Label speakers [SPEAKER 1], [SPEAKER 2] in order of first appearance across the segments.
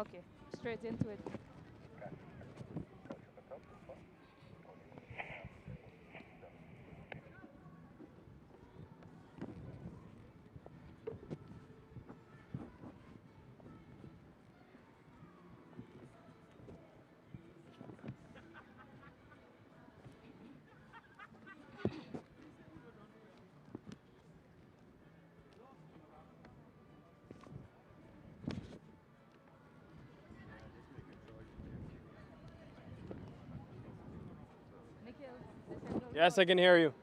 [SPEAKER 1] Okay, straight into it. Nikhil,
[SPEAKER 2] Yes, I can hear you.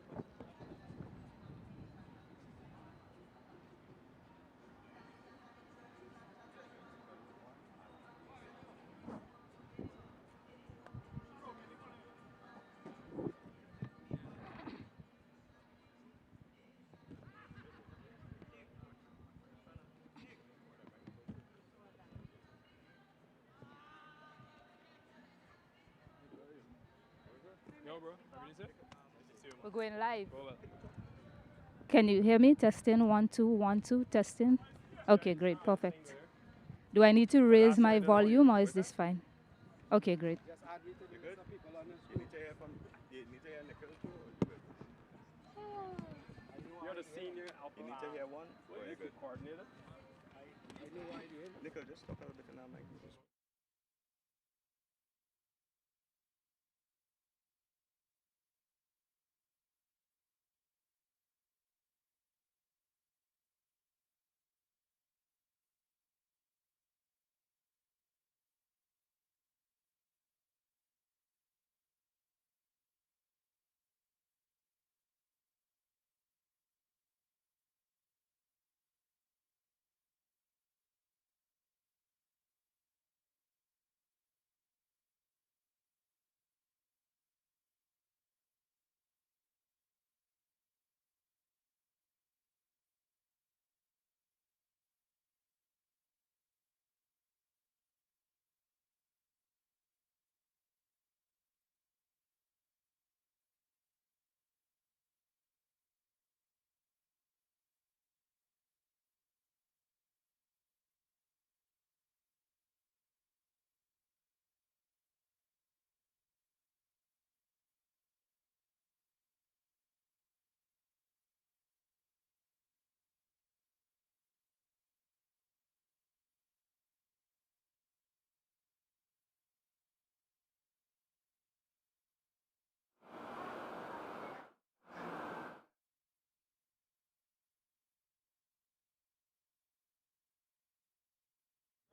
[SPEAKER 2] Yo, bro. Everything set?
[SPEAKER 1] we're going live.
[SPEAKER 2] Go well.
[SPEAKER 1] Can you hear me? Testing, 1, 2, 1, 2, testing. Okay, great, perfect. Do I need to raise my volume or is this fine? Okay, great.
[SPEAKER 3] Just add me to the list of people on the screen.
[SPEAKER 4] You need to hear Nickel too, or you good?
[SPEAKER 2] You're the senior alpha.
[SPEAKER 4] You need to hear one, or you good?
[SPEAKER 2] Coordinator.
[SPEAKER 3] I know why you in.
[SPEAKER 4] Nickel, just talk a little bit in that mic.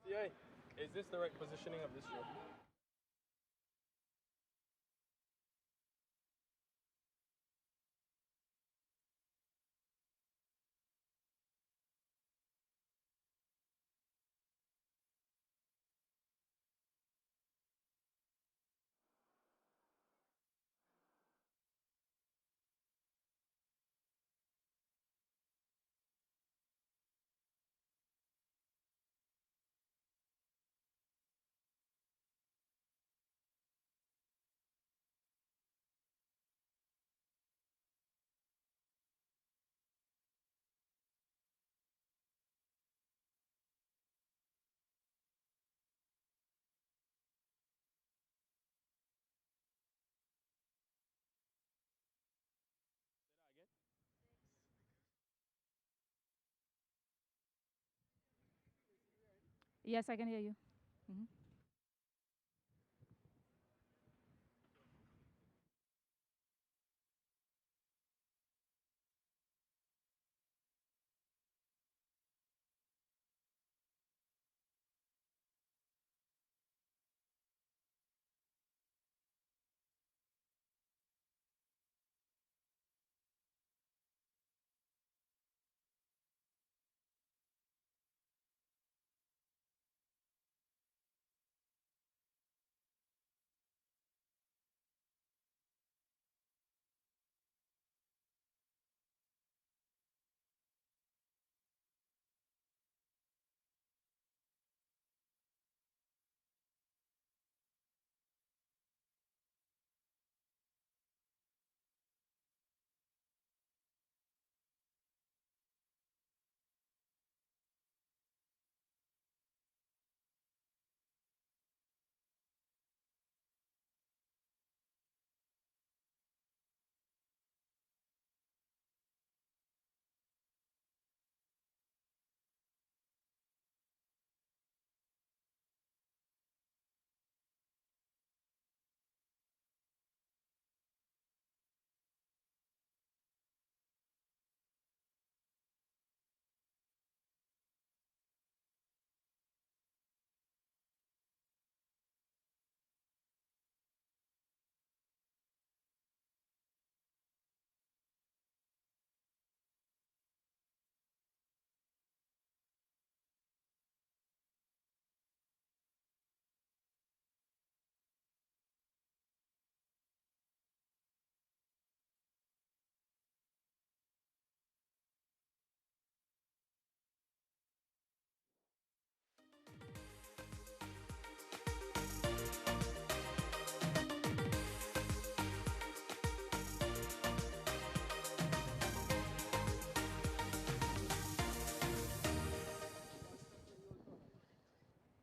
[SPEAKER 2] CA, is this the right positioning of this show?
[SPEAKER 1] Yes, I can hear you.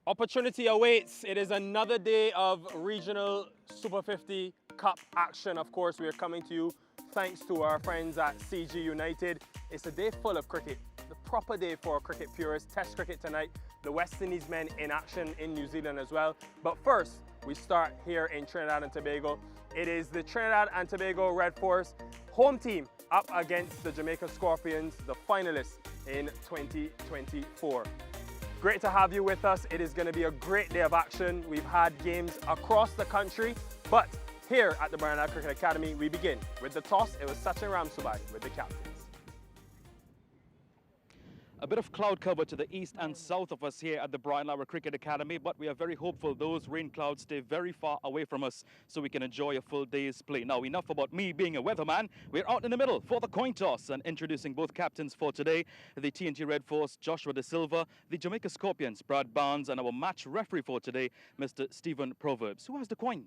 [SPEAKER 2] Opportunity awaits. It is another day of regional Super 50 Cup action. Of course, we are coming to you thanks to our friends at CG United. It's a day full of cricket, the proper day for cricket purists. Test cricket tonight, the West Indies men in action in New Zealand as well. But first, we start here in Trinidad and Tobago. It is the Trinidad and Tobago Red Force home team up against the Jamaica Scorpions, the finalists in 2024. Great to have you with us. It is going to be a great day of action. We've had games across the country, but here at the Brian Cricket Academy, we begin with the toss. It was Sachin Ramsubai with the captains.
[SPEAKER 5] A bit of cloud cover to the east and south of us here at the Brian Lara Cricket Academy, but we are very hopeful those rain clouds stay very far away from us so we can enjoy a full day's play. Now, enough about me being a weatherman. We're out in the middle for the coin toss and introducing both captains for today, the TNT Red Force, Joshua De Silva, the Jamaica Scorpions, Brad Barnes, and our match referee for today, Mr. Stephen Proverbs. Who has the coin?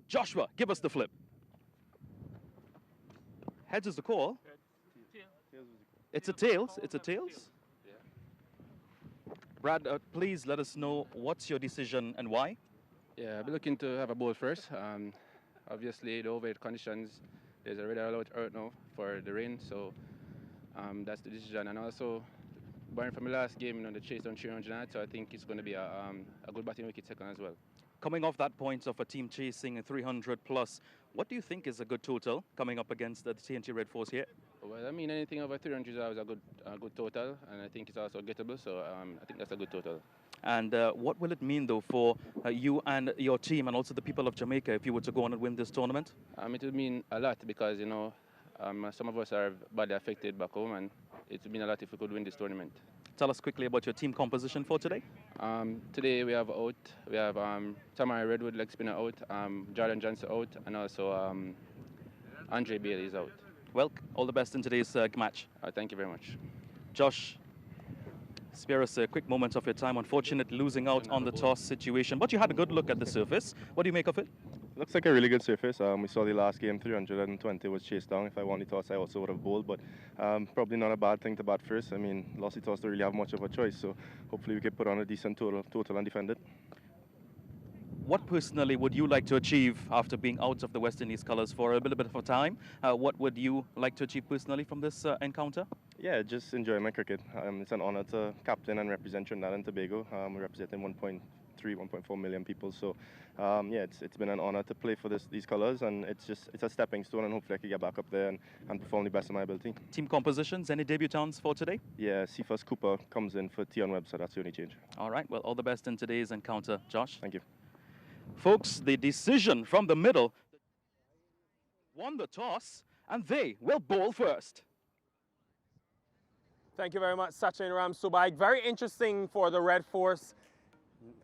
[SPEAKER 5] Joshua, give us the flip. Heads is the call. It's a tails. It's a tails. Brad, please let us know what's your decision and why.
[SPEAKER 6] Yeah, I'll be looking to have a bowl first. Obviously, the overhead conditions, there's a red alert out now for the rain, so that's the decision. And also, barring from the last game, the chase on 300, so I think it's going to be a good batting wicket second as well.
[SPEAKER 5] Coming off that point of a team chasing a 300 plus, what do you think is a good total coming up against the TNT Red Force here?
[SPEAKER 6] Well, I mean, anything over 300 is always a good total, and I think it's also gettable, so I think that's a good total.
[SPEAKER 5] And what will it mean, though, for you and your team and also the people of Jamaica if you were to go on and win this tournament?
[SPEAKER 6] It would mean a lot because, some of us are badly affected back home, and it would mean a lot if we could win this tournament.
[SPEAKER 5] Tell us quickly about your team composition for today.
[SPEAKER 6] Today we have Tamara Redwood, leg spinner, out, Jordan Johnson out, and also Andre Bailey is out.
[SPEAKER 5] Well, all the best in today's match.
[SPEAKER 6] Thank you very much.
[SPEAKER 5] Josh, spare us a quick moment of your time. Unfortunate losing out on the toss situation, but you had a good look at the surface. What do you make of it?
[SPEAKER 4] Looks like a really good surface. We saw the last game, 320 was chased down. If I won the toss, I also would have bowled, but probably not a bad thing to bat first. I mean, lost the toss, don't really have much of a choice, so hopefully we could put on a decent total and defend it.
[SPEAKER 5] What personally would you like to achieve after being out of the West Indies colours for a little bit of a time? What would you like to achieve personally from this encounter?
[SPEAKER 4] Yeah, just enjoy my cricket. It's an honour to captain and represent Trinidad and Tobago. We're representing 1.4 million people, so yeah, it's been an honour to play for these colours, and it's a stepping stone, and hopefully I can get back up there and perform the best of my ability.
[SPEAKER 5] Team compositions, any debutants for today?
[SPEAKER 4] Yeah, Cephas Cooper comes in for Tion Webb, so that's the only change.
[SPEAKER 5] All right, well, all the best in today's encounter, Josh.
[SPEAKER 4] Thank you.
[SPEAKER 5] Folks, the decision from the middle won the toss, and they will bowl first.
[SPEAKER 2] Thank you very much, Sachin Ramsubai. Very interesting for the Red Force.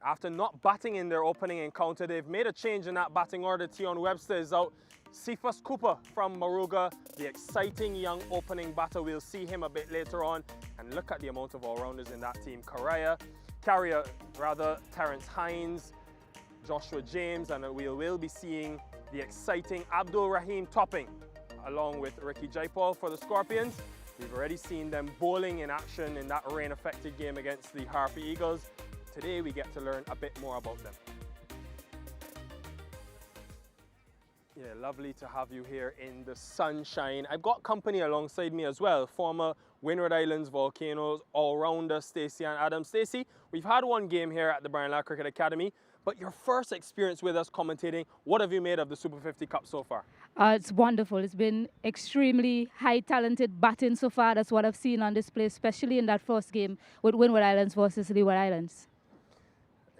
[SPEAKER 2] After not batting in their opening encounter, they've made a change in that batting order. Tion Webster is out. Cephas Cooper from Moruga, the exciting young opening batter. We'll see him a bit later on. And look at the amount of all-rounders in that team. Carrier, Terence Hines, Joshua James, and we will be seeing the exciting Abdul Rahim Topping along with Ricky Jaipal for the Scorpions. We've already seen them bowling in action in that rain-affected game against the Harpy Eagles. Today we get to learn a bit more about them. Yeah, lovely to have you here in the sunshine. I've got company alongside me as well, former Windward Islands Volcanoes all-rounder Stacey and Adam. Stacey, we've had one game here at the Brian Lara Cricket Academy, but your first experience with us commentating, what have you made of the Super 50 Cup so far?
[SPEAKER 1] It's wonderful. It's been extremely high-talented batting so far. That's what I've seen on display, especially in that first game with Windward Islands versus Leeward Islands.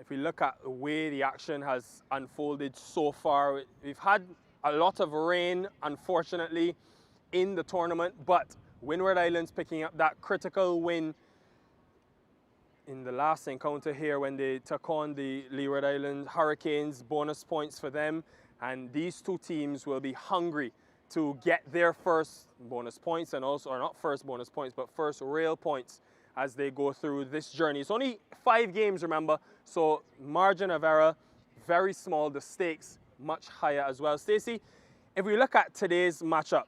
[SPEAKER 2] If we look at the way the action has unfolded so far, we've had a lot of rain, unfortunately, in the tournament, but Windward Islands picking up that critical win in the last encounter here when they took on the Leeward Islands Hurricanes. Bonus points for them, and these two teams will be hungry to get their first bonus points, and also, or not first bonus points, but first real points as they go through this journey. It's only 5 games, remember, so margin of error very small, the stakes much higher as well. Stacey, if we look at today's matchup,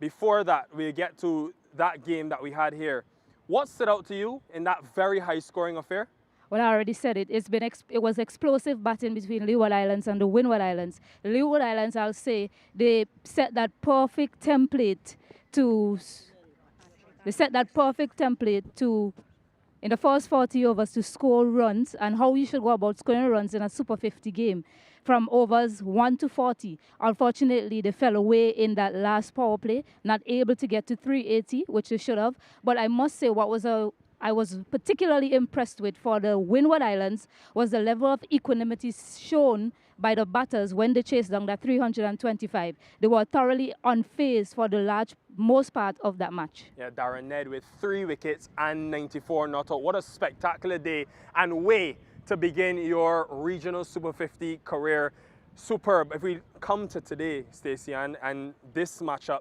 [SPEAKER 2] before that we get to that game that we had here, what stood out to you in that very high scoring affair?
[SPEAKER 1] Well, I already said it. It was explosive batting between Leeward Islands and the Windward Islands. Leeward Islands, I'll say, they set that perfect template to they set that perfect template to in the first 40 overs to score runs and how you should go about scoring runs in a Super 50 game from overs 1 to 40. Unfortunately, they fell away in that last power play, not able to get to 380, which they should have. But I must say, I was particularly impressed with for the Windward Islands was the level of equanimity shown by the batters when they chased down that 325. They were thoroughly unfazed for the most part of that match.
[SPEAKER 2] Yeah, Darren Ned with 3 wickets and 94 not out. What a spectacular day and way to begin your regional Super 50 career. Superb. If we come to today, Stacey, and this matchup,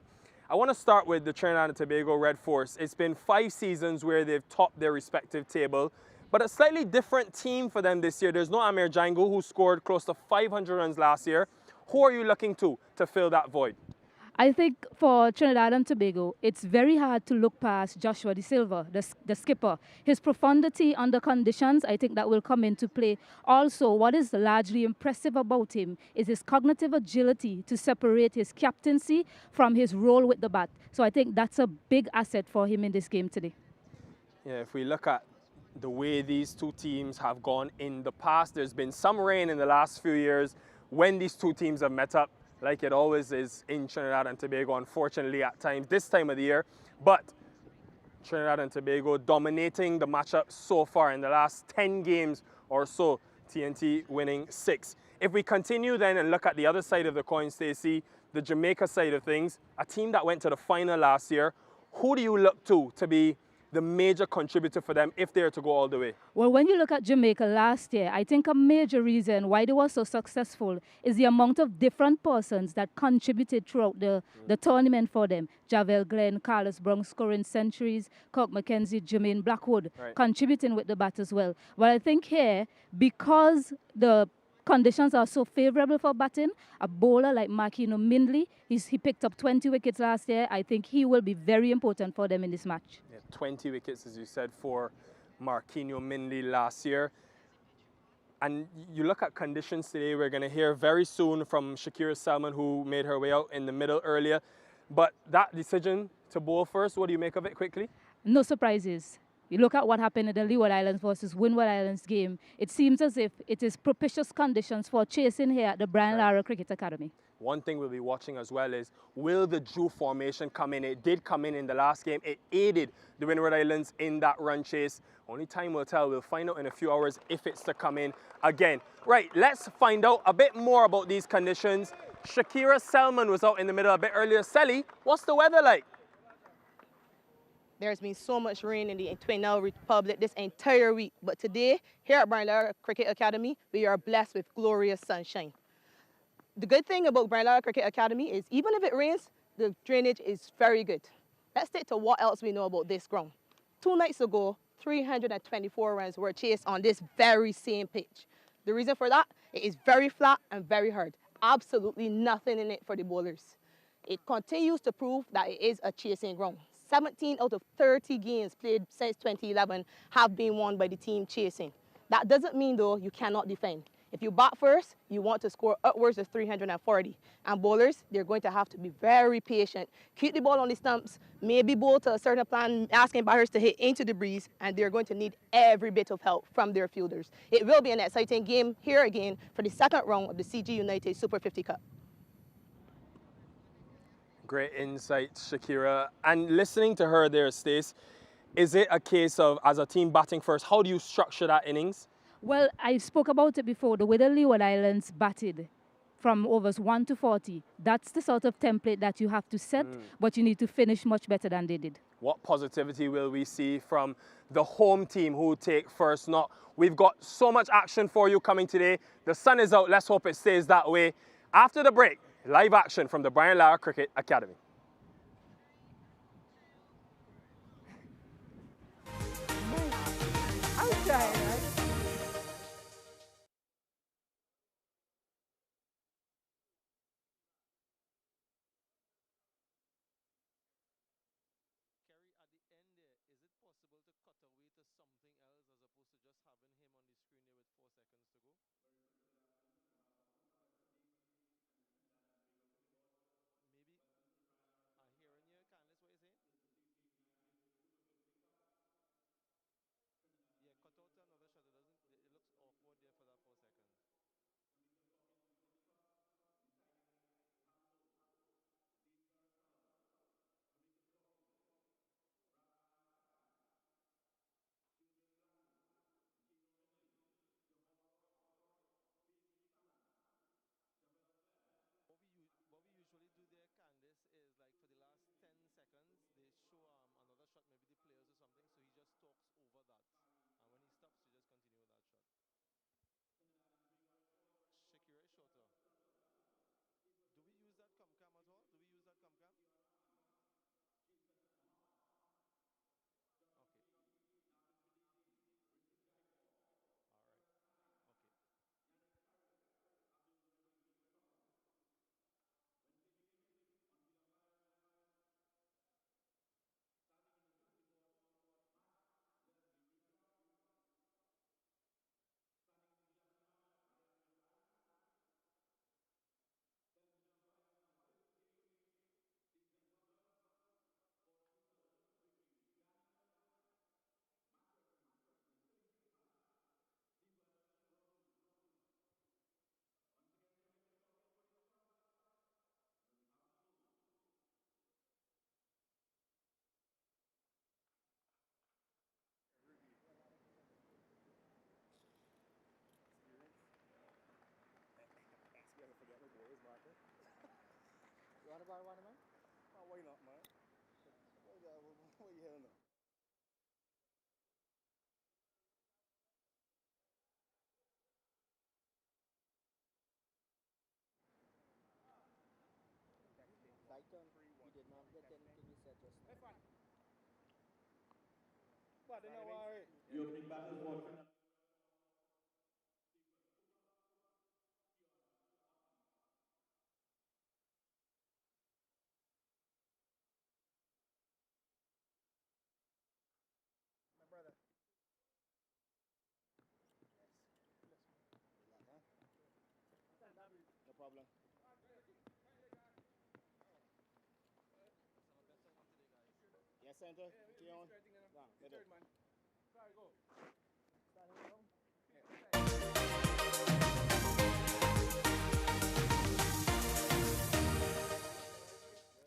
[SPEAKER 2] I want to start with the Trinidad and Tobago Red Force. It's been 5 seasons where they've topped their respective table, but a slightly different team for them this year. There's no Amir Jango, who scored close to 500 runs last year. Who are you looking to fill that void?
[SPEAKER 1] I think for Trinidad and Tobago, it's very hard to look past Joshua De Silva, the skipper. His profundity under conditions, I think that will come into play. Also, what is largely impressive about him is his cognitive agility to separate his captaincy from his role with the bat. So I think that's a big asset for him in this game today.
[SPEAKER 2] Yeah, if we look at the way these two teams have gone in the past, there's been some rain in the last few years when these two teams have met up, like it always is in Trinidad and Tobago, unfortunately, at times, this time of the year. But Trinidad and Tobago dominating the matchup so far in the last 10 games or so, TNT winning 6. If we continue then and look at the other side of the coin, Stacey, the Jamaica side of things, a team that went to the final last year, who do you look to be the major contributor for them if they're to go all the way?
[SPEAKER 1] Well, when you look at Jamaica last year, I think a major reason why they were so successful is the amount of different persons that contributed throughout the tournament for them. Javel Glenn, Carlos Brown scoring centuries, Kirk McKenzie, Jermaine Blackwood contributing with the bat as well. Well, I think here, because the conditions are so favorable for batting, a bowler like Marquino Mindley, he picked up 20 wickets last year. I think he will be very important for them in this match.
[SPEAKER 2] Yeah, 20 wickets, as you said, for Marquino Mindley last year. And you look at conditions today, we're going to hear very soon from Shakira Salmon, who made her way out in the middle earlier. But that decision to bowl first, what do you make of it quickly?
[SPEAKER 1] No surprises. You look at what happened in the Leeward Islands versus Windward Islands game. It seems as if it is propitious conditions for chasing here at the Brian Lara Cricket Academy.
[SPEAKER 2] One thing we'll be watching as well is, will the Drew formation come in? It did come in the last game. It aided the Windward Islands in that run chase. Only time will tell. We'll find out in a few hours if it's to come in again. Right, let's find out a bit more about these conditions. Shakira Selman was out in the middle a bit earlier. Sally, what's the weather like?
[SPEAKER 7] There's been so much rain in the Trinidad Republic this entire week. But today, here at Brian Lara Cricket Academy, we are blessed with glorious sunshine. The good thing about Brian Lara Cricket Academy is even if it rains, the drainage is very good. Let's take to what else we know about this ground. 2 nights ago, 324 runs were chased on this very same pitch. The reason for that, it is very flat and very hard. Absolutely nothing in it for the bowlers. It continues to prove that it is a chasing ground. 17 out of 30 games played since 2011 have been won by the team chasing. That doesn't mean, though, you cannot defend. If you bat first, you want to score upwards of 340. And bowlers, they're going to have to be very patient. Keep the ball on the stumps, maybe bowl to a certain plan, asking batters to hit into the breeze, and they're going to need every bit of help from their fielders. It will be an exciting game here again for the second round of the CG United Super 50 Cup.
[SPEAKER 2] Great insight, Shakira. And listening to her there, Stace, is it a case of, as a team batting first, how do you structure that innings?
[SPEAKER 1] Well, I spoke about it before, the way the Leeward Islands batted from overs 1 to 40. That's the sort of template that you have to set, but you need to finish much better than they did.
[SPEAKER 2] What positivity will we see from the home team who take first knock? We've got so much action for you coming today. The sun is out. Let's hope it stays that way. After the break, live action from the Brian Lara Cricket Academy.
[SPEAKER 8] Kerry, at the end there, is it possible to cut away to something else as opposed to just having him on the screen there with 4 seconds to go. Maybe hearing you, Candice, what you saying? Yeah, cut out to another shot. It doesn't. It looks awkward there for that 4 seconds. What we usually do there, Candice, is like for the last 10 seconds, they show another shot, maybe the players or something, so he just talks over that. And when he stops, you just continue with that shot. Shakira is shorter. Do we use that cam at all? Do we use that cam? Okay. All right. Okay.
[SPEAKER 3] You want to buy one of mine? Oh, why not, man? What you hearing? Titan, we did not get anything you said just now. What, you know what?
[SPEAKER 9] The opening batters for Trinidad.
[SPEAKER 3] My brother. No problem.
[SPEAKER 8] Some best segment today, guys.
[SPEAKER 3] Yes, center. Keon.
[SPEAKER 9] Third man. Sorry, go.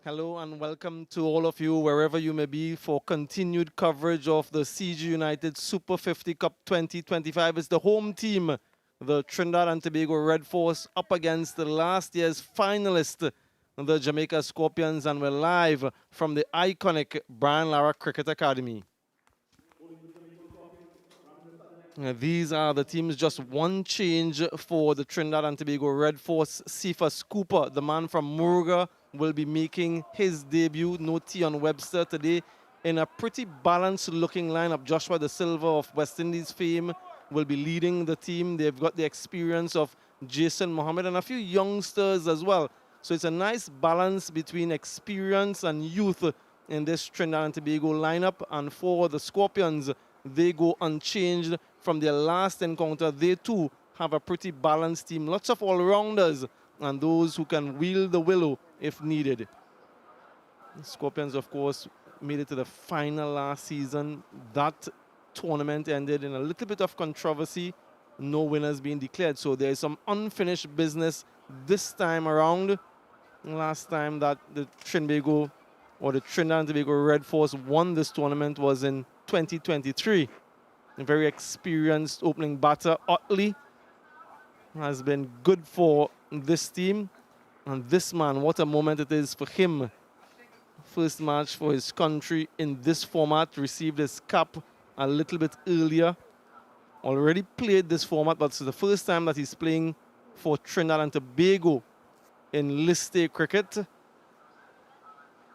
[SPEAKER 8] Hello and welcome to all of you, wherever you may be, for continued coverage of the CG United Super 50 Cup 2025. It's the home team, the Trinidad and Tobago Red Force, up against the last year's finalist, the Jamaica Scorpions, and we're live from the iconic Brian Lara Cricket Academy. These are the teams, just one change for the Trinidad and Tobago Red Force. Cephas Cooper, the man from Muruga, will be making his debut. No Tion Webster today in a pretty balanced looking lineup. Joshua De Silva of West Indies fame will be leading the team. They've got the experience of Jason Mohammed and a few youngsters as well. So it's a nice balance between experience and youth in this Trinidad and Tobago lineup. And for the Scorpions, they go unchanged from their last encounter. They too have a pretty balanced team. Lots of all-rounders and those who can wield the willow if needed. The Scorpions, of course, made it to the final last season. That tournament ended in a little bit of controversy. No winners being declared. So there is some unfinished business this time around. Last time that the Trinidad and Tobago Red Force won this tournament was in 2023. A very experienced opening batter, Otley, has been good for this team. And this man, what a moment it is for him. First match for his country in this format, received his cap a little bit earlier. Already played this format, but it's the first time that he's playing for Trinidad and Tobago in list A cricket.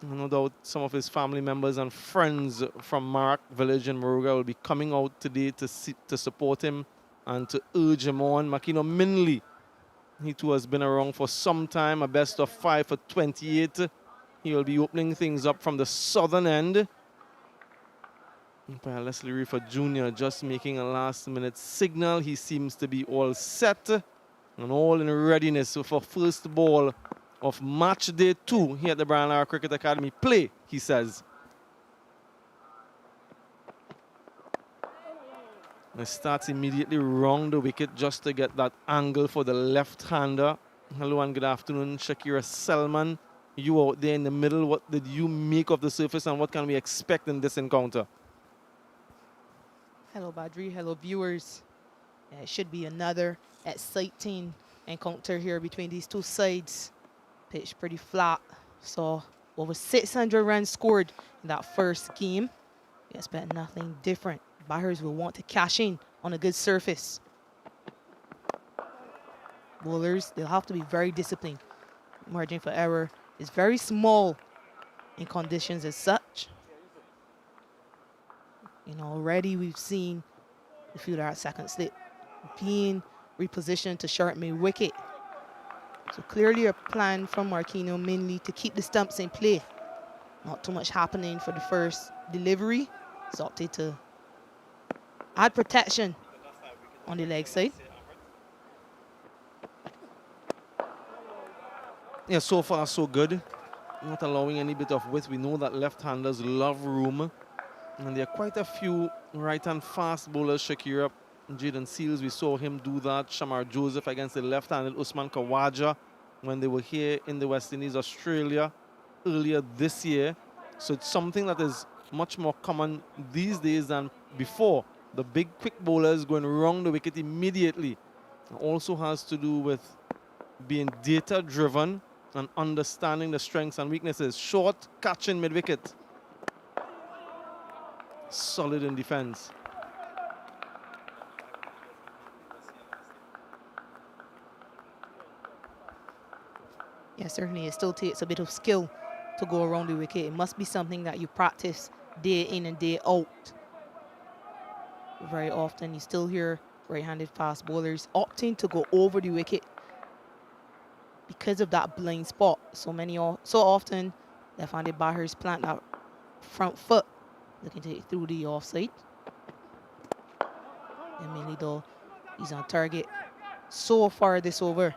[SPEAKER 8] No doubt some of his family members and friends from Marak village in Muruga will be coming out today to support him and to urge him on. Makino Minley, he too has been around for some time, a best of 5 for 28. He will be opening things up from the southern end. Umpire Leslie Reefer Jr. just making a last-minute signal. He seems to be all set and all in readiness for first ball of match day 2 here at the Brian Lara Cricket Academy. Play, he says. He starts immediately round the wicket just to get that angle for the left-hander. Hello and good afternoon, Shakira Selman. You out there in the middle, what did you make of the surface and what can we expect in this encounter?
[SPEAKER 7] Hello, Badri. Hello, viewers. Yeah, it should be another exciting encounter here between these two sides. Pitch pretty flat. So over 600 runs scored in that first game. We expect nothing different. Batters will want to cash in on a good surface. Bowlers, they'll have to be very disciplined. Margin for error is very small in conditions as such. You know, already we've seen the fielder at second slip being repositioned to short mid wicket. So clearly a plan from Marquino mainly to keep the stumps in play. Not too much happening for the first delivery. He's opted to add protection on the leg side.
[SPEAKER 8] Yeah, so far so good. Not allowing any bit of width. We know that left-handers love room. And there are quite a few right-hand fast bowlers, Shakira. Jaden Seals, we saw him do that. Shamar Joseph against the left-handed Usman Khawaja when they were here in the West Indies, Australia earlier this year. So it's something that is much more common these days than before. The big quick bowlers going around the wicket immediately. It also has to do with being data-driven and understanding the strengths and weaknesses. Short, catching mid-wicket. Solid in defense.
[SPEAKER 7] Yeah, certainly it still takes a bit of skill to go around the wicket. It must be something that you practice day in and day out. Very often you still hear right-handed fast bowlers opting to go over the wicket because of that blind spot. So often left-handed batters plant that front foot, looking to hit through the offside. And mainly though, he's on target so far this over.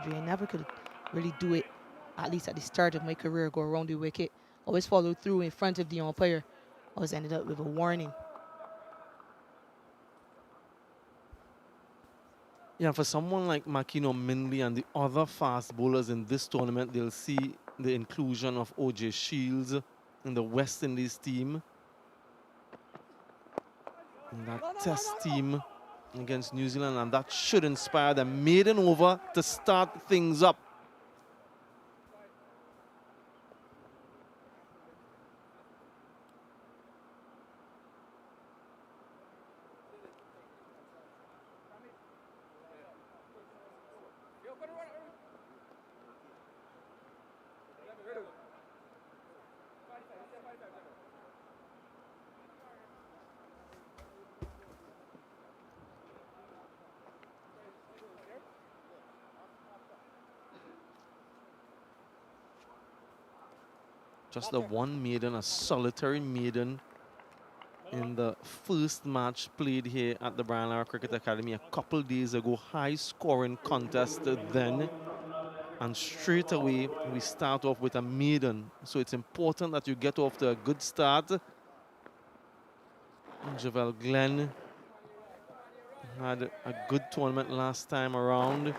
[SPEAKER 7] Adrian never could really do it, at least at the start of my career, go around the wicket. Always followed through in front of the umpire. Always ended up with a warning.
[SPEAKER 8] Yeah, for someone like Makino Mindley and the other fast bowlers in this tournament, they'll see the inclusion of O.J. Shields in the West Indies team. In that test team against New Zealand, and that should inspire the maiden over to start things up. Just the one maiden, a solitary maiden in the first match played here at the Brian Lara Cricket Academy a couple days ago. High-scoring contest then. And straight away, we start off with a maiden. So it's important that you get off to a good start. Javel Glenn had a good tournament last time around.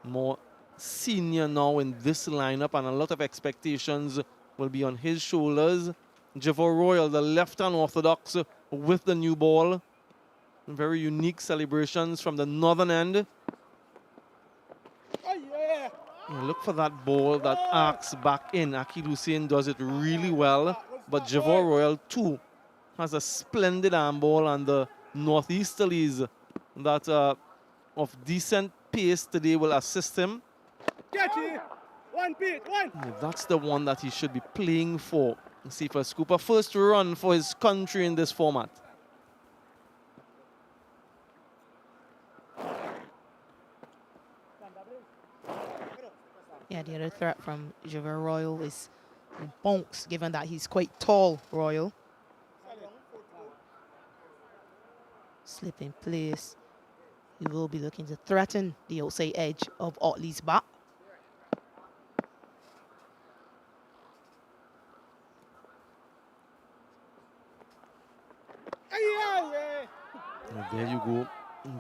[SPEAKER 8] More senior now in this lineup, and a lot of expectations will be on his shoulders. Javor Royal, the left-hand orthodox with the new ball. Very unique celebrations from the northern end. Look for that ball that arcs back in. Akil Hussain does it really well, but Javor Royal too has a splendid arm ball, and the northeasterlies that of decent pace today will assist him. That's the one that he should be playing for. See for Scooper, first run for his country in this format.
[SPEAKER 7] Yeah, the other threat from Javert Royal is bounce, given that he's quite tall, Royal. Slip in place. He will be looking to threaten the outside edge of Otley's bat.
[SPEAKER 8] And there you go,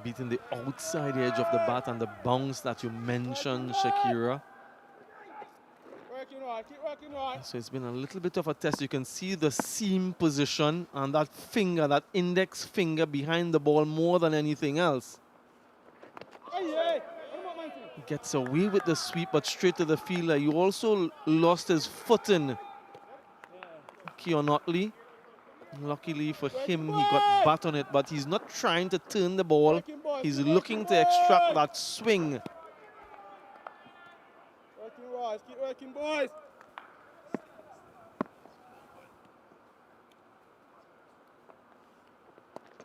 [SPEAKER 8] beating the outside edge of the bat and the bounce that you mentioned, Shakira.
[SPEAKER 9] Working hard, keep working hard.
[SPEAKER 8] So it's been a little bit of a test. You can see the seam position and that finger, that index finger behind the ball more than anything else. Gets away with the sweep, but straight to the fielder. You also lost his footing, Keon Otley. Luckily for him, he got bat on it, but he's not trying to turn the ball. He's looking to extract that swing.
[SPEAKER 9] Working, boys. Keep working, boys.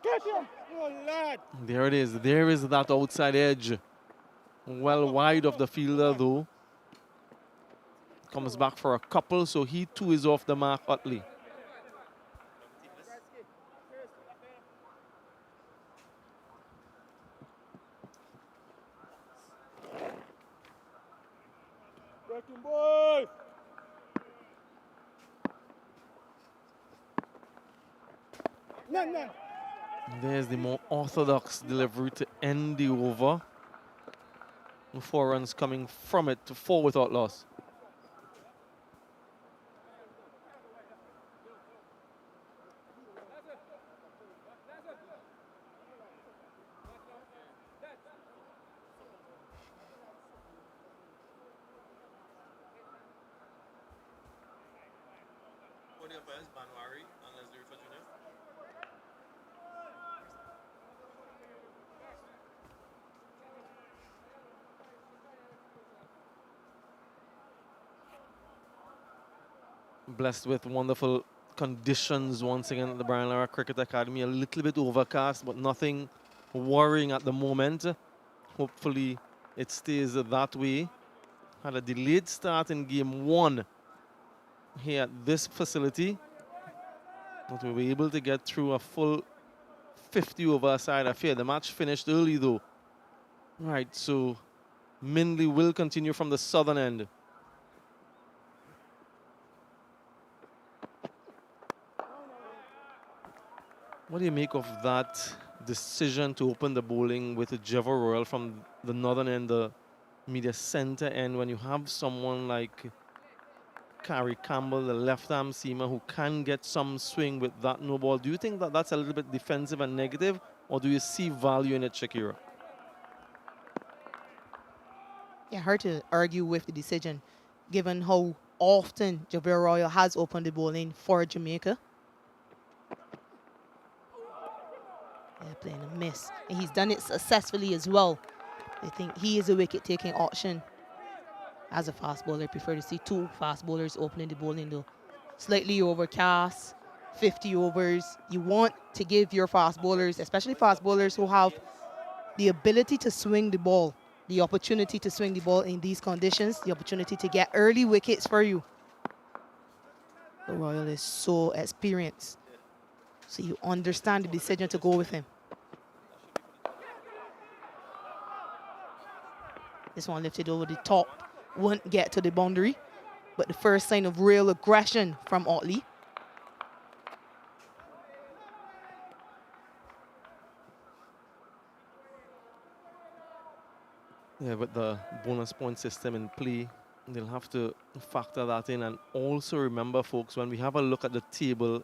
[SPEAKER 9] Catch him! Oh, lad.
[SPEAKER 8] There it is. There is that outside edge. Well wide of the fielder, though. Comes back for a couple, so he too is off the mark, Otley.
[SPEAKER 9] Working, boys. None.
[SPEAKER 8] There's the more orthodox delivery to end the over. 4 runs coming from it to 4 without loss. Blessed with wonderful conditions once again at the Brian Lara Cricket Academy. A little bit overcast, but nothing worrying at the moment. Hopefully it stays that way. Had a delayed start in game 1 here at this facility, but we were able to get through a full 50 over side affair. The match finished early though. Right, so Mindley will continue from the southern end. What do you make of that decision to open the bowling with Jevo Royal from the northern end, the media center end, when you have someone like Carrie Campbell, the left-arm seamer, who can get some swing with that no ball? Do you think that that's a little bit defensive and negative, or do you see value in it, Shakira?
[SPEAKER 7] Yeah, hard to argue with the decision, given how often Javier Royal has opened the bowling for Jamaica. Yeah, playing a miss, and he's done it successfully as well. I think he is a wicket-taking option. As a fast bowler, I prefer to see 2 fast bowlers opening the bowling though. Slightly overcast, 50 overs. You want to give your fast bowlers, especially fast bowlers who have the ability to swing the ball, the opportunity to swing the ball in these conditions, the opportunity to get early wickets for you. The Royal is so experienced, so you understand the decision to go with him. This one lifted over the top, won't get to the boundary, but the first sign of real aggression from Otley.
[SPEAKER 8] Yeah, with the bonus point system in play, they'll have to factor that in. And also remember, folks, when we have a look at the table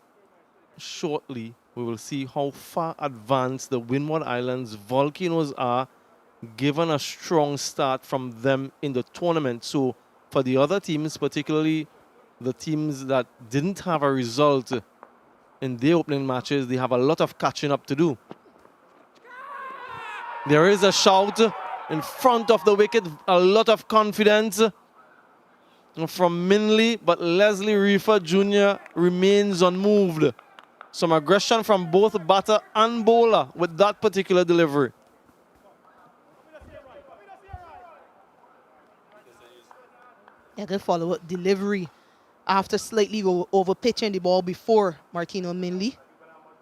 [SPEAKER 8] shortly, we will see how far advanced the Windward Islands Volcanoes are, given a strong start from them in the tournament. So for the other teams, particularly the teams that didn't have a result in their opening matches, they have a lot of catching up to do. There is a shout in front of the wicket, a lot of confidence from Minley, but Leslie Reefer Jr. remains unmoved. Some aggression from both batter and bowler with that particular delivery.
[SPEAKER 7] Yeah, good follow-up delivery after slightly over pitching the ball before Martino Minley.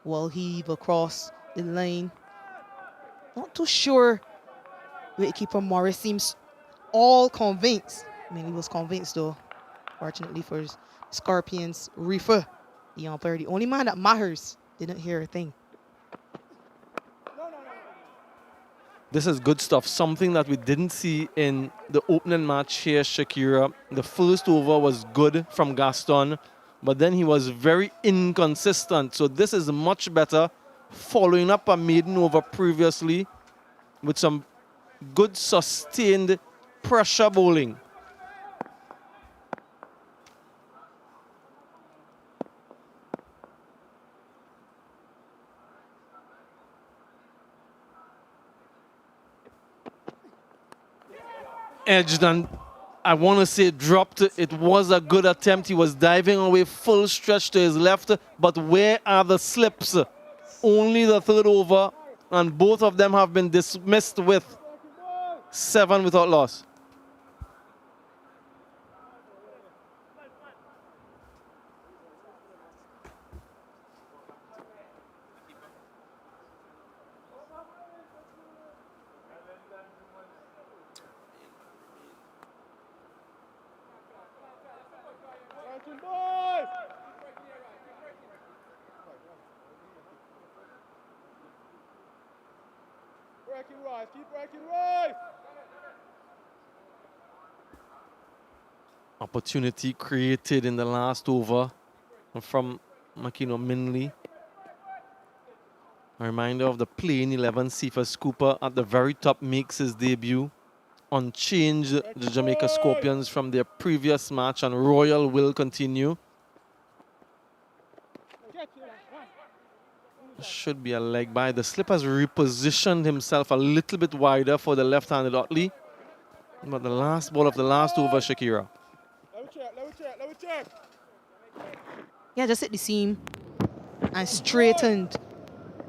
[SPEAKER 7] Will heave across the line. Not too sure. Wicketkeeper Morris seems all convinced. Minley was convinced though. Fortunately for Scorpions, refer the umpire, the only man that matters, didn't hear a thing.
[SPEAKER 8] This is good stuff. Something that we didn't see in the opening match here, Shakira. The first over was good from Gaston, but then he was very inconsistent. So this is much better, following up a maiden over previously with some good sustained pressure bowling. Edged and I want to say dropped. It was a good attempt. He was diving away full stretch to his left, but where are the slips? Only the third over, and both of them have been dismissed with 7 without loss.
[SPEAKER 9] Working, boys! Working right, keep working right!
[SPEAKER 8] Opportunity created in the last over from Makino Minley. A reminder of the playing 11 Cephas Cooper at the very top makes his debut. Unchanged, the Jamaica Scorpions from their previous match, and Royal will continue. Should be a leg by. The slip has repositioned himself a little bit wider for the left-handed Otley. But the last ball of the last over, Shakira.
[SPEAKER 9] Level check.
[SPEAKER 7] Yeah, just hit the seam and straightened.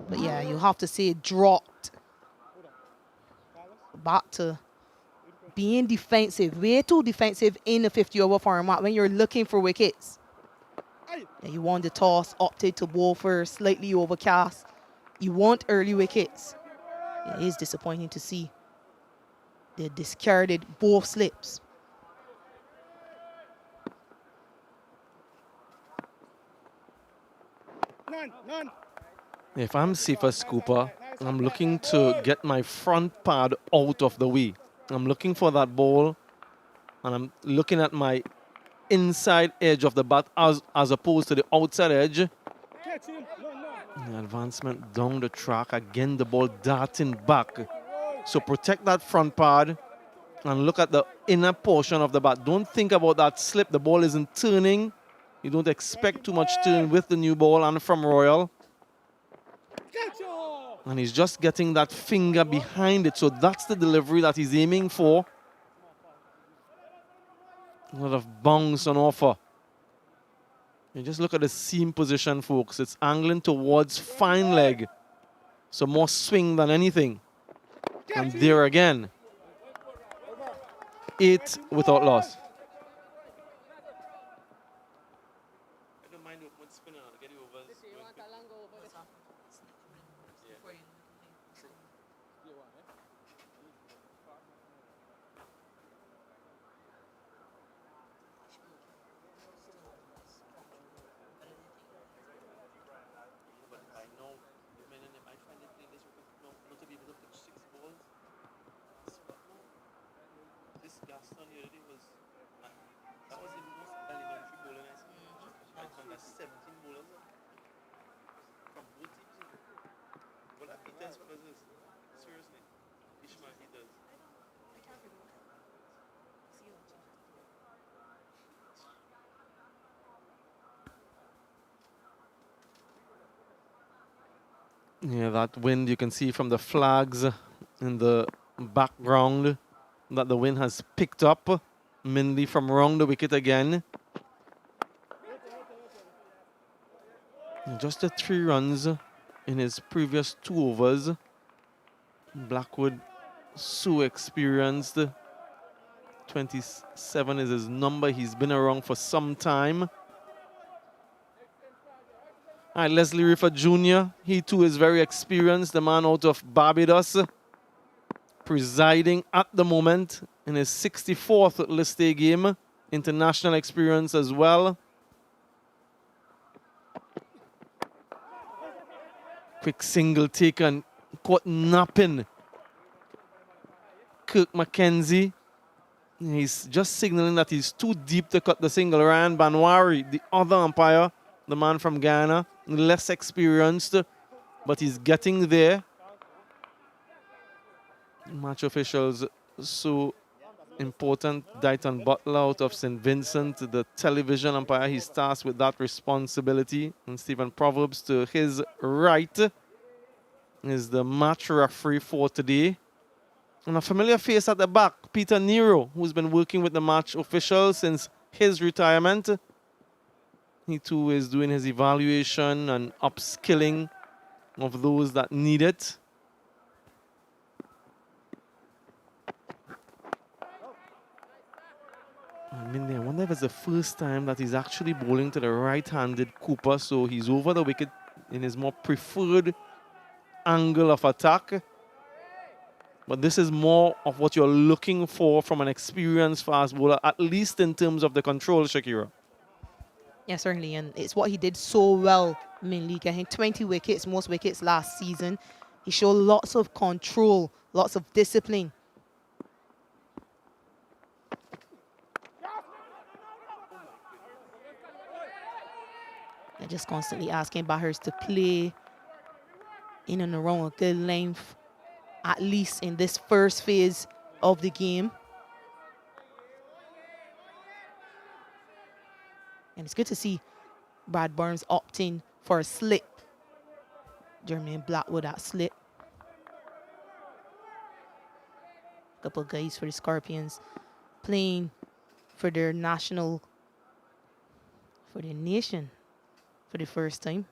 [SPEAKER 7] But yeah, you have to say dropped. Back to being defensive, way too defensive in the 50-over format when you're looking for wickets. Yeah, you want the toss, opted to bowl for slightly overcast. You want early wickets. It is disappointing to see they discarded both slips.
[SPEAKER 9] None.
[SPEAKER 8] If I'm Cephas Cooper, I'm looking to get my front pad out of the way. I'm looking for that ball, and I'm looking at my inside edge of the bat as opposed to the outside edge. The advancement down the track. Again, the ball darting back. So protect that front pad and look at the inner portion of the bat. Don't think about that slip. The ball isn't turning. You don't expect too much turn with the new ball and from Royal. And he's just getting that finger behind it. So that's the delivery that he's aiming for. A lot of bounce on offer. You just look at the seam position, folks. It's angling towards fine leg. So more swing than anything. And there again. 8 without loss. Yeah, that wind you can see from the flags in the background that the wind has picked up. Minley from round the wicket again. Just the 3 runs in his previous 2 overs. Blackwood so experienced. 27 is his number. He's been around for some time. All right, Leslie Riffer Jr., he too is very experienced, the man out of Barbados, presiding at the moment in his 64th List A game. International experience as well. Quick single take and caught napping Kirk McKenzie. He's just signaling that he's too deep to cut the single. Ryan Banwari, the other umpire, the man from Ghana, less experienced, but he's getting there. Match officials so important. Dighton Butler out of St. Vincent, the television umpire, he's tasked with that responsibility. And Stephen Proverbs to his right is the match referee for today. And a familiar face at the back, Peter Nero, who's been working with the match officials since his retirement. He too is doing his evaluation and upskilling of those that need it. I wonder if it's the first time that he's actually bowling to the right-handed Cooper, so he's over the wicket in his more preferred angle of attack. But this is more of what you're looking for from an experienced fast bowler, at least in terms of the control, Shakira.
[SPEAKER 7] Yeah, certainly, and it's what he did so well in league. I think 20 wickets, most wickets last season. He showed lots of control, lots of discipline. They're just constantly asking batters to play in and around a good length, at least in this first phase of the game. And it's good to see Brad Burns opting for a slip. Jermaine Blackwood that slip. Couple of guys for the Scorpions playing for their national, for their nation for the first time.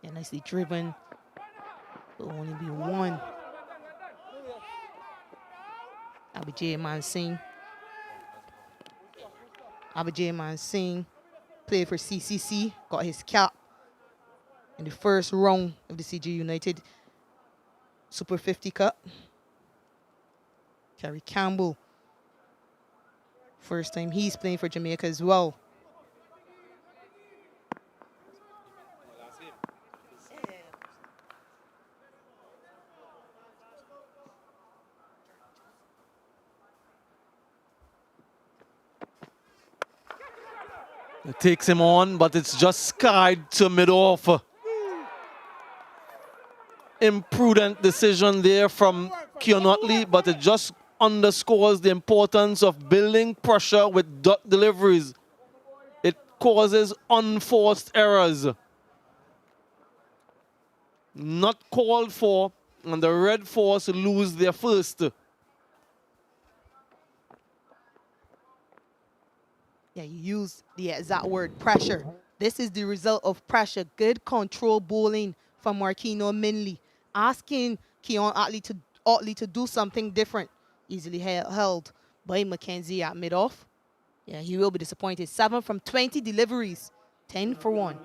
[SPEAKER 7] Yeah, nicely driven. Will only be one. Abhijay Man Singh. Abhijay Man Singh played for CCC, got his cap in the first round of the CG United Super 50 Cup. Kerry Campbell, first time he's playing for Jamaica as well.
[SPEAKER 8] It takes him on, but it's just skied to mid-off. Imprudent decision there from Keon Utley, but it just underscores the importance of building pressure with dot deliveries. It causes unforced errors. Not called for, and the Red Force lose their first.
[SPEAKER 7] Yeah, you used the exact word, pressure. This is the result of pressure. Good control bowling from Marquino Minley. Asking Keon Utley to do something different. Easily held by Mackenzie at mid-off. Yeah, he will be disappointed. 7 from 20 deliveries. 10 for 1.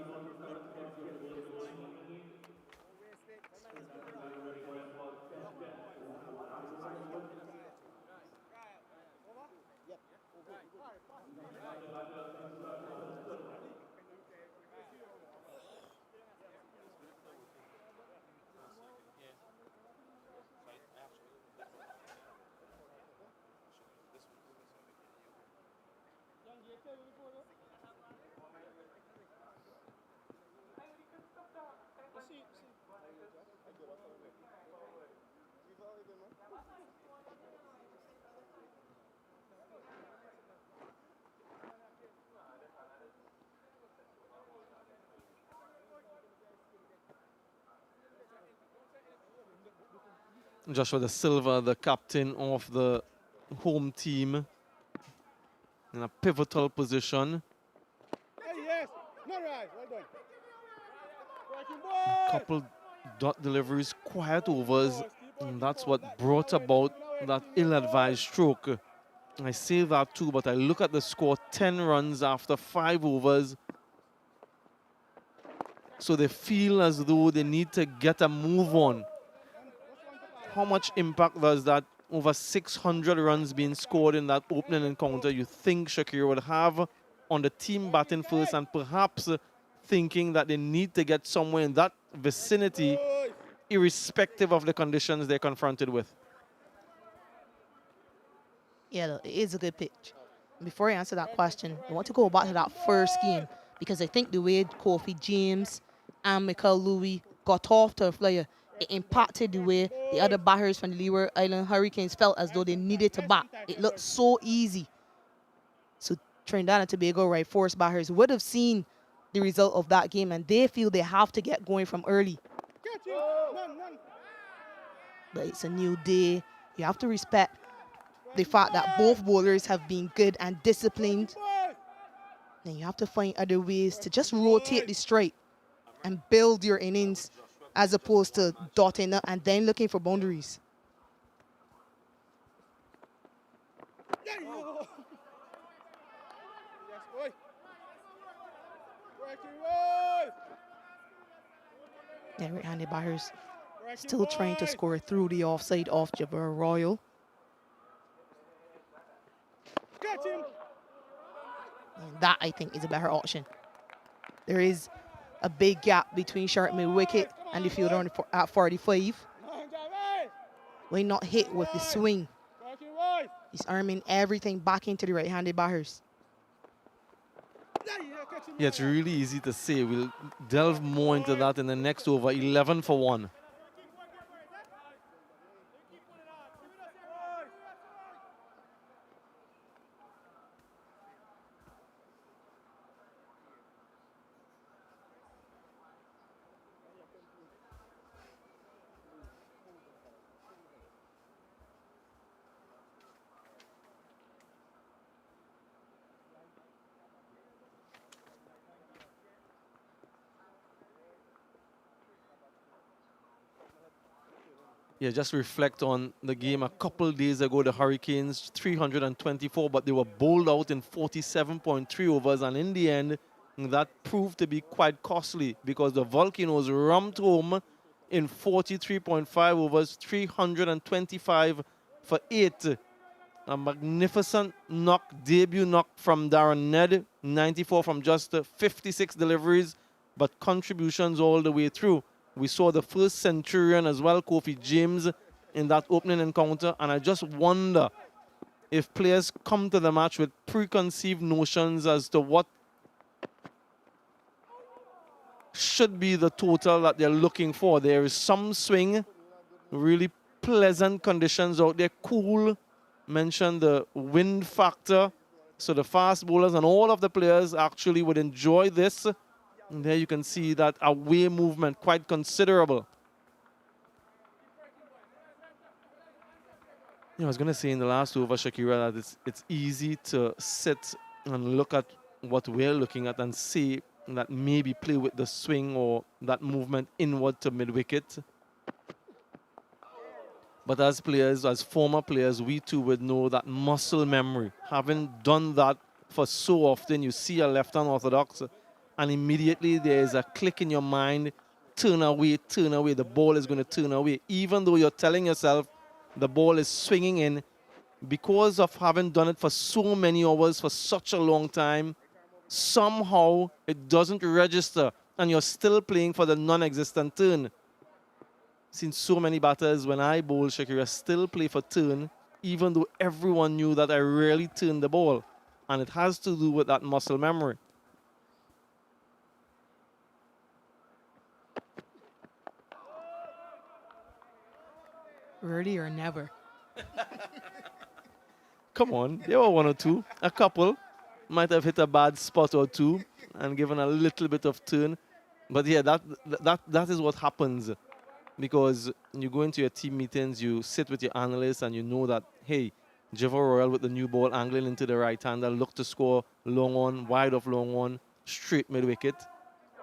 [SPEAKER 8] Joshua Da Silva, the captain of the home team, in a pivotal position.
[SPEAKER 9] Yes, not right. Well done. Working ball.
[SPEAKER 8] Couple dot deliveries, quiet overs, And that's what brought about that ill-advised stroke. I say that too, but I look at the score, 10 runs after 5 overs. So they feel as though they need to get a move on. How much impact does that over 600 runs being scored in that opening encounter you think Shakira would have on the team batting first, and perhaps thinking that they need to get somewhere in that vicinity irrespective of the conditions they're confronted with?
[SPEAKER 7] Yeah, look, it is a good pitch. Before I answer that question, I want to go back to that first game because I think the way Kofi James and Michael Louis got off to a flyer, it impacted the way the other batters from the Leeward Island Hurricanes felt as though they needed to bat. It looked so easy. So Trinidad and Tobago right force batters would have seen the result of that game, and they feel they have to get going from early. But it's a new day. You have to respect the fact that both bowlers have been good and disciplined. Then you have to find other ways to just rotate the strike and build your innings as opposed to dotting up and then looking for boundaries. Yeah, right-handed batters still trying to score through the offside off Javar Royal. And that, I think, is a better option. There is a big gap between sharp mid-wicket and the fielder at 45. Why not hit with the swing? He's arming everything back into the right-handed batters.
[SPEAKER 8] Yeah, it's really easy to say. We'll delve more into that in the next over. 11 for 1. Yeah, just reflect on the game a couple days ago. The Hurricanes 324, but they were bowled out in 47.3 overs, and in the end, that proved to be quite costly because the Volcanoes rumped home in 43.5 overs, 325 for 8. A magnificent knock, debut knock from Darren Ned, 94 from just 56 deliveries, but contributions all the way through. We saw the first Centurion as well, Kofi James, in that opening encounter. And I just wonder if players come to the match with preconceived notions as to what should be the total that they're looking for. There is some swing, really pleasant conditions out there, cool. Mentioned the wind factor. So the fast bowlers and all of the players actually would enjoy this. And there you can see that away movement quite considerable. I was going to say in the last over, Shakira, that it's easy to sit and look at what we're looking at and say that maybe play with the swing or that movement inward to mid-wicket. But as players, as former players, we too would know that muscle memory. Having done that for so often, you see a left-hand orthodox, and immediately there is a click in your mind, turn away, the ball is going to turn away. Even though you're telling yourself the ball is swinging in, because of having done it for so many hours, for such a long time, somehow it doesn't register, and you're still playing for the non-existent turn. Seen so many batters when I bowl, Shakira, still play for turn, even though everyone knew that I rarely turned the ball. And it has to do with that muscle memory.
[SPEAKER 7] Rarely or never.
[SPEAKER 8] Come on, there were one or two. A couple might have hit a bad spot or two and given a little bit of turn. But yeah, that is what happens. Because you go into your team meetings, you sit with your analysts, and you know that, hey, Javar Royal with the new ball angling into the right-hander, look to score long on, wide off long on, straight mid-wicket.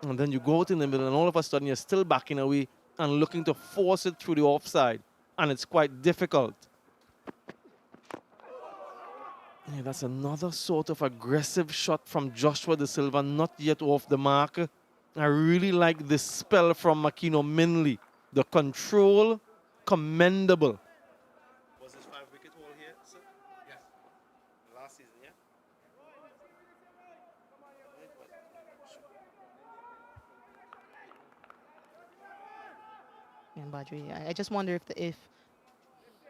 [SPEAKER 8] And then you go out in the middle, and all of a sudden you're still backing away and looking to force it through the offside. and it's quite difficult. Yeah, that's another sort of aggressive shot from Joshua De Silva, not yet off the mark. I really like this spell from Makino Minley. The control, commendable.
[SPEAKER 10] Was his 5-wicket haul here, sir? Yes. Last season, yeah?
[SPEAKER 7] And Badri, I just wonder if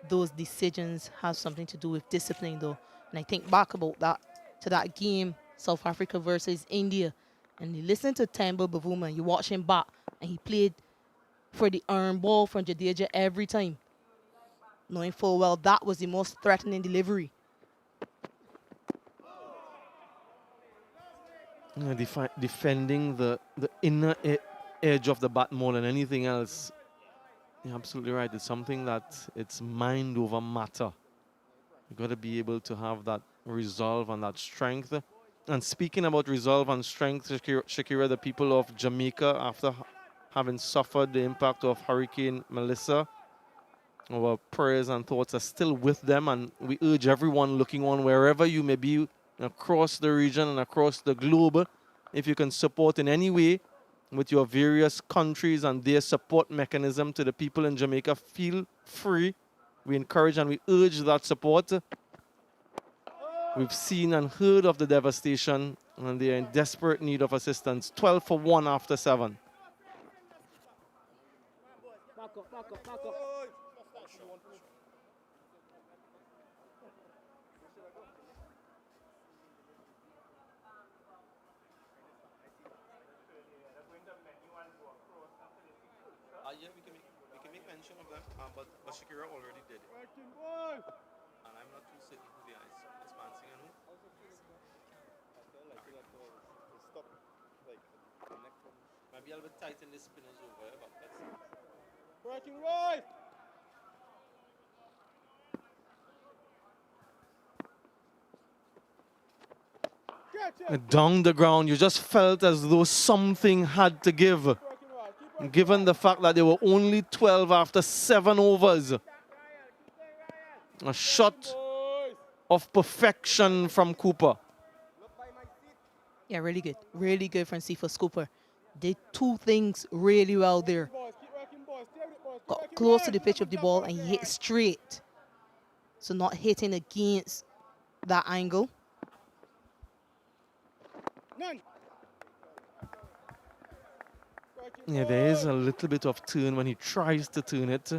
[SPEAKER 7] those decisions have something to do with discipline, though. And I think back about that to that game, South Africa versus India, and you listen to Temba Bavuma, you watch him back, and he played for the earned ball from Jadeja every time, knowing full well that was the most threatening delivery.
[SPEAKER 8] Yeah, defending the inner edge of the bat more than anything else. You're absolutely right. It's something that it's mind over matter. You've got to be able to have that resolve and that strength. And speaking about resolve and strength, Shakira, the people of Jamaica, after having suffered the impact of Hurricane Melissa, our prayers and thoughts are still with them, and we urge everyone looking on wherever you may be across the region and across the globe, if you can support in any way with your various countries and their support mechanism to the people in Jamaica, feel free. We encourage and we urge that support. We've seen and heard of the devastation, and they are in desperate need of assistance. 12 for 1 after 7.
[SPEAKER 10] Yeah, we can make mention of that, but Shakira already did it. And I'm not too certain who the is Mansing and who. Maybe I'll tighten the spinners over, but let's see.
[SPEAKER 9] Working right.
[SPEAKER 8] Down the ground, you just felt as though something had to give, given the fact that there were only 12 after 7 overs. A shot of perfection from Cooper.
[SPEAKER 7] Yeah, really good from Sifa Scooper. Did two things really well there. Got close to the pitch of the ball and he hit straight. So not hitting against that angle.
[SPEAKER 8] Yeah, there is a little bit of turn when he tries to turn it.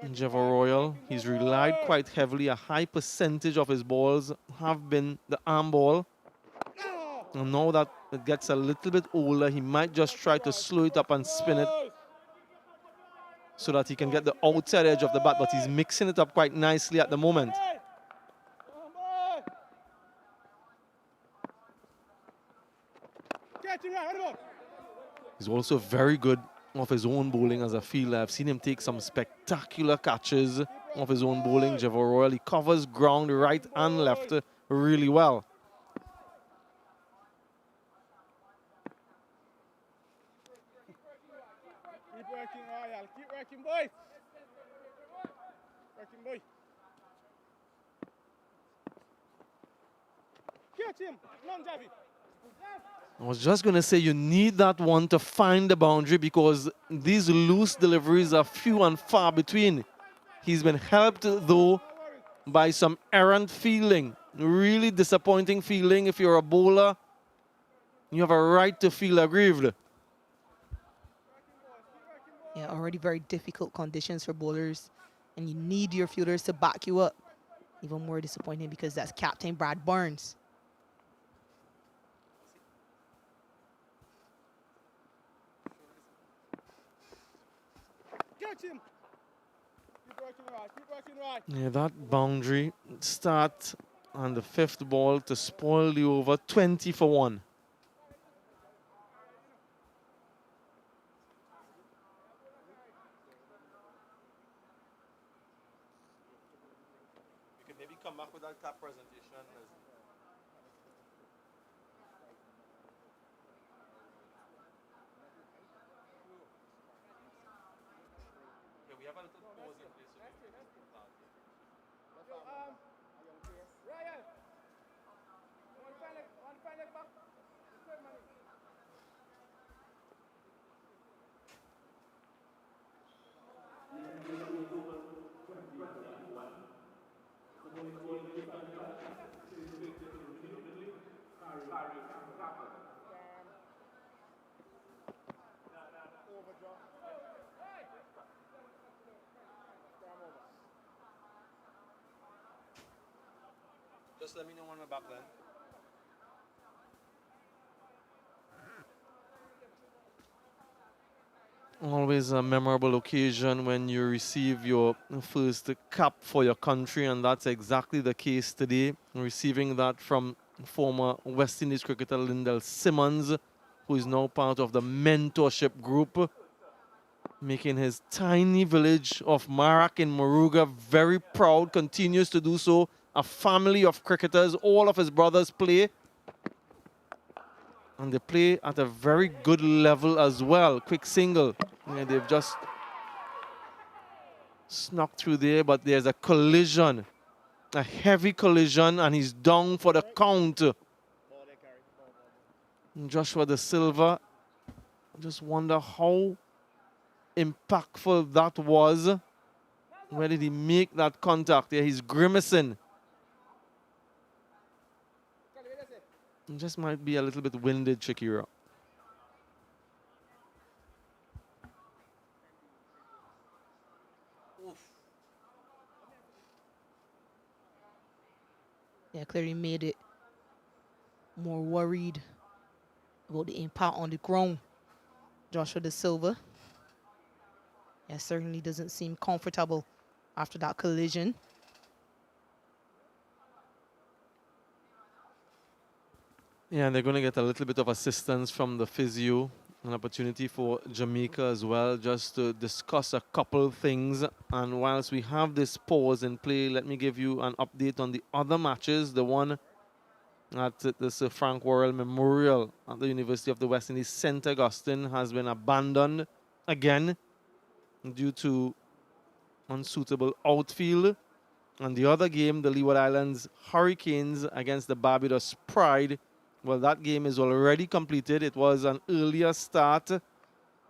[SPEAKER 8] Jeva Royal, he's relied quite heavily. A high percentage of his balls have been the arm ball. And now that it gets a little bit older, he might just try to slow it up and spin it so that he can get the outside edge of the bat, but he's mixing it up quite nicely at the moment. He's also very good off his own bowling as a fielder. I've seen him take some spectacular catches off his own bowling. Jeva Royal, he covers ground right and left really well.
[SPEAKER 9] Keep working, Royal. Keep working, boys. Working, boy. Catch him. Come on, Javi.
[SPEAKER 8] I was just going to say you need that one to find the boundary because these loose deliveries are few and far between. He's been helped, though, by some errant fielding. Really disappointing fielding. If you're a bowler, you have a right to feel aggrieved.
[SPEAKER 7] Yeah, already very difficult conditions for bowlers. And you need your fielders to back you up. Even more disappointing because that's Captain Brad Barnes.
[SPEAKER 9] Catch him. Keep working right. Keep working right.
[SPEAKER 8] Yeah, that boundary start on the 5th ball to spoil the over. 20 for 1.
[SPEAKER 10] You can maybe come back with that cap presentation. We have a little pause in place so we can start.
[SPEAKER 9] Ryan! One final back. Good money.
[SPEAKER 10] Just let me know when we're back then.
[SPEAKER 8] Always a memorable occasion when you receive your first cap for your country, and that's exactly the case today. Receiving that from former West Indies cricketer Lyndell Simmons, who is now part of the mentorship group, making his tiny village of Marak in Moruga very proud, continues to do so. A family of cricketers, all of his brothers play, and they play at a very good level as well. Quick single. Yeah, they've just snuck through there, but there's a collision, a heavy collision, and he's down for the count. Joshua De Silva, I just wonder how impactful that was. Where did he make that contact? Yeah, he's grimacing. He just might be a little bit winded, Shakira.
[SPEAKER 7] Yeah, clearly made it more worried about the impact on the ground. Joshua De Silva. Yeah, certainly doesn't seem comfortable after that collision.
[SPEAKER 8] Yeah, and they're going to get a little bit of assistance from the physio. An opportunity for Jamaica as well, just to discuss a couple things. And whilst we have this pause in play, let me give you an update on the other matches. The one at the Sir Frank Worrell Memorial at the University of the West Indies, St. Augustine, has been abandoned again due to unsuitable outfield. And the other game, the Leeward Islands Hurricanes against the Barbados Pride, well, that game is already completed. It was an earlier start.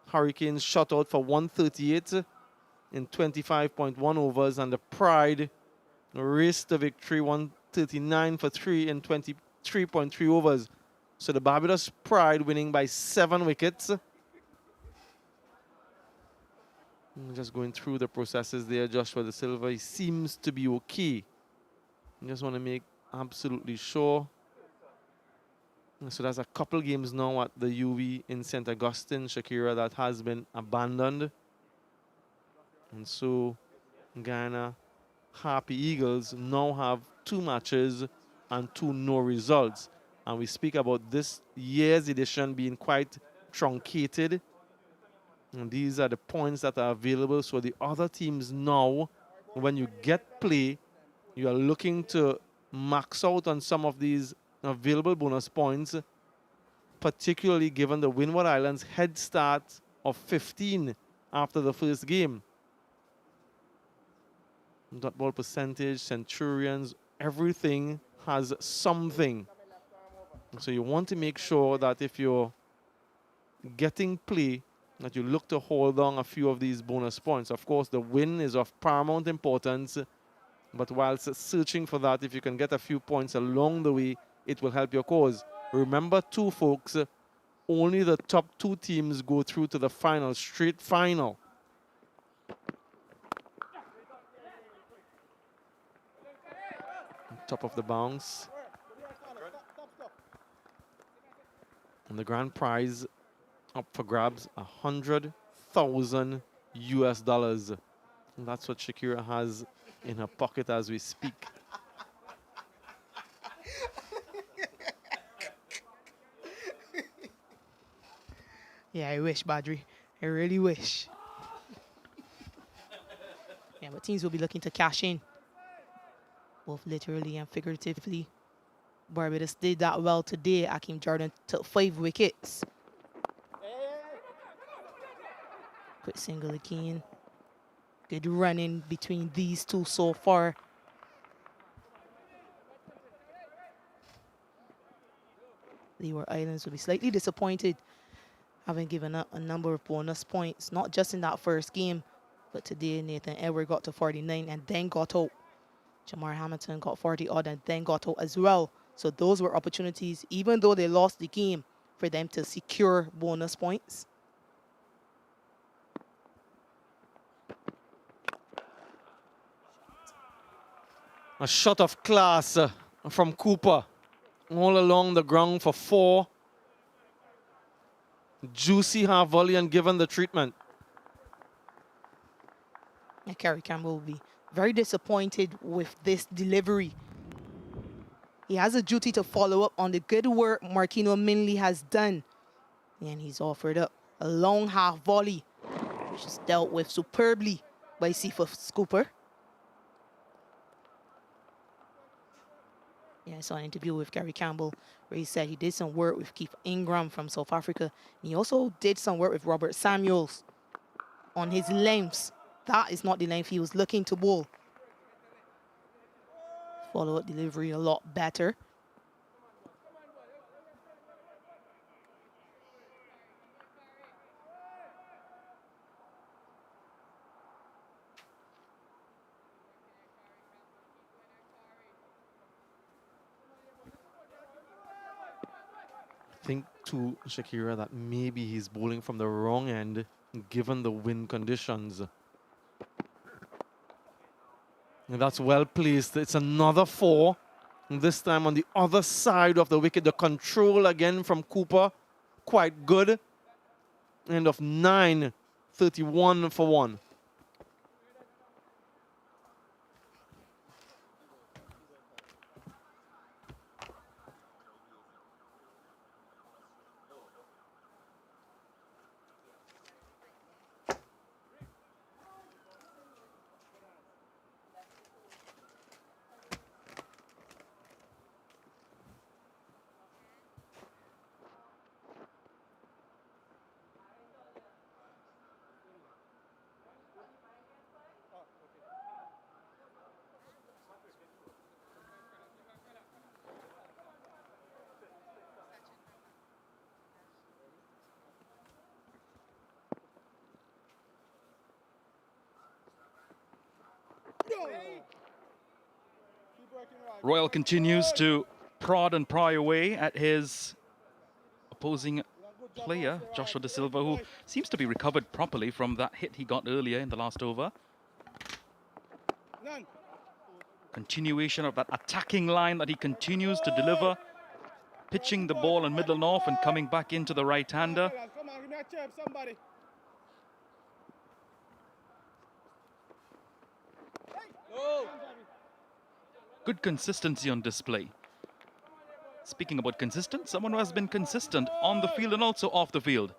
[SPEAKER 8] Hurricanes shot out for 138 in 25.1 overs, and the Pride raced the victory 139 for 3 in 23.3 overs. So the Barbados Pride winning by 7 wickets. Just going through the processes there, Joshua De Silva, he seems to be okay. I just want to make absolutely sure. So there's a couple games now at the UV in St. Augustine, Shakira, that has been abandoned. And so Guyana Happy Eagles now have 2 matches and 2 no results. And we speak about this year's edition being quite truncated. And these are the points that are available. So the other teams now, when you get play, you are looking to max out on some of these available bonus points, particularly given the Windward Islands head start of 15 after the first game. Dot ball percentage, Centurions, everything has something. So you want to make sure that if you're getting play, that you look to hold on a few of these bonus points. Of course, the win is of paramount importance, but whilst searching for that, if you can get a few points along the way, it will help your cause. Remember too, folks, only the top 2 teams go through to the final, straight final. Top of the bounce. And the grand prize up for grabs, $100,000 US. And that's what Shakira has in her pocket as we speak.
[SPEAKER 7] Yeah, I wish, Badri. I really wish. Yeah, but teams will be looking to cash in, both literally and figuratively. Barbados did that well today. Akeem Jordan took 5 wickets. Quick single again. Good running between these two so far. Leeward Islands will be slightly disappointed, having given up a number of bonus points, not just in that first game, but today Nathan Edward got to 49 and then got out. Jamar Hamilton got 40 odd and then got out as well. So those were opportunities, even though they lost the game, for them to secure bonus points.
[SPEAKER 8] A shot of class from Cooper. All along the ground for 4. Juicy half volley and given the treatment.
[SPEAKER 7] And Kerry Campbell will be very disappointed with this delivery. He has a duty to follow up on the good work Marquino Minley has done. And he's offered up a long half volley, which is dealt with superbly by Super50. Yeah, I saw an interview with Gary Campbell where he said he did some work with Keith Ingram from South Africa. And he also did some work with Robert Samuels on his lengths. That is not the length he was looking to bowl. Follow-up delivery a lot better.
[SPEAKER 8] I think to Shakira that maybe he's bowling from the wrong end given the wind conditions. And that's well placed. It's another 4. And this time on the other side of the wicket. The control again from Cooper. Quite good. End of 9. 31 for 1.
[SPEAKER 5] Royal continues to prod and pry away at his opposing player, Joshua De Silva, who seems to be recovered properly from that hit he got earlier in the last over. Continuation of that attacking line that he continues to deliver, pitching the ball in middle and off and coming back into the right-hander.
[SPEAKER 9] Come on, give me a chip, somebody.
[SPEAKER 5] Good consistency on display. Speaking about consistent, someone who has been consistent on the field and also off the field.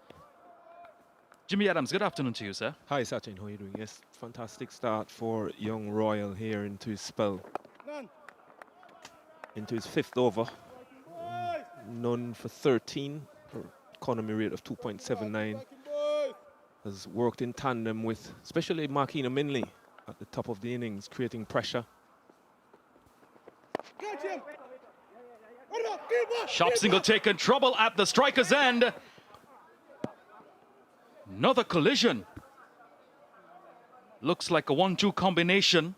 [SPEAKER 5] Jimmy Adams, good afternoon to you, sir.
[SPEAKER 11] Hi, Sachin. How are you doing? Yes, fantastic start for young Royal here into his spell. Into his 5th over. None for 13 for economy rate of 2.79. Has worked in tandem with especially Marquino Minley at the top of the innings, creating pressure.
[SPEAKER 5] Sharp single taken, trouble at the striker's end. Another collision. Looks like a 1-2 combination.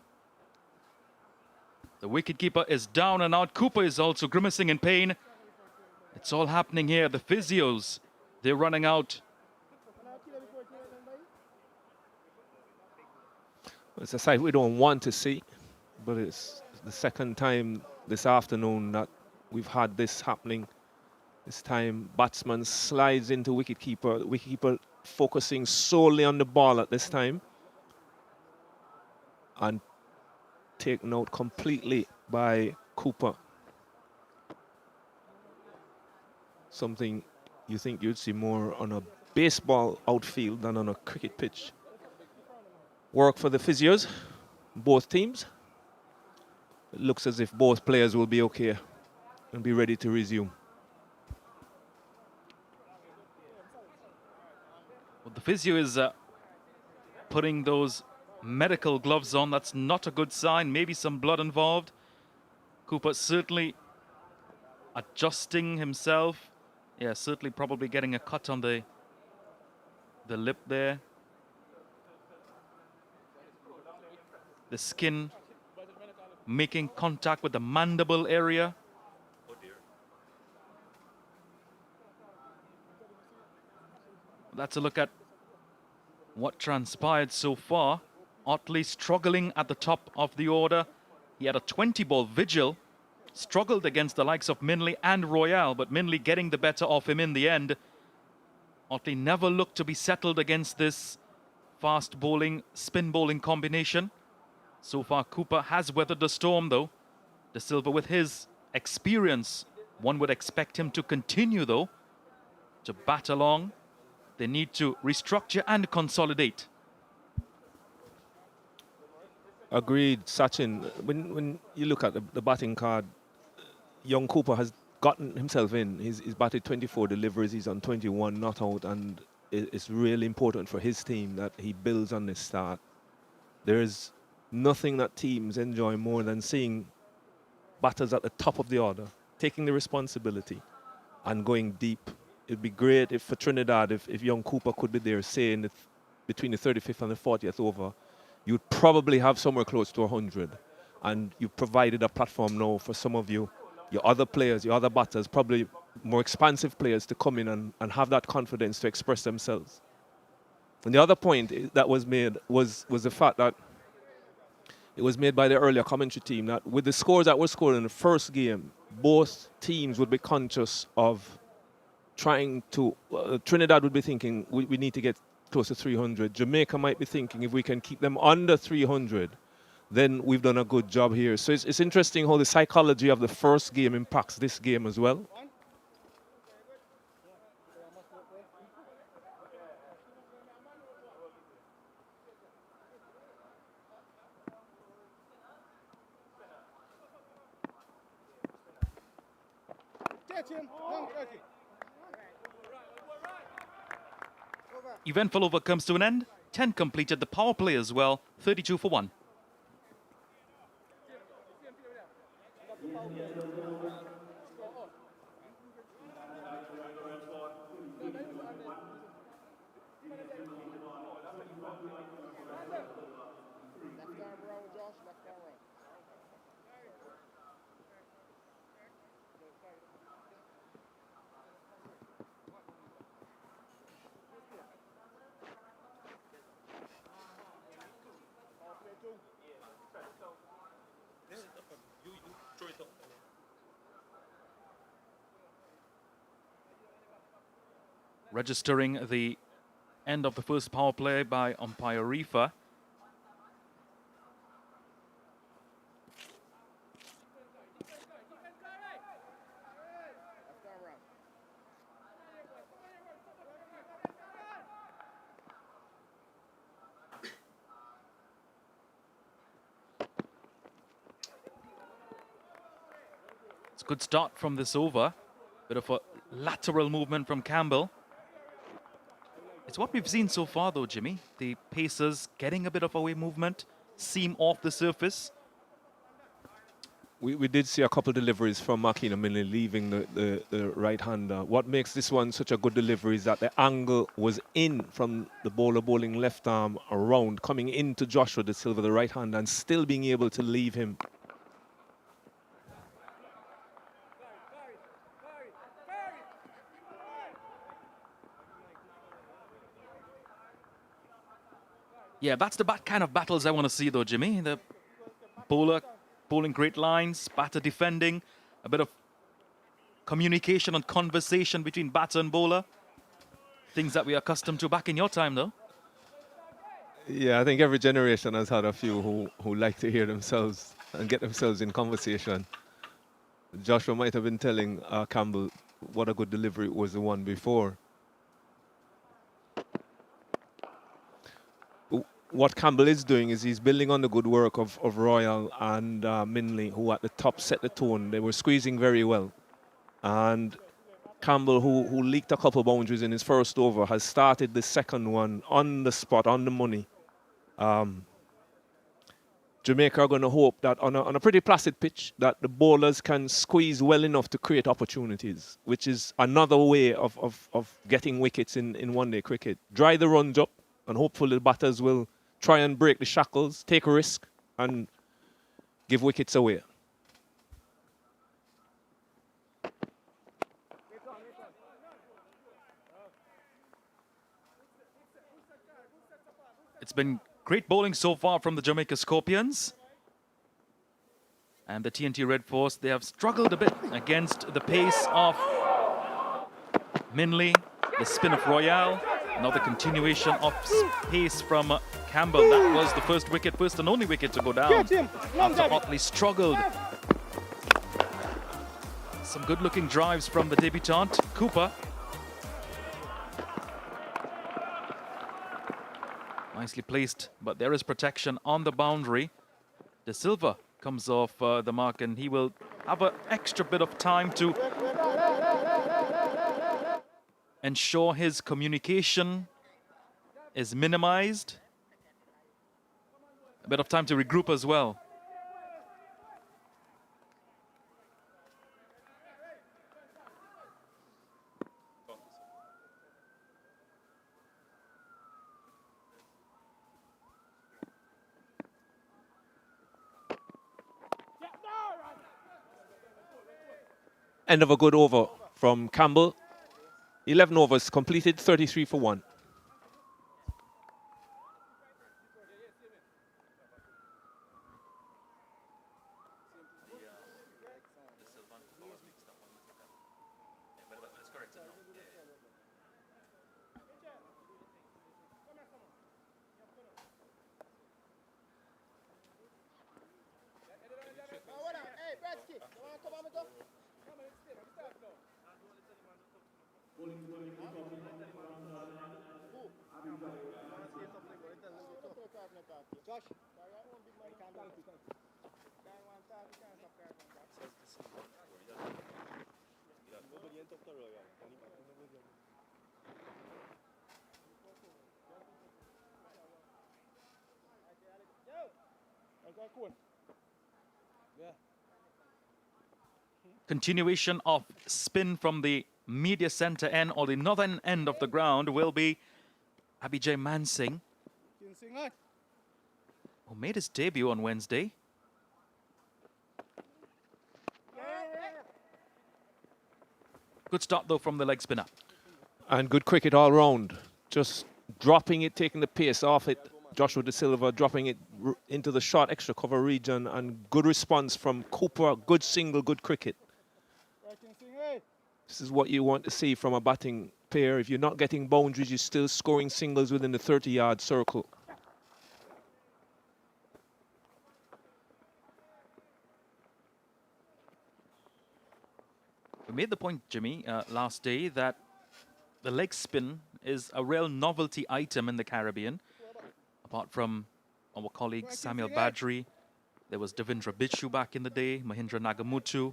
[SPEAKER 5] The wicketkeeper is down and out. Cooper is also grimacing in pain. It's all happening here. The physios, they're running out.
[SPEAKER 11] It's a sight we don't want to see, but it's the second time this afternoon that we've had this happening. This time, batsman slides into wicketkeeper. Wicketkeeper focusing solely on the ball at this time. And taken out completely by Cooper. Something you think you'd see more on a baseball outfield than on a cricket pitch. Work for the physios, both teams. It looks as if both players will be okay and be ready to resume.
[SPEAKER 5] Well, the physio is putting those medical gloves on. That's not a good sign. Maybe some blood involved. Cooper certainly adjusting himself. Yeah, certainly probably getting a cut on the lip there. The skin making contact with the mandible area. That's a look at what transpired so far. Otley struggling at the top of the order. He had a 20-ball vigil, struggled against the likes of Minley and Royale, but Minley getting the better of him in the end. Otley never looked to be settled against this fast bowling, spin bowling combination. So far, Cooper has weathered the storm, though. De Silva, with his experience, one would expect him to continue, though, to bat along. They need to restructure and consolidate.
[SPEAKER 11] Agreed, Sachin. When you look at the batting card, young Cooper has gotten himself in. He's batted 24 deliveries, he's on 21 not out, and it's really important for his team that he builds on this start. There's nothing that teams enjoy more than seeing batters at the top of the order taking the responsibility and going deep. It'd be great if for Trinidad, if young Cooper could be there, say between the 35th and the 40th over, you'd probably have somewhere close to 100. And you've provided a platform now for some of your other players, your other batters, probably more expansive players to come in and have that confidence to express themselves. And the other point that was made was the fact that it was made by the earlier commentary team that with the scores that were scored in the first game, both teams would be conscious of trying to, Trinidad would be thinking we need to get close to 300. Jamaica might be thinking if we can keep them under 300, then we've done a good job here. So it's interesting how the psychology of the first game impacts this game as well.
[SPEAKER 5] Eventful over comes to an end. 10 completed the power play as well. 32 for 1. Registering the end of the first power play by umpire Rifa. It's a good start from this over. Bit of a lateral movement from Campbell. It's what we've seen so far, though, Jimmy. The pacers getting a bit of away movement, seam off the surface.
[SPEAKER 11] We did see a couple of deliveries from Makina Minley leaving the right-hander. What makes this one such a good delivery is that the angle was in from the bowler bowling left arm around, coming into Joshua De Silva, the right-hander, and still being able to leave him.
[SPEAKER 5] Yeah, that's the kind of battles I want to see, though, Jimmy. The bowler bowling great lines, batter defending, a bit of communication and conversation between batter and bowler. Things that we're accustomed to back in your time, though.
[SPEAKER 11] Yeah, I think every generation has had a few who like to hear themselves and get themselves in conversation. Joshua might have been telling Campbell what a good delivery it was the one before. What Campbell is doing is he's building on the good work of Royal and Minley, who at the top set the tone. They were squeezing very well. And Campbell, who leaked a couple of boundaries in his first over, has started the second one on the spot, on the money. Jamaica are going to hope that on a pretty placid pitch that the bowlers can squeeze well enough to create opportunities, which is another way of getting wickets in one-day cricket. Dry the runs up, and hopefully the batters will try and break the shackles, take a risk, and give wickets away.
[SPEAKER 5] It's been great bowling so far from the Jamaica Scorpions. And the TNT Red Force, they have struggled a bit against the pace of Minley, the spin of Royale. Now the continuation of pace from Campbell. That was the first and only wicket to go down after Otley struggled. Some good-looking drives from the debutant, Cooper. Nicely placed, but there is protection on the boundary. De Silva comes off the mark, and he will have an extra bit of time to ensure his communication is minimized. A bit of time to regroup as well.
[SPEAKER 11] End of a good over from Campbell. 11 overs completed, 33 for 1.
[SPEAKER 5] Continuation of spin from the media center end or the northern end of the ground will be Abhijay Mansingh, who made his debut on Wednesday. Good start though from the leg spinner.
[SPEAKER 11] And good cricket all round. Just dropping it, taking the pace off it. Joshua De Silva dropping it into the short extra cover region, and good response from Cooper. Good single, good cricket. This is what you want to see from a batting player. If you're not getting boundaries, you're still scoring singles within the 30-yard circle.
[SPEAKER 5] We made the point, Jimmy, last day that the leg spin is a real novelty item in the Caribbean. Apart from our colleague Samuel Badri, there was Devendra Bichu back in the day, Mahindra Nagamutu.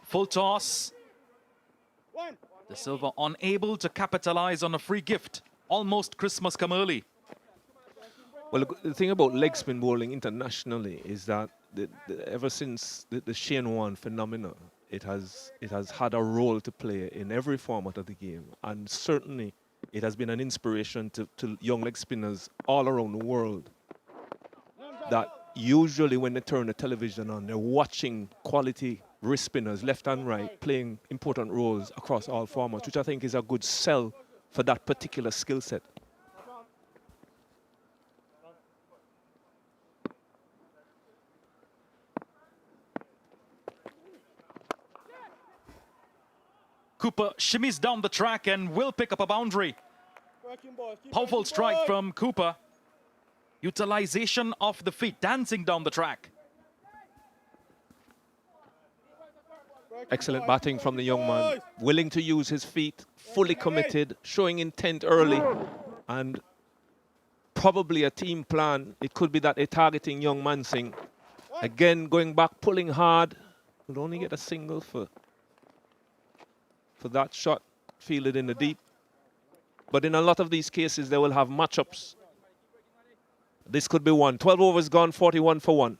[SPEAKER 5] Full toss. De Silva unable to capitalize on a free gift. Almost Christmas come early.
[SPEAKER 11] Well, the thing about leg spin bowling internationally is that ever since the Shane Warne phenomenon, it has had a role to play in every format of the game, and certainly it has been an inspiration to young leg spinners all around the world. That usually when they turn the television on, they're watching quality wrist spinners left and right playing important roles across all formats, which I think is a good sell for that particular skill set.
[SPEAKER 5] Cooper shimmies down the track and will pick up a boundary. Powerful strike from Cooper. Utilization of the feet, dancing down the track.
[SPEAKER 11] Excellent batting from the young man. Willing to use his feet, fully committed, showing intent early. And probably a team plan. It could be that they're targeting young Mansingh. Again, going back, pulling hard. Would only get a single for that shot, fielded in the deep. But in a lot of these cases, they will have matchups. This could be one. 12 overs gone, 41 for 1.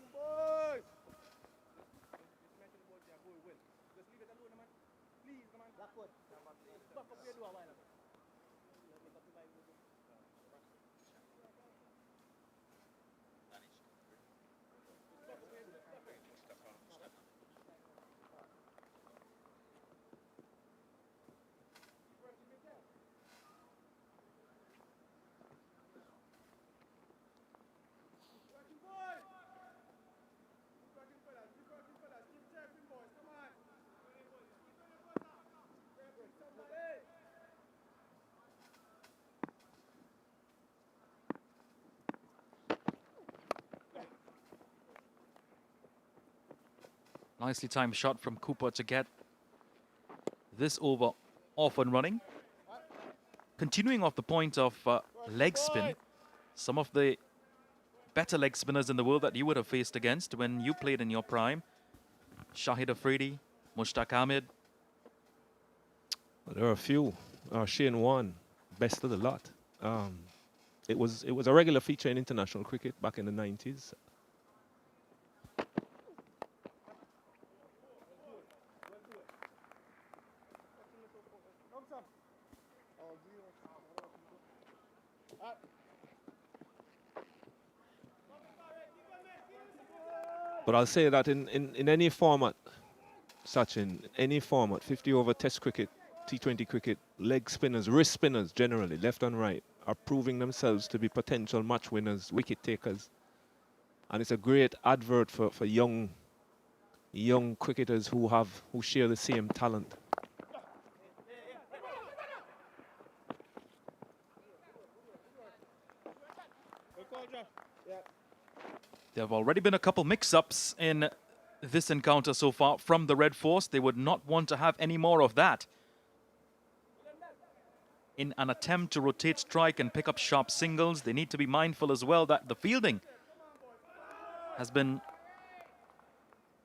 [SPEAKER 5] Nicely timed shot from Cooper to get this over off and running. Continuing off the point of leg spin, some of the better leg spinners in the world that you would have faced against when you played in your prime. Shahid Afridi, Mushtaq Ahmed.
[SPEAKER 11] There are a few. Shane Warne, best of the lot. It was a regular feature in international cricket back in the 90s. But I'll say that in any format, Sachin, any format, 50 over test cricket, T20 cricket, leg spinners, wrist spinners generally, left and right, are proving themselves to be potential match winners, wicket takers. And it's a great advert for young cricketers who share the same talent.
[SPEAKER 5] There have already been a couple mix-ups in this encounter so far from the Red Force. They would not want to have any more of that. In an attempt to rotate strike and pick up sharp singles, they need to be mindful as well that the fielding has been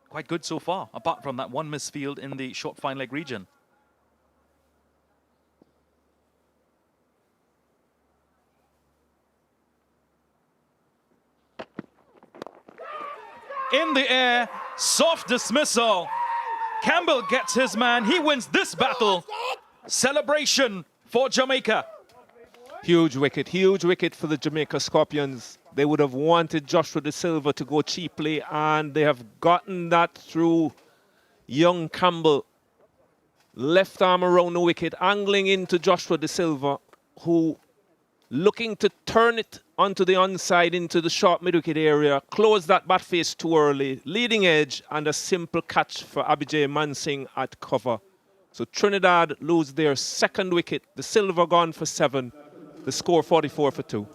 [SPEAKER 5] quite good so far, apart from that one misfield in the short fine leg region. In the air, soft dismissal. Campbell gets his man. He wins this battle. Celebration for Jamaica.
[SPEAKER 11] Huge wicket for the Jamaica Scorpions. They would have wanted Joshua De Silva to go cheaply, and they have gotten that through young Campbell. Left arm around the wicket, angling into Joshua De Silva, who looking to turn it onto the onside into the short mid-wicket area, close that bat face too early, leading edge, and a simple catch for Abhijay Mansingh at cover. So Trinidad lose their second wicket. De Silva gone for 7. The score 44 for 2.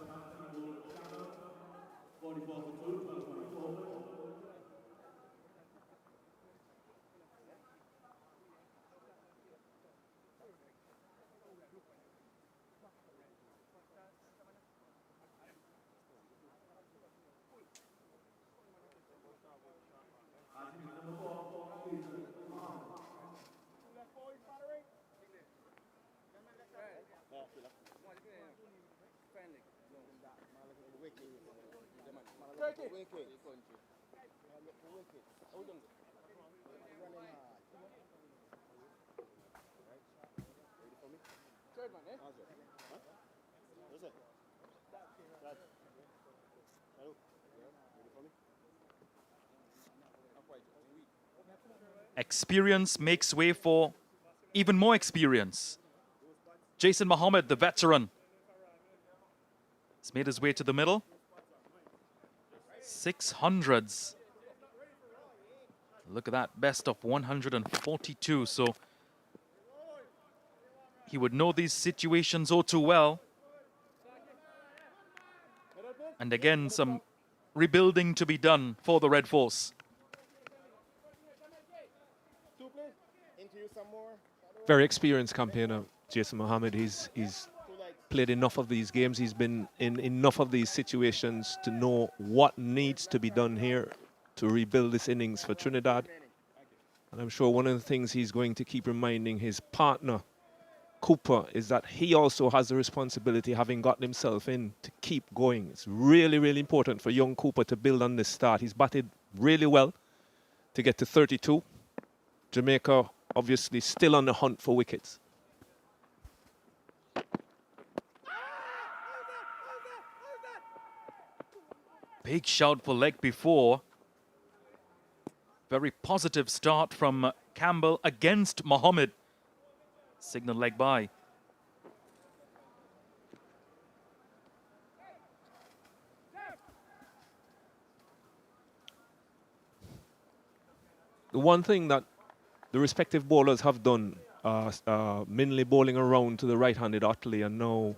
[SPEAKER 5] Experience makes way for even more experience. Jason Mohammed, the veteran, has made his way to the middle. 600s. Look at that, best of 142. So he would know these situations all too well. And again, some rebuilding to be done for the Red Force.
[SPEAKER 11] Very experienced campaigner, Jason Mohammed. He's played enough of these games. He's been in enough of these situations to know what needs to be done here to rebuild this innings for Trinidad. And I'm sure one of the things he's going to keep reminding his partner Cooper is that he also has the responsibility, having gotten himself in, to keep going. It's really, really important for young Cooper to build on this start. He's batted really well to get to 32. Jamaica obviously still on the hunt for wickets.
[SPEAKER 5] Big shout for leg before. Very positive start from Campbell against Mohammed. Signal leg by.
[SPEAKER 11] The one thing that the respective bowlers have done, Minley bowling around to the right-handed Otley and now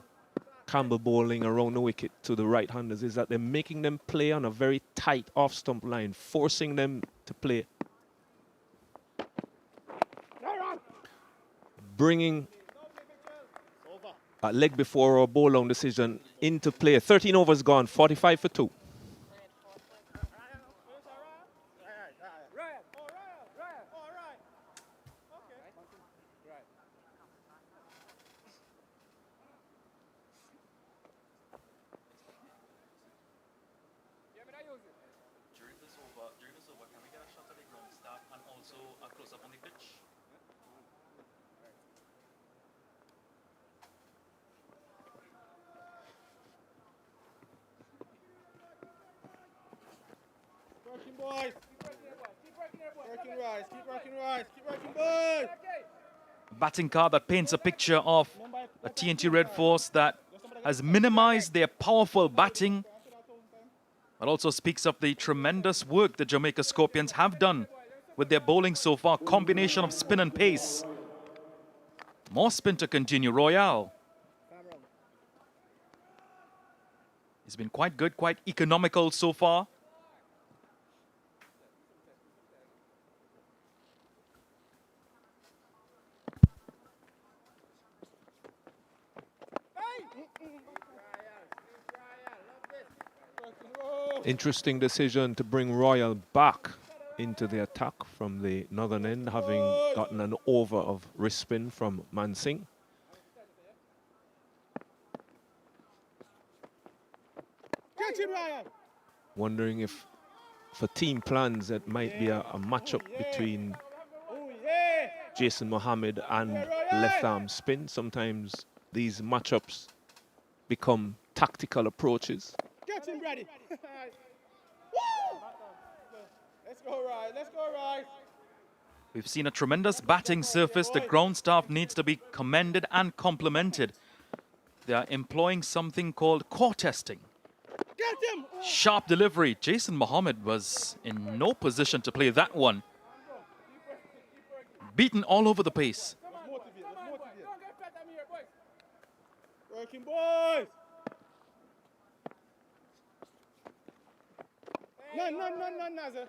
[SPEAKER 11] Campbell bowling around the wicket to the right-handers, is that they're making them play on a very tight off-stump line, forcing them to play. Bringing a leg before or bowl long decision into play. 13 overs gone, 45 for 2.
[SPEAKER 5] During this over, can we get a shot at the ground staff and also a close-up on the pitch?
[SPEAKER 9] Working, boys. Working right, keep working right, keep working, boys.
[SPEAKER 5] Batting card that paints a picture of a TNT Red Force that has minimized their powerful batting, but also speaks of the tremendous work the Jamaica Scorpions have done with their bowling so far. Combination of spin and pace. More spin to continue. Royale. It's been quite good, quite economical so far.
[SPEAKER 11] Interesting decision to bring Royal back into the attack from the northern end, having gotten an over of wrist spin from Mansingh. Wondering if, for team plans, it might be a matchup between Jason Mohammed and left arm spin. Sometimes these matchups become tactical approaches.
[SPEAKER 9] Get him ready. Let's go right, let's go right.
[SPEAKER 5] We've seen a tremendous batting surface. The ground staff needs to be commended and complimented. They are employing something called core testing.
[SPEAKER 9] Get him.
[SPEAKER 5] Sharp delivery. Jason Mohammed was in no position to play that one. Beaten all over the pace.
[SPEAKER 9] Let's motivate, let's motivate. Working, boys. None, Nazar.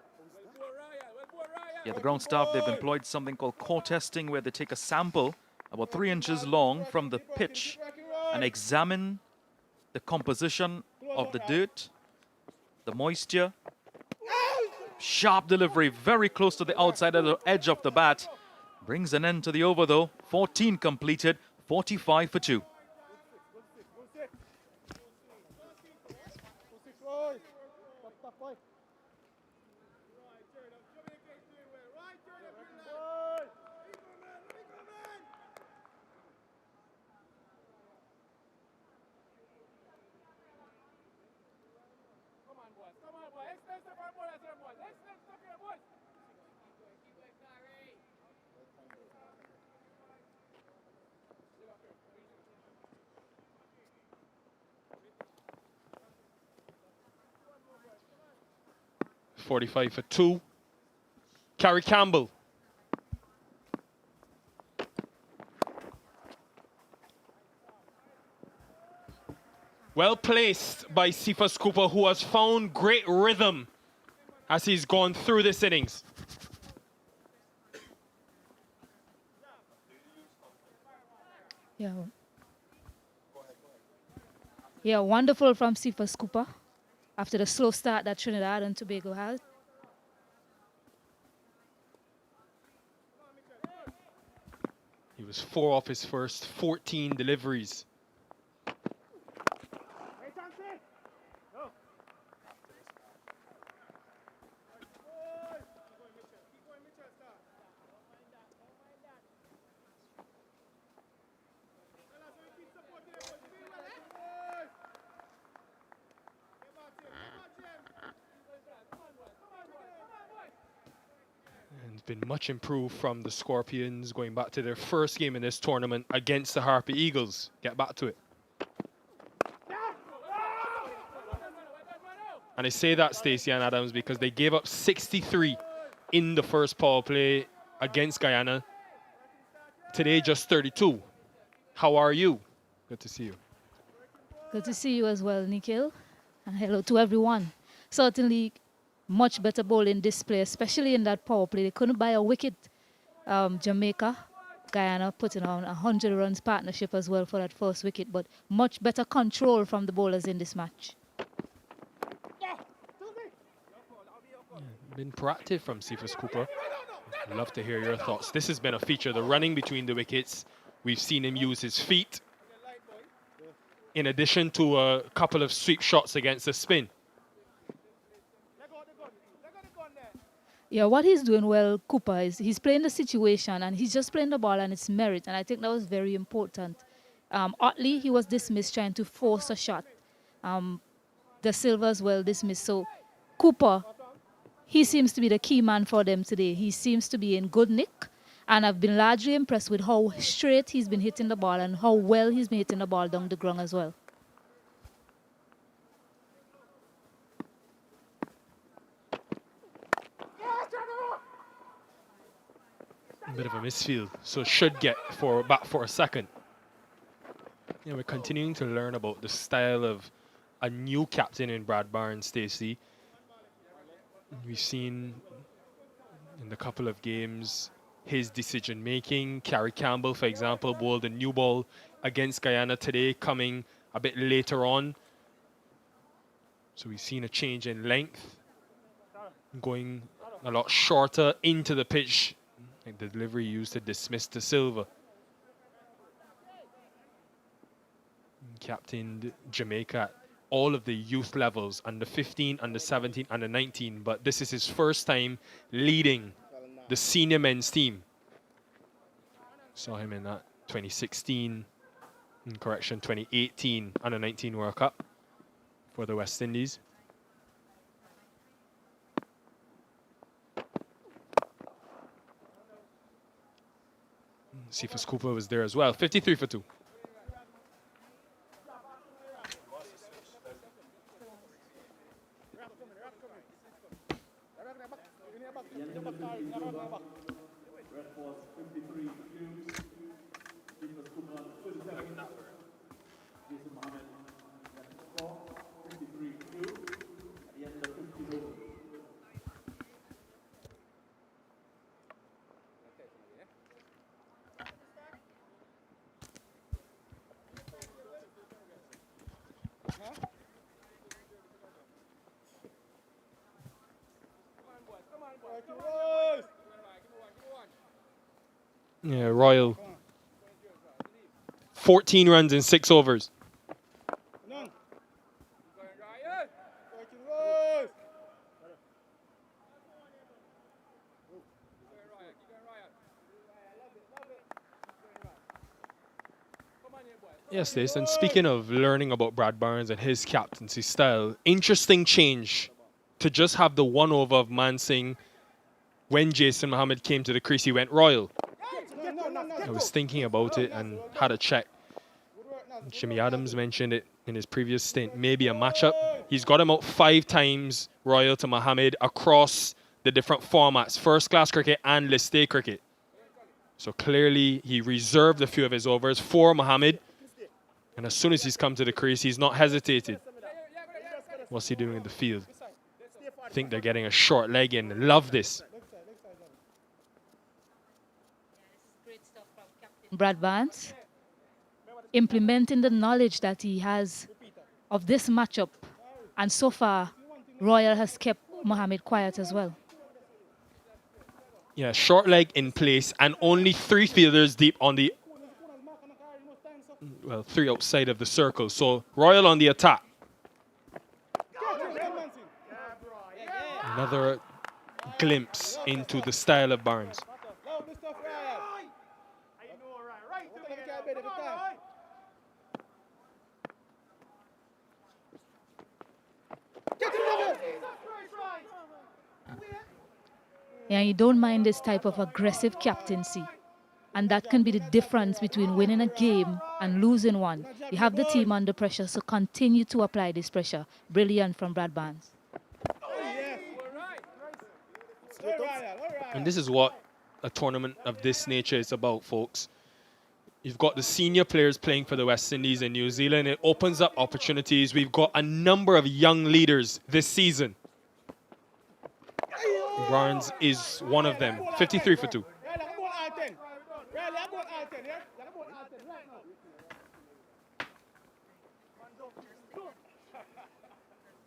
[SPEAKER 5] Yeah, the ground staff, they've employed something called core testing, where they take a sample about 3 inches long from the pitch and examine the composition of the dirt, the moisture. Sharp delivery, very close to the outside of the edge of the bat. Brings an end to the over though. 14 completed, 45 for 2.
[SPEAKER 11] .45 for 2. Carrie Campbell. Well placed by Cephas Cooper, who has found great rhythm as he's gone through this innings.
[SPEAKER 1] Yeah, wonderful from Cephas Cooper after the slow start that Trinidad and Tobago had.
[SPEAKER 11] He
[SPEAKER 2] was 4 off his first 14 deliveries. And it's been much improved from the Scorpions going back to their first game in this tournament against the Harpy Eagles. Get back to it. And I say that, Stacey and Adams, because they gave up 63 in the first power play against Guyana. Today, just 32. How are you? Good to see you.
[SPEAKER 1] Good to see you as well, Nikhil. And hello to everyone. Certainly much better bowling display, especially in that power play. They couldn't buy a wicket. Jamaica, Guyana putting on a 100 runs partnership as well for that first wicket, but much better control from the bowlers in this match.
[SPEAKER 2] Been proactive from Cephas Cooper. I'd love to hear your thoughts. This has been a feature, the running between the wickets. We've seen him use his feet in addition to a couple of sweep shots against the spin.
[SPEAKER 1] Yeah, what he's doing well, Cooper, is he's playing the situation and he's just playing the ball and its merit, and I think that was very important. Otley, he was dismissed trying to force a shot. The Silva as well dismissed. So Cooper, he seems to be the key man for them today. He seems to be in good nick, and I've been largely impressed with how straight he's been hitting the ball and how well he's been hitting the ball down the ground as well.
[SPEAKER 2] A bit of a misfield, so should get back for a second. Yeah, we're continuing to learn about the style of a new captain in Brad Barnes, Stacey. We've seen in the couple of games his decision making. Kerry Campbell, for example, bowled a new ball against Guyana today, coming a bit later on. So we've seen a change in length, going a lot shorter into the pitch. Like the delivery used to dismiss De Silva. Captained Jamaica at all of the youth levels, under 15, under 17, under 19, but this is his first time leading the senior men's team. Saw him in that 2016, 2018 under 19 World Cup for the West Indies. Cephas Cooper was there as well. 53 for 2. Yeah, Royal. 14 runs in 6 overs. Yes, this. And speaking of learning about Brad Barnes and his captaincy style, interesting change to just have the 1 over of Mansingh. When Jason Mohammed came to the crease, he went Royal. I was thinking about it and had a check. Jimmy Adams mentioned it in his previous stint. Maybe a matchup. He's got him out 5 times, Royal to Mohammed, across the different formats, first-class cricket and list A cricket. So clearly he reserved a few of his overs for Mohammed. And as soon as he's come to the crease, he's not hesitated. What's he doing in the field? I think they're getting a short leg in. Love this.
[SPEAKER 1] Brad Barnes implementing the knowledge that he has of this matchup, and so far Royal has kept Mohammed quiet as well.
[SPEAKER 2] Yeah, short leg in place and only 3 fielders deep on the well, 3 outside of the circle. So Royal on the attack. Another glimpse into the style of Barnes.
[SPEAKER 1] Yeah, you don't mind this type of aggressive captaincy. And that can be the difference between winning a game and losing one. You have the team under pressure, so continue to apply this pressure. Brilliant from Brad Barnes.
[SPEAKER 2] And this is what a tournament of this nature is about, folks. You've got the senior players playing for the West Indies and New Zealand. It opens up opportunities. We've got a number of young leaders this season. Barnes is one of them. 53 for 2.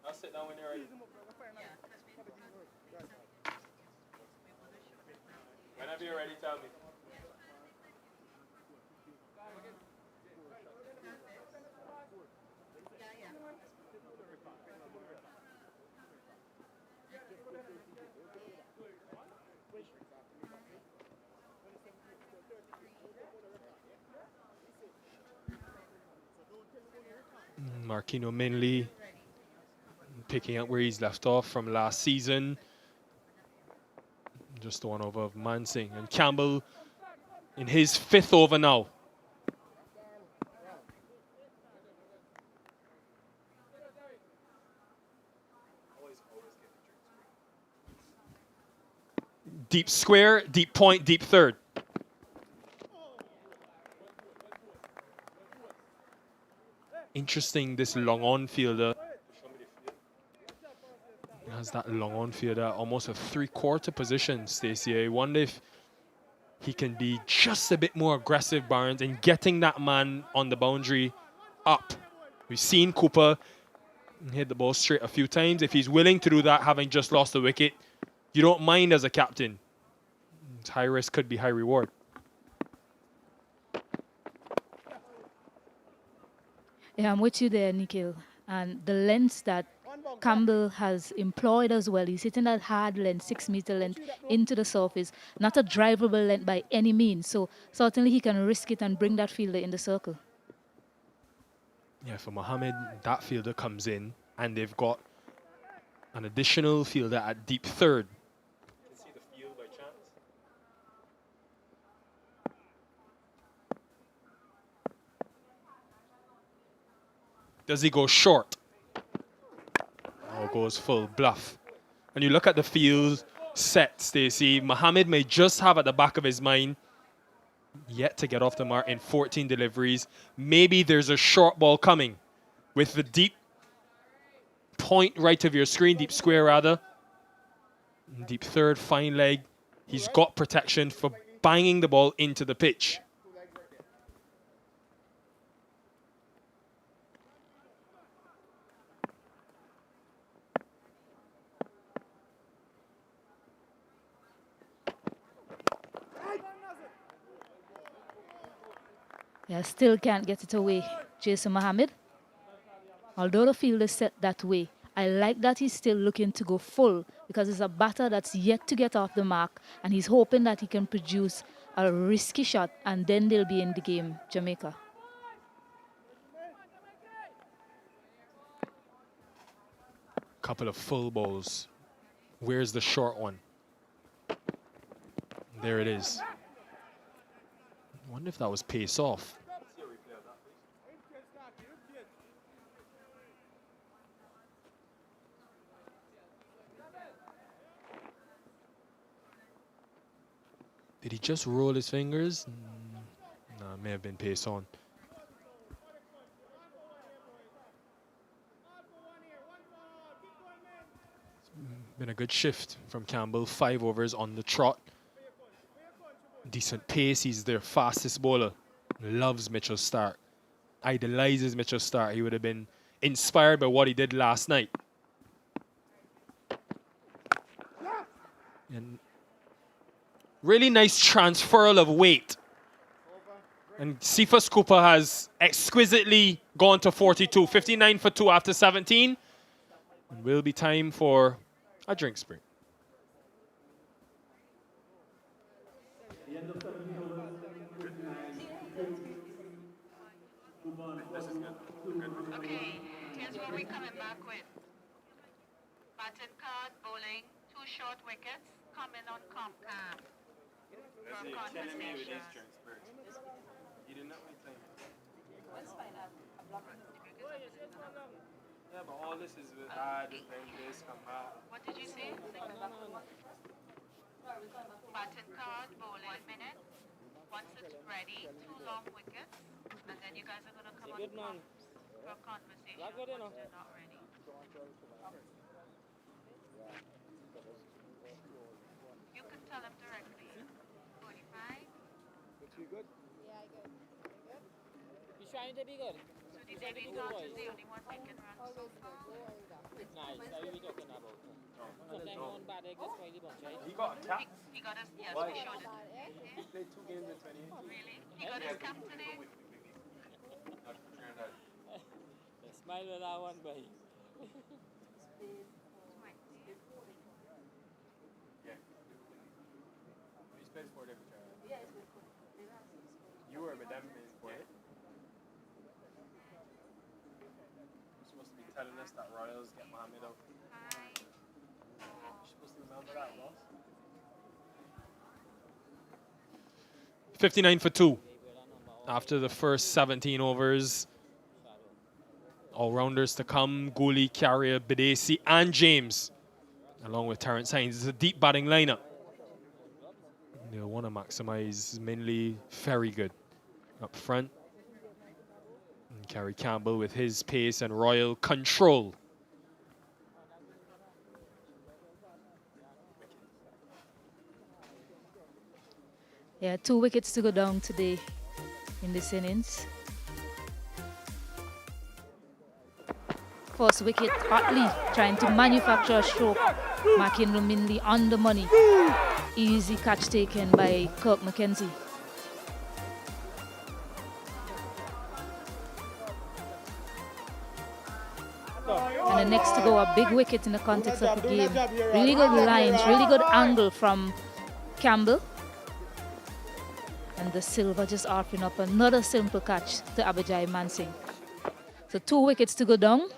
[SPEAKER 2] I'll sit down when you're ready. Whenever you're ready, tell me. Marquino Minley picking up where he's left off from last season. Just the one over of Mansingh. And Campbell in his 5th over now. Deep square, deep point, deep third. Interesting, this long on fielder. He has that long on fielder, almost a 3/4 position, Stacey. I wonder if he can be just a bit more aggressive, Barnes, in getting that man on the boundary up. We've seen Cooper hit the ball straight a few times. If he's willing to do that, having just lost the wicket, you don't mind as a captain. It's high risk could be high reward.
[SPEAKER 1] Yeah, I'm with you there, Nikhil. And the length that Campbell has employed as well, he's hitting that hard length, 6-meter length into the surface. Not a drivable length by any means. So certainly he can risk it and bring that fielder in the circle.
[SPEAKER 2] Yeah, for Mohammed, that fielder comes in and they've got an additional fielder at deep third. See the field by chance? Does he go short? Or goes full bluff? And you look at the field set, Stacey. Mohammed may just have at the back of his mind yet to get off the mark in 14 deliveries. Maybe there's a short ball coming with the deep point right of your screen, deep square rather. Deep third, fine leg. He's got protection for banging the ball into the pitch.
[SPEAKER 1] Yeah, still can't get it away, Jason Mohammed. Although the field is set that way, I like that he's still looking to go full because it's a batter that's yet to get off the mark and he's hoping that he can produce a risky shot and then they'll be in the game, Jamaica.
[SPEAKER 2] Couple of full balls. Where's the short one? There it is. I wonder if that was pace off. Did he just roll his fingers? No, it may have been pace on. It's been a good shift from Campbell. 5 overs on the trot. Decent pace. He's their fastest bowler. Loves Mitchell Stark. Idolizes Mitchell Stark. He would have been inspired by what he did last night. And really nice transferal of weight. And Cephas Cooper has exquisitely gone to 42. 59 for 2 after 17. It will be time for a drink spree.
[SPEAKER 12] Okay, here's what we're coming back with. Batting card, bowling, 2 short wickets, coming on Comcam. For conversation.
[SPEAKER 2] Yeah, but all this is with hard and this come back.
[SPEAKER 12] What did you say? Batting card, bowling, 1 minute. Once it's ready, 2 long wickets, and then you guys are going to come on for conversation once they're not ready. You can tell them directly. 45.
[SPEAKER 3] You good?
[SPEAKER 12] Yeah, good. You trying to be good? So the David Clark is the only one making runs so far.
[SPEAKER 13] Nice. Are we talking about? Sometimes one bad egg is quite a bunch, right?
[SPEAKER 2] He got a cap.
[SPEAKER 12] He got his, yes, we showed it.
[SPEAKER 2] He played 2 games in 20.
[SPEAKER 12] Really? He got his cap today?
[SPEAKER 13] Smile with that one, boy.
[SPEAKER 2] He plays for them. Yeah, he's with you were with them for it. You're supposed to be telling us that Royals get Mohammed out. You're supposed to remember that, boss. 59 for 2 after the first 17 overs. All-rounders to come, Gooley, Carrier, Bidesi, and James, along with Terrence Hines. It's a deep batting lineup. They'll want to maximize Minley, very good up front. And Kerry Campbell with his pace and royal control.
[SPEAKER 1] Yeah, 2 wickets to go down today in this innings. First wicket, Otley trying to manufacture a stroke, marking Minley on the money. Easy catch taken by Kirk McKenzie. And the next to go, a big wicket in the context of the game. Really good lines, really good angle from Campbell. And the silver just offering up another simple catch to Abhijay Mansingh. So 2 wickets to go down,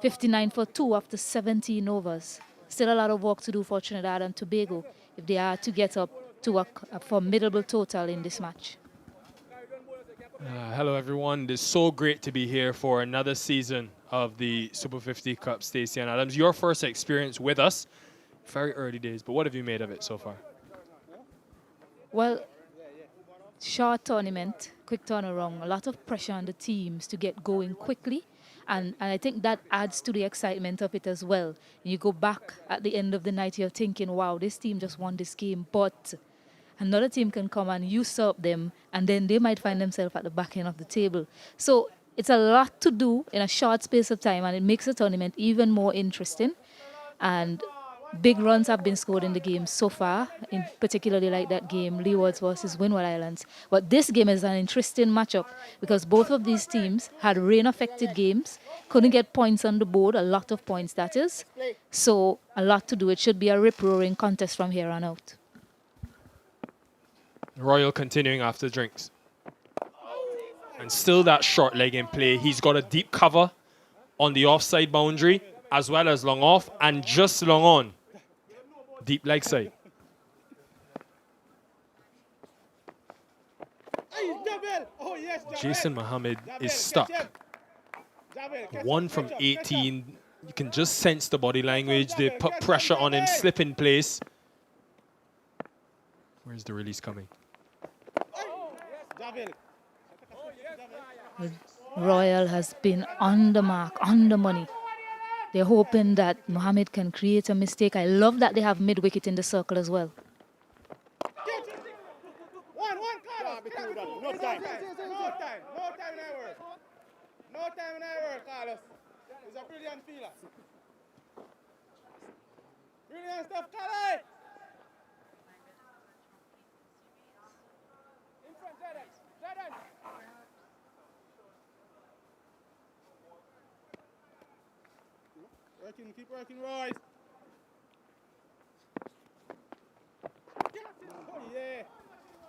[SPEAKER 1] 59 for 2 after 17 overs. Still a lot of work to do for Trinidad and Tobago if they are to get up to a formidable total in this match.
[SPEAKER 2] Hello everyone, it is so great to be here for another season of the Super 50 Cup. Stacey and Adams, your first experience with us, very early days, but what have you made of it so far?
[SPEAKER 1] Well, short tournament, quick turnaround, a lot of pressure on the teams to get going quickly. And I think that adds to the excitement of it as well. You go back at the end of the night, you're thinking, wow, this team just won this game, but another team can come and usurp them, and then they might find themselves at the back end of the table. So it's a lot to do in a short space of time, and it makes the tournament even more interesting. And big runs have been scored in the game so far, in particularly like that game, Leewards versus Windward Islands. But this game is an interesting matchup because both of these teams had rain-affected games, couldn't get points on the board, a lot of points that is. So a lot to do. It should be a rip-roaring contest from here on out.
[SPEAKER 2] Royal continuing after drinks. And still that short leg in play. He's got a deep cover on the offside boundary, as well as long off and just long on. Deep leg side. Jason Mohammed is stuck. 1 from 18. You can just sense the body language. They put pressure on him, slip in place. Where's the release coming?
[SPEAKER 1] Royal has been on the mark, on the money. They're hoping that Mohammed can create a mistake. I love that they have mid-wicket in the circle as well.
[SPEAKER 3] No time. No time in our work, Carlos. He's a brilliant fielder. Brilliant stuff, Carlos. In front, Jordan.
[SPEAKER 9] Working, keep working, Royce. Oh, yeah.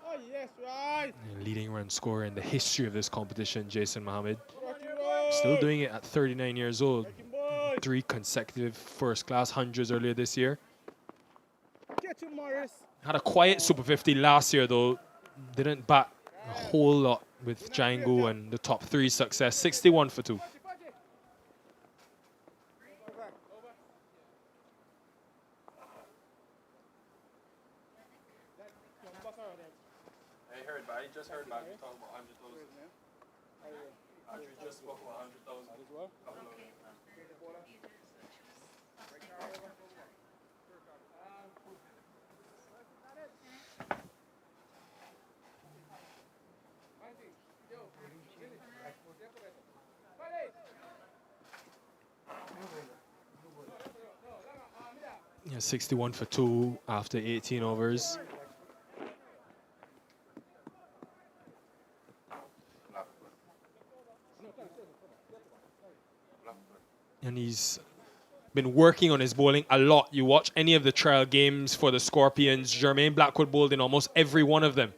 [SPEAKER 9] Oh, yes, Royce.
[SPEAKER 14] Leading run scorer in the history of this competition, Jason Mohammed.
[SPEAKER 9] Working, Royce.
[SPEAKER 14] Still doing it at 39 years old.
[SPEAKER 9] Working, boy.
[SPEAKER 14] 3 consecutive first-class hundreds earlier this year.
[SPEAKER 9] Get you, Morris.
[SPEAKER 14] Had a quiet Super 50 last year, though. Didn't bat a whole lot with Django and the top 3 success. 61 for 2.
[SPEAKER 2] I just heard back. We talking about 100,000. Andrew just spoke about 100,000.
[SPEAKER 14] Yeah, 61 for 2 after 18 overs. And he's been working on his bowling a lot. You watch any of the trial games for the Scorpions, Jermaine Blackwood bowled in almost every one of them.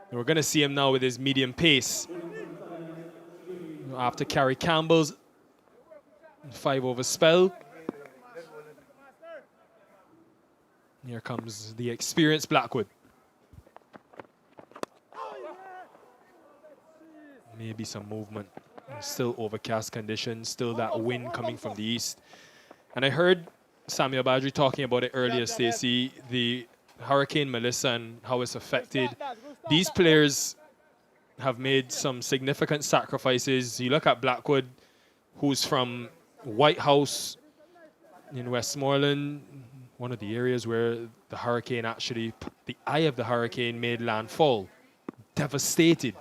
[SPEAKER 14] And we're going to see him now with his medium pace. After Kerry Campbell's 5-over spell. Here comes the experienced Blackwood. Maybe some movement. Still overcast conditions, still that wind coming from the east. And I heard Samuel Badri talking about it earlier, Stacey, the Hurricane Melissa and how it's affected. These players have made some significant sacrifices. You look at Blackwood, who's from White House in Westmoreland, one of the areas where the hurricane actually, the eye of the hurricane made landfall. Devastated.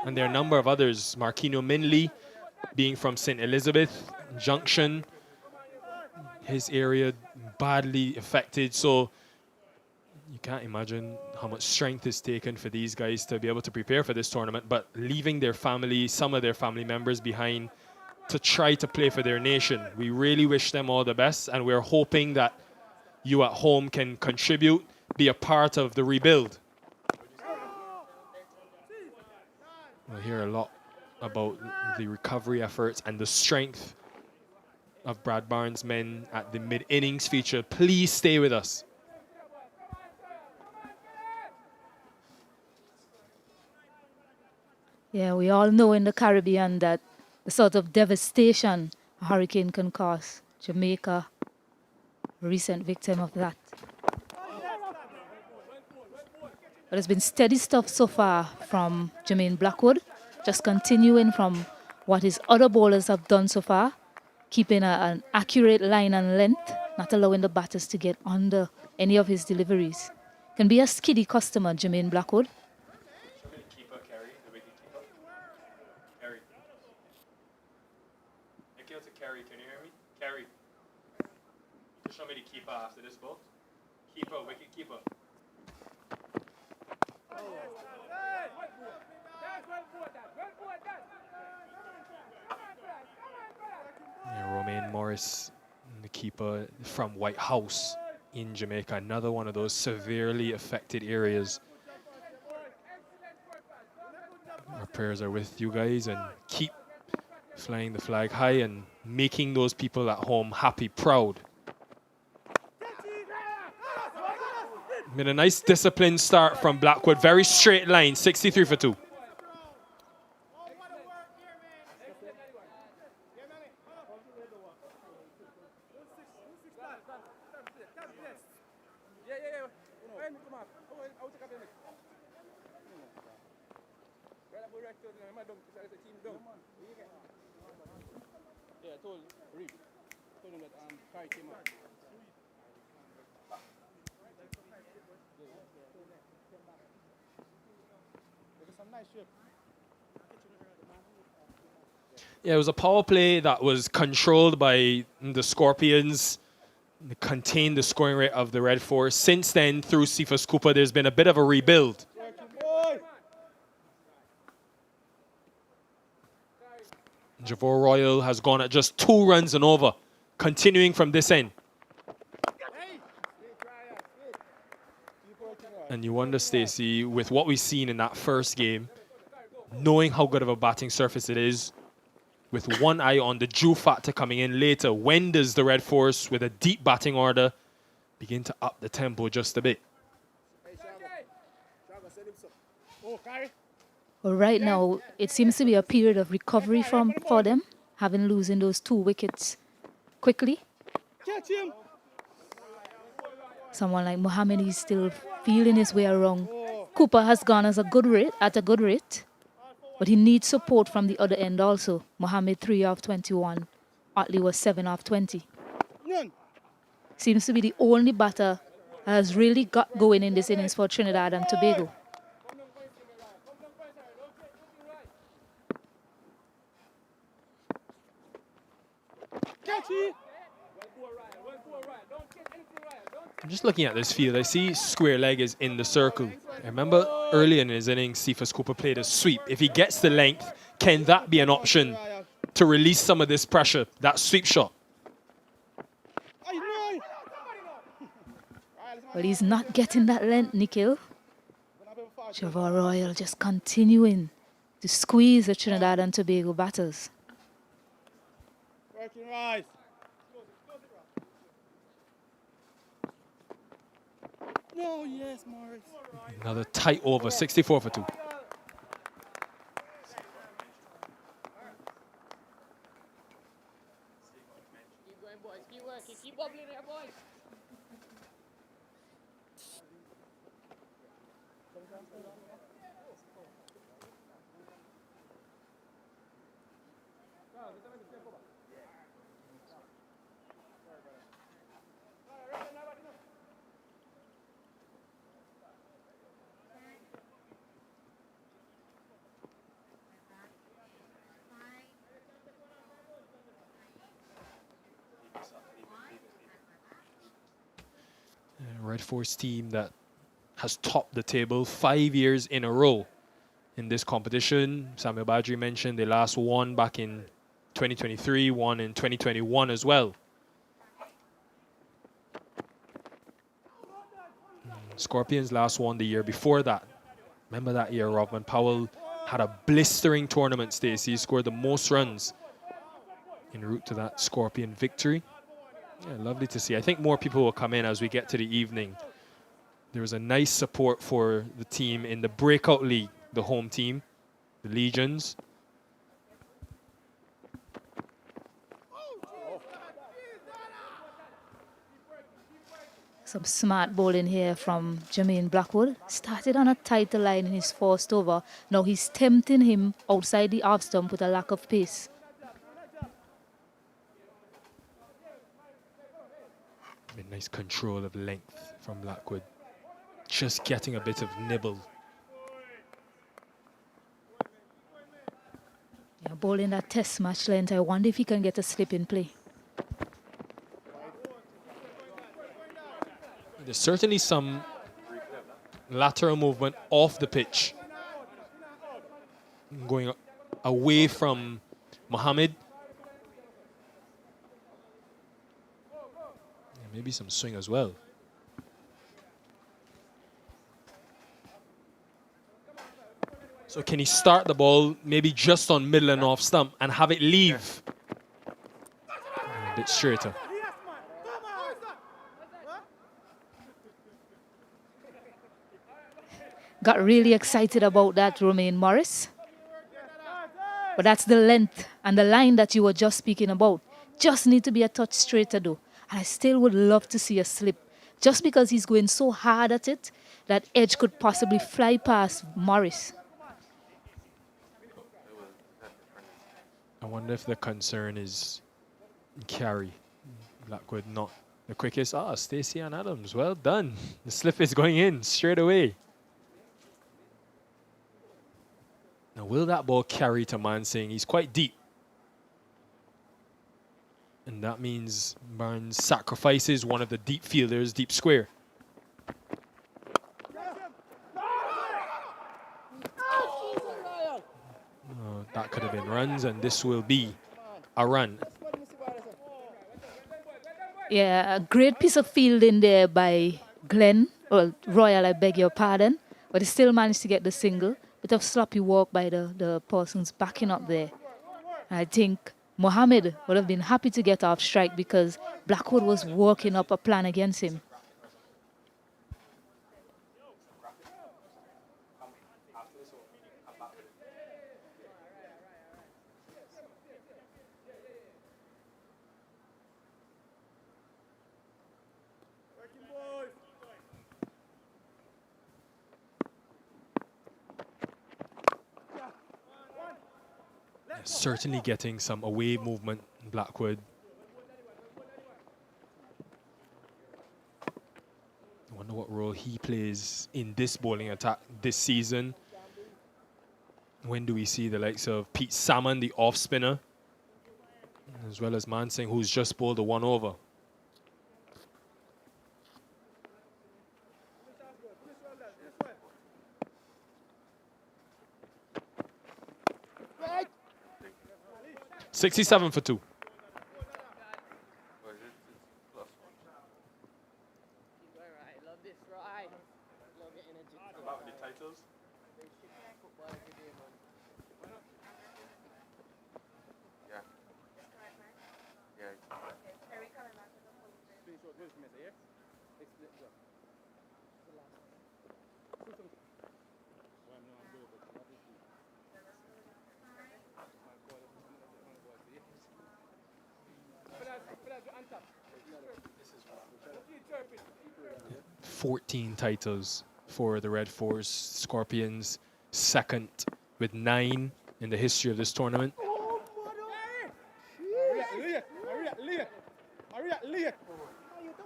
[SPEAKER 14] And there are a number of others. Marquino Minley, being from St. Elizabeth Junction, his area badly affected. So you can't imagine how much strength is taken for these guys to be able to prepare for this tournament, but leaving their family, some of their family members behind to try to play for their nation. We really wish them all the best, and we're hoping that you at home can contribute, be a part of the rebuild. We'll hear a lot about the recovery efforts and the strength of Brad Barnes' men at the mid-innings feature. Please stay with us.
[SPEAKER 1] Yeah, we all know in the Caribbean that the sort of devastation a hurricane can cause. Jamaica, recent victim of that. But it's been steady stuff so far from Jermaine Blackwood, just continuing from what his other bowlers have done so far, keeping an accurate line and length, not allowing the batters to get under any of his deliveries. Can be a skiddy customer, Jermaine Blackwood.
[SPEAKER 14] Kerry, can you hear me? Kerry, show me the keeper after this ball. Keeper, wicket keeper. Yeah, Romain Morris, the keeper from White House in Jamaica, another one of those severely affected areas. Our prayers are with you guys, and keep flying the flag high and making those people at home happy, proud. Been a nice disciplined start from Blackwood. Very straight line, 63 for 2. Yeah, it was a power play that was controlled by the Scorpions, contained the scoring rate of the Red Force. Since then, through Cephas Cooper, there's been a bit of a rebuild. Javor Royal has gone at just 2 runs and over, continuing from this end. And you wonder, Stacey, with what we've seen in that first game, knowing how good of a batting surface it is, with one eye on the Jew factor coming in later, when does the Red Force, with a deep batting order, begin to up the tempo just a bit?
[SPEAKER 1] Well, right now, it seems to be a period of recovery for them, having losing those 2 wickets quickly. Someone like Mohammed is still feeling his way around. Cooper has gone at a good rate, but he needs support from the other end also. Mohammed 3 off 21, Otley was 7 off 20. Seems to be the only batter that has really got going in this innings for Trinidad and Tobago.
[SPEAKER 14] I'm just looking at this field. I see square leg is in the circle. I remember earlier in his innings, Cephas Cooper played a sweep. If he gets the length, can that be an option to release some of this pressure, that sweep shot?
[SPEAKER 1] Well, he's not getting that length, Nikhil. Javor Royal just continuing to squeeze the Trinidad and Tobago batters.
[SPEAKER 9] Working right. No, yes, Morris.
[SPEAKER 14] Another tight over, 64 for 2.
[SPEAKER 13] Keep going, boys. Keep working. Keep bubbling there, boys.
[SPEAKER 14] Red Force team that has topped the table 5 years in a row in this competition. Samuel Badri mentioned they last won back in 2023, won in 2021 as well. Scorpions last won the year before that. Remember that year, Robin Powell had a blistering tournament, Stacey. He scored the most runs en route to that Scorpion victory. Yeah, lovely to see. I think more people will come in as we get to the evening. There was a nice support for the team in the breakout league, the home team, the Legions.
[SPEAKER 1] Some smart bowling here from Jermaine Blackwood. Started on a tighter line in his first over. Now he's tempting him outside the off stump with a lack of pace.
[SPEAKER 14] Nice control of length from Blackwood. Just getting a bit of nibble.
[SPEAKER 1] Yeah, bowling that test match length. I wonder if he can get a slip in play.
[SPEAKER 14] There's certainly some lateral movement off the pitch. Going away from Mohammed. Maybe some swing as well. So can he start the ball maybe just on middle and off stump and have it leave a bit straighter?
[SPEAKER 1] Got really excited about that, Romain Morris. But that's the length and the line that you were just speaking about. Just need to be a touch straighter though. And I still would love to see a slip. Just because he's going so hard at it, that edge could possibly fly past Morris.
[SPEAKER 14] I wonder if the concern is carry. Blackwood not the quickest. Ah, Stacey and Adams, well done. The slip is going in straight away. Now, will that ball carry to Mansingh? He's quite deep. And that means Barnes sacrifices one of the deep fielders, deep square. that could have been runs, and this will be a run.
[SPEAKER 1] Yeah, a great piece of fielding there by Glenn, or Royal, I beg your pardon, but he still managed to get the single. Bit of sloppy work by the persons backing up there. I think Mohammed would have been happy to get off strike because Blackwood was working up a plan against him.
[SPEAKER 14] Certainly getting some away movement in Blackwood. I wonder what role he plays in this bowling attack this season. When do we see the likes of Pete Salmon, the off spinner, as well as Mansingh, who's just bowled a 1 over? $67 for 2. $14 titles for the Red Force Scorpions, second with 9 in the history of this tournament.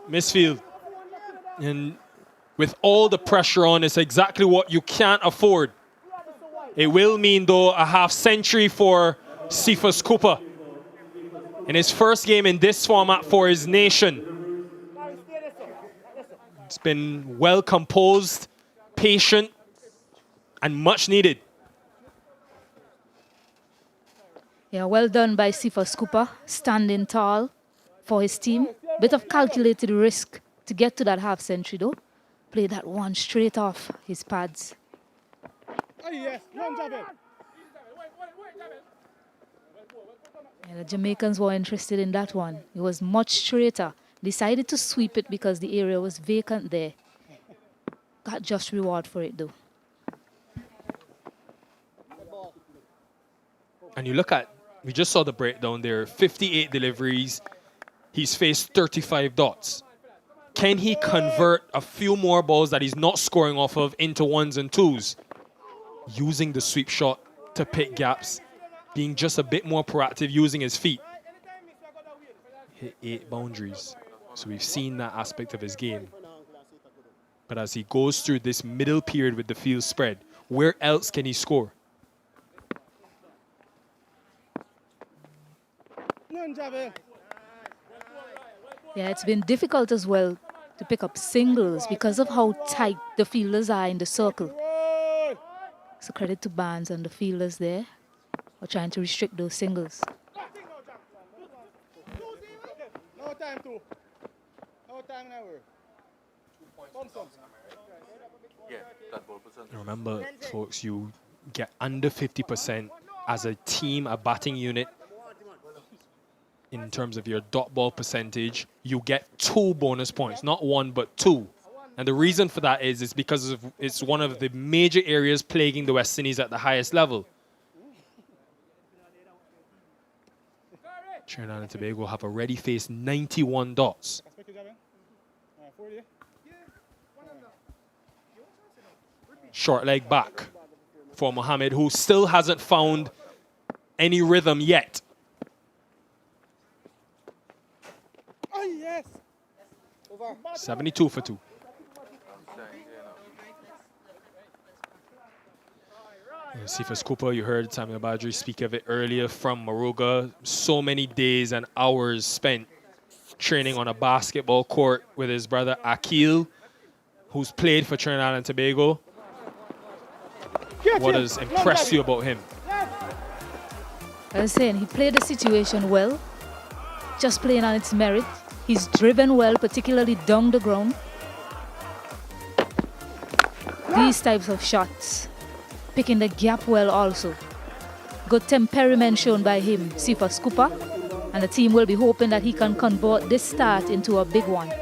[SPEAKER 14] Misfield. And with all the pressure on, it's exactly what you can't afford. It will mean, though, a half century for Cephas Cooper in his first game in this format for his nation. It's been well composed, patient, and much needed.
[SPEAKER 1] Yeah, well done by Cephas Cooper, standing tall for his team. Bit of calculated risk to get to that half century, though. Play that one straight off his pads.
[SPEAKER 9] Yes,
[SPEAKER 1] And the Jamaicans were interested in that one. It was much straighter. Decided to sweep it because the area was vacant there. Got just reward for it, though.
[SPEAKER 14] And you look at, we just saw the breakdown there, 58 deliveries. He's faced 35 dots. Can he convert a few more balls that he's not scoring off of into 1s and 2s? Using the sweep shot to pick gaps, being just a bit more proactive, using his feet. Hit 8 boundaries. So we've seen that aspect of his game. But as he goes through this middle period with the field spread, where else can he score?
[SPEAKER 1] Yeah, it's been difficult as well to pick up singles because of how tight the fielders are in the circle. So credit to Barnes and the fielders there for trying to restrict those singles.
[SPEAKER 9] No time to. No time now.
[SPEAKER 14] Remember, folks, you get under 50% as a team, a batting unit. In terms of your dot ball percentage, you get 2 bonus points, not 1, but 2. And the reason for that is because it's one of the major areas plaguing the West Indies at the highest level. Trinidad and Tobago have already faced 91 dots. Short leg back for Mohammed, who still hasn't found any rhythm yet.
[SPEAKER 9] Oh, yes.
[SPEAKER 14] 72 for 2. Cephas Cooper, you heard Samuel Badri speak of it earlier from Moruga. So many days and hours spent training on a basketball court with his brother Akil, who's played for Trinidad and Tobago. What has impressed you about him?
[SPEAKER 1] I was saying, he played the situation well, just playing on its merit. He's driven well, particularly down the ground. These types of shots, picking the gap well also. Good temperament shown by him, Sifa Scooper, and the team will be hoping that he can convert this start into a big one.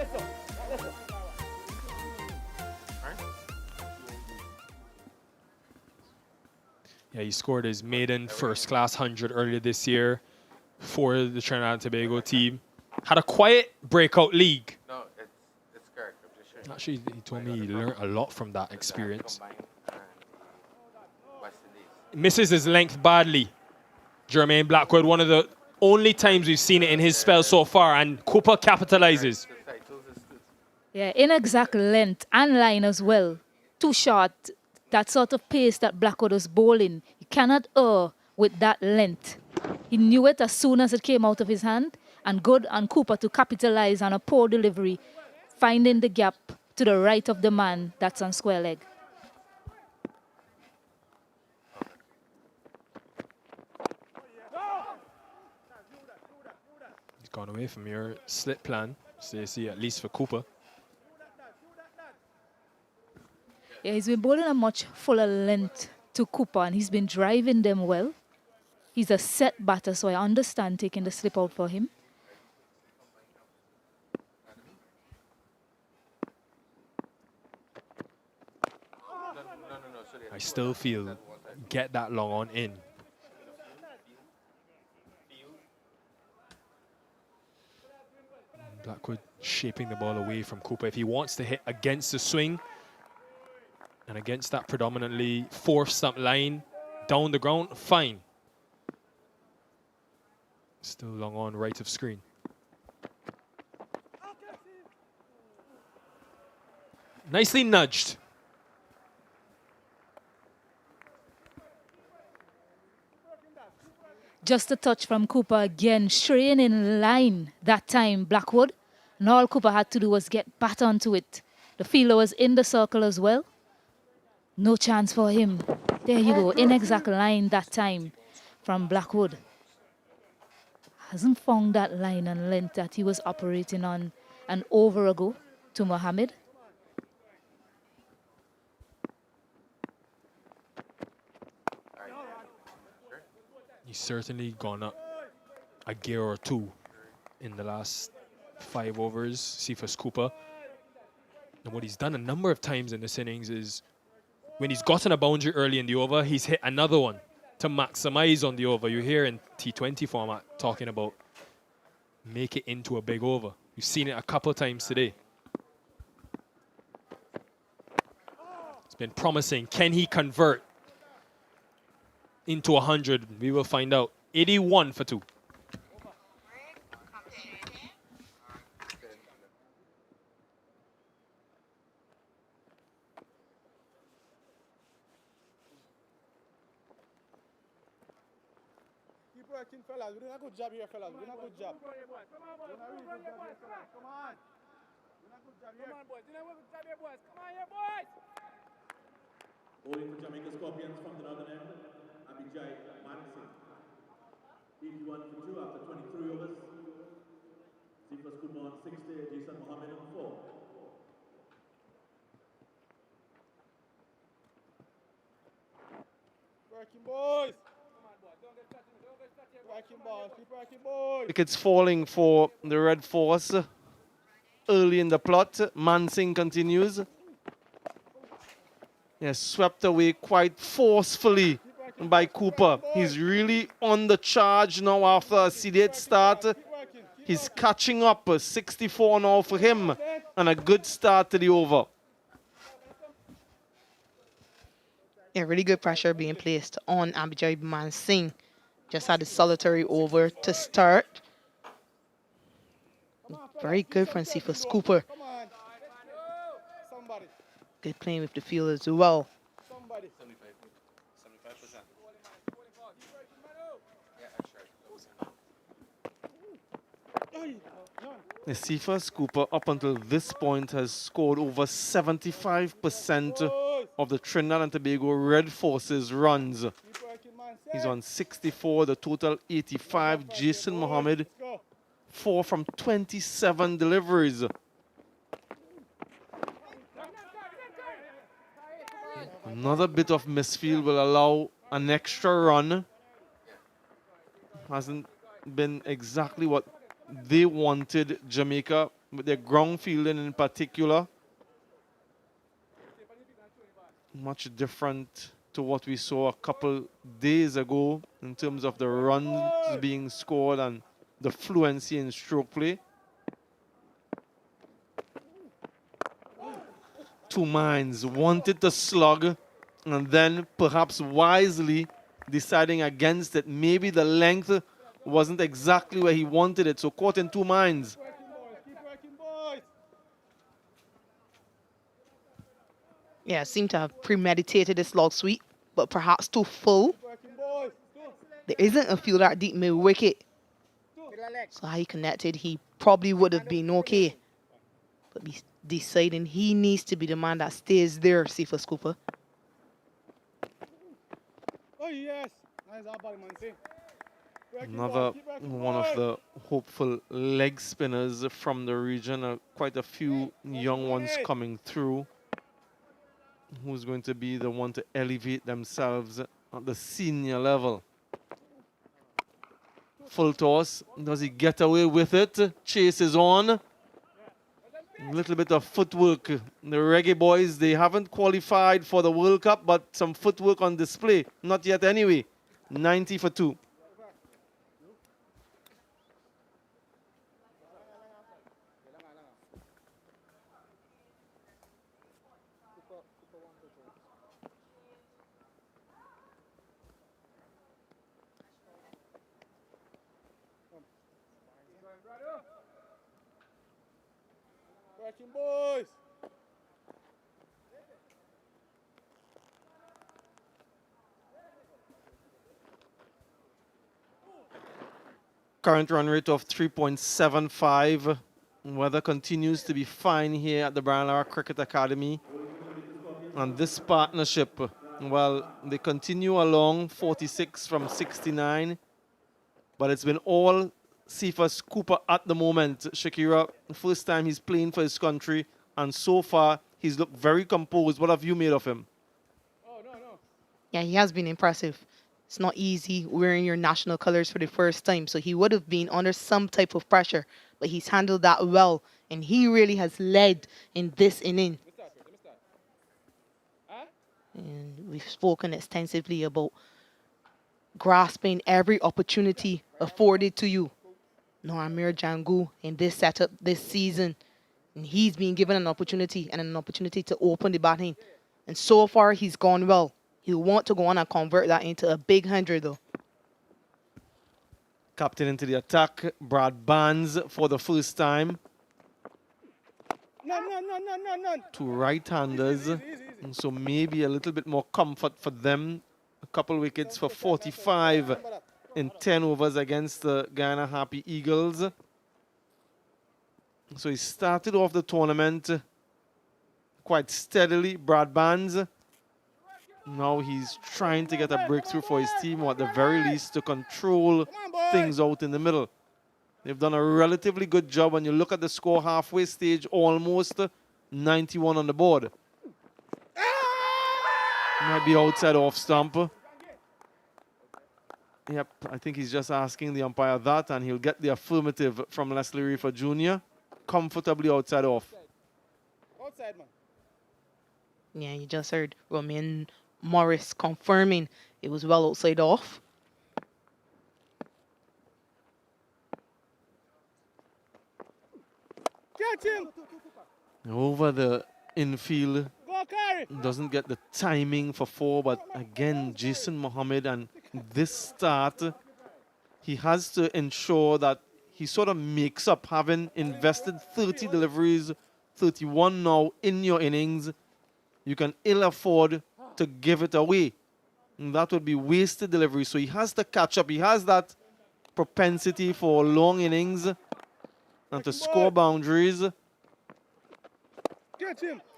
[SPEAKER 14] Yeah, he scored his maiden first-class 100 earlier this year for the Trinidad and Tobago team. Had a quiet breakout league.
[SPEAKER 15] No, it's correct. I'm just showing you.
[SPEAKER 14] Actually, he told me he learned a lot from that experience. Misses his length badly. Jermaine Blackwood, one of the only times we've seen it in his spell so far, and Cooper capitalizes.
[SPEAKER 1] Yeah, inexact length and line as well. Too short. That sort of pace that Blackwood was bowling, you cannot err with that length. He knew it as soon as it came out of his hand, and good on Cooper to capitalize on a poor delivery, finding the gap to the right of the man that's on square leg.
[SPEAKER 14] He's gone away from your slit plan, Stacey, at least for Cooper.
[SPEAKER 1] Yeah, he's been bowling a much fuller length to Cooper, and he's been driving them well. He's a set batter, so I understand taking the slip out for him.
[SPEAKER 14] I still feel get that long on in. Blackwood shaping the ball away from Cooper. If he wants to hit against the swing and against that predominantly fourth stump line down the ground, fine. Still long on right of screen. Nicely nudged.
[SPEAKER 1] Just a touch from Cooper again, straying in line that time, Blackwood. And all Cooper had to do was get bat onto it. The fielder was in the circle as well. No chance for him. There you go, inexact line that time from Blackwood. Hasn't found that line and length that he was operating on an over ago to Mohammed.
[SPEAKER 14] He's certainly gone up a gear or two in the last 5 overs, Cephas Cooper. And what he's done a number of times in this innings is when he's gotten a boundary early in the over, he's hit another one to maximize on the over. You hear in T20 format talking about make it into a big over. You've seen it a couple of times today. It's been promising. Can he convert into 100? We will find out. 81 for 2.
[SPEAKER 9] Keep working, fellas. We're doing a good job here, fellas. We're doing a good job. We're doing a really good job here, fellas. Come on. We're doing a good job here. Come on, boys. We're doing a good job here, boys. Come on here, boys.
[SPEAKER 16] Bowling for Jamaica Scorpions from the northern end, Abhijay Mansingh. 81 for 2 after 23 overs. Cephas Cooper on 60, Jason Mohammed on 4.
[SPEAKER 9] Working, boys. Come on, boys. Don't get started. Don't get started. Working, boys. Keep working, boys.
[SPEAKER 8] Wickets falling for the Red Force early in the plot. Mansingh continues. Yes, swept away quite forcefully by Cooper. He's really on the charge now after a sedate start. He's catching up. 64 now for him. And a good start to the over.
[SPEAKER 7] Yeah, really good pressure being placed on Abhijay Mansingh. Just had a solitary over to start. Very good from Cephas Cooper. Good playing with the field as well.
[SPEAKER 10] 75%.
[SPEAKER 8] The Cephas Cooper up until this point has scored over 75% of the Trinidad and Tobago Red Force's runs.
[SPEAKER 9] Keep working, man.
[SPEAKER 8] He's on 64, the total 85. Jason Mohammed, 4 from 27 deliveries. Another bit of misfield will allow an extra run. Hasn't been exactly what they wanted, Jamaica, with their ground fielding in particular. Much different to what we saw a couple days ago in terms of the runs being scored and the fluency in stroke play. 2 minds wanted to slug and then perhaps wisely deciding against it. Maybe the length wasn't exactly where he wanted it, so caught in 2 minds.
[SPEAKER 7] Yeah, seemed to have premeditated this log sweep, but perhaps too full. There isn't a fielder deep mid wicket. So how he connected, he probably would have been okay. But he's deciding he needs to be the man that stays there, Cephas Cooper.
[SPEAKER 9] Oh, yes. Nice body, man. See?
[SPEAKER 8] Another one of the hopeful leg spinners from the region. Quite a few young ones coming through. Who's going to be the one to elevate themselves at the senior level? Full toss. Does he get away with it? Chase is on. A little bit of footwork. The Reggae boys, they haven't qualified for the World Cup, but some footwork on display. Not yet anyway. 90 for 2.
[SPEAKER 9] Boys.
[SPEAKER 8] Current run rate of 3.75. Weather continues to be fine here at the Brian Lara Cricket Academy. And this partnership, well, they continue along 46 from 69. But it's been all Cephas Cooper at the moment. Shakira, first time he's playing for his country. And so far, he's looked very composed. What have you made of him?
[SPEAKER 7] Yeah, he has been impressive. It's not easy wearing your national colors for the first time, so he would have been under some type of pressure, but he's handled that well, and he really has led in this inning. And we've spoken extensively about grasping every opportunity afforded to you. Noamir Jangu in this setup this season, and he's been given an opportunity to open the batting, and so far he's gone well. He'll want to go on and convert that into a big 100 though.
[SPEAKER 8] Captain into the attack, Brad Barnes for the first time.
[SPEAKER 9] None.
[SPEAKER 8] 2 right-handers, and so maybe a little bit more comfort for them. A couple wickets for 45 in 10 overs against the Guyana Happy Eagles. So he started off the tournament quite steadily, Brad Barnes. Now he's trying to get a breakthrough for his team, or at the very least to control things out in the middle. They've done a relatively good job. When you look at the score halfway stage, almost 91 on the board. Might be outside off stump. Yep, I think he's just asking the umpire that, and he'll get the affirmative from Leslie Reefer Jr. Comfortably outside off.
[SPEAKER 9] Outside, man.
[SPEAKER 7] Yeah, you just heard Romain Morris confirming it was well outside off.
[SPEAKER 9] Catch him.
[SPEAKER 8] Over the infield.
[SPEAKER 9] Go carry.
[SPEAKER 8] Doesn't get the timing for 4, but again, Jason Mohammed, and this start, he has to ensure that he sort of makes up, having invested 30 deliveries, 31 now in your innings. You can ill afford to give it away. And that would be wasted delivery. So he has to catch up. He has that propensity for long innings and to score boundaries.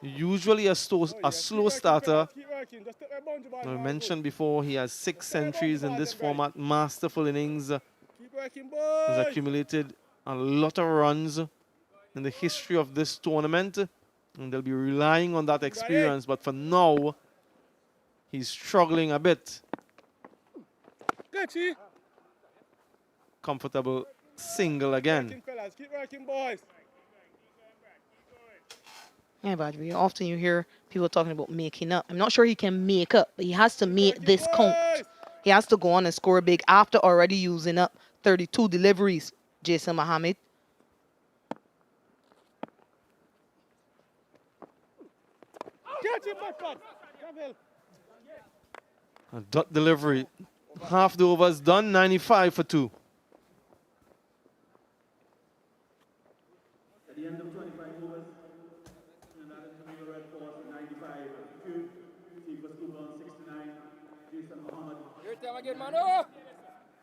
[SPEAKER 8] Usually a slow starter.
[SPEAKER 9] Keep working. Just take that boundary ball.
[SPEAKER 8] I mentioned before he has 6 centuries in this format, masterful innings.
[SPEAKER 9] Keep working,
[SPEAKER 8] Has
[SPEAKER 9] boys.
[SPEAKER 8] accumulated a lot of runs in the history of this tournament, and they'll be relying on that experience. But for now, he's struggling a bit. Comfortable single again.
[SPEAKER 9] Keep working, boys.
[SPEAKER 7] Yeah, but often you hear people talking about making up. I'm not sure he can make up, but he has to make this count. He has to go on and score big after already using up 32 deliveries, Jason Mohammed.
[SPEAKER 8] A dot delivery. Half the overs done, 95 for 2.
[SPEAKER 16] At the end of 25 overs, Trinidad and Tobago Red Force 95 2, Super 69, Jason Mohammed.
[SPEAKER 9] Your time again, Mano.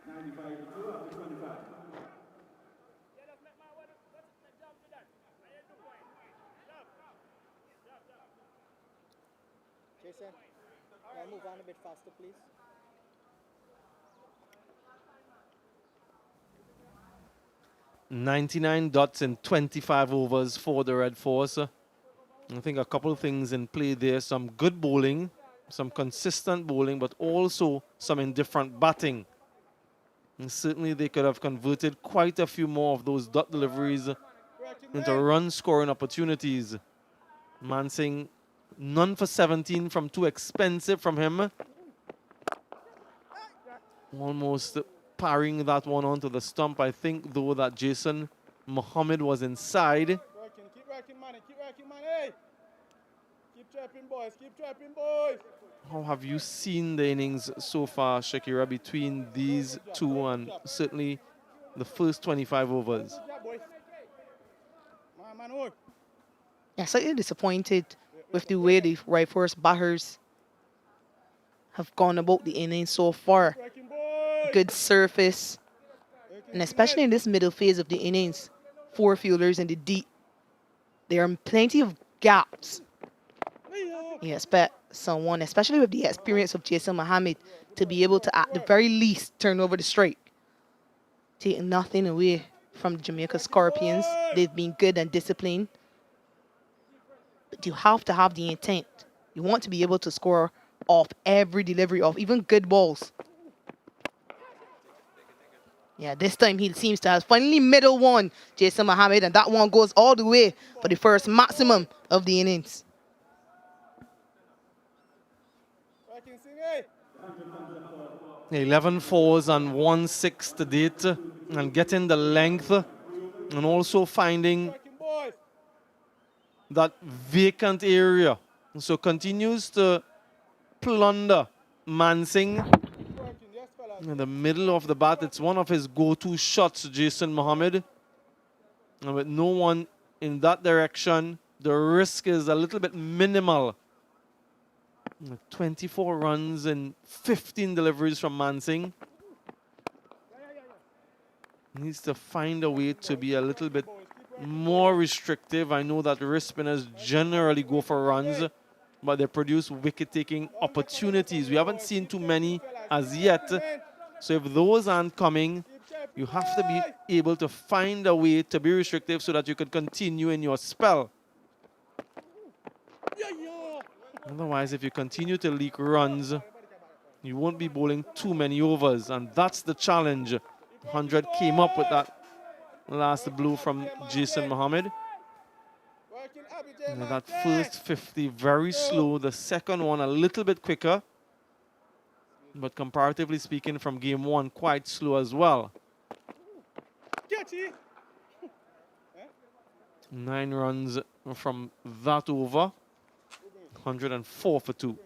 [SPEAKER 16] 95 2 after 25.
[SPEAKER 13] Jason, can I move on a bit faster, please?
[SPEAKER 8] $99 dots in 25 overs for the Red Force. I think a couple of things in play there. Some good bowling, some consistent bowling, but also some indifferent batting. And certainly they could have converted quite a few more of those dot deliveries into run-scoring opportunities. Mansingh, none for 17 from too expensive from him. Almost parrying that one onto the stump. I think, though, that Jason Mohammed was inside.
[SPEAKER 9] Keep working, man. Keep working, man. Hey. Keep trapping, boys. Keep trapping, boys.
[SPEAKER 8] How have you seen the innings so far, Shakira, between these two and certainly the first 25 overs?
[SPEAKER 7] Yeah, slightly disappointed with the way the Red Force batters have gone about the innings so far. Good surface, and especially in this middle phase of the innings, 4 fielders in the deep. There are plenty of gaps. You expect someone, especially with the experience of Jason Mohammed, to be able to, at the very least, turn over the strike. Taking nothing away from the Jamaica Scorpions. They've been good and disciplined. But you have to have the intent. You want to be able to score off every delivery, off even good balls. Yeah, this time he seems to have finally middle one, Jason Mohammed, and that one goes all the way for the first maximum of the innings.
[SPEAKER 8] 11 fours and 1 6 to date, and getting the length and also finding that vacant area. So continues to plunder Mansingh in the middle of the bat. It's one of his go-to shots, Jason Mohammed. And with no one in that direction, the risk is a little bit minimal. 24 runs and 15 deliveries from Mansingh. Needs to find a way to be a little bit more restrictive. I know that wrist spinners generally go for runs, but they produce wicket-taking opportunities. We haven't seen too many as yet. So if those aren't coming, you have to be able to find a way to be restrictive so that you could continue in your spell. Otherwise, if you continue to leak runs, you won't be bowling too many overs, and that's the challenge. 100 came up with that last blow from Jason Mohammed. And that first 50 very slow, the second one a little bit quicker, but comparatively speaking from game 1, quite slow as well. 9 runs from that over. 104 for 2.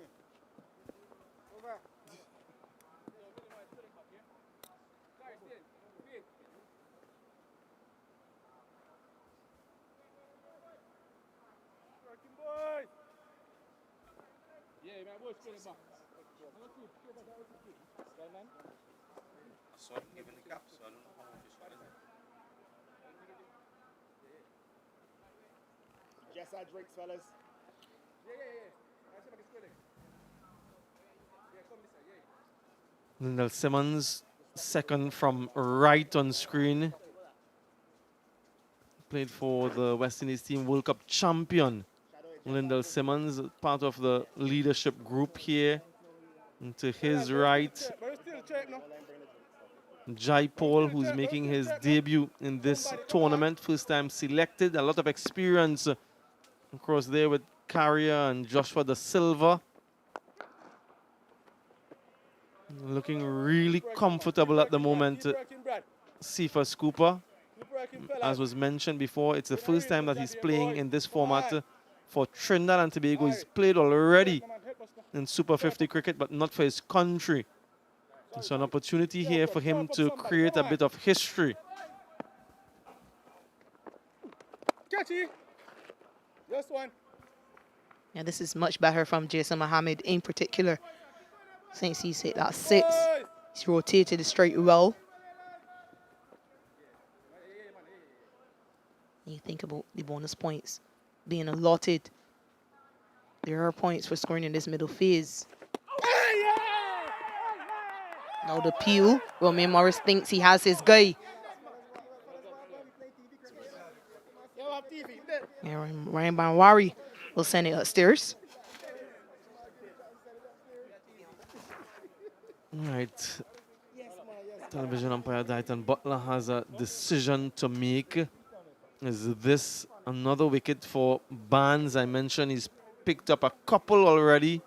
[SPEAKER 10] I saw him giving the cap, so I don't know how official is it.
[SPEAKER 9] Inside drinks, fellas.
[SPEAKER 8] Lindell Simmons, second from right on screen. Played for the West Indies team, World Cup champion. Lindell Simmons, part of the leadership group here. And to his right, Jai Paul, who's making his debut in this tournament. First time selected, a lot of experience across there with Carrier and Joshua Da Silva. Looking really comfortable at the moment, Cephas Cooper. As was mentioned before, it's the first time that he's playing in this format for Trinidad and Tobago. He's played already in Super 50 cricket, but not for his country. So an opportunity here for him to create a bit of history.
[SPEAKER 9] Catchy. Just one.
[SPEAKER 7] Yeah, this is much better from Jason Mohammed in particular. Since he's hit that 6, he's rotated it straight well. You think about the bonus points being allotted. There are points for scoring in this middle phase. Now the peel. Romain Morris thinks he has his guy. Yeah, Ryan Banwari will send it upstairs.
[SPEAKER 8] Right. Television umpire Dighton Butler has a decision to make. Is this another wicket for Barnes? I mentioned he's picked up a couple already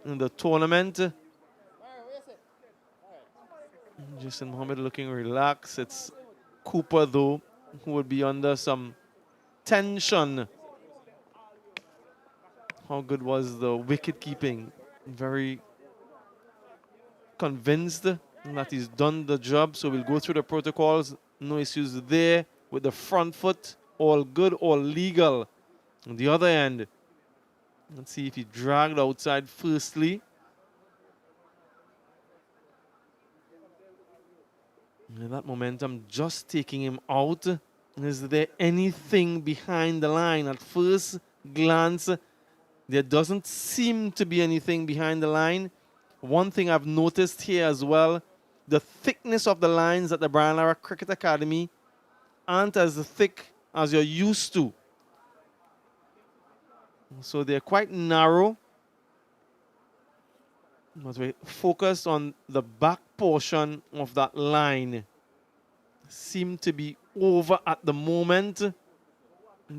[SPEAKER 8] in the tournament. Jason Mohammed looking relaxed. It's Cooper, though, who would be under some tension. How good was the wicket keeping? Very convinced that he's done the job, so we'll go through the protocols. No issues there with the front foot. All good, all legal. On the other end, let's see if he dragged outside firstly. And that momentum just taking him out. Is there anything behind the line? At first glance, there doesn't seem to be anything behind the line. One thing I've noticed here as well, the thickness of the lines at the Brian Lara Cricket Academy aren't as thick as you're used to. So they're quite narrow. But we focus on the back portion of that line. Seem to be over at the moment.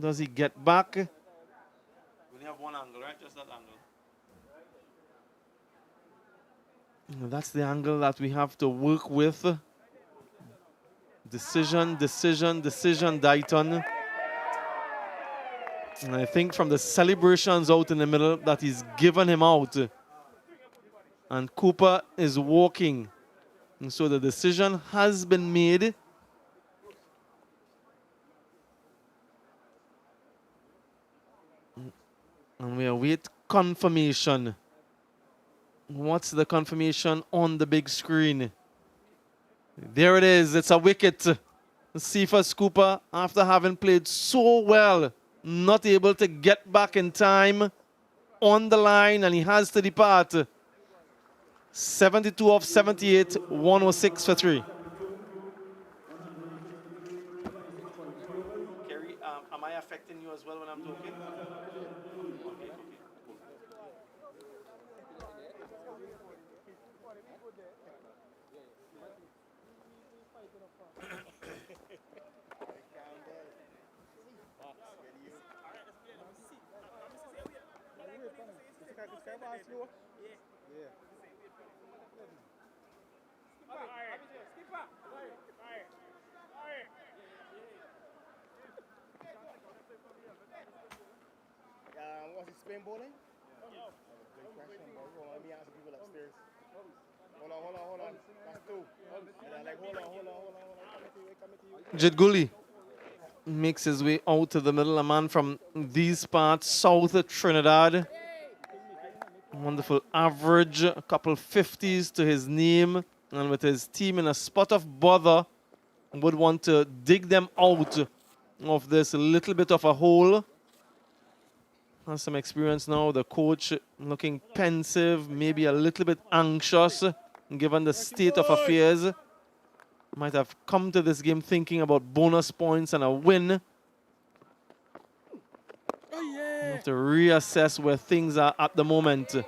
[SPEAKER 8] Does he get back? We only have one angle, right? Just that angle. That's the angle that we have to work with. Decision, decision, decision, Dighton. And I think from the celebrations out in the middle that he's given him out. And Cooper is walking. And so the decision has been made. And we await confirmation. What's the confirmation on the big screen? There it is. It's a wicket. Cephas Cooper, after having played so well, not able to get back in time on the line, and he has to depart. 72 of 78, 106 for 3. Kerry, am I affecting you as well when I'm talking?
[SPEAKER 9] What's he spin bowling? Good question, bro. Hold on, let me ask the people upstairs. Hold on. That's 2. Hold on. Coming to you.
[SPEAKER 8] Jid Gully makes his way out to the middle. A man from these parts, south of Trinidad. Wonderful average, a couple 50s to his name. And with his team in a spot of bother, would want to dig them out of this little bit of a hole. has some experience now. The coach looking pensive, maybe a little bit anxious, given the state of affairs. Might have come to this game thinking about bonus points and a win. Have to reassess where things are at the moment.
[SPEAKER 3] Working,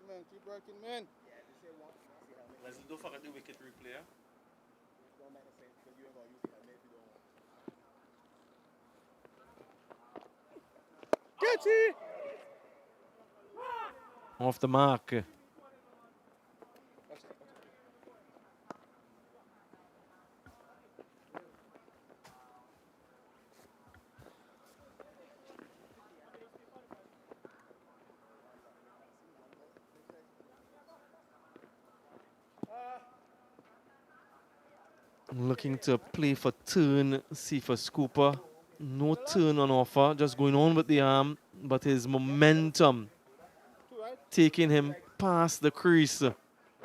[SPEAKER 3] man. Keep working, man.
[SPEAKER 10] Let's don't forget the wicket replay.
[SPEAKER 3] Get it!
[SPEAKER 8] Off the mark. Looking to play for turn, see for Scooper. No turn on offer, just going on with the arm, but his momentum taking him past the crease.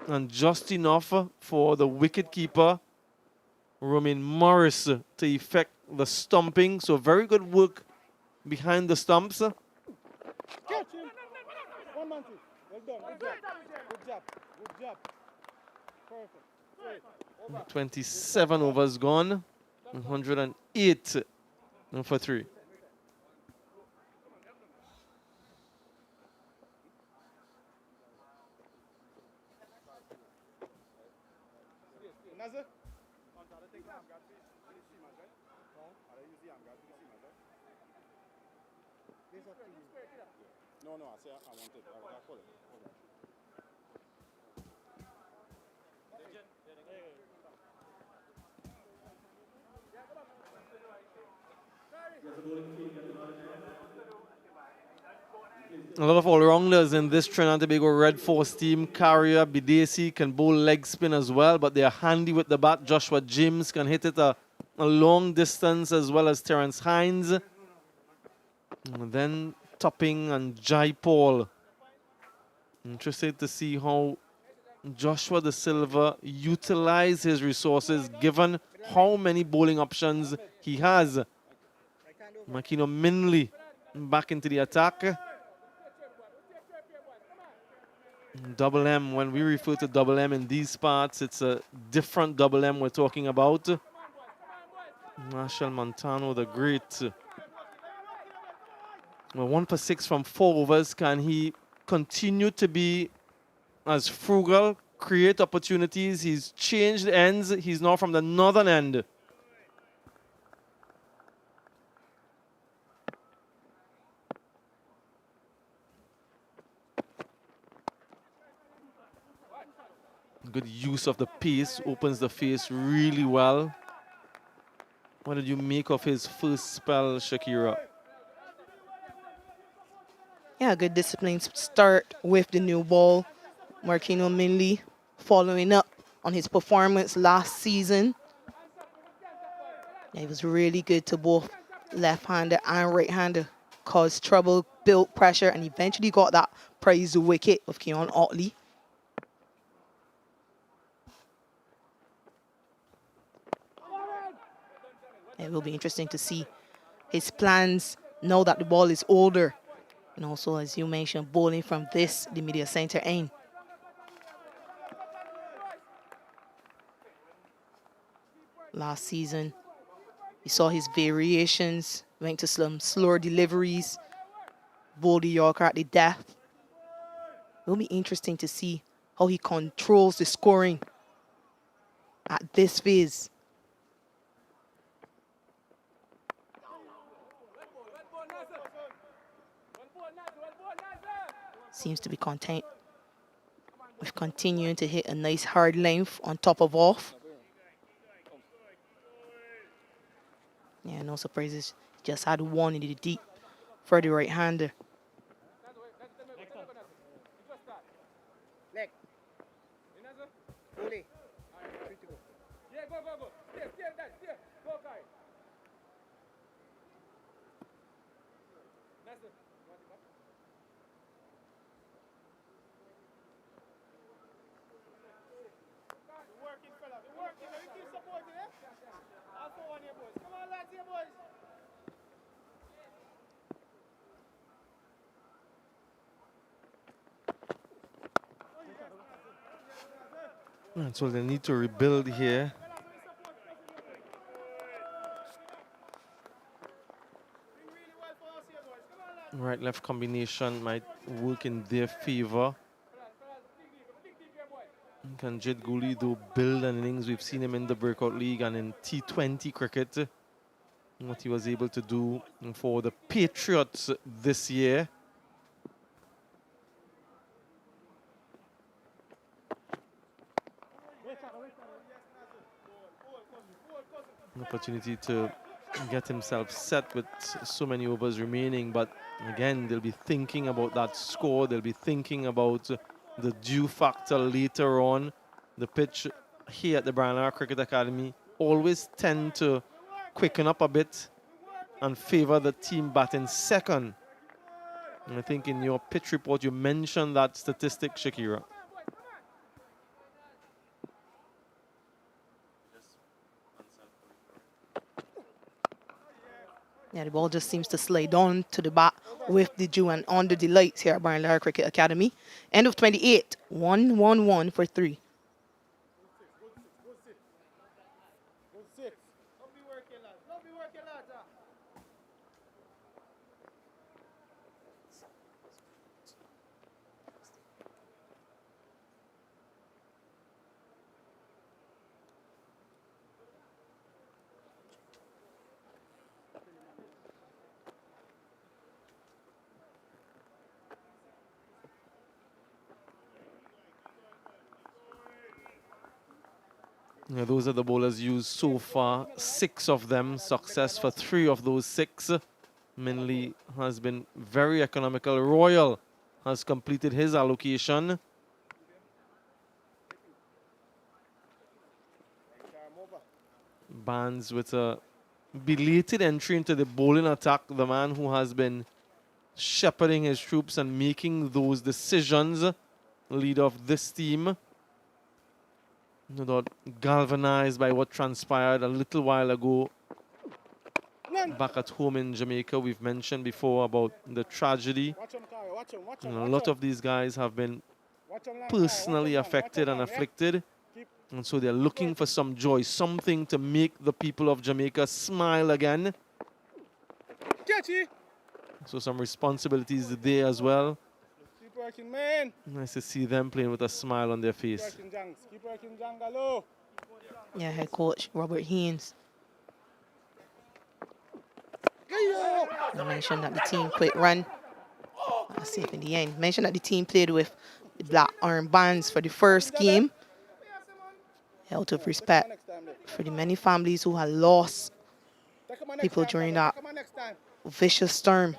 [SPEAKER 8] And just enough for the wicketkeeper, Romain Morris, to effect the stumping. So very good work behind the stumps.
[SPEAKER 3] Catch him! 1 man, 2. Well done. Good job. Good job. Good job. Perfect. Straight. Over.
[SPEAKER 8] 27 overs gone. 108 for 3.
[SPEAKER 3] Nazar? No, I say I want it. I'll call it.
[SPEAKER 8] A lot of all-rounders in this Trinidad and Tobago Red Force team. Carrier, Bidesi can bowl leg spin as well, but they are handy with the bat. Joshua James can hit it a long distance, as well as Terence Hines. And then Topping and Jai Paul. Interested to see how Joshua De Silva utilize his resources, given how many bowling options he has. Makino Minley back into the attack. Double M, when we refer to double M in these parts, it's a different double M we're talking about. Marshall Montano, the great. Well, 1 for 6 from 4 overs. Can he continue to be as frugal, create opportunities? He's changed ends. He's now from the northern end. Good use of the pace, opens the face really well. What did you make of his first spell, Shakira?
[SPEAKER 7] Yeah, good discipline start with the new ball. Marquino Minley following up on his performance last season. Yeah, he was really good to both left-hander and right-hander. Caused trouble, built pressure, and eventually got that prize wicket of Keon Otley. It will be interesting to see his plans now that the ball is older. And also, as you mentioned, bowling from the media center end. Last season, you saw his variations, went to some slower deliveries, bowled the Yorker at the death. It will be interesting to see how he controls the scoring at this phase. Seems to be content with continuing to hit a nice hard length on top of off. Yeah, no surprises. Just had one into the deep for the right-hander.
[SPEAKER 3] Leg. Bully. Yeah, go. Steer. Go, Kai. Working, fella. We're working. We keep supporting, eh? I'll go on here, boys. Come on, lads.
[SPEAKER 8] Right, so they need to rebuild here. Right left combination might work in their favor. Can Jid Gooley do build an innings? We've seen him in the Breakout League and in T20 cricket. What he was able to do for the Patriots this year. An opportunity to get himself set with so many overs remaining, but again, they'll be thinking about that score. They'll be thinking about the due factor later on. The pitch here at the Brian Lara Cricket Academy always tend to quicken up a bit and favor the team batting second. And I think in your pitch report, you mentioned that statistic, Shakira.
[SPEAKER 7] Yeah, the ball just seems to slide on to the bat with the dew and under the lights here at Brian Lara Cricket Academy. End of 28, 1-1-1 for 3.
[SPEAKER 8] Yeah, those are the bowlers used so far. 6 of them, success for 3 of those 6. Minley has been very economical. Royal has completed his allocation. Barnes with a belated entry into the bowling attack. The man who has been shepherding his troops and making those decisions. Lead of this team. No doubt galvanized by what transpired a little while ago back at home in Jamaica. We've mentioned before about the tragedy. And a lot of these guys have been personally affected and afflicted. And so they're looking for some joy, something to make the people of Jamaica smile again. So some responsibilities there as well.
[SPEAKER 3] Keep working, man.
[SPEAKER 8] Nice to see them playing with a smile on their face.
[SPEAKER 3] Keep working, Jangalo.
[SPEAKER 7] Yeah, head coach Robert Haynes. I mentioned that the team quick run. Safe in the end. Mentioned that the team played with the black armbands for the first game. Out of respect for the many families who had lost people during that vicious storm.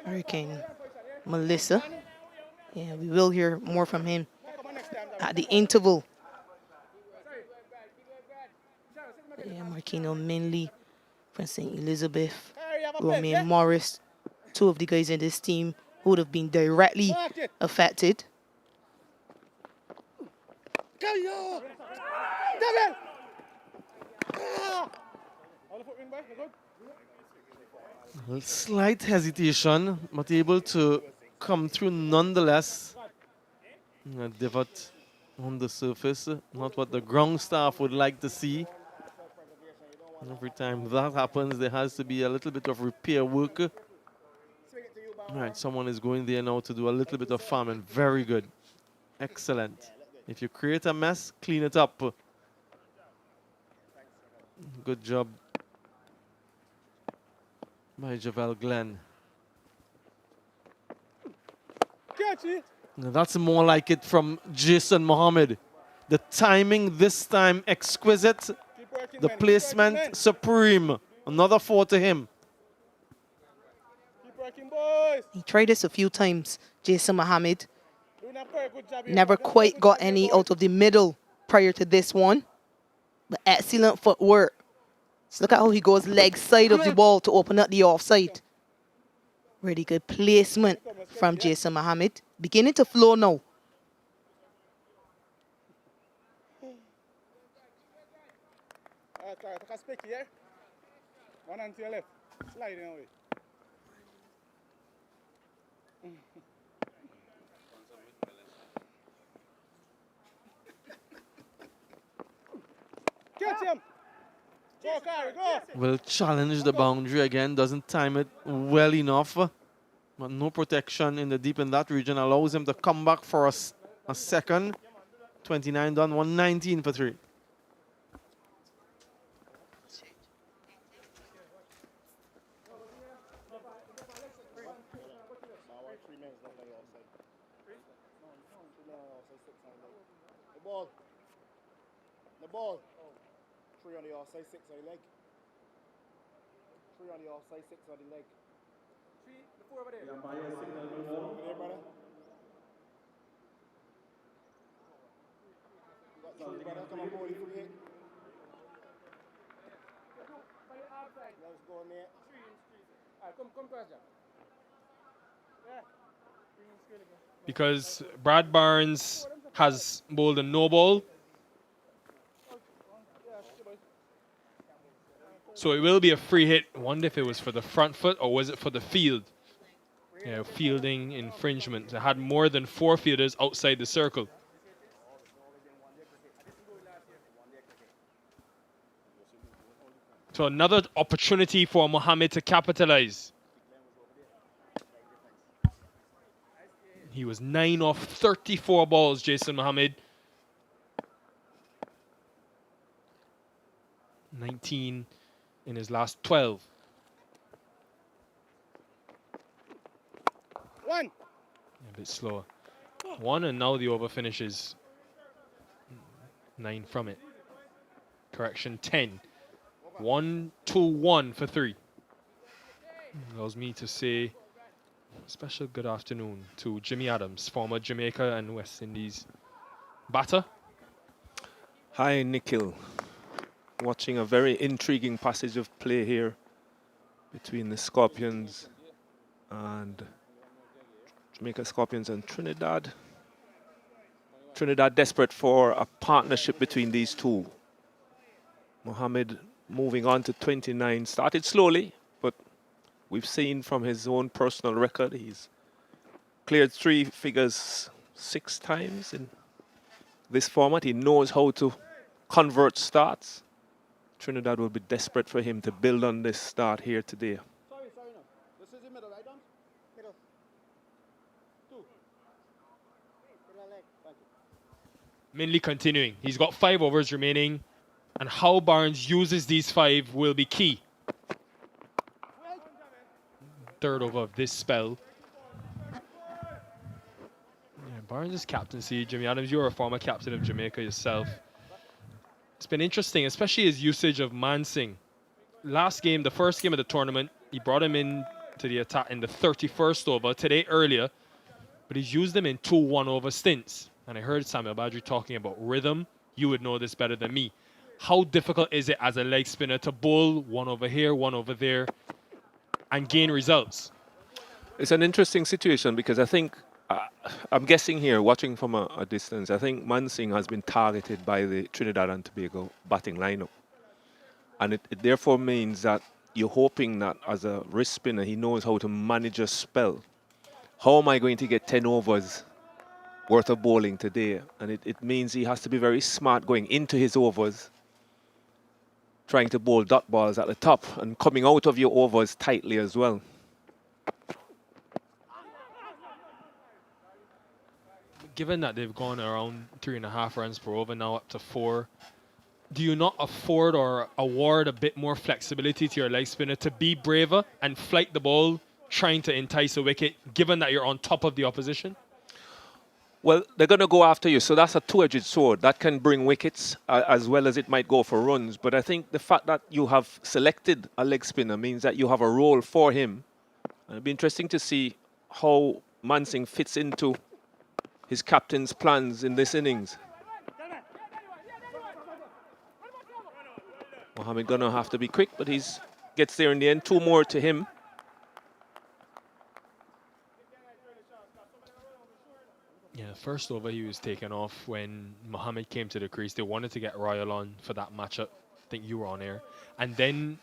[SPEAKER 7] Hurricane Melissa. Yeah, we will hear more from him at the interval. Yeah, Marquino Minley from St. Elizabeth, Romain Morris, 2 of the guys in this team who would have been directly affected.
[SPEAKER 8] A slight hesitation, but able to come through nonetheless. A divot on the surface, not what the ground staff would like to see. Every time that happens, there has to be a little bit of repair work. All right, someone is going there now to do a little bit of farming. Very good. Excellent. If you create a mess, clean it up. Good job by Javel Glenn. Now that's more like it from Jason Mohammed. The timing this time exquisite. The placement supreme. Another 4 to him.
[SPEAKER 7] He tried this a few times, Jason Mohammed. Never quite got any out of the middle prior to this one. But excellent footwork. So look at how he goes leg side of the ball to open up the offside. Really good placement from Jason Mohammed. Beginning to flow now.
[SPEAKER 3] One hand to your left. Sliding away. Catch him! Go, Kari, go!
[SPEAKER 8] Will challenge the boundary again, doesn't time it well enough. But no protection in the deep in that region allows him to come back for a second. 29 done, 119 for 3.
[SPEAKER 9] The ball. 3 on the outside, 6 on the leg. 3 on the outside, 6 on the leg.
[SPEAKER 16] 3, the 4 over there. The umpire signal no more.
[SPEAKER 9] Over there, brother. You got 3, brother. Come on, boy. 3 hit. Let's go, mate.
[SPEAKER 3] Alright, come past that. Yeah.
[SPEAKER 14] Because Brad Barnes has bowled a no ball. So it will be a free hit. I wonder if it was for the front foot or was it for the field? Yeah, fielding infringement. They had more than 4 fielders outside the circle. So another opportunity for Mohammed to capitalize. He was 9 off 34 balls, Jason Mohammed. 19 in his last 12.
[SPEAKER 3] 1.
[SPEAKER 14] A bit slower. 1, and now the over finishes 9 from it. Correction, 10. 1, 2, 1 for 3. Allows me to say special good afternoon to Jimmy Adams, former Jamaica and West Indies batter.
[SPEAKER 11] Hi, Nikhil. Watching a very intriguing passage of play here between the Scorpions and Jamaica Scorpions and Trinidad. Trinidad desperate for a partnership between these two. Mohammed moving on to 29, started slowly, but we've seen from his own personal record, he's cleared 3 figures 6 times in this format. He knows how to convert starts. Trinidad will be desperate for him to build on this start here today.
[SPEAKER 3] Sorry, no. This is the middle, right, Don? Middle. 2. Middle leg. Thank you.
[SPEAKER 14] Minley continuing. He's got 5 overs remaining, and how Barnes uses these 5 will be key. 3rd over of this spell. Yeah, Barnes' captaincy. Jimmy Adams, you're a former captain of Jamaica yourself. It's been interesting, especially his usage of Mansingh. Last game, the first game of the tournament, he brought him in to the attack in the 31st over, today earlier, but he's used them in 2 1-over stints. And I heard Samuel Badri talking about rhythm. You would know this better than me. How difficult is it as a leg spinner to bowl 1 over here, 1 over there, and gain results?
[SPEAKER 11] It's an interesting situation because I think, I'm guessing here, watching from a distance, I think Mansingh has been targeted by the Trinidad and Tobago batting lineup. And it therefore means that you're hoping that as a wrist spinner, he knows how to manage a spell. How am I going to get 10 overs worth of bowling today? And it means he has to be very smart going into his overs, trying to bowl dot balls at the top and coming out of your overs tightly as well.
[SPEAKER 14] Given that they've gone around 3.5 runs per over, now up to 4, do you not afford or award a bit more flexibility to your leg spinner to be braver and flight the ball, trying to entice a wicket, given that you're on top of the opposition?
[SPEAKER 11] Well, they're going to go after you, so that's a two-edged sword. That can bring wickets as well as it might go for runs. But I think the fact that you have selected a leg spinner means that you have a role for him. And it'll be interesting to see how Mansingh fits into his captain's plans in this innings. Mohammed going to have to be quick, but he gets there in the end. 2 more to him.
[SPEAKER 14] Yeah, first over he was taken off when Mohammed came to the crease. They wanted to get Royal on for that matchup. I think you were on air. And then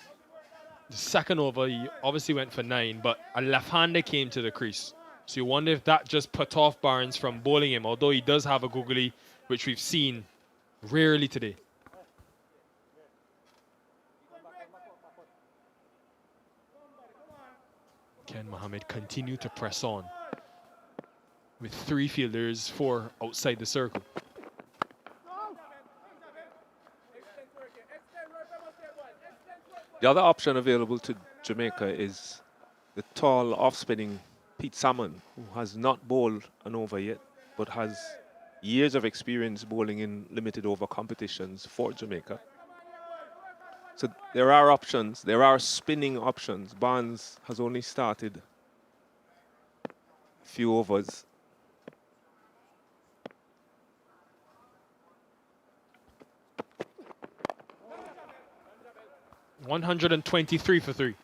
[SPEAKER 14] The second over, he obviously went for 9, but a left-hander came to the crease. So you wonder if that just put off Barnes from bowling him, although he does have a googly, which we've seen rarely today. Ken Mohammed continued to press on with 3 fielders, 4 outside the circle.
[SPEAKER 11] The other option available to Jamaica is the tall off-spinning Pete Salmon, who has not bowled an over yet, but has years of experience bowling in limited over competitions for Jamaica. So there are options, there are spinning options. Barnes has only started a few overs.
[SPEAKER 14] $123 for 3.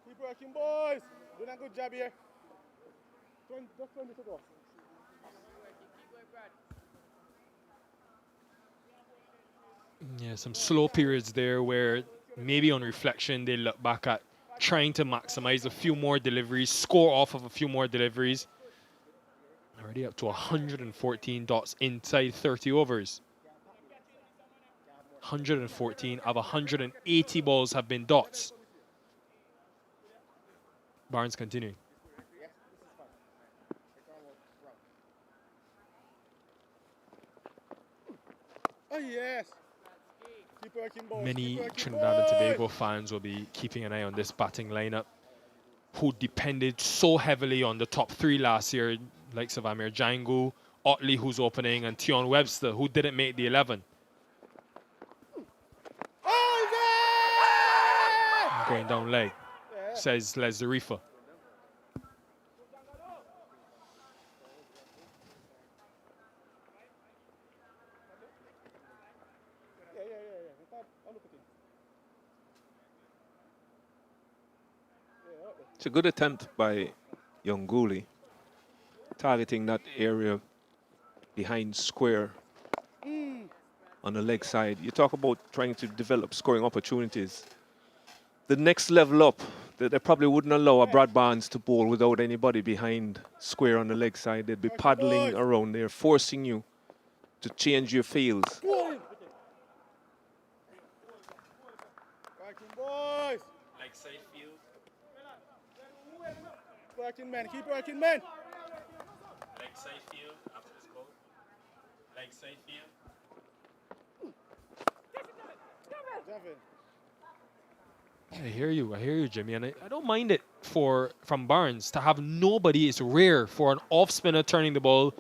[SPEAKER 3] Keep working, boys. Doing a good job here. Just 20 to go.
[SPEAKER 14] Yeah, some slow periods there where maybe on reflection they look back at trying to maximize a few more deliveries, score off of a few more deliveries. Already up to 114 dots inside 30 overs. 114 of 180 balls have been dots. Barnes continuing.
[SPEAKER 3] Oh, yes. Keep working, boys.
[SPEAKER 14] Many
[SPEAKER 3] Keep working,
[SPEAKER 14] Trinidad and
[SPEAKER 3] boys.
[SPEAKER 14] Tobago fans will be keeping an eye on this batting lineup, who depended so heavily on the top 3 last year, likes of Amir Jangu, Otley, who's opening, and Tion Webster, who didn't make the 11. Going down leg, says Les Zarifa.
[SPEAKER 11] It's a good attempt by Yonguli, targeting that area behind square on the leg side. You talk about trying to develop scoring opportunities. The next level up, they probably wouldn't allow a Brad Barnes to bowl without anybody behind square on the leg side. They'd be paddling around there, forcing you to change your fields.
[SPEAKER 3] Working, boys.
[SPEAKER 14] Leg side field.
[SPEAKER 3] Working, men. Keep working, men.
[SPEAKER 14] Leg side field after this ball. Leg side field. I hear you, Jimmy, and I don't mind it from Barnes to have nobody. It's rare for an off spinner turning the ball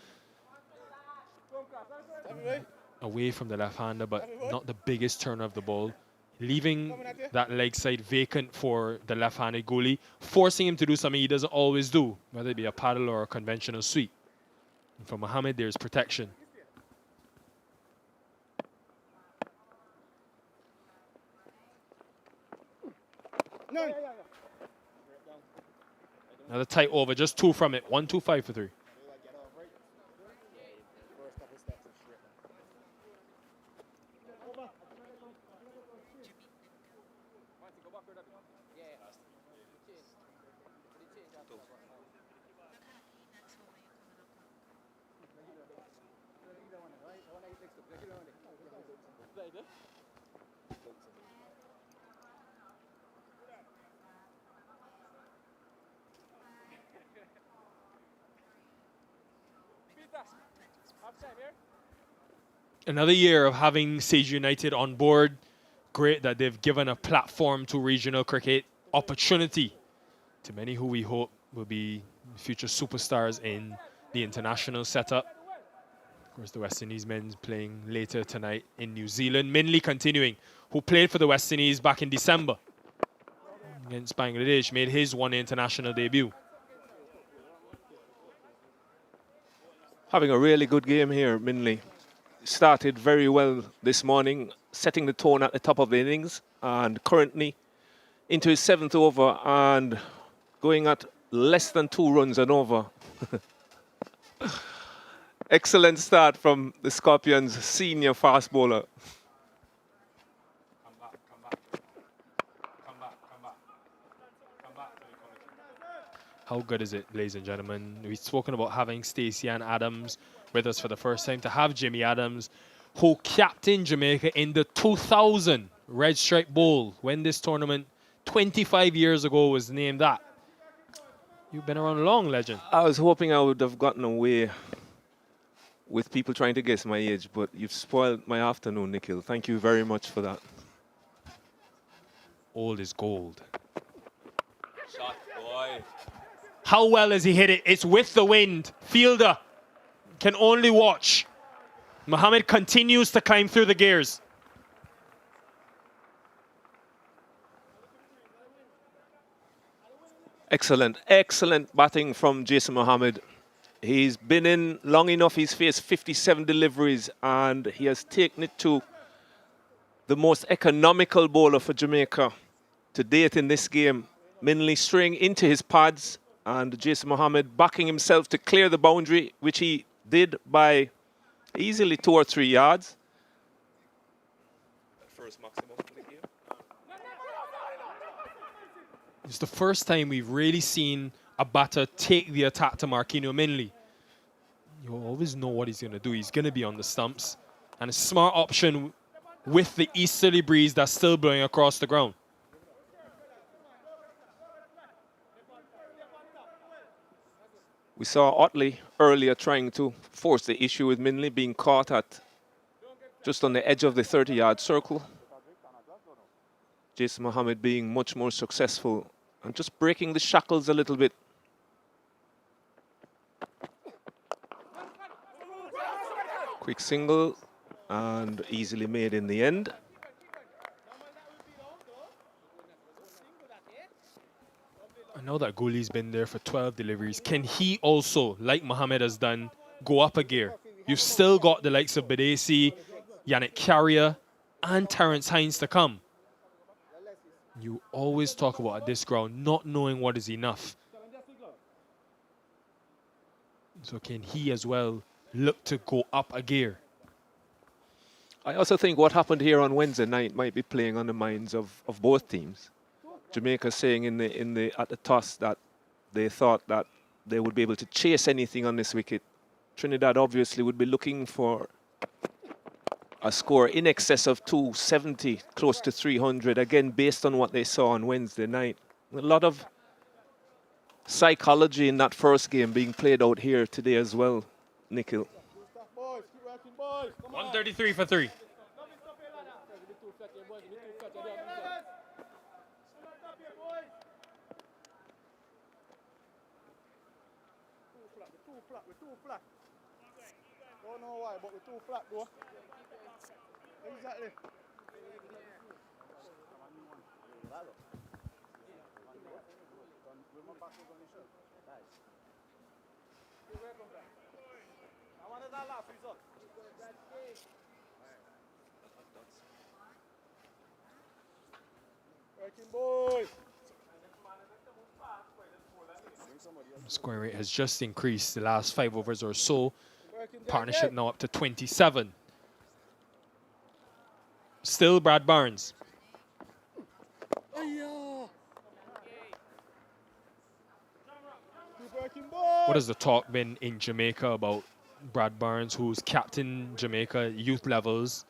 [SPEAKER 14] away from the left-hander, but not the biggest turner of the ball, leaving that leg side vacant for the left-handed goalie, forcing him to do something he doesn't always do, whether it be a paddle or a conventional sweep. And for Mohammed, there's protection. Another tight over, just 2 from it. 1-2-5 for 3. Another year of having Sage United on board. Great that they've given a platform to regional cricket, opportunity to many who we hope will be future superstars in the international setup. Of course, the West Indies men playing later tonight in New Zealand. Minley continuing, who played for the West Indies back in December against Bangladesh, made his one international debut.
[SPEAKER 11] Having a really good game here, Minley. Started very well this morning, setting the tone at the top of the innings, and currently into his 7th over and going at less than 2 runs an over. Excellent start from the Scorpions' senior fast bowler.
[SPEAKER 14] How good is it, ladies and gentlemen? We've spoken about having Stacey and Adams with us for the first time. To have Jimmy Adams, who captained Jamaica in the 2000 Red Stripe Bowl, when this tournament 25 years ago was named that. You've been around long, legend.
[SPEAKER 11] I was hoping I would have gotten away with people trying to guess my age, but you've spoiled my afternoon, Nikhil. Thank you very much for that.
[SPEAKER 14] Old is gold.
[SPEAKER 11] Shot, boy.
[SPEAKER 14] How well has he hit it? It's with the wind. Fielder can only watch. Mohammed continues to climb through the gears.
[SPEAKER 11] Excellent, excellent batting from Jason Mohammed. He's been in long enough. He's faced 57 deliveries and he has taken it to the most economical bowler for Jamaica to date in this game. Minley straying into his pads and Jason Mohammed backing himself to clear the boundary, which he did by easily 2 or 3 yards. First maximum for the game.
[SPEAKER 14] It's the first time we've really seen a batter take the attack to Marquinhos Minley. You always know what he's going to do. He's going to be on the stumps. And a smart option with the easterly breeze that's still blowing across the ground.
[SPEAKER 11] We saw Otley earlier trying to force the issue with Minley, being caught at just on the edge of the 30-yard circle. Jason Mohammed being much more successful and just breaking the shackles a little bit. Quick single and easily made in the end.
[SPEAKER 14] I know that Gooley's been there for 12 deliveries. Can he also, like Mohammed has done, go up a gear? You've still got the likes of Badesi, Yannick Carrier, and Terence Hines to come. You always talk about at this ground not knowing what is enough. So can he as well look to go up a gear?
[SPEAKER 11] I also think what happened here on Wednesday night might be playing on the minds of both teams. Jamaica saying at the toss that they thought that they would be able to chase anything on this wicket. Trinidad obviously would be looking for a score in excess of 270, close to 300, again based on what they saw on Wednesday night. A lot of psychology in that first game being played out here today as well, Nikhil.
[SPEAKER 14] 133 for 3.
[SPEAKER 3] We're too flat. Don't know why, but we're too flat, bro. Exactly. Working, boys.
[SPEAKER 14] Scoring rate has just increased the last 5 overs or so. Partnership now up to 27. Still Brad Barnes. What has the talk been in Jamaica about Brad Barnes, who's captain Jamaica youth levels,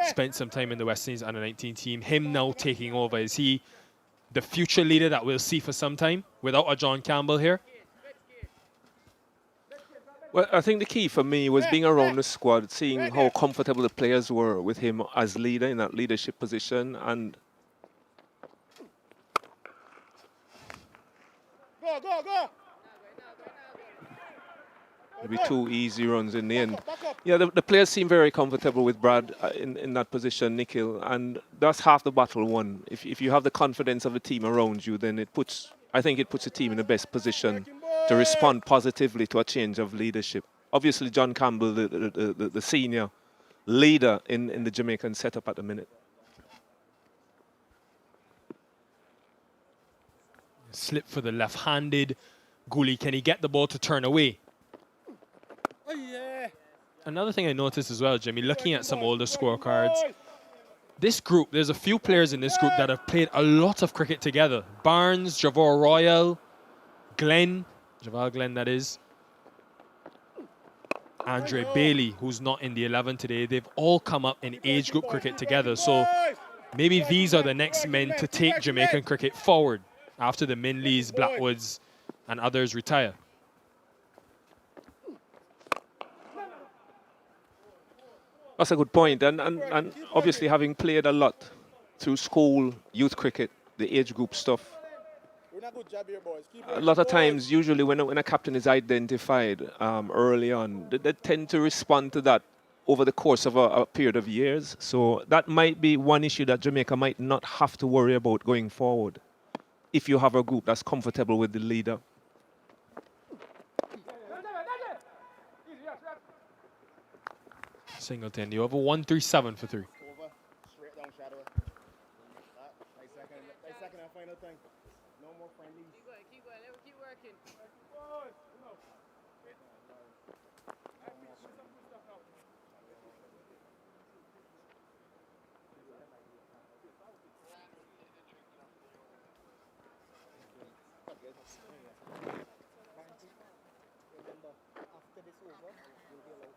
[SPEAKER 14] spent some time in the West Indies under-19 team, him now taking over? Is he the future leader that we'll see for some time without a John Campbell here?
[SPEAKER 11] Well, I think the key for me was being around the squad, seeing how comfortable the players were with him as leader in that leadership position, and
[SPEAKER 3] Go.
[SPEAKER 11] maybe 2 easy runs in the end. Yeah, the players seem very comfortable with Brad in that position, Nikhil, and that's half the battle won. If you have the confidence of the team around you, then I think it puts the team in the best position to respond positively to a change of leadership. obviously John Campbell, the senior leader in the Jamaican setup at the minute.
[SPEAKER 14] Slip for the left-handed Gully. Can he get the ball to turn away?
[SPEAKER 3] Oh, yeah.
[SPEAKER 14] Another thing I noticed as well, Jimmy, looking at some older scorecards, this group, there's a few players in this group that have played a lot of cricket together. Barnes, Javor Royal, Glenn, Javal Glenn that is, Andre Bailey, who's not in the 11 today. They've all come up in age group cricket together. So maybe these are the next men to take Jamaican cricket forward after the Minleys, Blackwoods, and others retire.
[SPEAKER 11] That's a good point. And obviously having played a lot through school, youth cricket, the age group stuff, a lot of times, usually when a captain is identified early on, they tend to respond to that over the course of a period of years. So that might be one issue that Jamaica might not have to worry about going forward if you have a group that's comfortable with the leader.
[SPEAKER 14] Singleton, you have a 137 for 3.
[SPEAKER 9] Over, straight down shadow. Nice second and final thing. No more friendlies.
[SPEAKER 13] Keep going, keep working.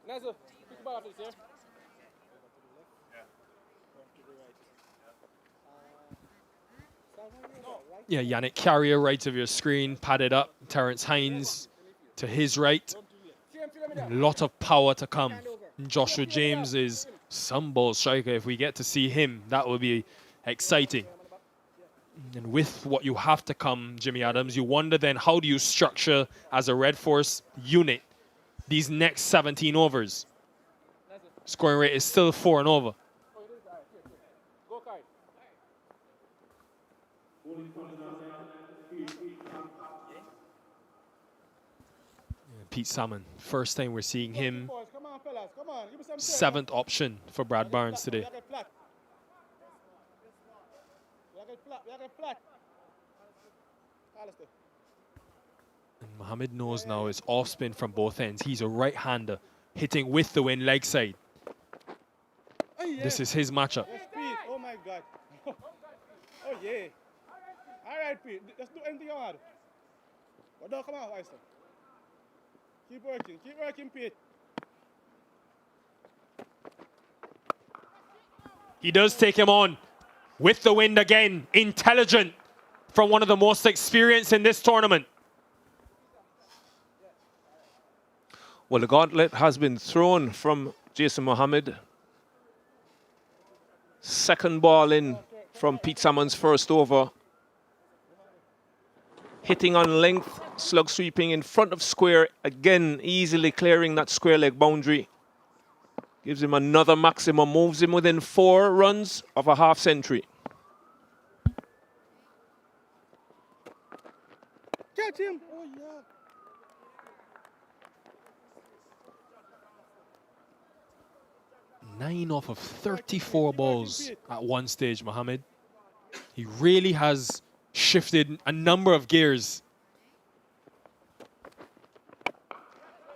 [SPEAKER 3] Nazar, pick the ball after this, yeah?
[SPEAKER 14] Yeah, Yannick Carrier, right of your screen, padded up. Terence Hines to his right. A lot of power to come. Joshua James is some ball striker. If we get to see him, that will be exciting. And with what you have to come, Jimmy Adams, you wonder then how do you structure as a Red Force unit these next 17 overs? Scoring rate is still 4 and over. Pete Salmon, first time we're seeing him. 7th option for Brad Barnes today. And Mohamed knows now it's off spin from both ends. He's a right-hander, hitting with the wind leg side. This is his matchup.
[SPEAKER 3] Yes, Pete. Oh my God. Oh yeah. All right, Pete. Let's do anything hard. But don't come out, Oyster. Keep working, Pete.
[SPEAKER 14] He does take him on with the wind again. Intelligent from one of the most experienced in this tournament.
[SPEAKER 11] Well, the gauntlet has been thrown from Jason Mohammed. Second ball in from Pete Salmon's first over. Hitting on length, slug sweeping in front of square. Again, easily clearing that square leg boundary. Gives him another maximum, moves him within 4 runs of a half century.
[SPEAKER 3] Catch him. Oh yeah.
[SPEAKER 14] Nine off of 34 balls at one stage, Mohammed. He really has shifted a number of gears.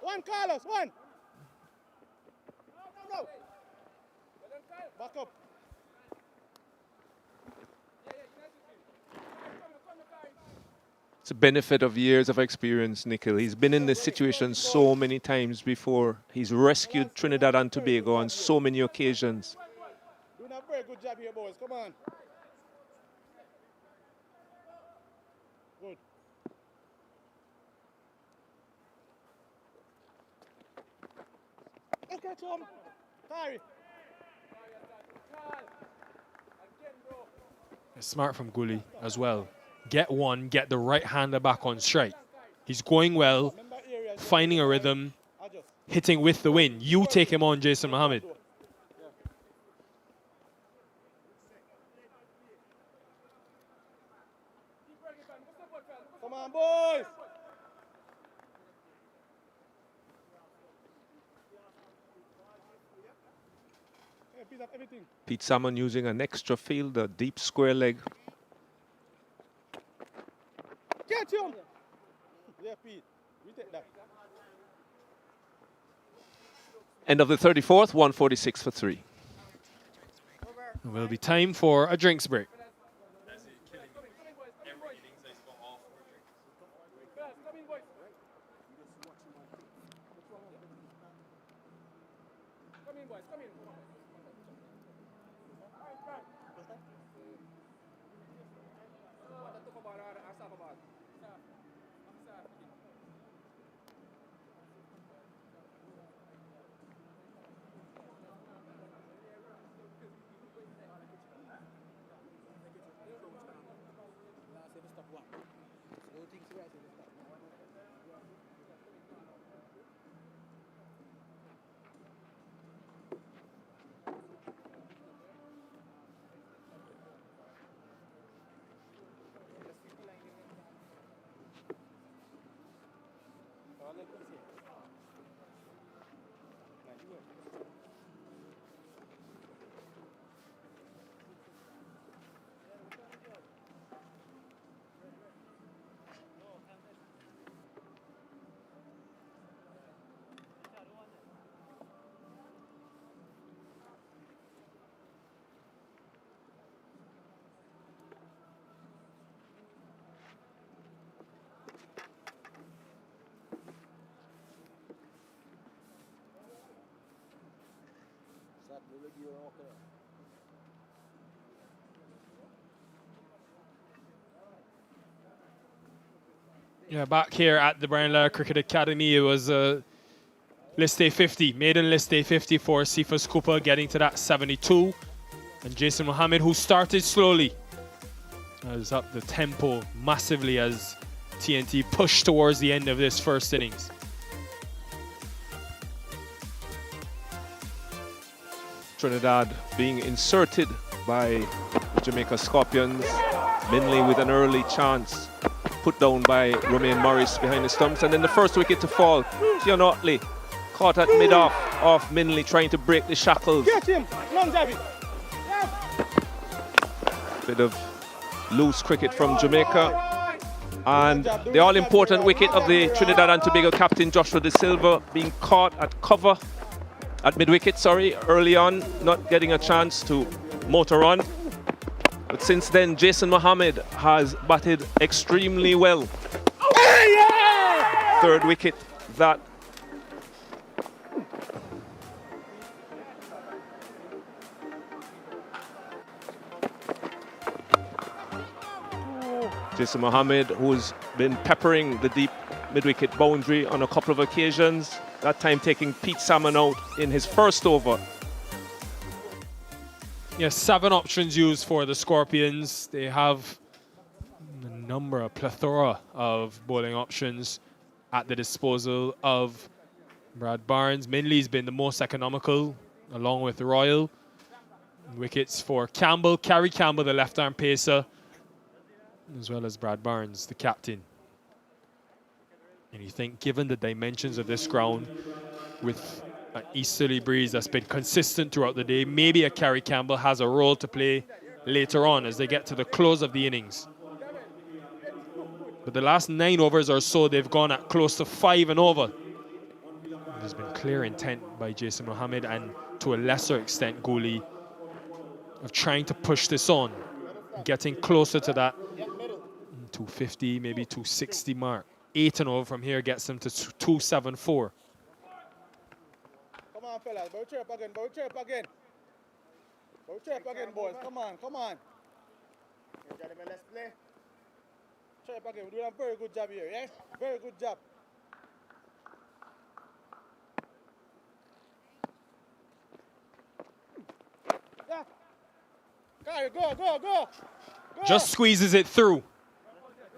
[SPEAKER 3] One, Carlos, one. No. Back up.
[SPEAKER 11] It's a benefit of years of experience, Nikhil. He's been in this situation so many times before. He's rescued Trinidad and Tobago on so many occasions.
[SPEAKER 3] Doing a very good job here, boys. Come on. Good. Okay, Tom. Tyree.
[SPEAKER 14] Smart from Gully as well. Get one, get the right-hander back on strike. He's going well, finding a rhythm, hitting with the wind. You take him on, Jason Mohammed.
[SPEAKER 3] Come on, boys. piece of everything.
[SPEAKER 11] Pete Salmon using an extra field, a deep square leg.
[SPEAKER 3] Catch him! Yeah, Pete. We take that.
[SPEAKER 11] End of the 34th, 146 for 3.
[SPEAKER 14] It will be time for a drinks break. Yeah, back here at the Brian Lara Cricket Academy, it was list day 50, maiden list day 50 for Cephas Cooper, getting to that 72. And Jason Mohammed, who started slowly, has up the tempo massively as TNT pushed towards the end of this first innings.
[SPEAKER 11] Trinidad being inserted by the Jamaica Scorpions. Minley with an early chance. Put down by Romain Morris behind the stumps. And then the first wicket to fall. Keon Otley caught at mid-off of Minley trying to break the shackles.
[SPEAKER 3] Get him! Longevity!
[SPEAKER 11] Bit of loose cricket from Jamaica. And the all-important wicket of the Trinidad and Tobago captain Joshua De Silva being caught at cover. At mid-wicket, sorry, early on, not getting a chance to motor on. But since then, Jason Mohammed has batted extremely well. Third wicket, that. Jason Mohammed, who's been peppering the deep mid-wicket boundary on a couple of occasions. That time taking Pete Salmon out in his first over.
[SPEAKER 14] Yes, 7 options used for the Scorpions. They have a plethora of bowling options at the disposal of Brad Barnes. Minley's been the most economical, along with Royal. Wickets for Campbell, Kerry Campbell, the left-arm pacer, as well as Brad Barnes, the captain. And you think, given the dimensions of this ground, with an easterly breeze that's been consistent throughout the day, maybe a Kerry Campbell has a role to play later on as they get to the close of the innings. But the last 9 overs or so, they've gone at close to 5 and over. There's been clear intent by Jason Mohammed and to a lesser extent Gooley of trying to push this on, getting closer to that 250, maybe 260 mark. 8 and over from here gets them to 274.
[SPEAKER 3] Come on, fellas. Bow chirp again. Bow chirp again. Bow chirp again, boys. Come on, come on. Gentlemen, let's play. Chirp again. We're doing a very good job here, yes? Very good job. Yeah. Carry, go, go, go.
[SPEAKER 14] Just squeezes it through.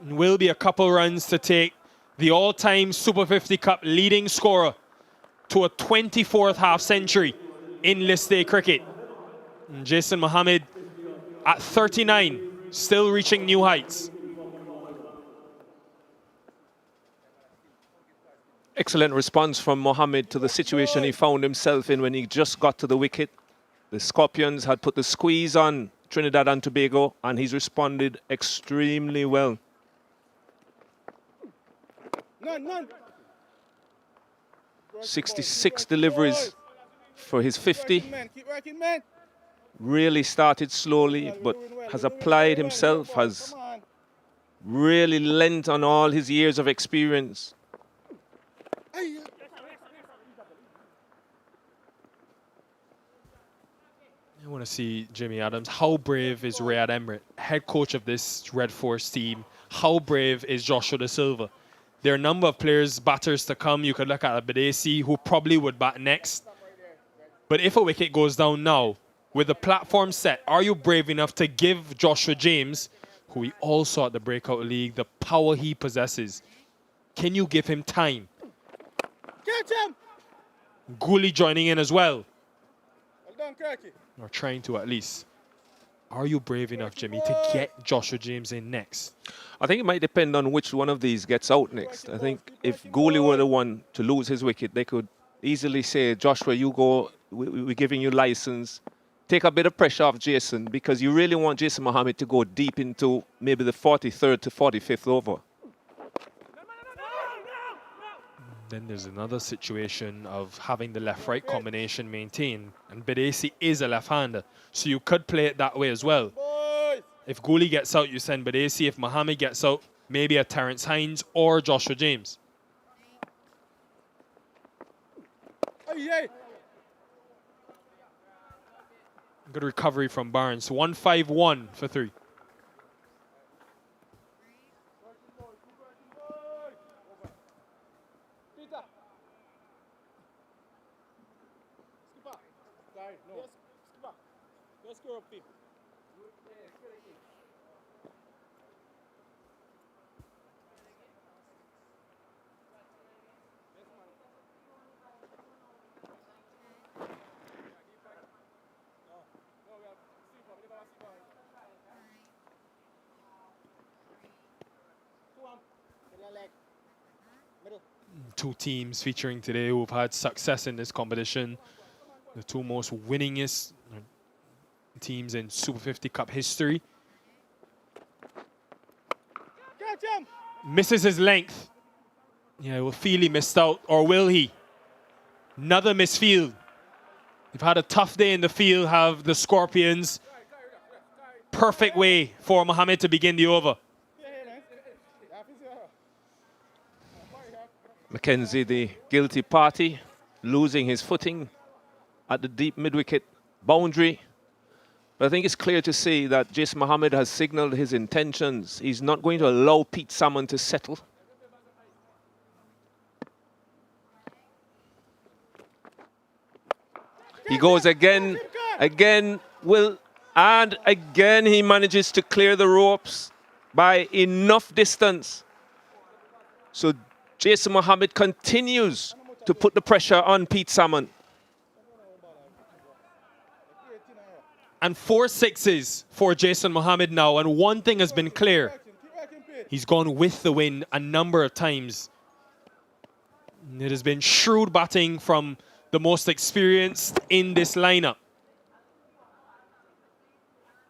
[SPEAKER 14] And will be a couple runs to take the all-time Super 50 Cup leading scorer to a 24th half-century in list day cricket. And Jason Mohammed at 39, still reaching new heights.
[SPEAKER 11] Excellent response from Mohammed to the situation he found himself in when he just got to the wicket. The Scorpions had put the squeeze on Trinidad and Tobago, and he's responded extremely well.
[SPEAKER 3] None.
[SPEAKER 11] 66 deliveries for his 50.
[SPEAKER 3] Keep working, man.
[SPEAKER 11] Really started slowly, but has applied himself, has really lent on all his years of experience.
[SPEAKER 14] I want to see Jimmy Adams. How brave is Riyad Emirates, head coach of this Red Force team? How brave is Joshua Da Silva? There are a number of players, batters to come. You could look at Abadesi, who probably would bat next. But if a wicket goes down now, with the platform set, are you brave enough to give Joshua James, who we all saw at the Breakout League, the power he possesses? Can you give him time?
[SPEAKER 3] Catch him!
[SPEAKER 14] Gooley joining in as well.
[SPEAKER 3] Well done, Kirky.
[SPEAKER 14] Or trying to at least. Are you brave enough, Jimmy, to get Joshua James in next?
[SPEAKER 11] I think it might depend on which one of these gets out next. I think if Gooley were the one to lose his wicket, they could easily say, Joshua, you go, we're giving you license. Take a bit of pressure off Jason, because you really want Jason Mohammed to go deep into maybe the 43rd to 45th over.
[SPEAKER 14] Then there's another situation of having the left-right combination maintained. And Badesi is a left-hander, so you could play it that way as well. If Gooley gets out, you send Badesi. If Mohammed gets out, maybe a Terence Hines or Joshua James. Good recovery from Barnes. 151 for 3. Two teams featuring today who've had success in this competition. The two most winningest teams in Super 50 Cup history. Misses his length. Yeah, will feel he missed out, or will he? Another misfield. They've had a tough day in the field, have the Scorpions. Perfect way for Mohammed to begin the over.
[SPEAKER 11] Mackenzie, the guilty party, losing his footing at the deep mid-wicket boundary. But I think it's clear to see that Jason Mohammed has signalled his intentions. He's not going to allow Pete Salmon to settle. He goes again, and again he manages to clear the ropes by enough distance. So Jason Mohammed continues to put the pressure on Pete Salmon.
[SPEAKER 14] And 4 sixes for Jason Mohammed now. And one thing has been clear. He's gone with the wind a number of times. It has been shrewd batting from the most experienced in this lineup.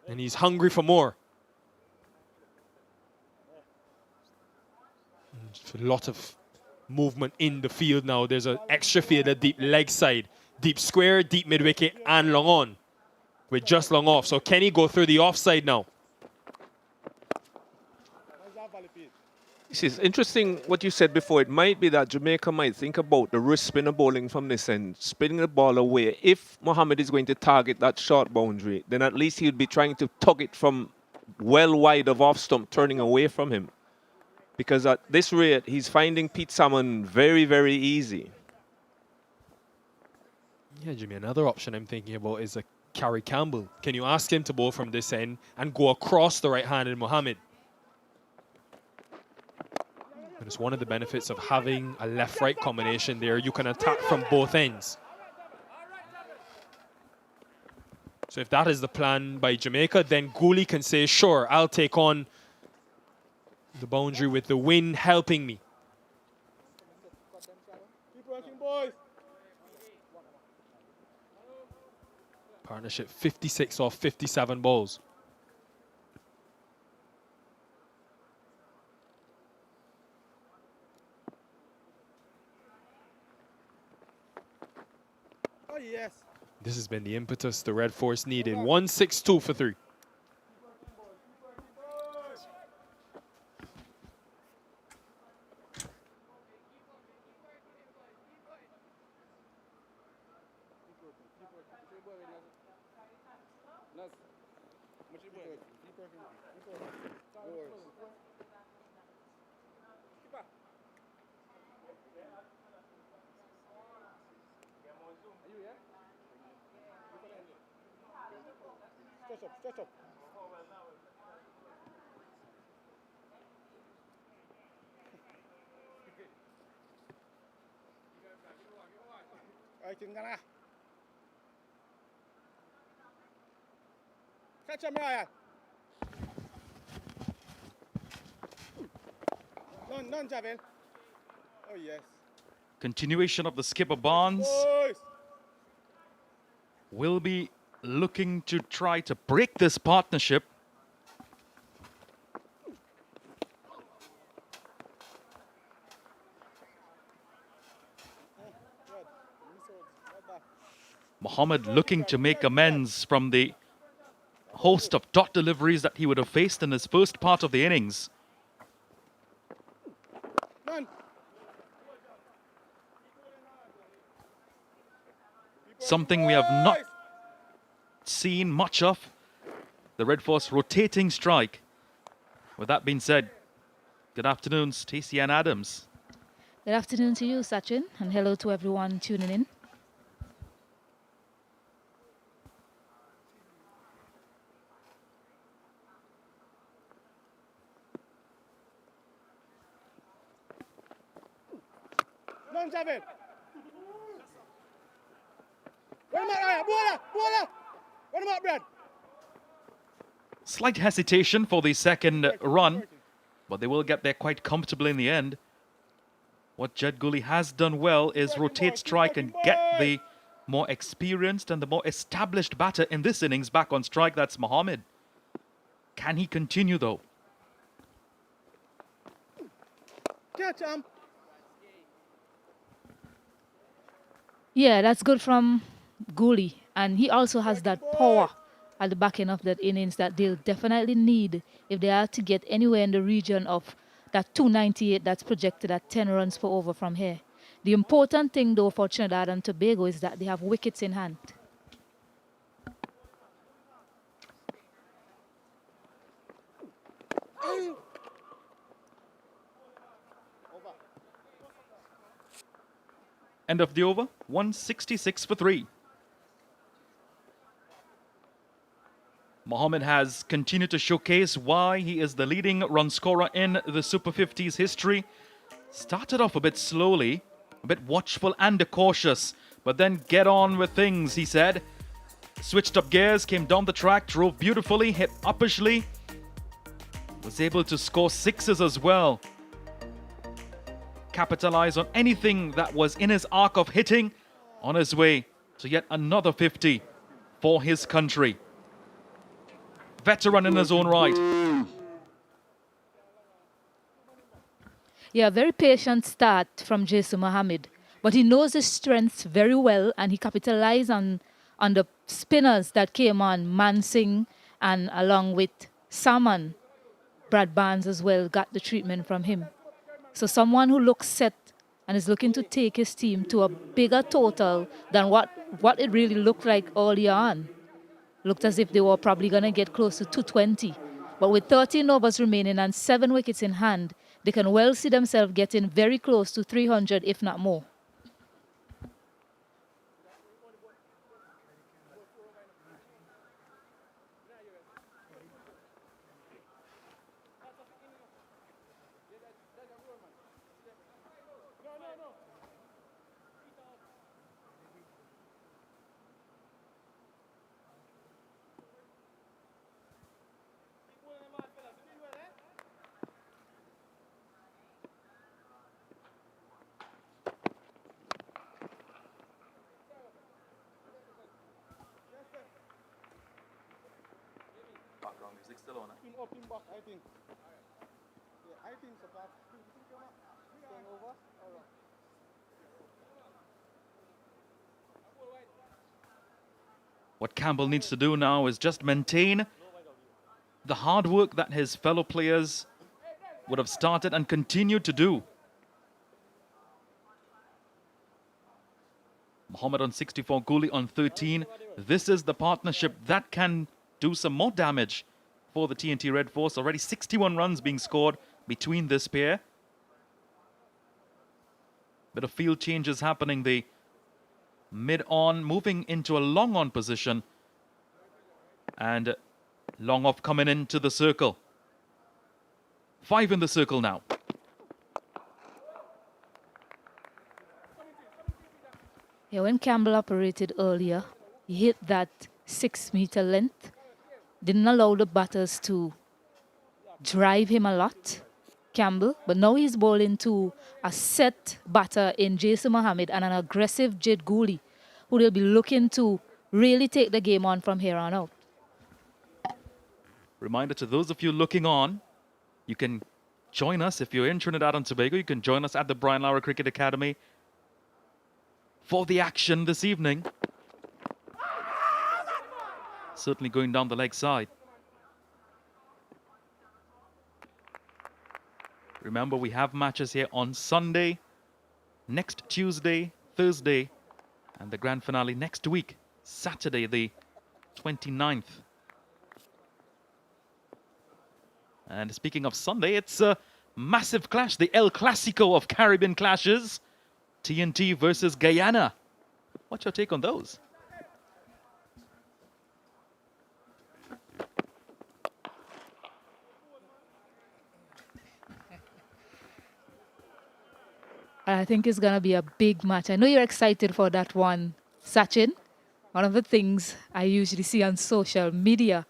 [SPEAKER 14] And he's hungry for more. A lot of movement in the field now. There's an extra fielder deep leg side, deep square, deep mid-wicket, and long on, with just long off. So can he go through the offside now?
[SPEAKER 11] This is interesting what you said before. It might be that Jamaica might think about the wrist spinner bowling from this end, spinning the ball away. If Mohammed is going to target that short boundary, then at least he would be trying to tug it from well wide of off stump, turning away from him. Because at this rate, he's finding Pete Salmon very, very easy.
[SPEAKER 14] Yeah, Jimmy, another option I'm thinking about is a Carrie Campbell. Can you ask him to bowl from this end and go across the right-handed Mohammed? And it's one of the benefits of having a left-right combination there. You can attack from both ends. So if that is the plan by Jamaica, then Gooley can say, sure, I'll take on the boundary with the wind helping me.
[SPEAKER 3] Keep working, boys.
[SPEAKER 14] Partnership 56 off 57 balls.
[SPEAKER 3] Oh, yes.
[SPEAKER 14] This has been the impetus the Red Force needed. 162 for 3.
[SPEAKER 3] Stretch up, stretch up. Ay, king ka na. Catch him, Ryan. None, Javel. Oh, yes.
[SPEAKER 5] Continuation of the skipper Barnes.
[SPEAKER 3] Boys.
[SPEAKER 5] Will be looking to try to break this partnership. Mohammed looking to make amends from the host of dot deliveries that he would have faced in his first part of the innings.
[SPEAKER 3] None.
[SPEAKER 5] Something we have not seen much of. The Red Force rotating strike. With that being said, good afternoon, Stacey and Adams.
[SPEAKER 1] Good afternoon to you, Sachin, and hello to everyone tuning in.
[SPEAKER 3] None, Javel. What about Ryan? Bola! What about Brad?
[SPEAKER 5] Slight hesitation for the second run, but they will get there quite comfortably in the end. What Jed Gully has done well is rotate strike and get the more experienced and the more established batter in this innings back on strike. That's Mohammed. Can he continue though?
[SPEAKER 3] Catch him.
[SPEAKER 1] Yeah, that's good from Gooley. And he also has that power at the back end of that innings that they'll definitely need if they are to get anywhere in the region of that 298 that's projected at 10 runs per over from here. The important thing, though, for Trinidad and Tobago is that they have wickets in hand.
[SPEAKER 5] End of the over, 166 for 3. Mohammed has continued to showcase why he is the leading run scorer in the Super 50's history. Started off a bit slowly, a bit watchful and cautious, but then get on with things, he said. Switched up gears, came down the track, drove beautifully, hit uppishly. Was able to score sixes as well. Capitalize on anything that was in his arc of hitting, on his way to yet another 50 for his country. Veteran in his own right.
[SPEAKER 1] Yeah, very patient start from Jason Mohammed. But he knows his strengths very well, and he capitalized on the spinners that came on, Mansingh, and along with Salmon, Brad Barnes as well got the treatment from him. So someone who looks set and is looking to take his team to a bigger total than what it really looked like early on. Looked as if they were probably going to get close to 220. But with 13 overs remaining and 7 wickets in hand, they can well see themselves getting very close to 300, if not more.
[SPEAKER 5] still on.
[SPEAKER 3] Him up, him back, I think. Yeah, I think so, but staying over? All right.
[SPEAKER 5] What Campbell needs to do now is just maintain the hard work that his fellow players would have started and continued to do. Mohammed on 64, Guli on 13. This is the partnership that can do some more damage for the TNT Red Force. Already 61 runs being scored between this pair. Bit of field changes happening. The mid-on moving into a long-on position. And long off coming into the circle. 5 in the circle now.
[SPEAKER 1] Yeah, when Campbell operated earlier, he hit that 6-meter length. Didn't allow the batters to drive him a lot, Campbell. But now he's bowling to a set batter in Jason Mohammed and an aggressive Jid Gooley, who they'll be looking to really take the game on from here on out.
[SPEAKER 5] Reminder to those of you looking on, you can join us if you're in Trinidad and Tobago. You can join us at the Brian Lara Cricket Academy for the action this evening. Certainly going down the leg side. Remember, we have matches here on Sunday, next Tuesday, Thursday, and the grand finale next week, Saturday the 29th. And speaking of Sunday, it's a massive clash, the El Clasico of Caribbean clashes. TNT versus Guyana. What's your take on those?
[SPEAKER 1] I think it's going to be a big match. I know you're excited for that one, Sachin. One of the things I usually see on social media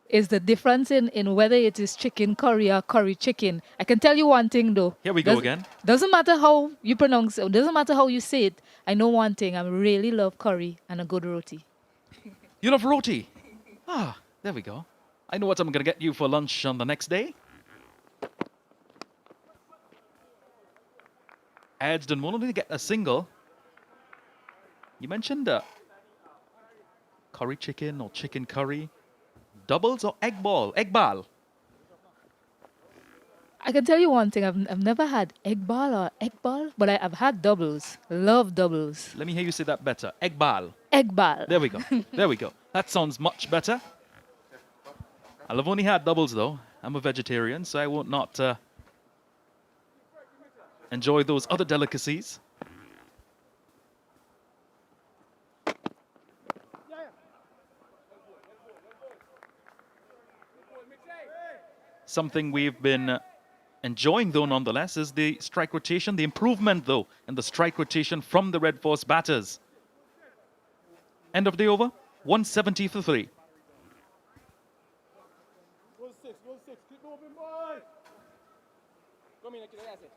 [SPEAKER 1] is the difference in whether it is chicken curry or curry chicken. I can tell you one thing though.
[SPEAKER 5] Here we go again.
[SPEAKER 1] Doesn't matter how you pronounce it, doesn't matter how you say it. I know one thing, I really love curry and a good roti.
[SPEAKER 5] You love roti? Ah, there we go. I know what I'm going to get you for lunch on the next day. Edged won't only get a single. You mentioned curry chicken or chicken curry. Doubles or egg ball? Egg ball?
[SPEAKER 1] I can tell you one thing, I've never had egg ball or egg ball, but I've had doubles. Love doubles.
[SPEAKER 5] Let me hear you say that better. Egg ball.
[SPEAKER 1] Egg ball.
[SPEAKER 5] There we go. There we go. That sounds much better. I've only had doubles though. I'm a vegetarian, so I won't not enjoy those other delicacies. Something we've been enjoying, though, nonetheless, is the strike rotation, the improvement, though, in the strike rotation from the Red Force batters. End of the over, 170 for 3.
[SPEAKER 3] Goal 6, keep moving, boy.
[SPEAKER 13] Come in, that's it.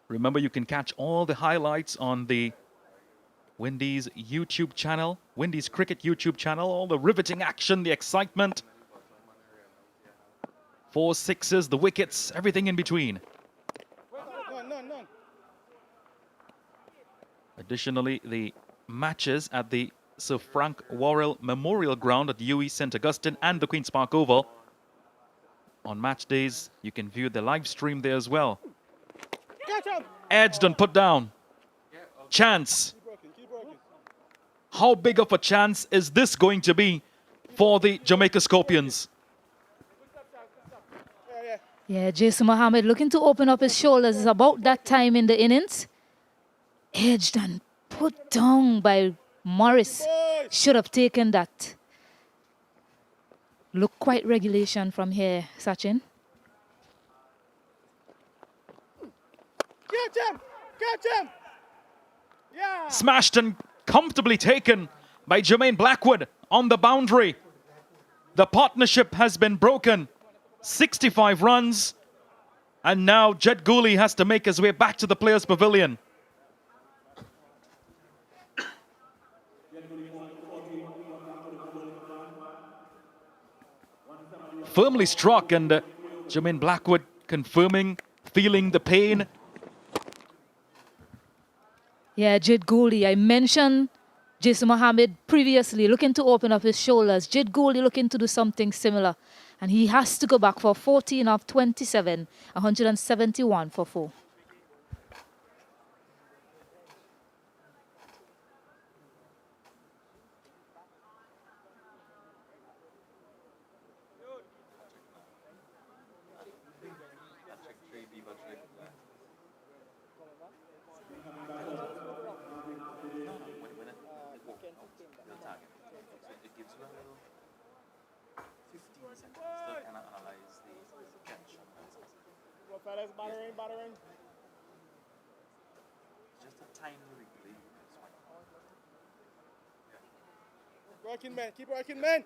[SPEAKER 5] Remember, you can catch all the highlights on the Windies YouTube channel, Windies Cricket YouTube channel, all the riveting action, the excitement. 4 sixes, the wickets, everything in between.
[SPEAKER 3] None.
[SPEAKER 5] Additionally, the matches at the Sir Frank Worrell Memorial Ground at UE St. Augustine and the Queen's Park Oval. On match days, you can view the live stream there as well. Edged and put down. Chance. How big of a chance is this going to be for the Jamaica Scorpions?
[SPEAKER 1] Yeah, Jason Mohammed looking to open up his shoulders. It's about that time in the innings. Edged and put down by Morris. Should have taken that. Look quite regulation from here, Sachin.
[SPEAKER 3] Catch him! Catch him! Yeah!
[SPEAKER 5] Smashed and comfortably taken by Jermaine Blackwood on the boundary. The partnership has been broken. 65 runs. And now Jed Gooley has to make his way back to the players' pavilion. Firmly struck, and Jermaine Blackwood confirming, feeling the pain.
[SPEAKER 1] Yeah, Jed Gooley. I mentioned Jason Mohammed previously looking to open up his shoulders. Jed Gooley looking to do something similar. And he has to go back for 14 of 27, 171 for 4.
[SPEAKER 3] Fellas, battering.
[SPEAKER 10] Just a tiny replay.
[SPEAKER 3] Working, man. Keep working, man.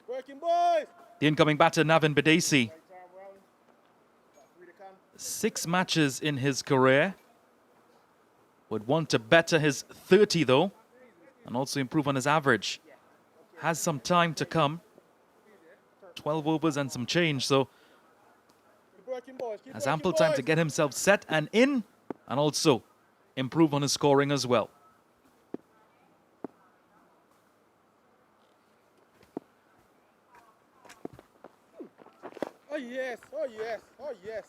[SPEAKER 3] Working, boys.
[SPEAKER 5] The incoming batter, Navin Badesi. 6 matches in his career. Would want to better his 30 though, and also improve on his average. Has some time to come. 12 overs and some change, so has ample time to get himself set and in, and also improve on his scoring as well.
[SPEAKER 3] Oh yes, oh yes, oh yes.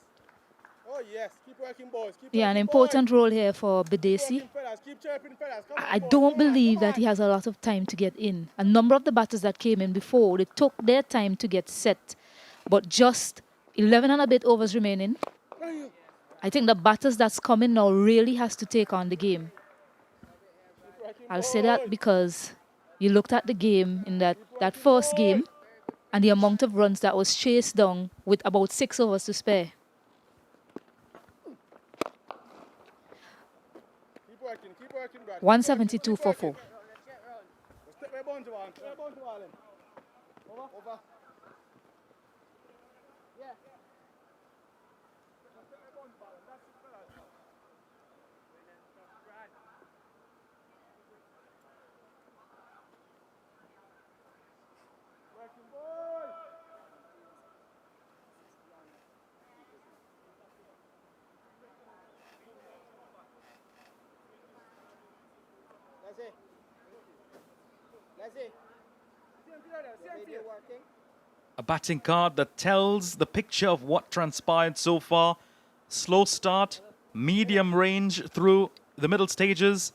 [SPEAKER 3] Oh yes, keep working, boys. Keep
[SPEAKER 1] Yeah, an
[SPEAKER 3] working,
[SPEAKER 1] important
[SPEAKER 3] boys.
[SPEAKER 1] role here for Badesi.
[SPEAKER 3] Keep chirping, fellas. Come on,
[SPEAKER 1] I
[SPEAKER 3] boys.
[SPEAKER 1] don't
[SPEAKER 3] Come on,
[SPEAKER 1] believe
[SPEAKER 3] come
[SPEAKER 1] that he
[SPEAKER 3] on.
[SPEAKER 1] has a lot of time to get in. A number of the batters that came in before, they took their time to get set. But just 11 and a bit overs remaining. I think the batters that's coming now really has to take on the game. I'll say that because you looked at the game in that first game and the amount of runs that was chased down with about 6 overs to spare.
[SPEAKER 3] Keep working, Brad.
[SPEAKER 1] 172 for 4.
[SPEAKER 3] Step by bunch of one. Step by bunch of one. Over. Yeah. Working, boys. Let's see. Working.
[SPEAKER 5] A batting card that tells the picture of what transpired so far. Slow start, medium range through the middle stages,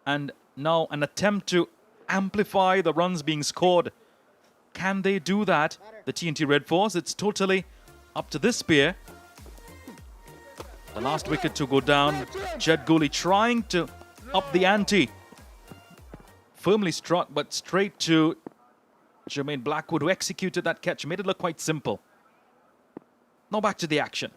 [SPEAKER 5] and now an attempt to amplify the runs being scored. Can they do that, the TNT Red Force? It's totally up to this pair. The last wicket to go down, Jed Gooley trying to up the ante. Firmly struck, but straight to Jermaine Blackwood, who executed that catch, made it look quite simple. Now back to the action.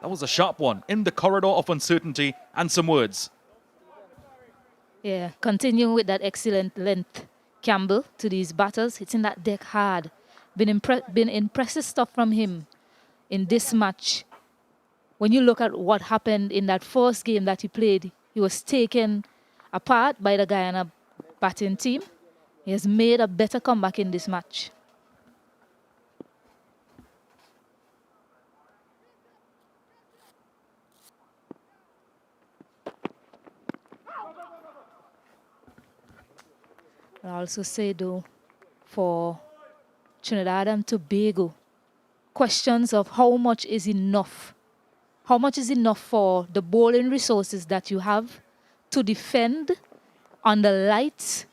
[SPEAKER 5] That was a sharp one, in the corridor of uncertainty, and some words.
[SPEAKER 1] Yeah, continuing with that excellent length, Campbell, to these batters, hitting that deck hard. Been impressive stuff from him in this match. When you look at what happened in that first game that he played, he was taken apart by the Guyana batting team. He has made a better comeback in this match. I also say, though, for Trinidad and Tobago, questions of how much is enough. How much is enough for the bowling resources that you have to defend on the lights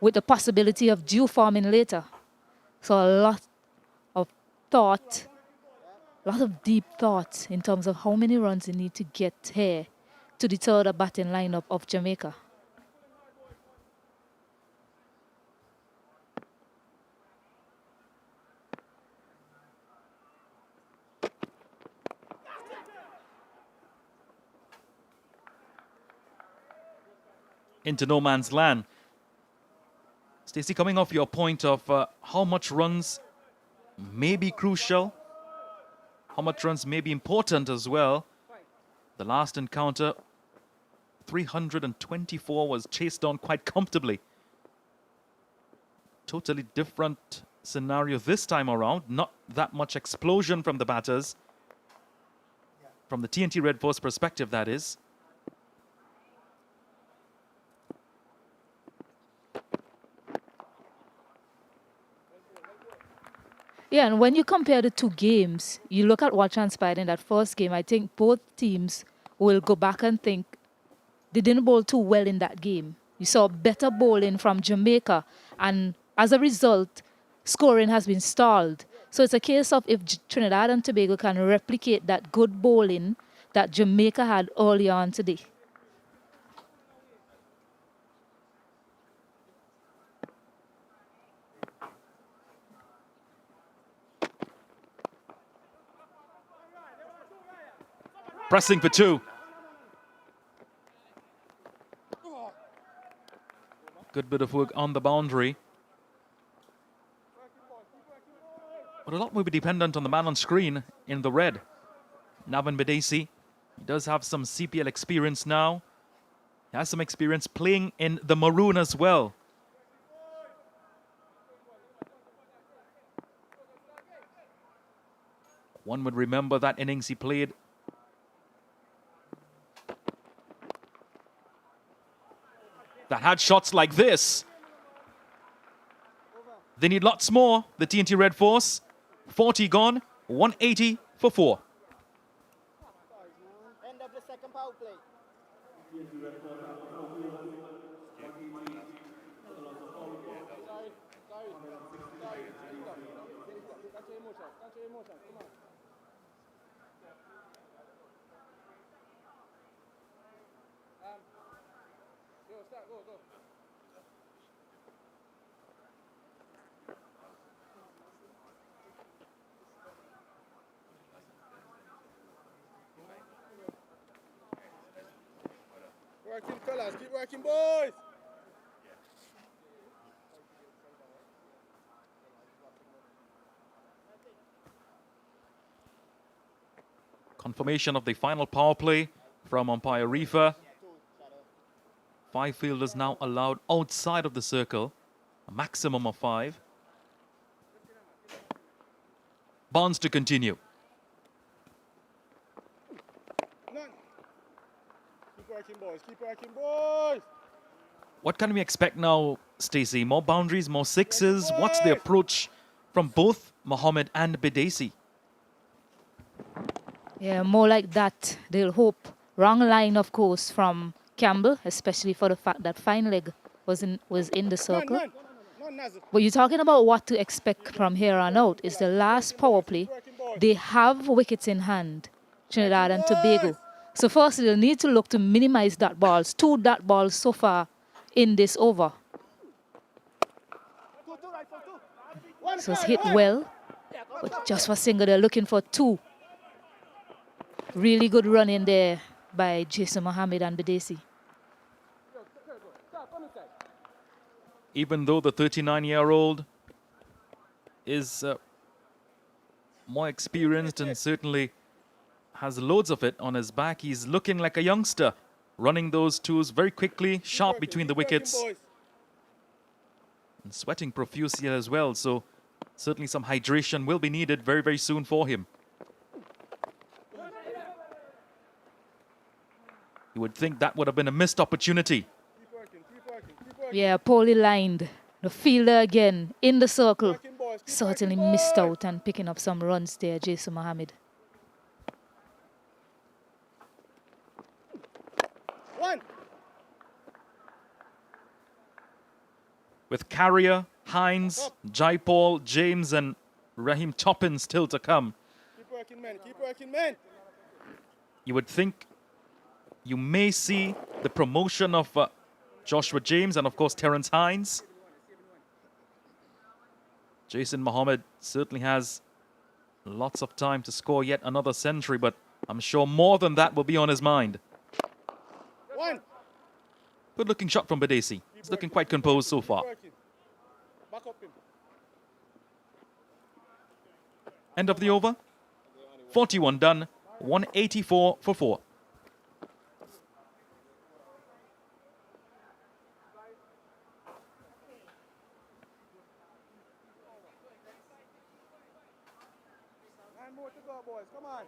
[SPEAKER 1] with the possibility of dew forming later? So a lot of thought a lot of deep thoughts in terms of how many runs they need to get here to deter the batting lineup of Jamaica.
[SPEAKER 5] Into no man's land. Stacey, coming off your point of how much runs may be crucial, how much runs may be important as well. The last encounter, 324, was chased on quite comfortably. Totally different scenario this time around. Not that much explosion from the batters. From the TNT Red Force perspective, that is.
[SPEAKER 1] Yeah, and when you compare the two games, you look at what transpired in that first game, I think both teams will go back and think they didn't bowl too well in that game. You saw better bowling from Jamaica, and as a result, scoring has been stalled. So it's a case of if Trinidad and Tobago can replicate that good bowling that Jamaica had early on today.
[SPEAKER 5] Pressing for two. Good bit of work on the boundary. But a lot will be dependent on the man on screen in the red. Navin Bidesi. He does have some CPL experience now. He has some experience playing in the maroon as well. One would remember that innings he played that had shots like this. They need lots more, the TNT Red Force. 40 gone, 180 for 4.
[SPEAKER 9] End of the second power play.
[SPEAKER 3] Working, fellas. Keep working, boys.
[SPEAKER 5] Confirmation of the final power play from umpire Reefer. 5 fielders now allowed outside of the circle. A maximum of 5. Barnes to continue.
[SPEAKER 3] Keep working, boys. Keep working, boys.
[SPEAKER 5] What can we expect now, Stacey? More boundaries, more sixes? What's the approach from both Mohammed and Bidesi?
[SPEAKER 1] Yeah, more like that, they'll hope. Wrong line, of course, from Campbell, especially for the fact that fine leg was in the circle. But you're talking about what to expect from here on out. It's the last power play. They have wickets in hand, Trinidad and Tobago. So first, they'll need to look to minimize dot balls. 2 dot balls so far in this over. So it's hit well, but just for single, they're looking for 2. Really good run in there by Jason Mohammed and Bidesi.
[SPEAKER 5] Even though the 39-year-old is more experienced and certainly has loads of it on his back, he's looking like a youngster, running those 2s very quickly, sharp between the wickets. And sweating profusely as well, so certainly some hydration will be needed very, very soon for him. You would think that would have been a missed opportunity.
[SPEAKER 1] Yeah, poorly lined. The fielder again in the circle. Certainly missed out and picking up some runs there, Jason Mohammed.
[SPEAKER 5] With Carrier, Hines, Jaipal, James and Raheem Toppin still to come.
[SPEAKER 3] working, men. Keep working, men.
[SPEAKER 5] You would think you may see the promotion of Joshua James and, of course, Terence Hines. Jason Mohammed certainly has lots of time to score yet another century, but I'm sure more than that will be on his mind.
[SPEAKER 3] One.
[SPEAKER 5] Good-looking shot from Badesi. He's looking quite composed so far.
[SPEAKER 3] Back up him.
[SPEAKER 5] End of the over. 41 done. 184 for 4.
[SPEAKER 3] More to go, boys. Come on.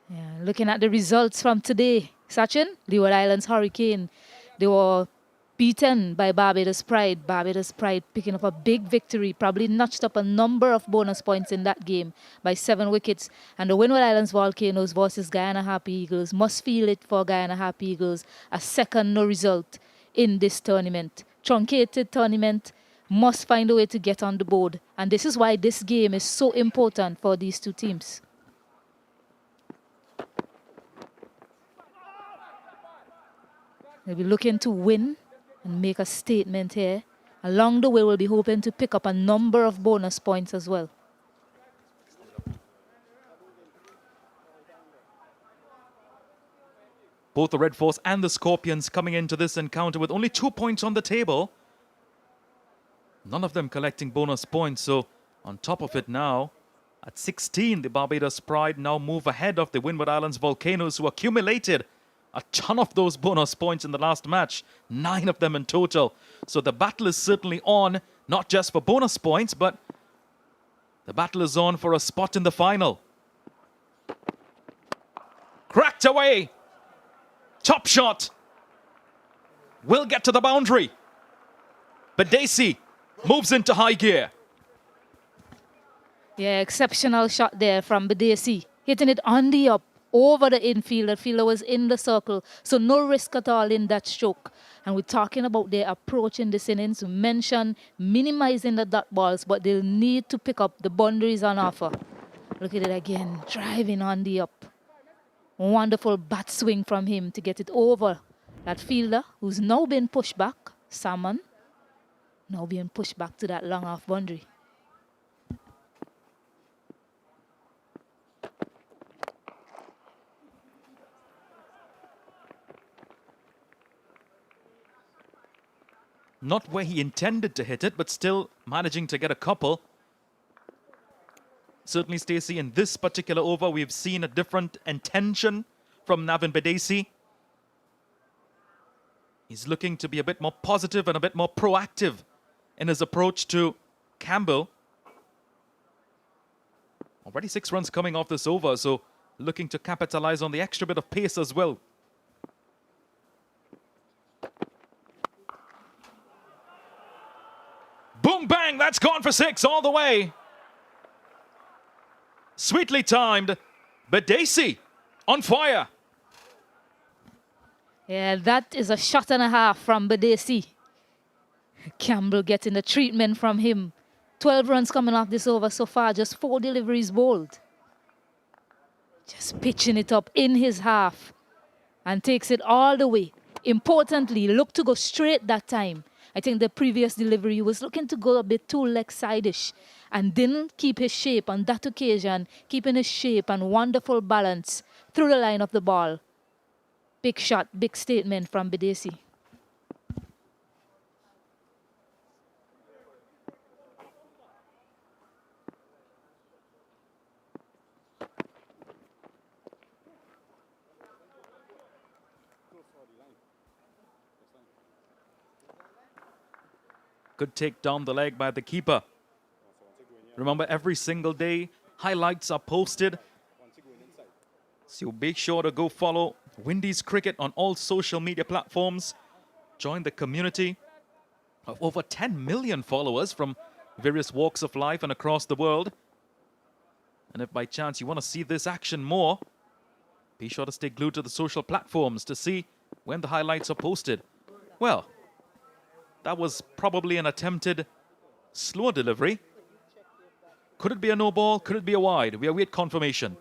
[SPEAKER 1] Yeah, looking at the results from today, Sachin, Leeward Islands Hurricane, they were beaten by Barbados Pride. Barbados Pride picking up a big victory, probably notched up a number of bonus points in that game by 7 wickets. And the Windward Islands Volcanoes versus Guyana Happy Eagles, must feel it for Guyana Happy Eagles, a second no result in this tournament. Truncated tournament, must find a way to get on the board. And this is why this game is so important for these two teams. They'll be looking to win and make a statement here. Along the way, we'll be hoping to pick up a number of bonus points as well.
[SPEAKER 5] Both the Red Force and the Scorpions coming into this encounter with only 2 points on the table. None of them collecting bonus points, so on top of it now, at 16, the Barbados Pride now move ahead of the Windward Islands Volcanoes, who accumulated a ton of those bonus points in the last match, 9 of them in total. So the battle is certainly on, not just for bonus points, but the battle is on for a spot in the final. Cracked away. Top shot. Will get to the boundary. But Badesi moves into high gear.
[SPEAKER 1] Yeah, exceptional shot there from Badesi. Hitting it on the up, over the infield. The fielder was in the circle, so no risk at all in that stroke. And we're talking about their approach in this innings. We mentioned minimizing the dot balls, but they'll need to pick up the boundaries on offer. Look at it again, driving on the up. Wonderful bat swing from him to get it over that fielder, who's now been pushed back, Salmon, now being pushed back to that long off boundary.
[SPEAKER 5] Not where he intended to hit it, but still managing to get a couple. Certainly, Stacey, in this particular over, we've seen a different intention from Navin Badesi. He's looking to be a bit more positive and a bit more proactive in his approach to Campbell. Already 6 runs coming off this over, so looking to capitalize on the extra bit of pace as well. Boom, bang, that's gone for 6 all the way. Sweetly timed, Badesi on fire.
[SPEAKER 1] Yeah, that is a shot and a half from Badesi. Campbell getting the treatment from him. 12 runs coming off this over so far, just 4 deliveries bowled. Just pitching it up in his half and takes it all the way. Importantly, looked to go straight that time. I think the previous delivery was looking to go a bit too leg side-ish and didn't keep his shape on that occasion, keeping his shape and wonderful balance through the line of the ball. Big shot, big statement from Badesi.
[SPEAKER 5] Good take down the leg by the keeper. Remember, every single day, highlights are posted. So make sure to go follow Windies Cricket on all social media platforms. Join the community. of over 10 million followers from various walks of life and across the world. And if by chance you want to see this action more, be sure to stay glued to the social platforms to see when the highlights are posted. Well, that was probably an attempted slow delivery. Could it be a no ball? Could it be a wide? We await confirmation.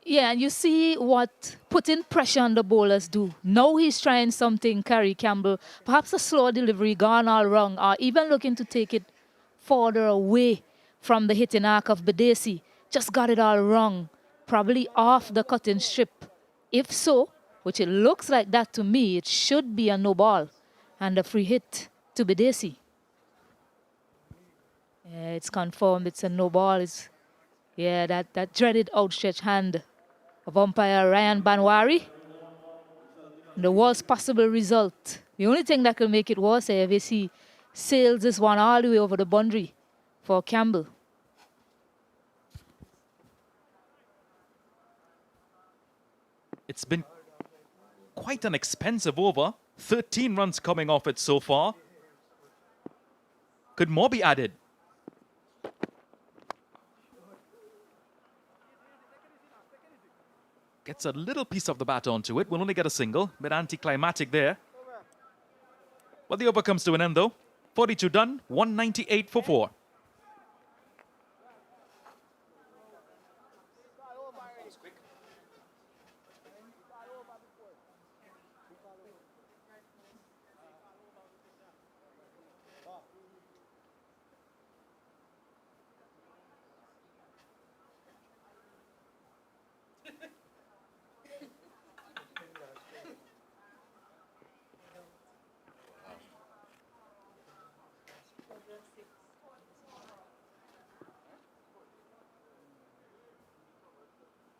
[SPEAKER 1] Yeah, and you see what putting pressure on the bowlers do. Now he's trying something, Kerry Campbell. Perhaps a slow delivery gone all wrong, or even looking to take it further away from the hitting arc of Badesi. Just got it all wrong. Probably off the cutting strip. If so, which it looks like that to me, it should be a no ball and a free hit to Badesi. Yeah, it's confirmed it's a no ball. Yeah, that dreaded outstretched hand of umpire Ryan Banwari. The worst possible result. The only thing that could make it worse if he sails this one all the way over the boundary for Campbell.
[SPEAKER 5] It's been quite an expensive over. 13 runs coming off it so far. Could more be added? Gets a little piece of the bat onto it. Will only get a single. Bit anticlimactic there. But the over comes to an end though. 42 done, 198 for 4.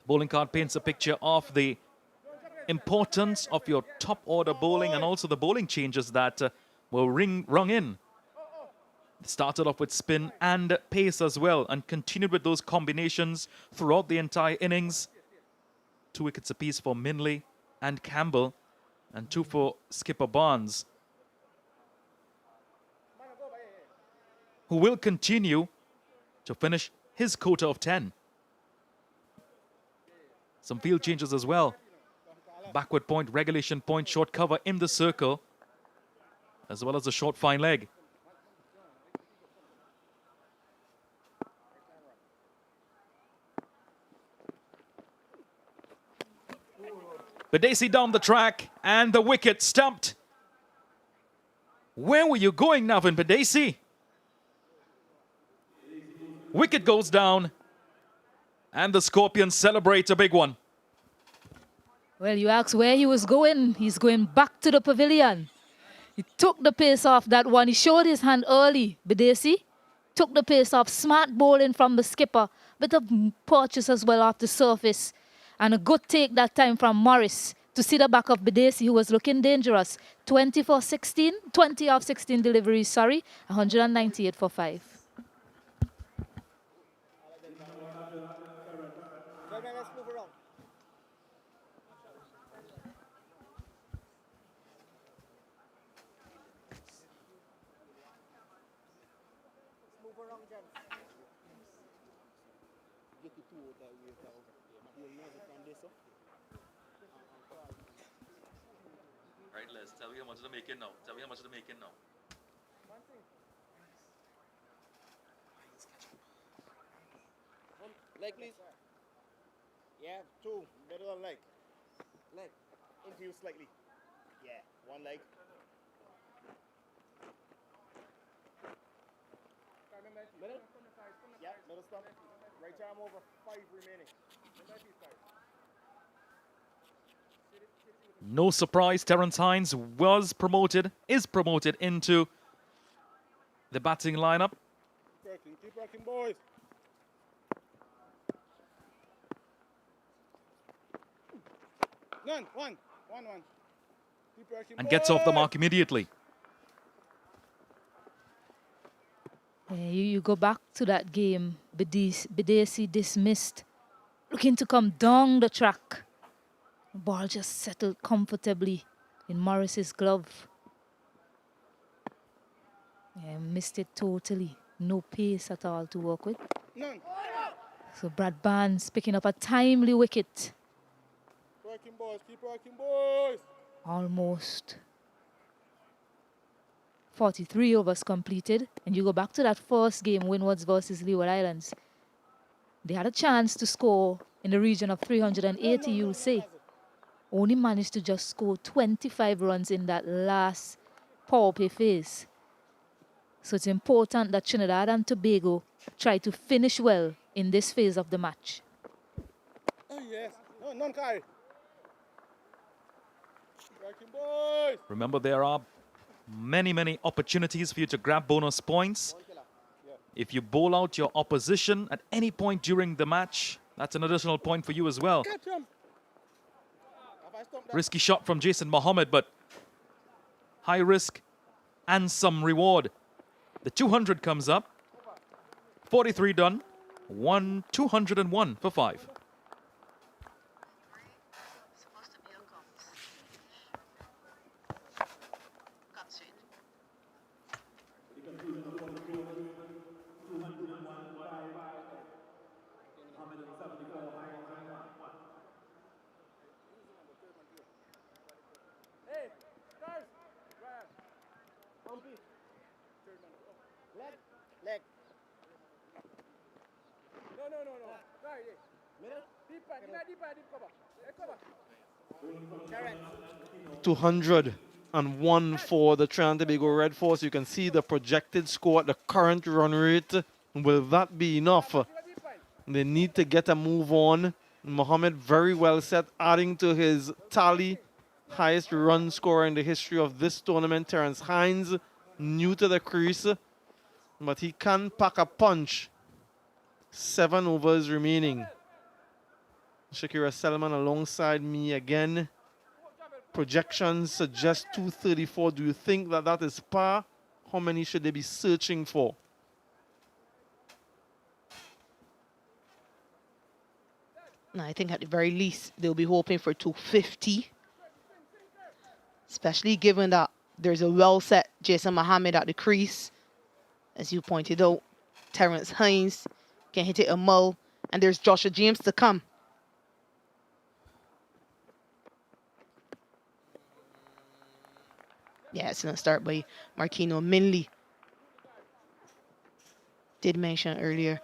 [SPEAKER 5] Bowling card paints a picture of the importance of your top order bowling and also the bowling changes that were rung in. Started off with spin and pace as well and continued with those combinations throughout the entire innings. 2 wickets apiece for Minley and Campbell and 2 for skipper Barnes, who will continue to finish his quota of 10. Some field changes as well. Backward point, regulation point, short cover in the circle, as well as a short fine leg. Badesi down the track and the wicket stumped. Where were you going, Navin Badesi? Wicket goes down. And the Scorpions celebrate a big one.
[SPEAKER 1] Well, you asked where he was going. He's going back to the pavilion. He took the pace off that one. He showed his hand early, Badesi. Took the pace off. Smart bowling from the skipper. Bit of purchase as well off the surface. And a good take that time from Morris to see the back of Badesi, who was looking dangerous. 20 off 16 deliveries, sorry. 198 for 5.
[SPEAKER 5] Right, Les, tell me how much they're making now. Tell me how much they're making now.
[SPEAKER 9] Leg, please. Yeah, 2. Better than leg. Leg. Into you slightly. Yeah, 1 leg. Middle? Yeah, middle stump. Right arm over, 5 remaining.
[SPEAKER 5] No surprise, Terence Hines is promoted into the batting lineup.
[SPEAKER 3] Keep working, boys. None, one. Keep working,
[SPEAKER 5] And gets off the mark immediately.
[SPEAKER 1] You go back to that game, Badesi dismissed, looking to come down the track. The ball just settled comfortably in Morris's glove. Yeah, missed it totally. No pace at all to work with.
[SPEAKER 3] None.
[SPEAKER 1] So Brad Barnes picking up a timely wicket.
[SPEAKER 3] Working, boys. Keep working, boys.
[SPEAKER 1] Almost 43 overs completed. And you go back to that first game, Windwards versus Leeward Islands. They had a chance to score in the region of 380, you'll say. Only managed to just score 25 runs in that last power play phase. So it's important that Trinidad and Tobago try to finish well in this phase of the match.
[SPEAKER 3] Oh, yes. No, none carry. Working, boys.
[SPEAKER 5] Remember, there are many opportunities for you to grab bonus points. If you bowl out your opposition at any point during the match, that's an additional point for you as well.
[SPEAKER 3] Catch him.
[SPEAKER 5] Risky shot from Jason Mohammed, but high risk and some reward. The 200 comes up. 43 done. 201 for 5.
[SPEAKER 3] Leg. No. Right, middle. Deep cover. Correct.
[SPEAKER 8] 201 for the Trinidad and Tobago Red Force. You can see the projected score at the current run rate. Will that be enough? They need to get a move on. Mohammed very well set, adding to his tally. Highest run scorer in the history of this tournament. Terence Hines, new to the crease, but he can pack a punch. 7 overs remaining. Shakira Selman alongside me again. Projections suggest 234. Do you think that that is par? How many should they be searching for?
[SPEAKER 7] No, I think at the very least they'll be hoping for 250. Especially given that there's a well-set Jason Mohammed at the crease. As you pointed out, Terence Hines can hit it a mile. And there's Joshua James to come. Yeah, excellent start by Marquino Minley. Did mention earlier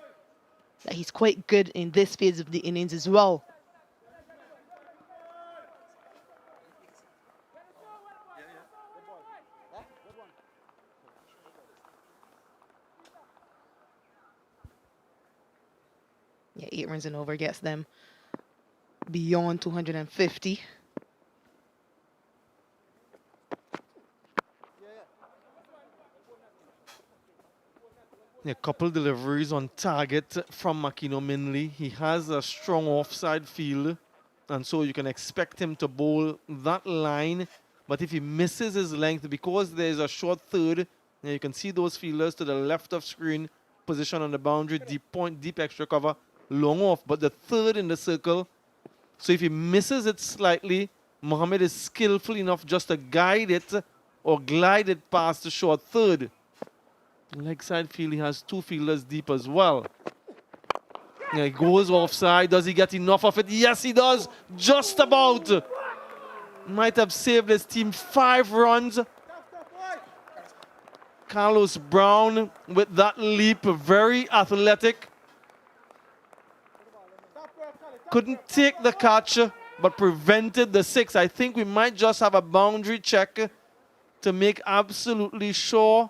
[SPEAKER 7] that he's quite good in this phase of the innings as well. Yeah, 8 runs and over gets them beyond 250.
[SPEAKER 8] A couple deliveries on target from Makino Minley. He has a strong offside field, and so you can expect him to bowl that line. But if he misses his length, because there's a short third, you can see those fielders to the left of screen, position on the boundary, deep point, deep extra cover, long off. But the third in the circle, so if he misses it slightly, Mohammed is skillful enough just to guide it or glide it past the short third. Leg side field, he has 2 fielders deep as well. Yeah, he goes offside. Does he get enough of it? Yes, he does. Just about. Might have saved his team 5 runs. Carlos Brown with that leap, very athletic. Couldn't take the catch, but prevented the 6. I think we might just have a boundary check to make absolutely sure.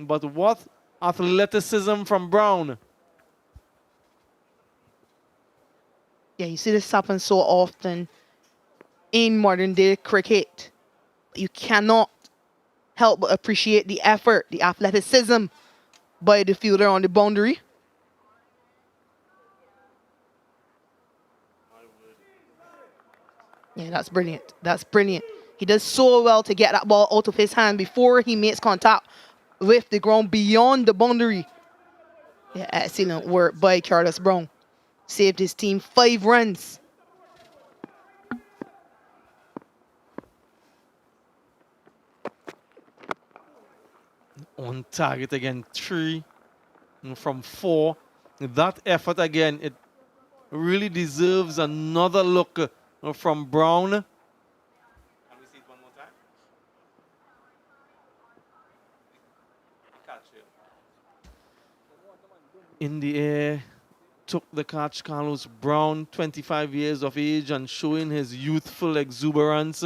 [SPEAKER 8] But what athleticism from Brown.
[SPEAKER 7] Yeah, you see this happen so often in modern day cricket. You cannot help but appreciate the effort, the athleticism by the fielder on the boundary. Yeah, that's brilliant. That's brilliant. He does so well to get that ball out of his hand before he makes contact with the ground beyond the boundary. Yeah, excellent work by Carlos Brown. Saved his team 5 runs.
[SPEAKER 8] On target again, 3 from 4. That effort again, it really deserves another look from Brown.
[SPEAKER 10] Can we see it one more time? Catch it.
[SPEAKER 8] In the air, took the catch, Carlos Brown, 25 years of age and showing his youthful exuberance.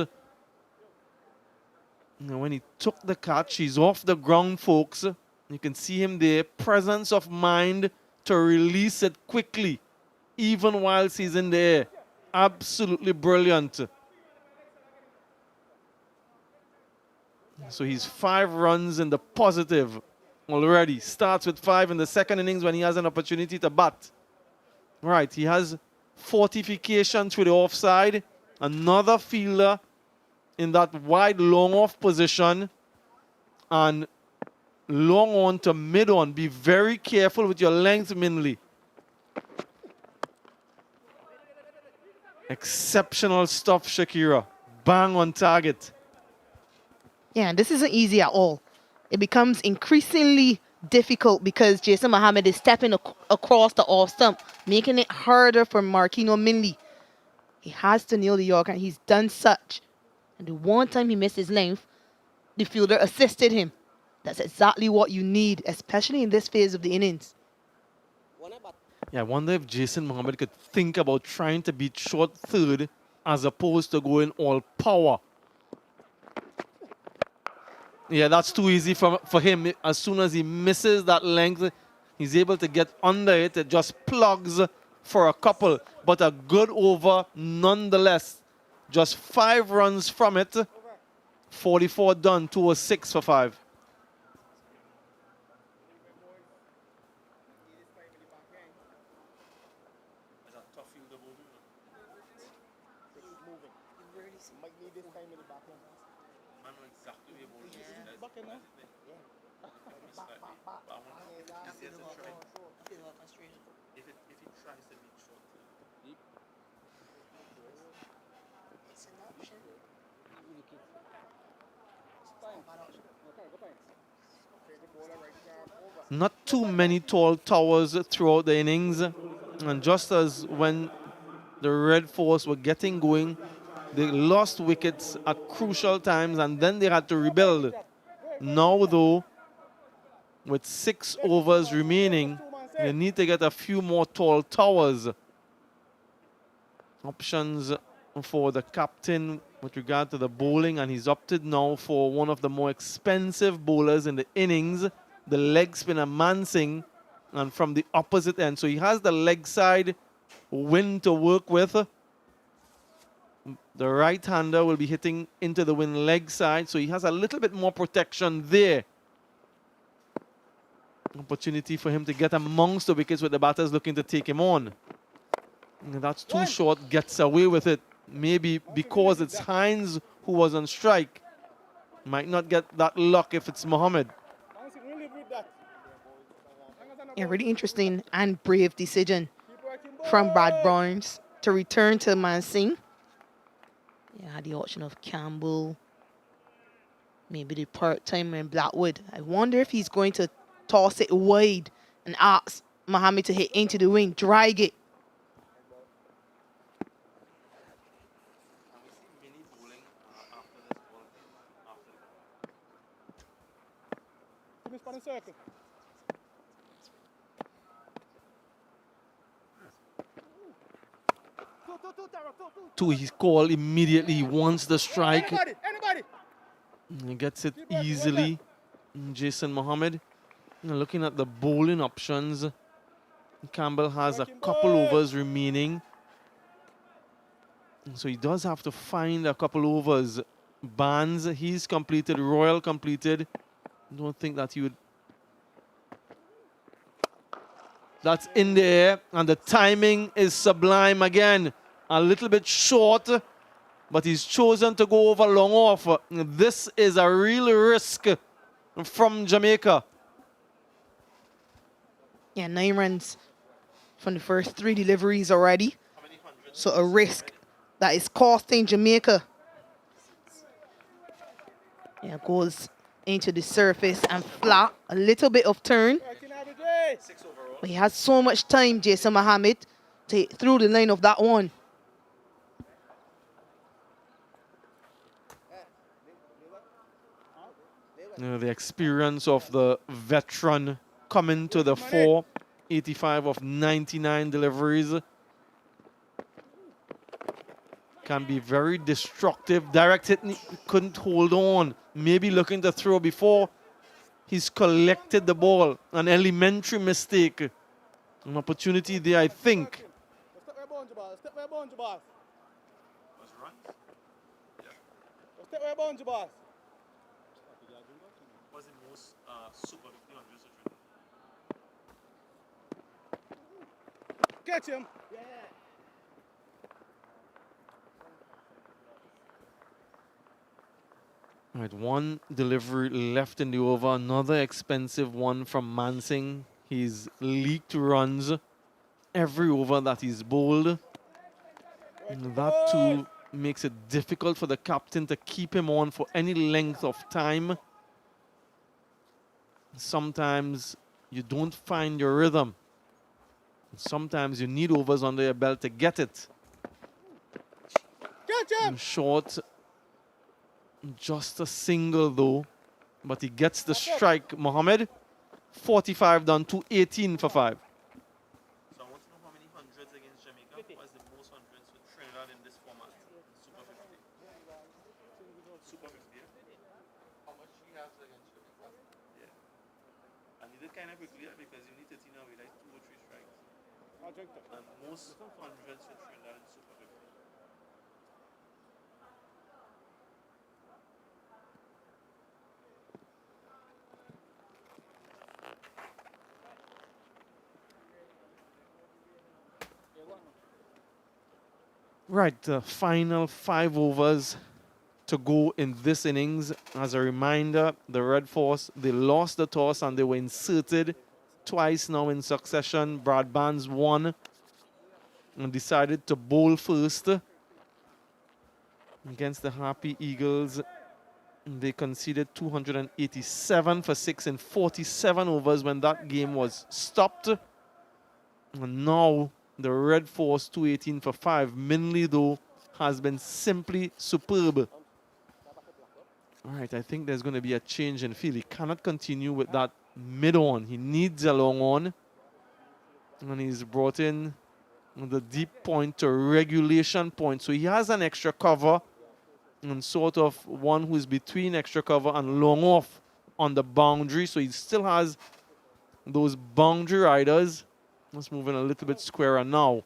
[SPEAKER 8] Now, when he took the catch, he's off the ground, folks. You can see him there, presence of mind to release it quickly, even whilst he's in the air. Absolutely brilliant. So he's 5 runs in the positive already. Starts with 5 in the second innings when he has an opportunity to bat. Right, he has fortification through the offside. Another fielder in that wide long off position. And long on to mid on. Be very careful with your length, Minley. Exceptional stuff, Shakira. Bang on target.
[SPEAKER 7] Yeah, and this isn't easy at all. It becomes increasingly difficult because Jason Mohammed is stepping across the off stump, making it harder for Marquino Minley. He has to nail the Yorker, and he's done such. And the one time he missed his length, the fielder assisted him. That's exactly what you need, especially in this phase of the innings.
[SPEAKER 8] Yeah, I wonder if Jason Mohammed could think about trying to beat short third as opposed to going all power. Yeah, that's too easy for him. As soon as he misses that length, he's able to get under it. It just plugs for a couple, but a good over nonetheless. Just 5 runs from it. 44 done, 206 for 5. Not too many tall towers throughout the innings. And just as when the Red Force were getting going, they lost wickets at crucial times and then they had to rebuild. Now, though, with 6 overs remaining, they need to get a few more tall towers. Options for the captain with regard to the bowling, and he's opted now for one of the more expensive bowlers in the innings, the leg spinner Mansingh, and from the opposite end. So he has the leg side wind to work with. The right-hander will be hitting into the wind leg side, so he has a little bit more protection there. Opportunity for him to get amongst the wickets with the batters looking to take him on. And that's too short, gets away with it. Maybe because it's Hines who was on strike. Might not get that luck if it's Mohammed.
[SPEAKER 7] A really interesting and brave decision from Brad Barnes to return to Mansingh. Yeah, the option of Campbell, maybe the part-timer in Blackwood. I wonder if he's going to toss it wide and ask Mohammed to hit into the wing, drag it.
[SPEAKER 3] Circle.
[SPEAKER 8] 2, he's called immediately. He wants the strike.
[SPEAKER 3] Anybody.
[SPEAKER 8] He gets it easily. Jason Mohammed. Looking at the bowling options, Campbell has a couple overs remaining. So he does have to find a couple overs. Barnes, he's completed. Royal completed. Don't think that he would. That's in the air, and the timing is sublime again. A little bit short, but he's chosen to go over long off. This is a real risk from Jamaica.
[SPEAKER 7] Yeah, 9 runs from the first 3 deliveries already. So a risk that is costing Jamaica. Yeah, goes into the surface and flat, a little bit of turn. But he has so much time, Jason Mohammed, to hit through the line of that one.
[SPEAKER 8] The experience of the veteran coming to the fore. 85 of 99 deliveries. Can be very destructive. Direct hit couldn't hold on. Maybe looking to throw before he's collected the ball. An elementary mistake. An opportunity there, I think.
[SPEAKER 3] Step where boundary ball. Step where boundary ball.
[SPEAKER 10] Was runs? Yeah.
[SPEAKER 3] Step where boundary ball.
[SPEAKER 10] Was the most Super 50 hundreds of
[SPEAKER 3] Catch him. Yeah.
[SPEAKER 8] Right, one delivery left in the over. Another expensive one from Mansing. He's leaked runs every over that he's bowled. And that too makes it difficult for the captain to keep him on for any length of time. Sometimes you don't find your rhythm. Sometimes you need overs under your belt to get it.
[SPEAKER 3] Catch him.
[SPEAKER 8] Short, just a single though, but he gets the strike. Mohammed, 45 done, 218 for 5.
[SPEAKER 10] So I want to know how many hundreds against Jamaica. What is the most hundreds with Trinidad in this format? Super 50. Super 50.
[SPEAKER 15] How much he has against Jamaica?
[SPEAKER 10] Yeah. And he did kind of quickly because you need to think away like 2 or 3 strikes. And most hundreds with Trinidad in Super 50.
[SPEAKER 8] Right, the final 5 overs to go in this innings. As a reminder, the Red Force, they lost the toss and they were inserted twice now in succession. Brad Barnes won and decided to bowl first against the Happy Eagles. They conceded 287 for 6 in 47 overs when that game was stopped. And now the Red Force 218 for 5. Minley, though, has been simply superb. All right, I think there's going to be a change in field. He cannot continue with that mid-on. He needs a long on. And he's brought in the deep point to regulation point. So he has an extra cover and sort of one who's between extra cover and long off on the boundary. So he still has those boundary riders. Let's move in a little bit squarer now.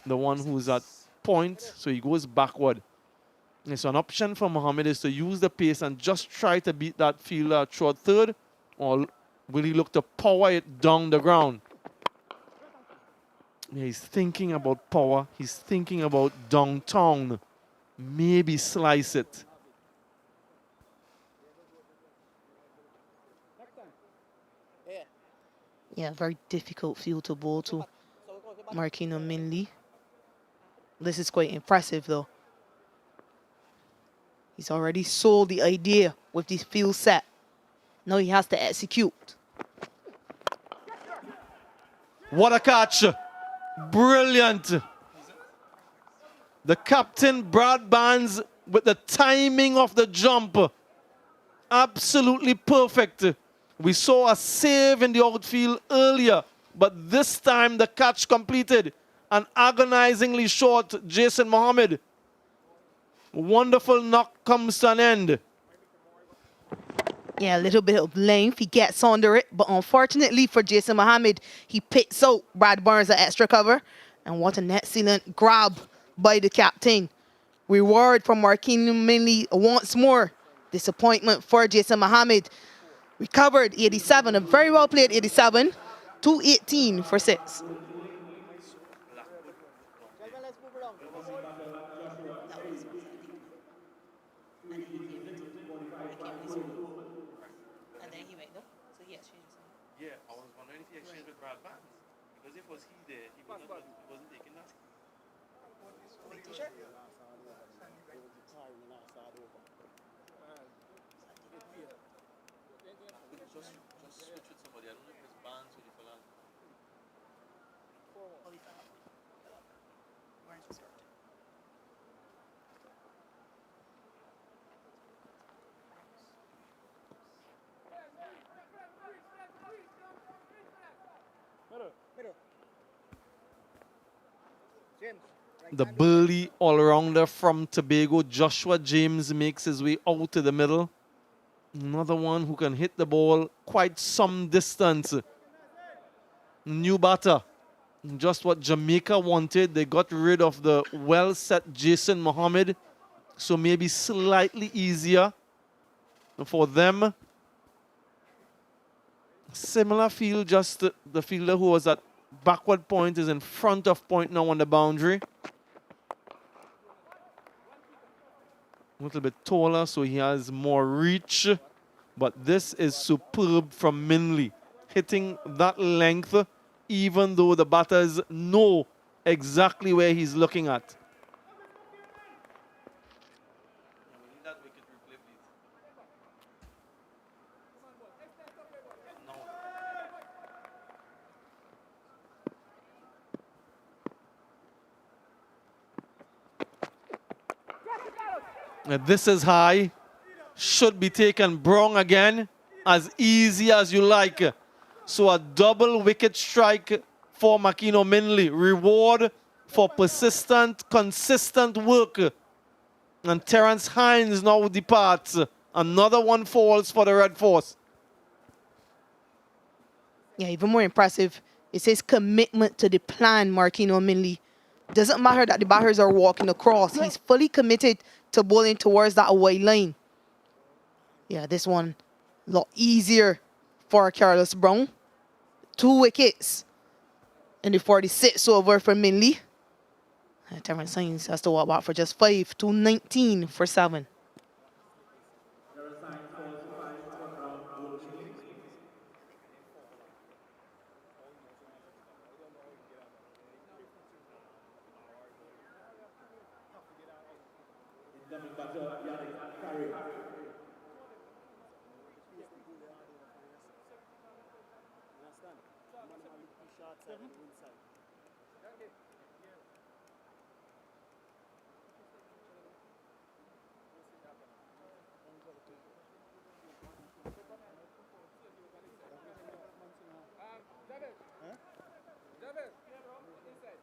[SPEAKER 8] The one who's at point, so he goes backward. And so an option for Mohammed is to use the pace and just try to beat that fielder short third, or will he look to power it down the ground? Yeah, he's thinking about power. He's thinking about downtown. Maybe slice it.
[SPEAKER 7] Yeah, very difficult field to bowl to. Marquino Minley. This is quite impressive though. He's already sold the idea with this field set. Now he has to execute.
[SPEAKER 8] What a catch. Brilliant. The captain, Brad Barnes, with the timing of the jump. Absolutely perfect. We saw a save in the outfield earlier, but this time the catch completed. An agonizingly short Jason Mohammed. Wonderful knock comes to an end.
[SPEAKER 7] Yeah, a little bit of length. He gets under it, but unfortunately for Jason Mohammed, he picks out Brad Barnes at extra cover. And what an excellent grab by the captain. Reward from Marquino Minley once more. Disappointment for Jason Mohammed. Recovered 87, a very well played 87. 218 for 6.
[SPEAKER 10] Yeah, I was wondering if he exchanged with Brad Barnes. Because if was he there, he wasn't taking that. Just switch with somebody. I don't know if it's Barnes or Nicolas.
[SPEAKER 9] Middle. James.
[SPEAKER 8] The burly all-rounder from Tobago, Joshua James, makes his way out to the middle. Another one who can hit the ball quite some distance. New batter. Just what Jamaica wanted. They got rid of the well-set Jason Mohammed. So maybe slightly easier for them. Similar field, just the fielder who was at backward point is in front of point now on the boundary. A little bit taller, so he has more reach. But this is superb from Minley. Hitting that length, even though the batters know exactly where he's looking at.
[SPEAKER 10] We need that wicket replay, please.
[SPEAKER 8] This is high. Should be taken Brown again. As easy as you like. So a double wicket strike for Makino Minley. Reward for persistent, consistent work. And Terence Hines now departs. Another one falls for the Red Force.
[SPEAKER 7] Yeah, even more impressive is his commitment to the plan, Marquino Minley. Doesn't matter that the batters are walking across. He's fully committed to bowling towards that away line. Yeah, this one a lot easier for Carlos Brown. 2 wickets in the 46th over for Minley. Terence Hines has to walk back for just 5, 219 for 7.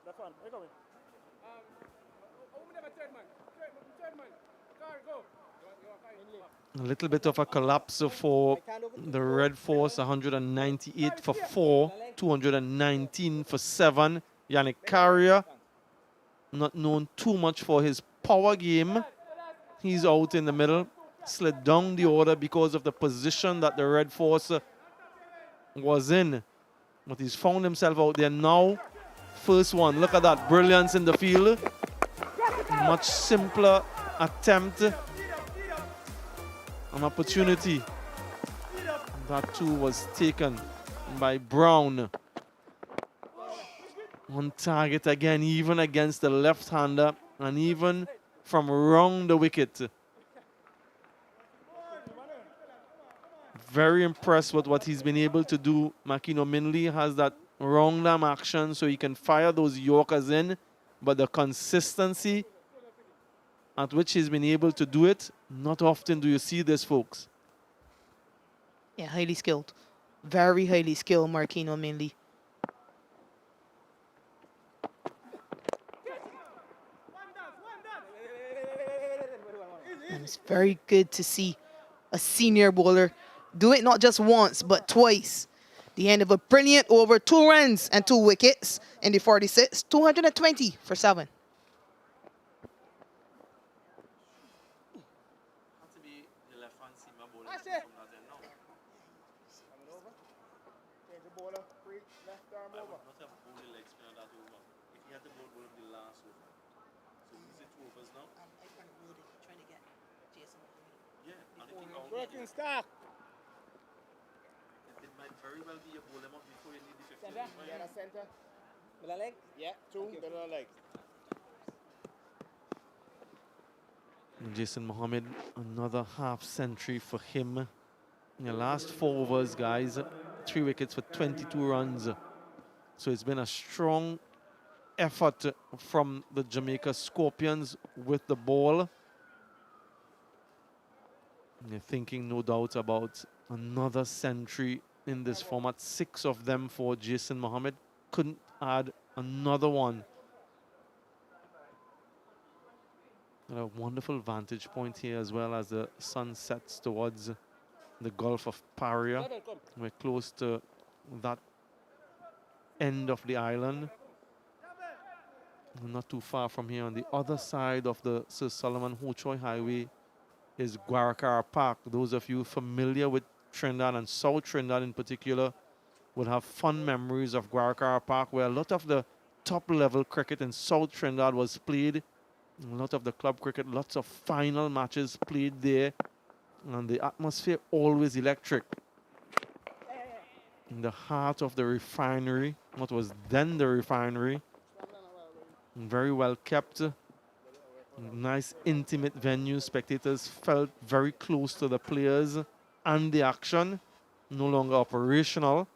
[SPEAKER 3] That's one. Where going?
[SPEAKER 8] A little bit of a collapse for the Red Force. 198 for 4, 219 for 7. Yannick Carrier, not known too much for his power game. He's out in the middle. Slid down the order because of the position that the Red Force was in. But he's found himself out there now. First one, look at that brilliance in the field. Much simpler attempt. An opportunity. That too was taken by Brown. On target again, even against the left-hander, and even from around the wicket. Very impressed with what he's been able to do. Makino Minley has that wrong arm action, so he can fire those Yorkers in, but the consistency at which he's been able to do it, not often do you see this, folks.
[SPEAKER 7] Yeah, highly skilled. Very highly skilled, Marquino Minley. And it's very good to see a senior bowler do it not just once, but twice. The end of a brilliant over, 2 runs and 2 wickets in the 46, 220 for 7.
[SPEAKER 3] Working stock.
[SPEAKER 10] It might very well be a bowler up before you need the 50.
[SPEAKER 9] Yeah, that's center.
[SPEAKER 3] Middle leg?
[SPEAKER 9] Yeah, 2, middle leg.
[SPEAKER 8] Jason Mohammed, another half century for him. In the last 4 overs, guys, 3 wickets for 22 runs. So it's been a strong effort from the Jamaica Scorpions with the ball. They're thinking, no doubt, about another century in this format. 6 of them for Jason Mohammed. Couldn't add another one. And a wonderful vantage point here as well as the sun sets towards the Gulf of Paria. We're close to that end of the island. Not too far from here. On the other side of the Sir Solomon Hochoy Highway is Guaracara Park. Those of you familiar with Trinidad and South Trinidad in particular will have fond memories of Guaracara Park, where a lot of the top level cricket in South Trinidad was played. A lot of the club cricket, lots of final matches played there. And the atmosphere always electric. In the heart of the refinery, what was then the refinery. Very well kept. Nice intimate venue. Spectators felt very close to the players and the action. No longer operational,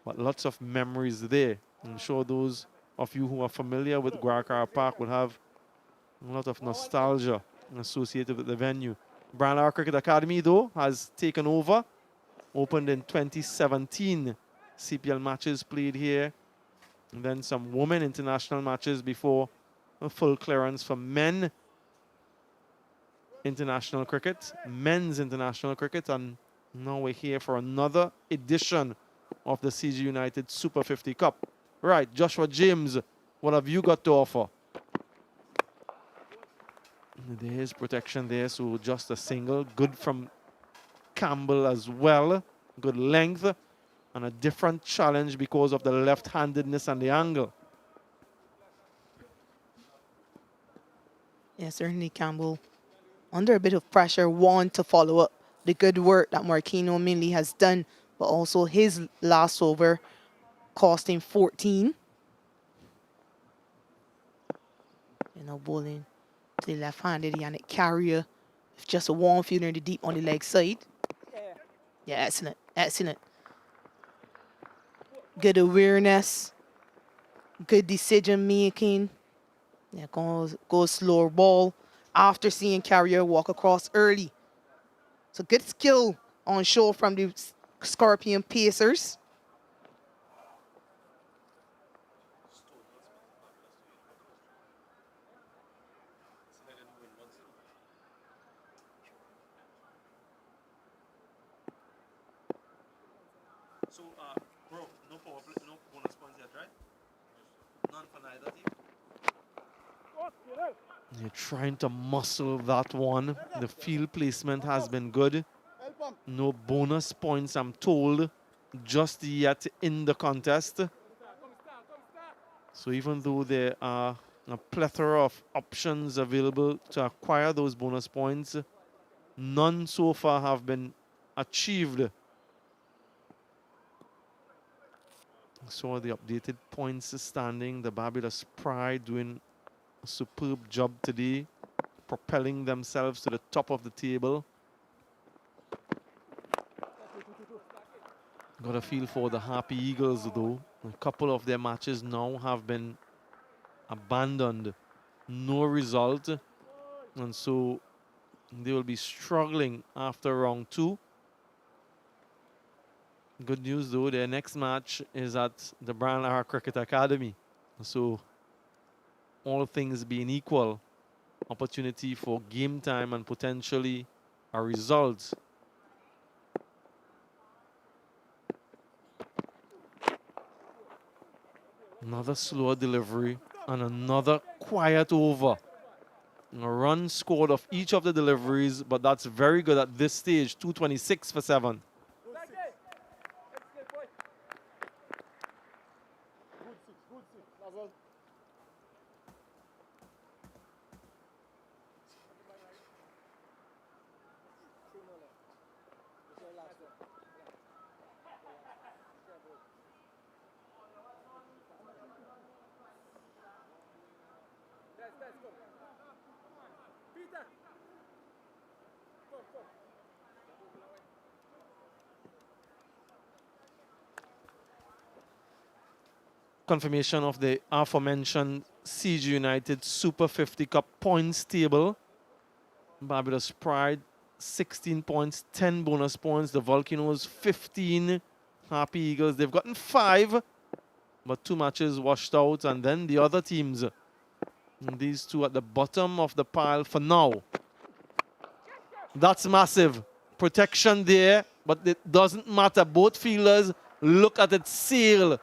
[SPEAKER 8] but lots of memories there. I'm sure those of you who are familiar with Guaracara Park will have a lot of nostalgia associated with the venue. Brandar Cricket Academy, though, has taken over. Opened in 2017. CPL matches played here. And then some women international matches before a full clearance for men international cricket, men's international cricket. And now we're here for another edition of the CG United Super 50 Cup. Right, Joshua James, what have you got to offer? There's protection there, so just a single. Good from Campbell as well. Good length. And a different challenge because of the left-handedness and the angle.
[SPEAKER 7] Yeah, certainly Campbell under a bit of pressure, want to follow up the good work that Marquino Minley has done, but also his last over cost him 14. You know, bowling to the left-handed Yannick Carrier with just a warm fielder in the deep on the leg side. Yeah, excellent, excellent. Good awareness, good decision making. Yeah, goes slower ball after seeing Carrier walk across early. So good skill on show from the Scorpion Pacers.
[SPEAKER 10] So, bro, no power play, no bonus points yet, right? None for neither team.
[SPEAKER 8] You're trying to muscle that one. The field placement has been good. No bonus points, I'm told, just yet in the contest. So even though there are a plethora of options available to acquire those bonus points, none so far have been achieved. So the updated points standing, the Barbados Pride doing a superb job today, propelling themselves to the top of the table. Got a feel for the Happy Eagles, though. A couple of their matches now have been abandoned. No result. And so they will be struggling after round 2. Good news, though, their next match is at the Brian Lara Cricket Academy. So all things being equal, opportunity for game time and potentially a result. Another slower delivery and another quiet over. A run scored of each of the deliveries, but that's very good at this stage. 226 for 7. confirmation of the aforementioned CG United Super 50 Cup points table. Barbados Pride 16 points, 10 bonus points. The Volcanoes 15. Happy Eagles, they've gotten 5, but 2 matches washed out. And then the other teams, and these two at the bottom of the pile for now. That's massive. Protection there, but it doesn't matter. Both fielders look at it, sail.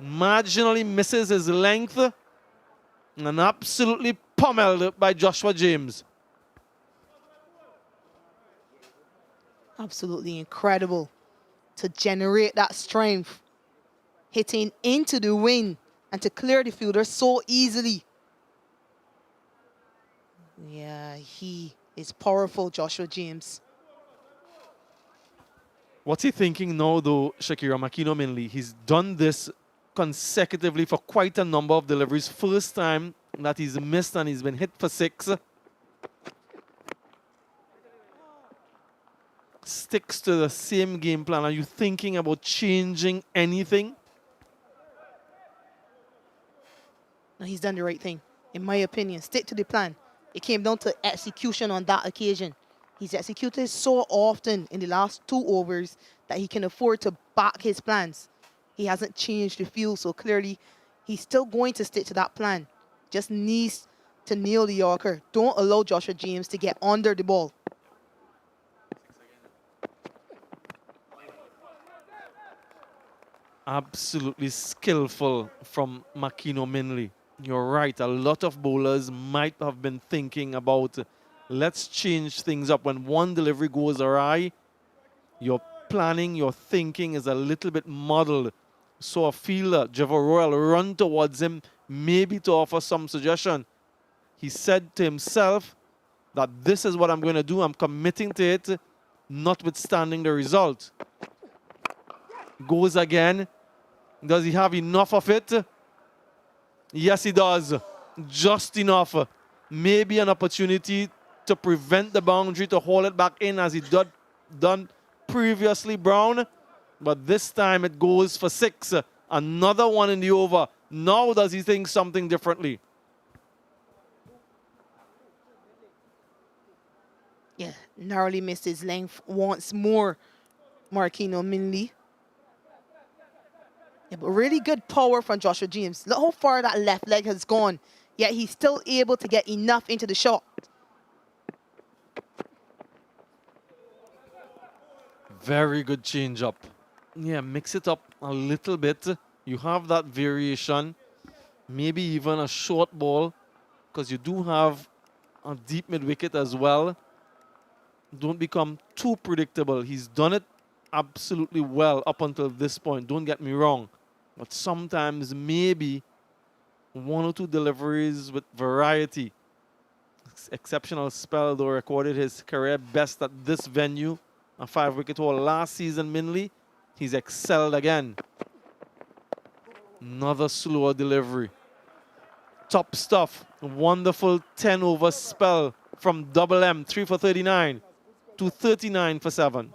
[SPEAKER 8] Marginally misses his length and absolutely pummeled by Joshua James.
[SPEAKER 7] Absolutely incredible to generate that strength, hitting into the wind and to clear the fielder so easily. Yeah, he is powerful, Joshua James.
[SPEAKER 8] What's he thinking now, though, Shakira Makino Minley? He's done this consecutively for quite a number of deliveries. First time that he's missed and he's been hit for 6. Sticks to the same game plan. Are you thinking about changing anything?
[SPEAKER 7] No, he's done the right thing, in my opinion. Stick to the plan. It came down to execution on that occasion. He's executed so often in the last 2 overs that he can afford to back his plans. He hasn't changed the field, so clearly he's still going to stick to that plan. Just needs to nail the Yorker. Don't allow Joshua James to get under the ball.
[SPEAKER 8] Absolutely skillful from Makino Minley. You're right, a lot of bowlers might have been thinking about, let's change things up. When one delivery goes awry, your planning, your thinking is a little bit muddled. So a fielder, Jevo Royal, run towards him, maybe to offer some suggestion. He said to himself that this is what I'm going to do. I'm committing to it, notwithstanding the result. Goes again. Does he have enough of it? Yes, he does. Just enough. Maybe an opportunity to prevent the boundary, to haul it back in as he done previously, Brown. But this time it goes for 6. Another one in the over. Now does he think something differently?
[SPEAKER 7] Yeah, narrowly missed his length once more, Makino Minley. Yeah, but really good power from Joshua James. Look how far that left leg has gone, yet he's still able to get enough into the shot.
[SPEAKER 8] Very good change up. Yeah, mix it up a little bit. You have that variation. Maybe even a short ball, because you do have a deep mid-wicket as well. Don't become too predictable. He's done it absolutely well up until this point. Don't get me wrong. But sometimes maybe 1 or 2 deliveries with variety. Exceptional spell, though, recorded his career best at this venue. A 5-wicket haul last season, Minley. He's excelled again. Another slower delivery. Top stuff. Wonderful 10-over spell from Double M. 3 for 39 to 39 for 7.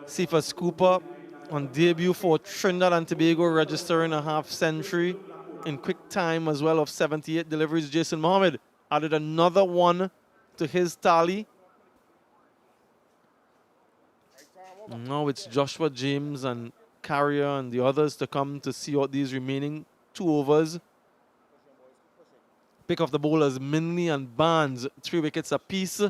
[SPEAKER 8] Cephas Cooper on debut for Trinidad and Tobago, registering a half-century in quick time as well of 78 deliveries. Jason Mohammed added another one to his tally. Now it's Joshua James and Carrier and the others to come to see out these remaining 2 overs. Pick off the bowlers, Minley and Barnes, 3 wickets apiece.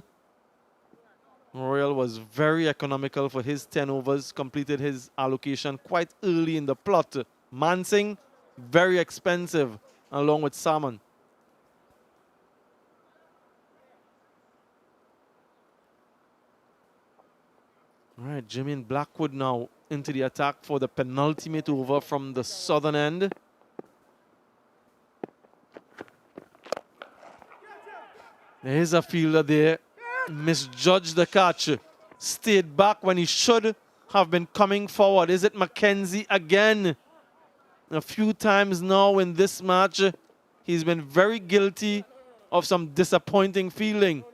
[SPEAKER 8] Royal was very economical for his 10 overs, completed his allocation quite early in the plot. Mansing, very expensive, along with Salmon. All right, Jermaine Blackwood now into the attack for the penultimate over from the southern end. There is a fielder there, misjudged the catch, stayed back when he should have been coming forward. Is it Mackenzie again? A few times now in this match, he's been very guilty of some disappointing fielding.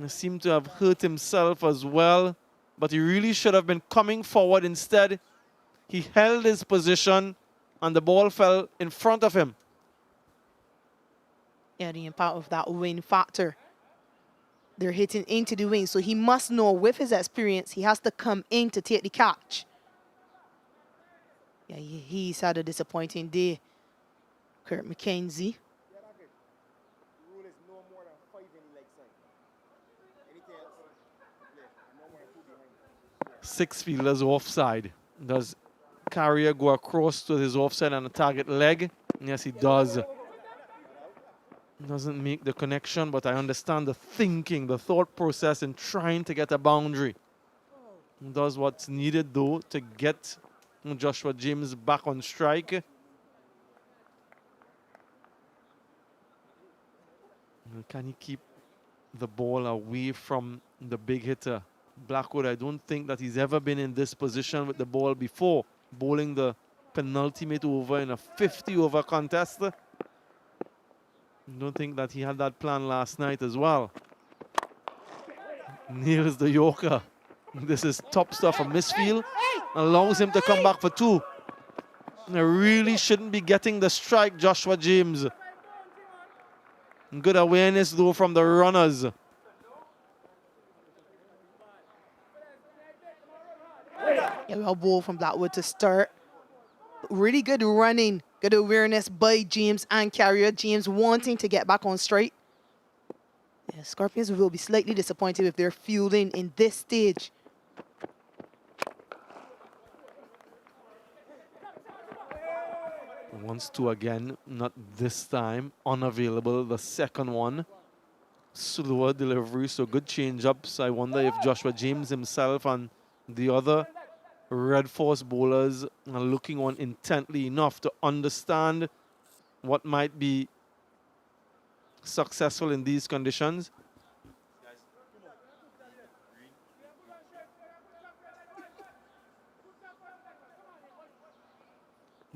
[SPEAKER 8] He seemed to have hurt himself as well, but he really should have been coming forward. Instead, he held his position and the ball fell in front of him.
[SPEAKER 7] Yeah, the impact of that wind factor. They're hitting into the wing, so he must know with his experience, he has to come in to take the catch. Yeah, he's had a disappointing day. Kurt McKenzie.
[SPEAKER 8] Six fielders offside. Does Carrier go across to his offside and a target leg? Yes, he does. Doesn't make the connection, but I understand the thinking, the thought process in trying to get a boundary. Does what's needed, though, to get Joshua James back on strike. Can he keep the ball away from the big hitter? Blackwood, I don't think that he's ever been in this position with the ball before, bowling the penultimate over in a 50-over contest. I don't think that he had that plan last night as well. Nails the Yorker. This is top stuff. A misfield allows him to come back for two. I really shouldn't be getting the strike, Joshua James. Good awareness, though, from the runners.
[SPEAKER 7] Yeah, well ball from Blackwood to start. Really good running, good awareness by James and Carrier. James wanting to get back on strike. Yeah, Scorpions will be slightly disappointed if they're fielding in this stage.
[SPEAKER 8] Wants to again, not this time, unavailable. The second one, slower delivery, so good change-ups. I wonder if Joshua James himself and the other Red Force bowlers are looking on intently enough to understand what might be successful in these conditions.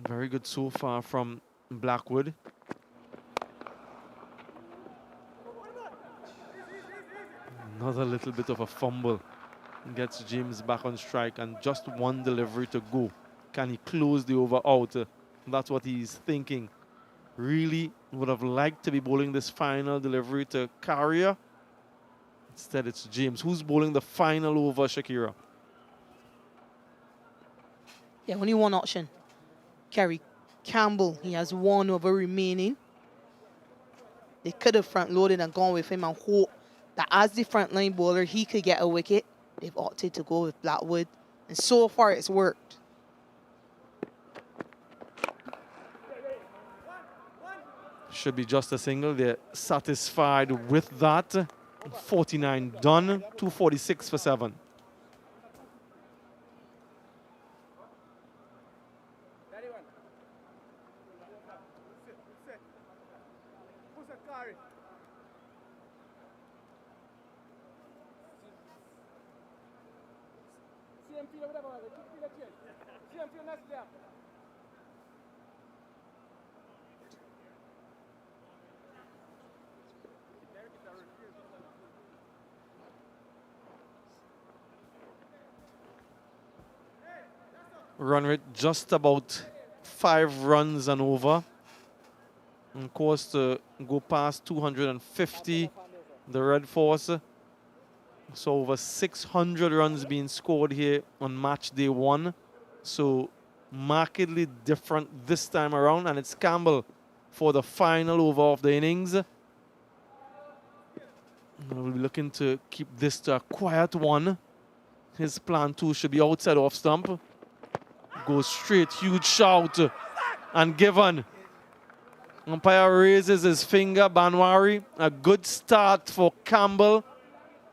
[SPEAKER 8] Very good so far from Blackwood. Another little bit of a fumble. Gets James back on strike and just one delivery to go. Can he close the over out? That's what he's thinking. Really would have liked to be bowling this final delivery to Carrier. Instead, it's James. Who's bowling the final over, Shakira?
[SPEAKER 7] Yeah, only one option. Kerry Campbell, he has one over remaining. They could have front-loaded and gone with him and hope that as the front-line bowler, he could get a wicket. They've opted to go with Blackwood, and so far it's worked.
[SPEAKER 8] Should be just a single. They're satisfied with that. 49 done, 246 for 7. Run rate just about 5 runs and over. And of course, to go past 250, the Red Force. So over 600 runs being scored here on match day 1. So markedly different this time around. And it's Campbell for the final over of the innings. We'll be looking to keep this to a quiet one. His plan too should be outside off stump. Goes straight, huge shout, and given. Umpire raises his finger, Banwari. A good start for Campbell.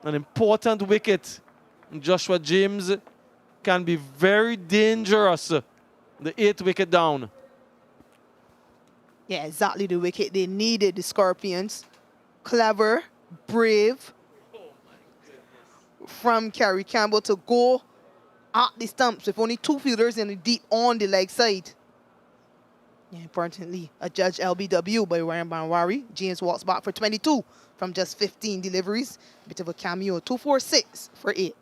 [SPEAKER 8] An important wicket Joshua James can be very dangerous. The 8th wicket down.
[SPEAKER 7] Yeah, exactly the wicket they needed, the Scorpions. Clever, brave from Kerry Campbell to go at the stumps with only 2 fielders in the deep on the leg side. Yeah, importantly, a judge LBW by Ryan Banwari. James walks back for 22 from just 15 deliveries. Bit of a cameo, 246 for 8.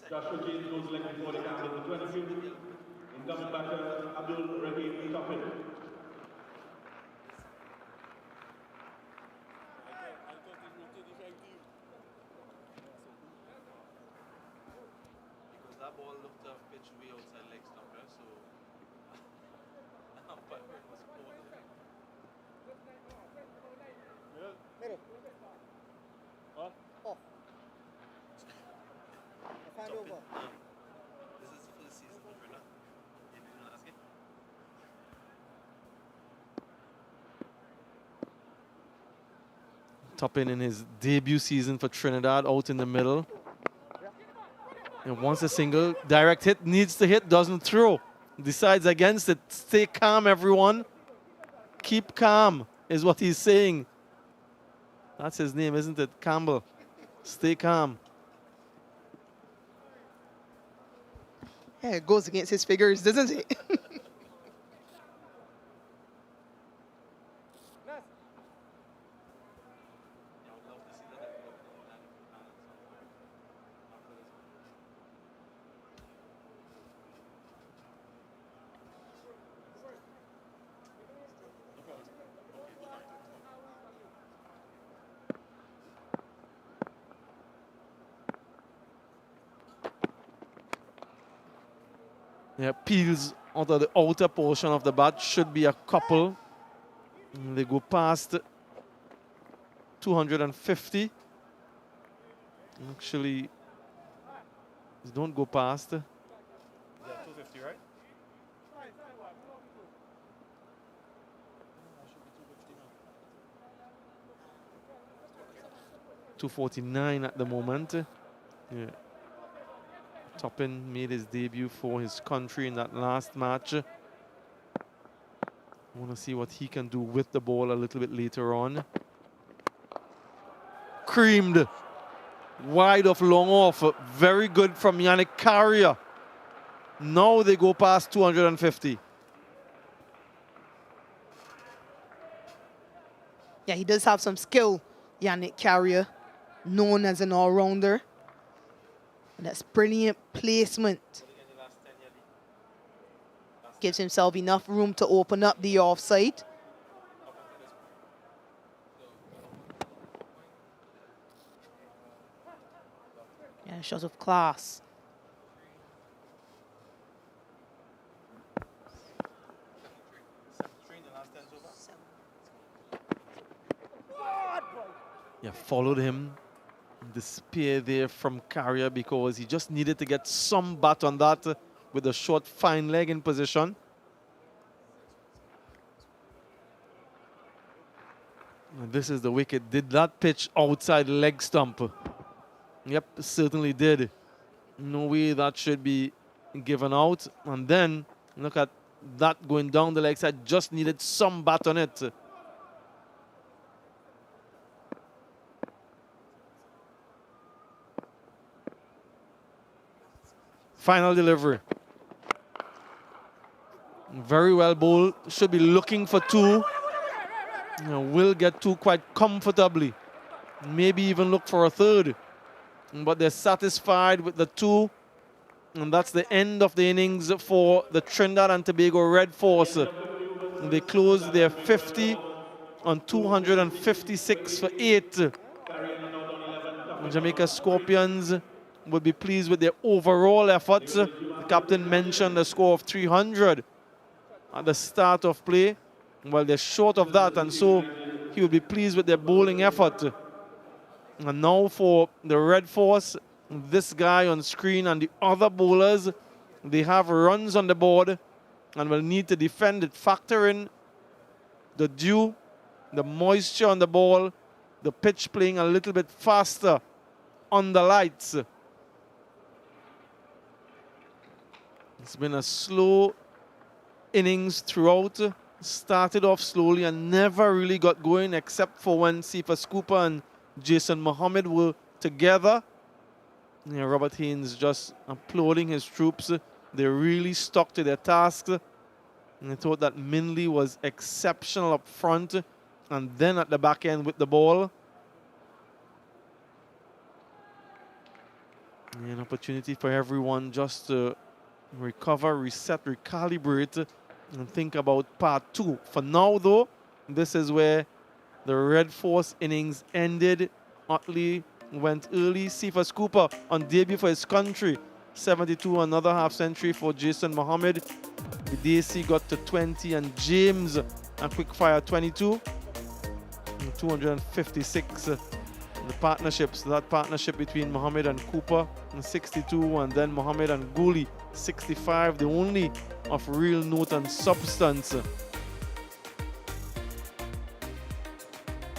[SPEAKER 16] Joshua James goes selected for the Campbell for 22. Incoming batter, Abdul Rahim Toppin.
[SPEAKER 10] Because that ball looked to have pitched way outside leg stump, right? So umpire was called.
[SPEAKER 3] Middle. What? Off. Find over.
[SPEAKER 10] This is the first season of Rilla. They didn't last game.
[SPEAKER 8] Toppin in his debut season for Trinidad, out in the middle. And once a single, direct hit, needs to hit, doesn't throw. Decides against it. Stay calm, everyone. Keep calm, is what he's saying. That's his name, isn't it? Campbell. Stay calm.
[SPEAKER 7] Yeah, it goes against his figures, doesn't it?
[SPEAKER 8] Yeah, peels out of the outer portion of the bat. Should be a couple. They go past 250. Actually, they don't go past.
[SPEAKER 4] Yeah, 250, right?
[SPEAKER 8] 249 at the moment. Yeah. Toppin made his debut for his country in that last match. Want to see what he can do with the ball a little bit later on. Creamed. Wide of long off. Very good from Yannick Carrier. Now they go past 250.
[SPEAKER 7] Yeah, he does have some skill, Yannick Carrier, known as an all-rounder. And that's brilliant placement. Gives himself enough room to open up the offside. Yeah, shot of class.
[SPEAKER 8] Yeah, followed him. The spear there from Carrier because he just needed to get some bat on that with a short, fine leg in position. And this is the wicket. Did that pitch outside leg stump? Yep, certainly did. No way that should be given out. And then look at that going down the leg side. Just needed some bat on it. Final delivery. Very well bowled. Should be looking for 2. Will get 2 quite comfortably. Maybe even look for a 3rd. But they're satisfied with the 2. And that's the end of the innings for the Trinidad and Tobago Red Force. They closed their 50 on 256 for 8. Jamaica Scorpions would be pleased with their overall efforts. The captain mentioned a score of 300 at the start of play. Well, they're short of that, and so he will be pleased with their bowling effort. And now for the Red Force, this guy on screen and the other bowlers, they have runs on the board and will need to defend it. Factor in the dew, the moisture on the ball, the pitch playing a little bit faster on the lights. It's been a slow innings throughout. Started off slowly and never really got going except for when Cephas Cooper and Jason Mohammed were together. Yeah, Robert Haynes just applauding his troops. They really stuck to their tasks. And I thought that Minley was exceptional up front and then at the back end with the ball. Yeah, an opportunity for everyone just to recover, reset, recalibrate, and think about part two. For now, though, this is where the Red Force innings ended. Utley went early. Cephas Cooper on debut for his country. 72, another half century for Jason Mohammed. Bidesi got to 20 and James a quick fire 22. And 256. The partnerships, that partnership between Mohammed and Cooper in 62 and then Mohammed and Gooley 65, the only of real note and substance.
[SPEAKER 7] And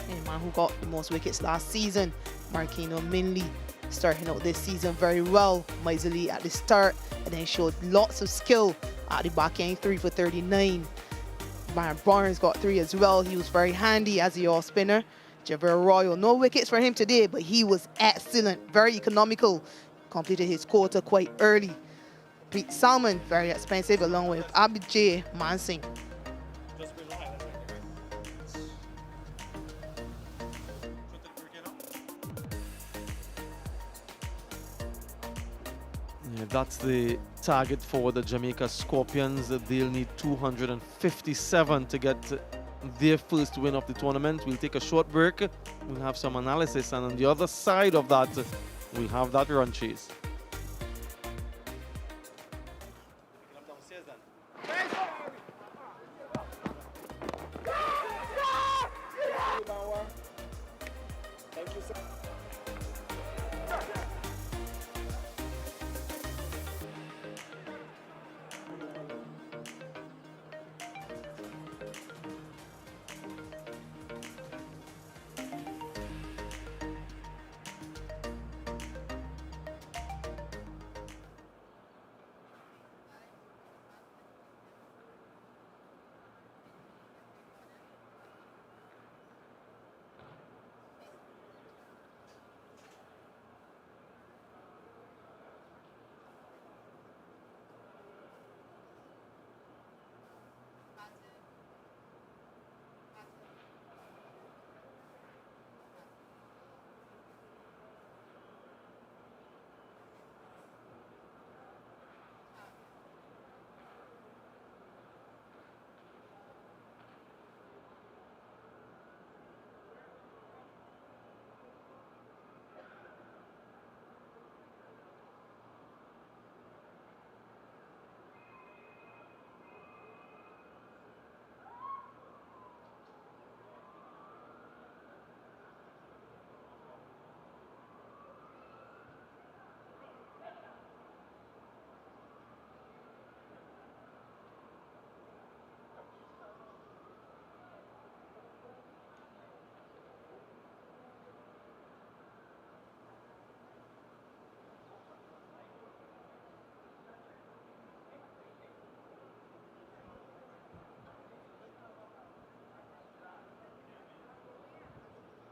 [SPEAKER 7] the man who got the most wickets last season, Marquino Minley, starting out this season very well, miserly at the start, and then showed lots of skill at the back end, 3 for 39. Brian Barnes got 3 as well. He was very handy as the off-spinner. Javier Royal, no wickets for him today, but he was excellent, very economical. Completed his quota quite early. Pete Salmon, very expensive, along with Abhijay Mansingh.
[SPEAKER 8] Yeah, that's the target for the Jamaica Scorpions. They'll need 257 to get their first win of the tournament. We'll take a short break. We'll have some analysis, and on the other side of that, we'll have that run chase.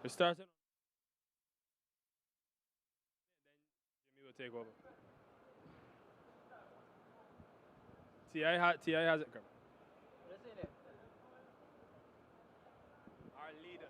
[SPEAKER 2] We started. Then Jimmy will take over. Ti has it. Our leader.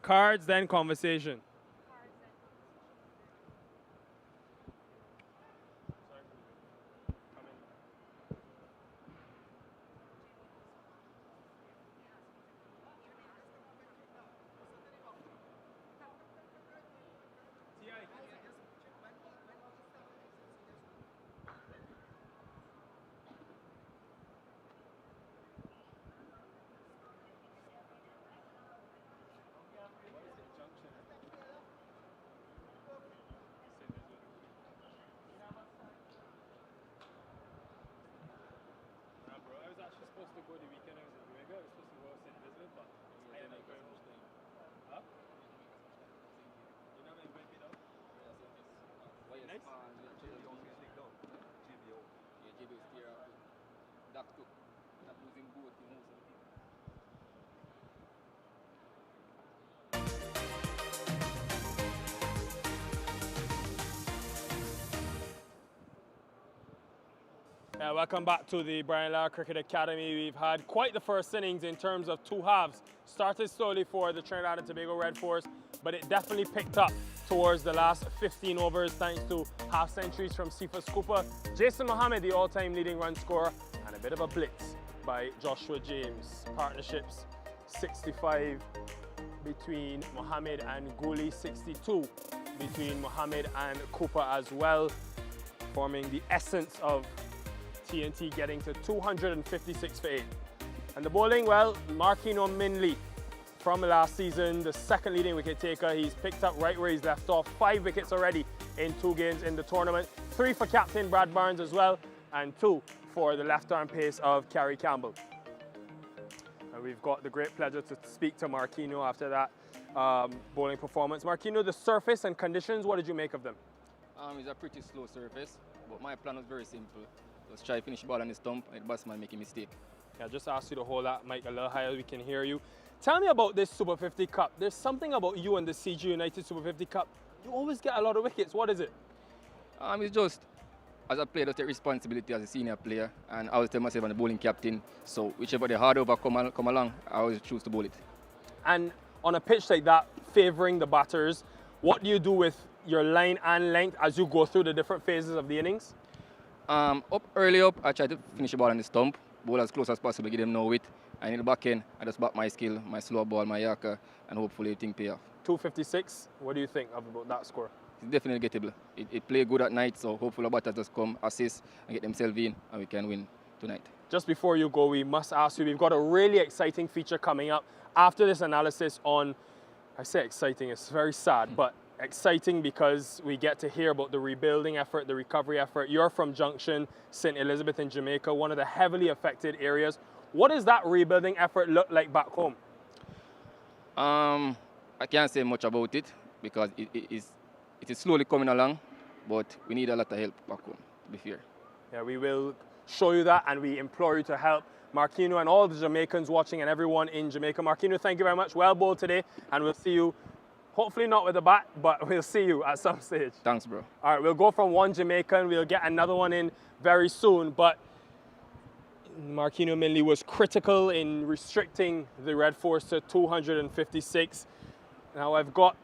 [SPEAKER 2] Cards, then conversation. before the weekend I was in Jamaica. I was supposed to go to St. Elizabeth, but I ended up going home. Huh? You never invite me down? Nice? Welcome back to the Brian Lara Cricket Academy. We've had quite the first innings in terms of two halves. Started slowly for the Trinidad and Tobago Red Force, but it definitely picked up towards the last 15 overs thanks to half centuries from Super50, Jason Mohammed, the all-time leading run scorer, and a bit of a blitz by Joshua James. Partnerships 65 between Mohammed and Gooley, 62 between Mohammed and Cooper as well, forming the essence of TNT getting to 256 for 8. And the bowling, well, Marquino Minley from last season, the second leading wicket taker. He's picked up right where he's left off. 5 wickets already in 2 games in the tournament. 3 for captain Brad Barnes as well, and 2 for the left-arm pace of Kerry Campbell. And we've got the great pleasure to speak to Marquino after that bowling performance. Marquino, the surface and conditions, what did you make of them?
[SPEAKER 17] It's a pretty slow surface, but my plan was very simple. Just try to finish the ball on the stump, and the batsman make a mistake.
[SPEAKER 2] Yeah, just ask you to hold that mic a little higher, we can hear you. Tell me about this Super 50 Cup. There's something about you and the CG United Super 50 Cup. You always get a lot of wickets. What is it?
[SPEAKER 17] It's just, as a player, I take responsibility as a senior player, and I always tell myself I'm the bowling captain, so whichever the hard over come along, I always choose to bowl it.
[SPEAKER 2] And on a pitch like that, favouring the batters, what do you do with your line and length as you go through the different phases of the innings?
[SPEAKER 17] Early up, I try to finish the ball on the stump, bowl as close as possible, get them no hit. And in the back end, I just back my skill, my slow ball, my yorker, and hopefully everything pay off. 256,
[SPEAKER 2] what do you think about that score?
[SPEAKER 17] It's definitely gettable. It play good at night, so hopefully our batters just come, assist, and get themselves in, and we can win tonight.
[SPEAKER 2] Just before you go, we must ask you, we've got a really exciting feature coming up after this analysis on, I say exciting, it's very sad, but exciting because we get to hear about the rebuilding effort, the recovery effort. You're from Junction, St. Elizabeth in Jamaica, one of the heavily affected areas. What does that rebuilding effort look like back home?
[SPEAKER 17] I can't say much about it because it is slowly coming along, but we need a lot of help back home, to be fair.
[SPEAKER 2] Yeah, we will show you that, and we implore you to help Marquino and all the Jamaicans watching and everyone in Jamaica. Marquino, thank you very much. Well bowled today, and we'll see you. Hopefully not with a bat, but we'll see you at some stage.
[SPEAKER 17] Thanks, bro.
[SPEAKER 2] All right, we'll go from one Jamaican. We'll get another one in very soon. But Marquino Minley was critical in restricting the Red Force to 256. Now I've got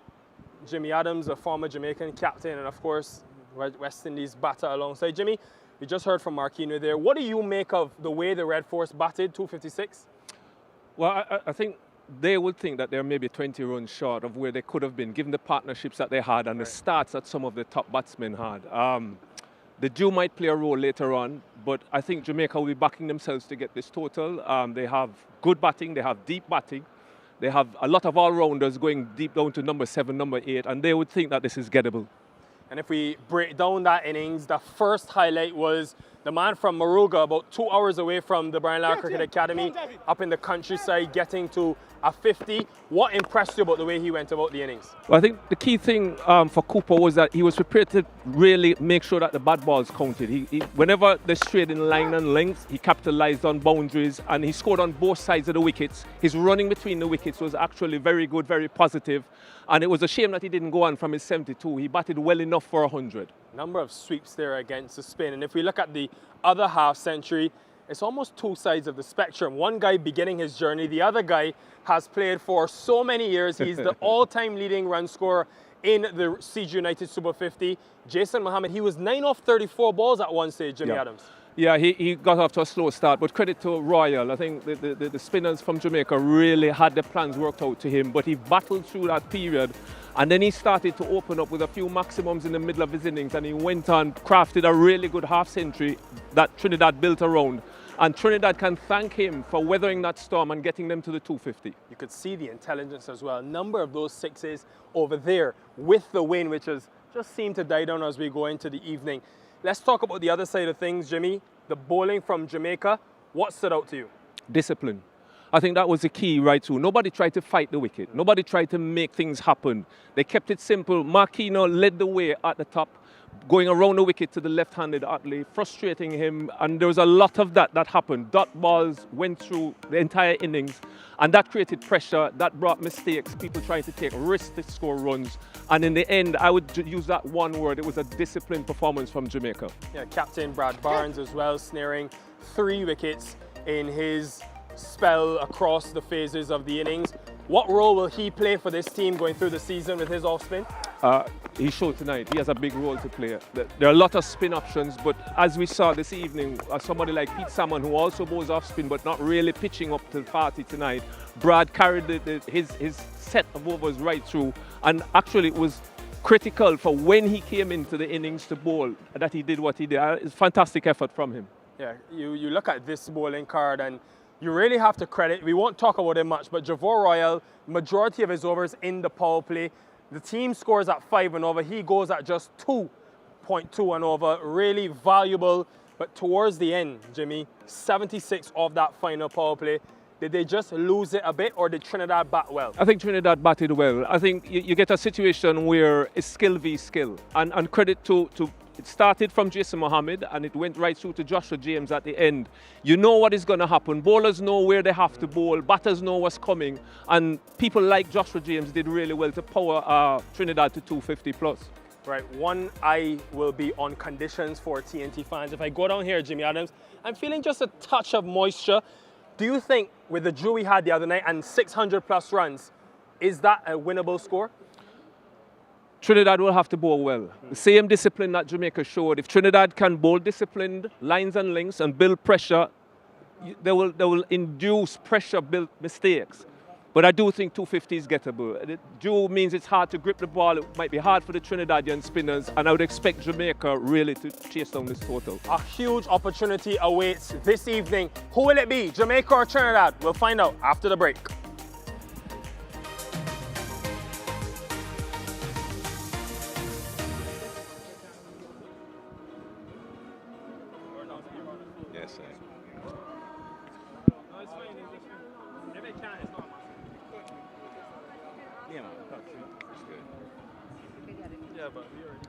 [SPEAKER 2] Jimmy Adams, a former Jamaican captain, and of course, West Indies batter alongside Jimmy. We just heard from Marquino there. What do you make of the way the Red Force batted 256?
[SPEAKER 11] Well, I think they would think that they're maybe 20 runs short of where they could have been, given the partnerships that they had and the starts that some of the top batsmen had. The Dew might play a role later on, but I think Jamaica will be backing themselves to get this total. They have good batting, they have deep batting, they have a lot of all-rounders going deep down to number 7, number 8, and they would think that this is gettable.
[SPEAKER 2] And if we break down that innings, the first highlight was the man from Moruga, about 2 hours away from the Brian Lara Cricket Academy, up in the countryside, getting to a 50. What impressed you about the way he went about the innings?
[SPEAKER 11] Well, I think the key thing for Cooper was that he was prepared to really make sure that the bad balls counted. Whenever they strayed in line and length, he capitalized on boundaries, and he scored on both sides of the wickets. His running between the wickets was actually very good, very positive, and it was a shame that he didn't go on from his 72. He batted well enough for 100.
[SPEAKER 2] Number of sweeps there against the spin, and if we look at the other half century, it's almost two sides of the spectrum. One guy beginning his journey, the other guy has played for so many years. He's the all-time leading run scorer in the CG United Super 50. Jason Mohammed, he was 9 off 34 balls at one stage, Jimmy Adams.
[SPEAKER 11] Yeah, he got off to a slow start, but credit to Royal. I think the spinners from Jamaica really had the plans worked out to him, but he battled through that period, and then he started to open up with a few maximums in the middle of his innings, and he went on, crafted a really good half-century that Trinidad built around. And Trinidad can thank him for weathering that storm and getting them to the 250.
[SPEAKER 2] You could see the intelligence as well. A number of those sixes over there with the wind, which has just seemed to die down as we go into the evening. Let's talk about the other side of things, Jimmy. The bowling from Jamaica. What stood out to you?
[SPEAKER 18] discipline. I think that was the key right through. Nobody tried to fight the wicket. Nobody tried to make things happen. They kept it simple. Marquino led the way at the top, going around the wicket to the left-handed Utley, frustrating him, and there was a lot of that happened. Dot balls went through the entire innings, and that created pressure, that brought mistakes, people trying to take risks to score runs, and in the end, I would use that one word, it was a disciplined performance from Jamaica.
[SPEAKER 2] Yeah, Captain Brad Barnes as well, snaring 3 wickets in his spell across the phases of the innings. What role will he play for this team going through the season with his off-spin?
[SPEAKER 18] He showed tonight, he has a big role to play. There are a lot of spin options, but as we saw this evening, somebody like Pete Salmon, who also goes off spin, but not really pitching up to the party tonight, Brad carried his set of overs right through, and actually it was critical for when he came into the innings to bowl, that he did what he did. It's a fantastic effort from him.
[SPEAKER 2] Yeah, you look at this bowling card and you really have to credit, we won't talk about him much, but Javor Royal, majority of his overs in the power play. The team scores at 5 and over, he goes at just 2.2 and over, really valuable. But towards the end, Jimmy, 76 of that final power play. Did they just lose it a bit, or did Trinidad bat well?
[SPEAKER 18] I think Trinidad batted well. I think you get a situation where it's skill v skill, and credit to it started from Jason Mohammed and it went right through to Joshua James at the end. You know what is going to happen. Bowlers know where they have to bowl. Batters know what's coming. And people like Joshua James did really well to power Trinidad to 250 plus.
[SPEAKER 2] Right, one eye will be on conditions for TNT fans. If I go down here, Jimmy Adams, I'm feeling just a touch of moisture. Do you think with the drew we had the other night and 600 plus runs, is that a winnable score?
[SPEAKER 18] Trinidad will have to bowl well. The same discipline that Jamaica showed. If Trinidad can bowl disciplined, lines and links, and build pressure, they will induce pressure-built mistakes. But I do think 250 is gettable. Drew means it's hard to grip the ball. It might be hard for the Trinidadian spinners, and I would expect Jamaica really to chase down this total.
[SPEAKER 2] A huge opportunity awaits this evening. Who will it be, Jamaica or Trinidad? We'll find out after the break.
[SPEAKER 11] Yes, sir.
[SPEAKER 2] Yeah, man.
[SPEAKER 11] That's good.
[SPEAKER 2] Yeah, but we already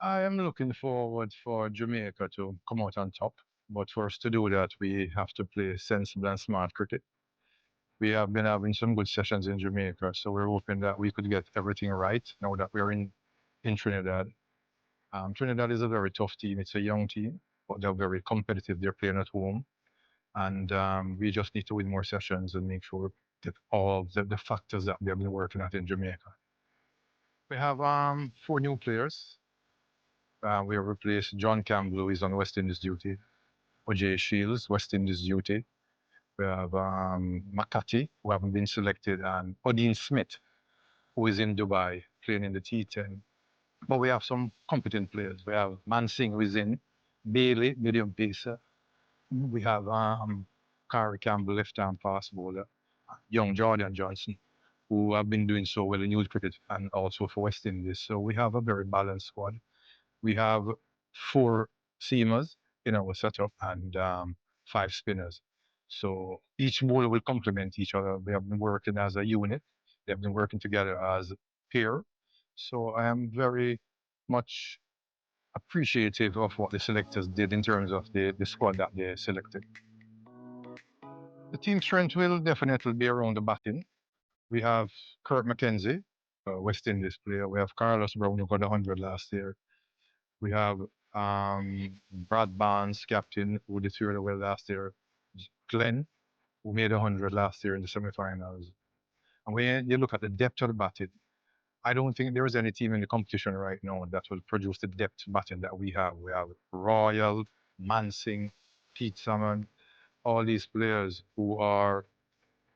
[SPEAKER 19] I am looking forward for Jamaica to come out on top, but for us to do that, we have to play sensible and smart cricket. We have been having some good sessions in Jamaica, so we're hoping that we could get everything right now that we're in Trinidad. Trinidad is a very tough team. It's a young team, but they're very competitive. They're playing at home, and we just need to win more sessions and make sure that all of the factors that we have been working at in Jamaica. We have 4 new players. We have replaced John Campbell, who is on West Indies duty. OJ Shields, West Indies duty. We have Makati, who haven't been selected, and Odin Smith, who is in Dubai playing in the T10. But we have some competent players. We have Mansingh, who is in Bailey, medium pacer. We have Kari Campbell, left-arm fast bowler. Young Jordan Johnson, who have been doing so well in youth cricket and also for West Indies. So we have a very balanced squad. We have 4 seamers in our setup and 5 spinners. So each bowler will complement each other. They have been working as a unit. They have been working together as a pair. So I am very much appreciative of what the selectors did in terms of the squad that they selected. The team strength will definitely be around the batting. We have Kurt McKenzie, a West Indies player. We have Carlos Brown, who got 100 last year. We have Brad Barnes, captain, who did really well last year. Glenn, who made 100 last year in the semi-finals. And when you look at the depth of the batting, I don't think there is any team in the competition right now that will produce the depth batting that we have. We have Royal, Mansingh, Pete Salmon, all these players who are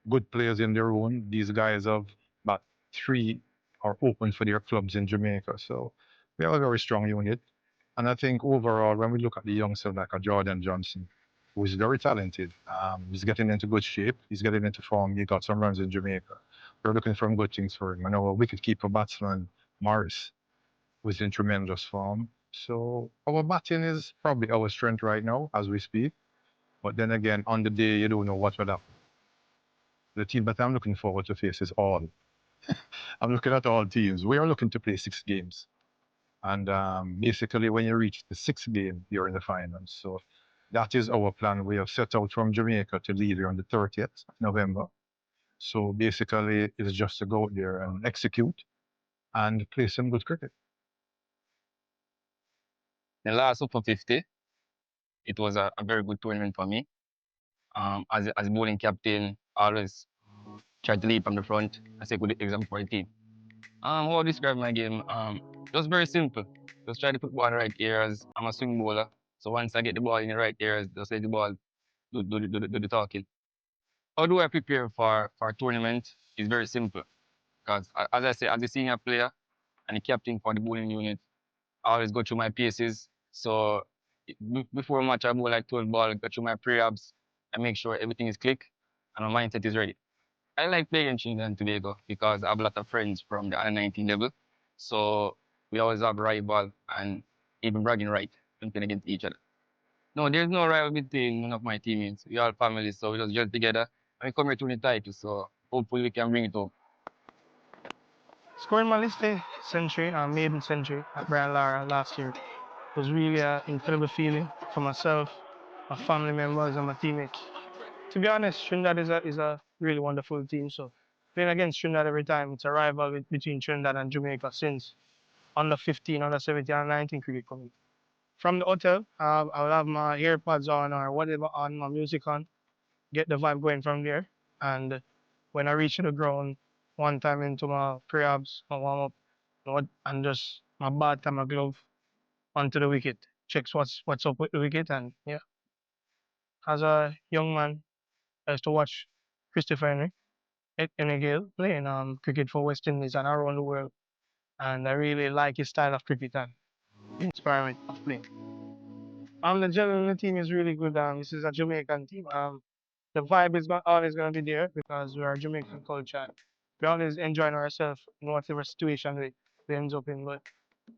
[SPEAKER 19] good players in their own. These guys have about 3 are open for their clubs in Jamaica. So we have a very strong unit. And I think overall, when we look at the youngsters like a Jordan Johnson, who is very talented, he's getting into good shape. He's getting into form. He got some runs in Jamaica. We're looking for good things for him. And our wicket-keeper batsman, Morris, was in tremendous form. So our batting is probably our strength right now as we speak. But then again, on the day, you don't know what will happen. The team that I'm looking forward to face is all. I'm looking at all teams. We are looking to play 6 games. And basically, when you reach the 6th game, you're in the finals. So that is our plan. We have set out from Jamaica to leave here on the 30th of November. So basically, it's just to go out there and execute and play some good cricket.
[SPEAKER 17] The last Super 50, it was a very good tournament for me. As bowling captain, I always try to lead from the front and set a good example for the team. How I describe my game? Just very simple. Just try to put the ball in the right areas. I'm a swing bowler, so once I get the ball in the right areas, just let the ball do the talking. How do I prepare for a tournament? It's very simple. Because as I say, as a senior player and the captain for the bowling unit, I always go through my paces. So before a match, I bowl like 12 ball, go through my pre-abs and make sure everything is click and my mindset is ready. I like playing in Trinidad and Tobago because I have a lot of friends from the under 19 level. So we always have rival and even bragging right competing against each other. No, there's no rival between none of my teammates. We all family, so we just gel together and we come here to win the title. So hopefully we can bring it home.
[SPEAKER 20] Scoring my list century, maiden century at Brian Lara last year was really an incredible feeling for myself, my family members, and my teammates. To be honest, Trinidad is a really wonderful team. So playing against Trinidad every time, it's a rival between Trinidad and Jamaica since under 15, under 17, under 19 cricket for me. From the hotel, I will have my AirPods on or whatever on, my music on, get the vibe going from there. And when I reach the ground, one time into my pre-abs, my warm-up, and just my bat and my glove onto the wicket, checks what's up with the wicket, and yeah. As a young man, I used to watch Christopher Henry Gale playing cricket for West Indies and around the world, and I really like his style of cricket and inspired me of playing. The general in the team is really good. This is a Jamaican team. The vibe is always going to be there because we're a Jamaican culture. We always enjoying ourselves in whatever situation we ends up in. But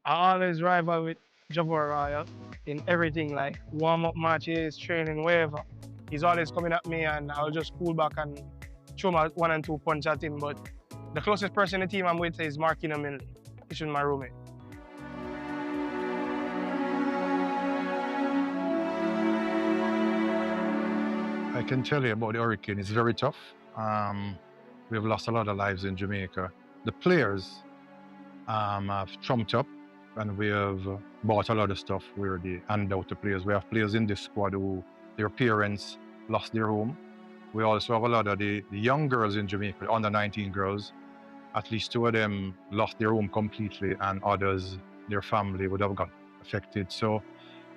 [SPEAKER 20] I always rival with Jabbar Royal in everything, like warm-up matches, training, wherever. He's always coming at me and I'll just pull back and throw my 1 and 2 punch at him. But the closest person in the team I'm with is Markina Minley. He's my roommate.
[SPEAKER 19] I can tell you about the hurricane. It's very tough. We've lost a lot of lives in Jamaica. The players have trumped up, and we have bought a lot of stuff where they hand out to players. We have players in this squad who their parents lost their home. We also have a lot of the young girls in Jamaica, under 19 girls. At least 2 of them lost their home completely, and others, their family would have got affected. So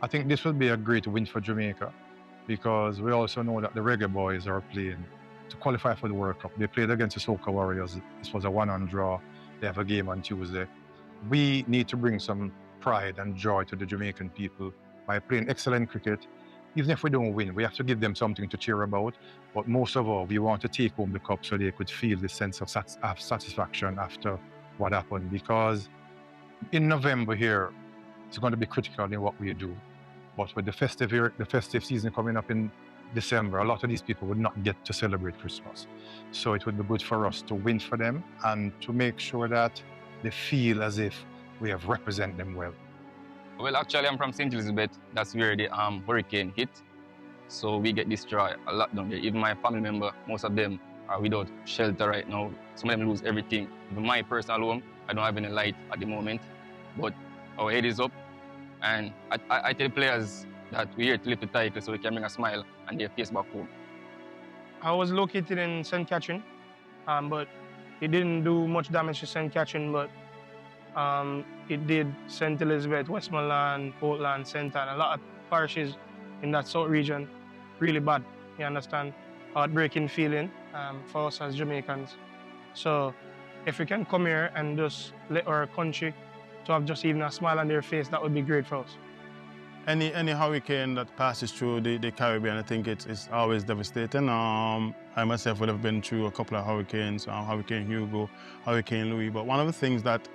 [SPEAKER 19] I think this will be a great win for Jamaica, because we also know that the Reggae Boys are playing to qualify for the World Cup. They played against the Soca Warriors. This was a 1-on draw. They have a game on Tuesday. We need to bring some pride and joy to the Jamaican people by playing excellent cricket. Even if we don't win, we have to give them something to cheer about. But most of all, we want to take home the cup so they could feel the sense of satisfaction after what happened. Because in November here, it's going to be critical in what we do. But with the festive season coming up in December, a lot of these people would not get to celebrate Christmas. So it would be good for us to win for them and to make sure that they feel as if we have represented them well.
[SPEAKER 17] Well, actually, I'm from St. Elizabeth. That's where the hurricane hit. So we get destroyed a lot down there. Even my family member, most of them are without shelter right now. Some of them lose everything. Even my personal home, I don't have any light at the moment. But our head is up. And I tell players that we're here to lift the title so we can bring a smile and their face back home.
[SPEAKER 20] I was located in St. Catherine, but it didn't do much damage to St. Catherine, but it did St. Elizabeth, Westmoreland, Portland, St. Anne, a lot of parishes in that south region, really bad, you understand? Heartbreaking feeling for us as Jamaicans. So if we can come here and just let our country to have just even a smile on their face, that would be great for us.
[SPEAKER 3] Any hurricane that passes through the Caribbean, I think it's always devastating. I myself would have been through a couple of hurricanes, Hurricane Hugo, Hurricane Louis, but one of the things that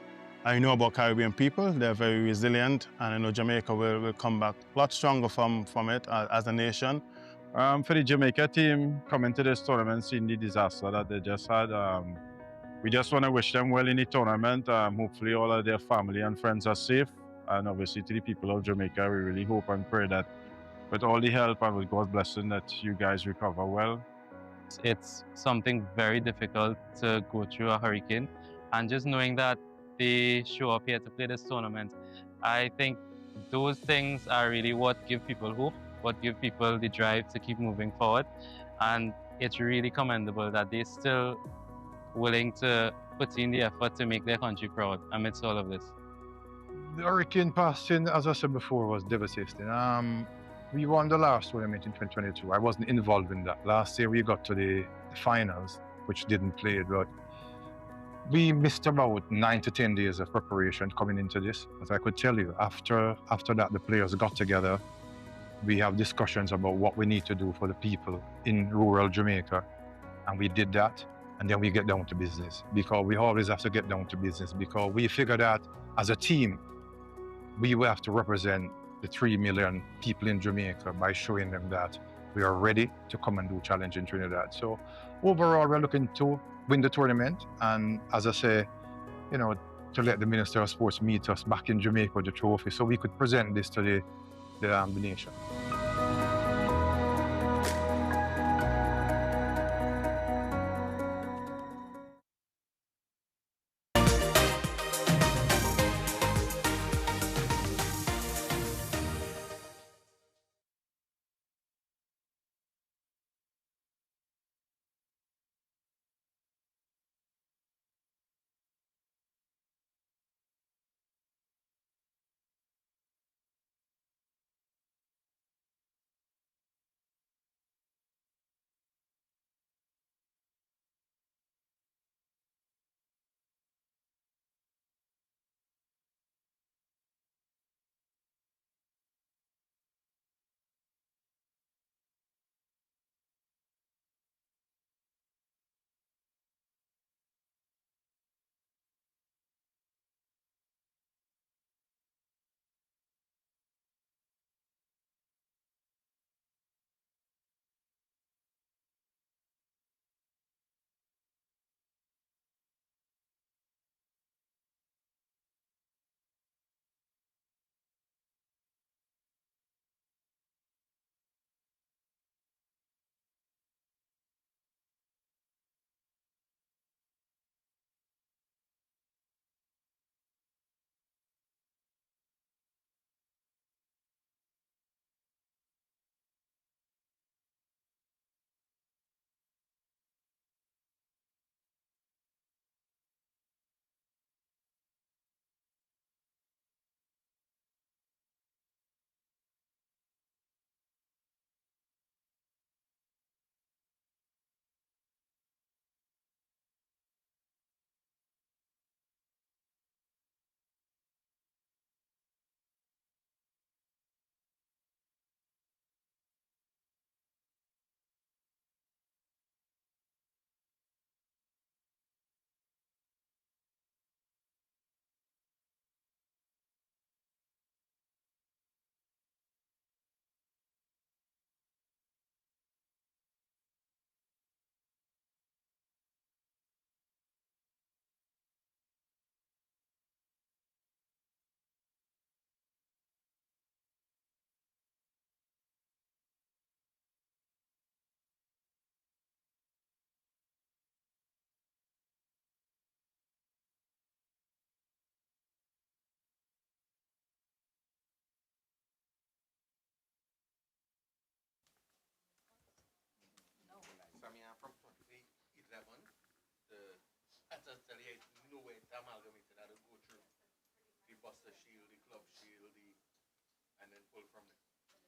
[SPEAKER 3] I know about Caribbean people, they're very resilient, and I know Jamaica will come back a lot stronger from it as a nation.
[SPEAKER 19] For the Jamaica team coming to this tournament, seeing the disaster that they just had, we just want to wish them well in the tournament. Hopefully all of their family and friends are safe. And obviously to the people of Jamaica, we really hope and pray that with all the help and with God's blessing that you guys recover well.
[SPEAKER 21] It's something very difficult to go through a hurricane, and just knowing that they show up here to play this tournament, I think those things are really what give people hope, what give people the drive to keep moving forward. And it's really commendable that they're still willing to put in the effort to make their country proud amidst all of this.
[SPEAKER 19] The hurricane passing, as I said before, was devastating. We won the last tournament in 2022. I wasn't involved in that. Last year we got to the finals, which didn't play it, but we missed about 9 to 10 days of preparation coming into this. As I could tell you, after that, the players got together. We have discussions about what we need to do for the people in rural Jamaica, and we did that. And then we get down to business, because we always have to get down to business, because we figure that as a team, we will have to represent the 3 million people in Jamaica by showing them that we are ready to come and do challenge in Trinidad. So overall, we're looking to win the tournament. And as I say, you know, to let the Minister of Sports meet us back in Jamaica with the trophy so we could present this to the nation.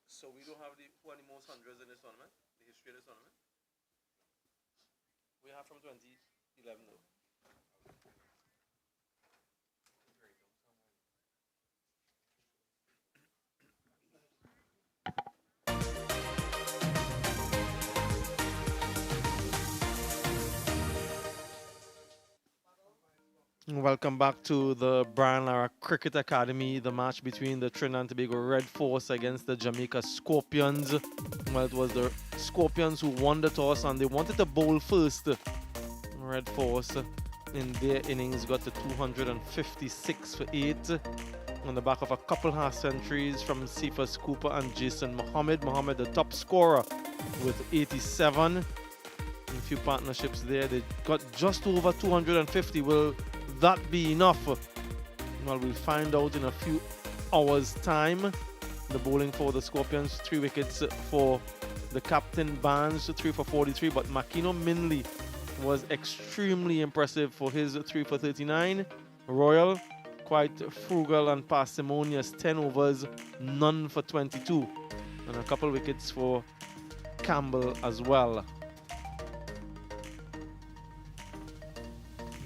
[SPEAKER 8] So we don't have who are the most hundreds in this tournament, the history of this tournament. We have from 2011 though. Welcome back to the Brian Lara Cricket Academy, the match between the Trinidad and Tobago Red Force against the Jamaica Scorpions. Well, it was the Scorpions who won the toss and they wanted to bowl first. Red Force in their innings got to 256 for 8 on the back of a couple half centuries from Cephas Cooper and Jason Mohammed. Mohammed, the top scorer, with 87. A few partnerships there. They got just over 250. Will that be enough? Well, we'll find out in a few hours' time. The bowling for the Scorpions, 3 wickets for the captain Barnes, 3 for 43. But Makino Minley was extremely impressive for his 3 for 39. Royal, quite frugal and parsimonious, 10 overs, none for 22. And a couple wickets for Campbell as well.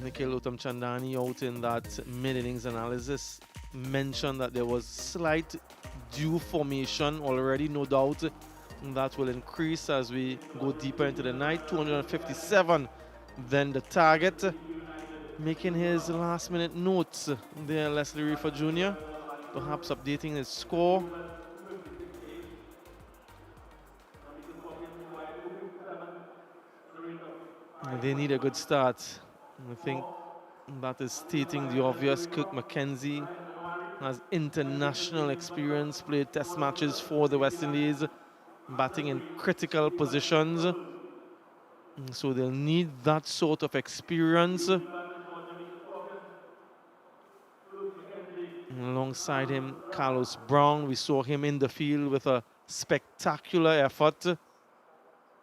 [SPEAKER 8] Nikhil Uttamchandani out in that mid-innings analysis mentioned that there was slight dew formation already, no doubt that will increase as we go deeper into the night. 257 then the target. Making his last minute notes there, Leslie Reefer Jr. perhaps updating his score. They need a good start. I think that is stating the obvious. Kirk McKenzie has international experience, played test matches for the West Indies, batting in critical positions. So they'll need that sort of experience. Alongside him, Carlos Brown. We saw him in the field with a spectacular effort.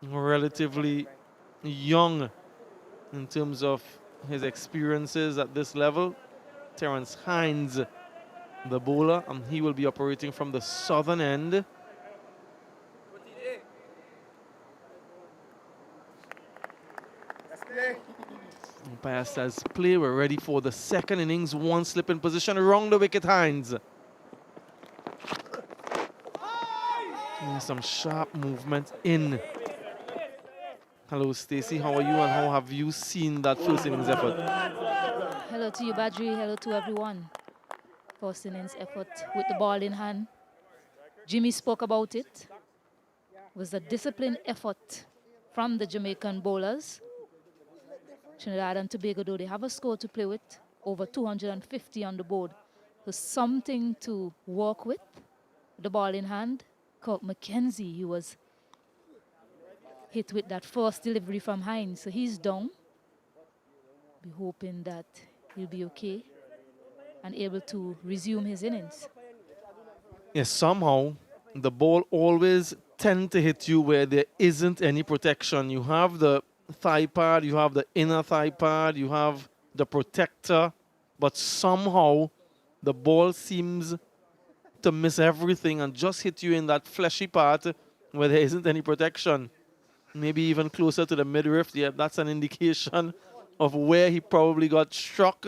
[SPEAKER 8] Relatively young in terms of his experiences at this level. Terence Hines, the bowler, and he will be operating from the southern end. Umpire says play, we're ready for the second innings. One slip in position around the wicket, Hines. Some sharp movement in. Hello, Stacey. How are you and how have you seen that first innings effort?
[SPEAKER 1] Hello to you, Badri. Hello to everyone. First innings effort with the ball in hand. Jimmy spoke about it. It was a disciplined effort from the Jamaican bowlers. Trinidad and Tobago, though they have a score to play with, over 250 on the board. So something to work with. The ball in hand. Kirk McKenzie, he was hit with that first delivery from Hines. So he's down. Be hoping that he'll be okay and able to resume his innings.
[SPEAKER 8] Yes, somehow the ball always tends to hit you where there isn't any protection. You have the thigh pad, you have the inner thigh pad, you have the protector, but somehow the ball seems to miss everything and just hit you in that fleshy part where there isn't any protection. Maybe even closer to the midriff. Yeah, that's an indication of where he probably got struck.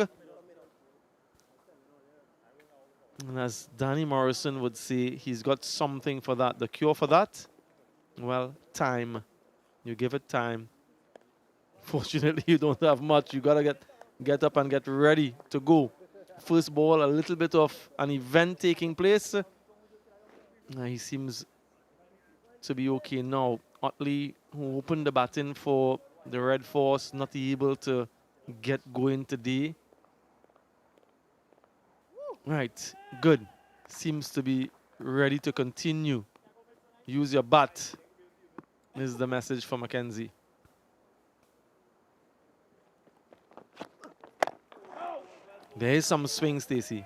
[SPEAKER 8] And as Danny Morrison would say, he's got something for that. The cure for that? Well, time. You give it time. Fortunately, you don't have much. You gotta get up and get ready to go. First ball, a little bit of an event taking place. He seems to be okay now. Utley, who opened the batting for the Red Force, not able to get going today. Right, good. Seems to be ready to continue. Use your bat, is the message for Mackenzie. There is some swing, Stacey.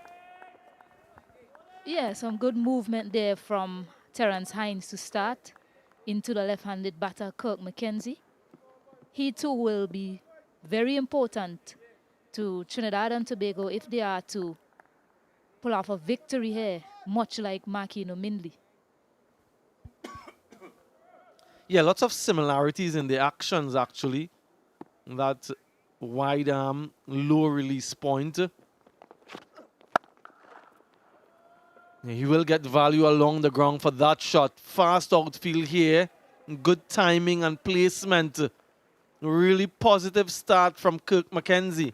[SPEAKER 1] Yeah, some good movement there from Terence Hines to start into the left-handed batter, Kirk McKenzie. He too will be very important to Trinidad and Tobago if they are to pull off a victory here, much like Makino Mindley.
[SPEAKER 8] Yeah, lots of similarities in the actions, actually. That wide arm, low release point. He will get value along the ground for that shot. Fast outfield here. Good timing and placement. Really positive start from Kirk McKenzie.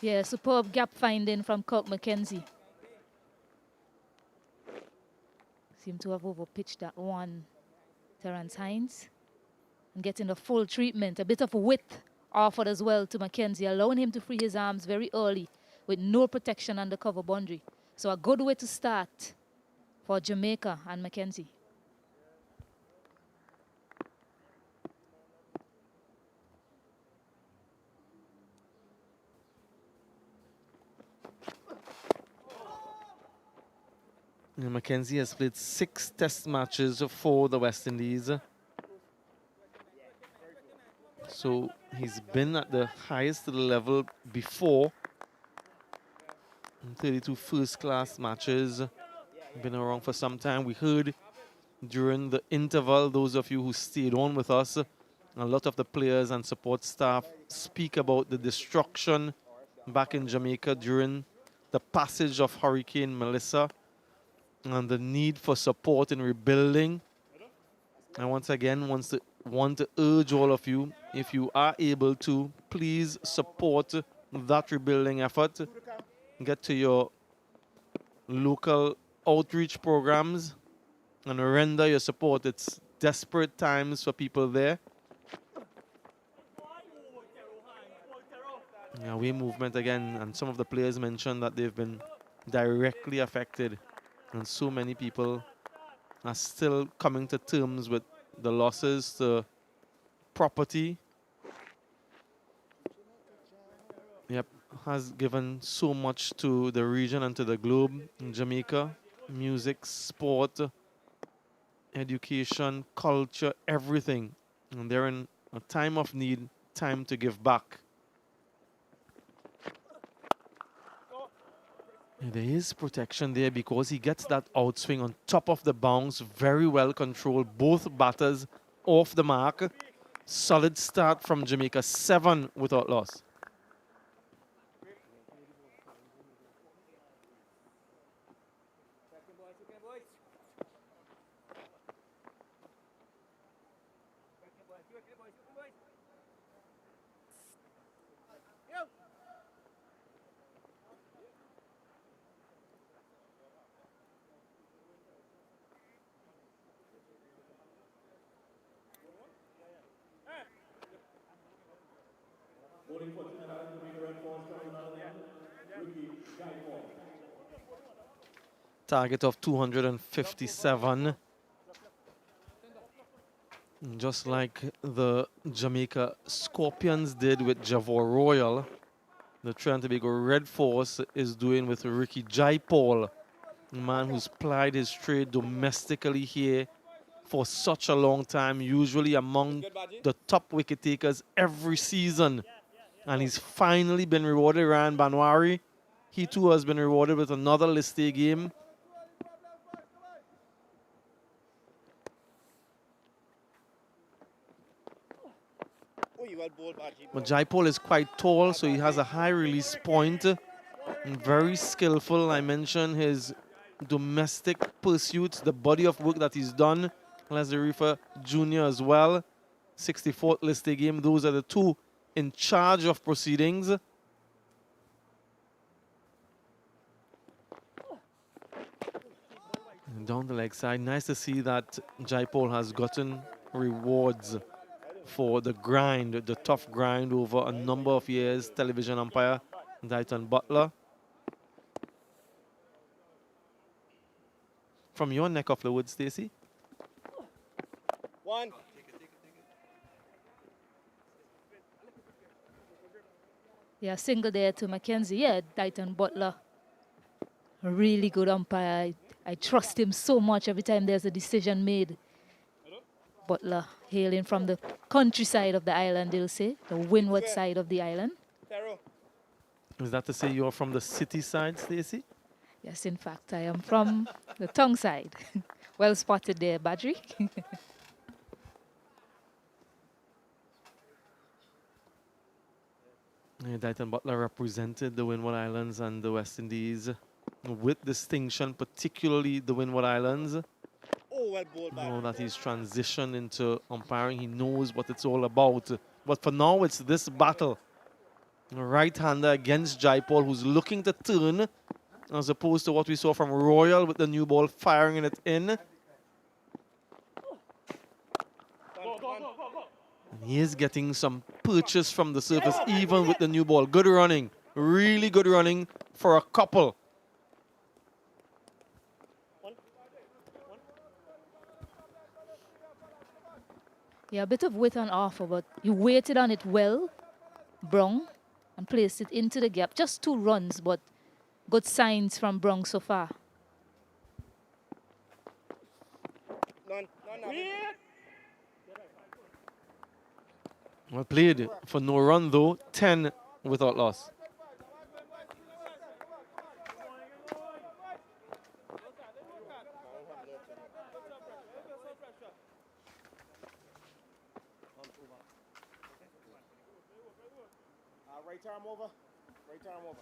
[SPEAKER 1] Yeah, superb gap finding from Kirk McKenzie. Seem to have overpitched that one, Terrence Hines. And getting the full treatment, a bit of width offered as well to McKenzie, allowing him to free his arms very early with no protection on the cover boundary. So a good way to start for Jamaica and McKenzie.
[SPEAKER 8] And McKenzie has played 6 test matches for the West Indies. So he's been at the highest level before. 32 first-class matches. Been around for some time. We heard during the interval, those of you who stayed on with us, a lot of the players and support staff speak about the destruction back in Jamaica during the passage of Hurricane Melissa and the need for support in rebuilding. And once again, want to urge all of you, if you are able to, please support that rebuilding effort. Get to your local outreach programs and render your support. It's desperate times for people there. Yeah, away movement again, and some of the players mentioned that they've been directly affected, and so many people are still coming to terms with the losses to property. Yep, has given so much to the region and to the globe in Jamaica. Music, sport, education, culture, everything. And they're in a time of need, time to give back. And there is protection there because he gets that outswing on top of the bounce. Very well controlled. Both batters off the mark. Solid start from Jamaica. 7 without loss.
[SPEAKER 16] Voting for Trinidad and Tobago Red Force coming out of the rookie Guy Paul.
[SPEAKER 8] Target of 257. Just like the Jamaica Scorpions did with Javor Royal, the Trinidad and Tobago Red Force is doing with Ricky Jaipal, a man who's plied his trade domestically here for such a long time, usually among the top wicket takers every season. And he's finally been rewarded. Ryan Banwari, he too has been rewarded with another list A game. But Jaipal is quite tall, so he has a high release point. And very skillful. I mentioned his domestic pursuits, the body of work that he's done. Leslie Reefer Jr. as well. 64th list A game. Those are the two in charge of proceedings. And down the leg side, nice to see that Jaipal has gotten rewards for the grind, the tough grind over a number of years. Television umpire Dayton Butler. From your neck of the woods, Stacey.
[SPEAKER 9] One.
[SPEAKER 1] Yeah, single there to McKenzie. Yeah, Dayton Butler. A really good umpire. I trust him so much every time there's a decision made. Butler, hailing from the countryside of the island, they'll say, the windward side of the island.
[SPEAKER 8] Is that to say you're from the city side, Stacey?
[SPEAKER 1] Yes, in fact, I am from the tongue side. Well spotted there, Badri.
[SPEAKER 8] Dighton Butler represented the Windward Islands and the West Indies with distinction, particularly the Windward Islands.
[SPEAKER 3] Oh, well bowled back.
[SPEAKER 8] Now that he's transitioned into umpiring, he knows what it's all about. But for now, it's this battle. Right-hander against Jaipal, who's looking to turn, as opposed to what we saw from Royal with the new ball firing it in. And he is getting some purchase from the surface, even with the new ball. Good running, really good running for a couple.
[SPEAKER 1] Yeah, a bit of weight on offer, but you waited on it well, Brong, and placed it into the gap. Just 2 runs, but good signs from Brong so far.
[SPEAKER 8] Well played for no run though, 10 without loss.
[SPEAKER 3] Right arm over. Right arm over.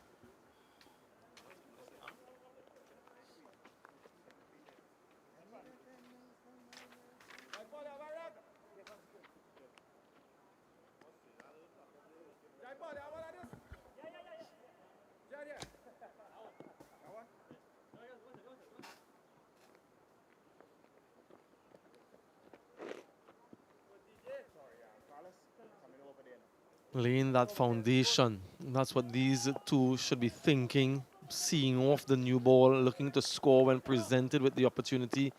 [SPEAKER 8] Laying that foundation. That's what these two should be thinking. Seeing off the new ball, looking to score when presented with the opportunity.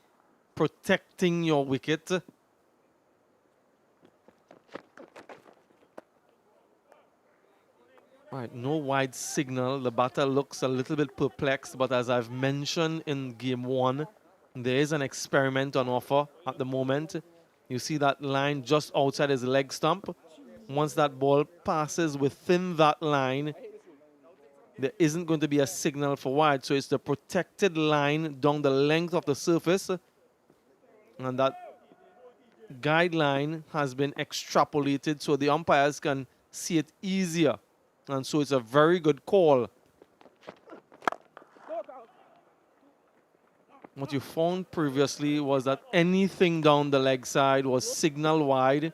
[SPEAKER 8] Protecting your wicket. Right, no wide signal. The batter looks a little bit perplexed, but as I've mentioned in game 1, there is an experiment on offer at the moment. You see that line just outside his leg stump. Once that ball passes within that line, there isn't going to be a signal for wide. So it's the protected line down the length of the surface. And that guideline has been extrapolated so the umpires can see it easier. And so it's a very good call. What you found previously was that anything down the leg side was signal wide.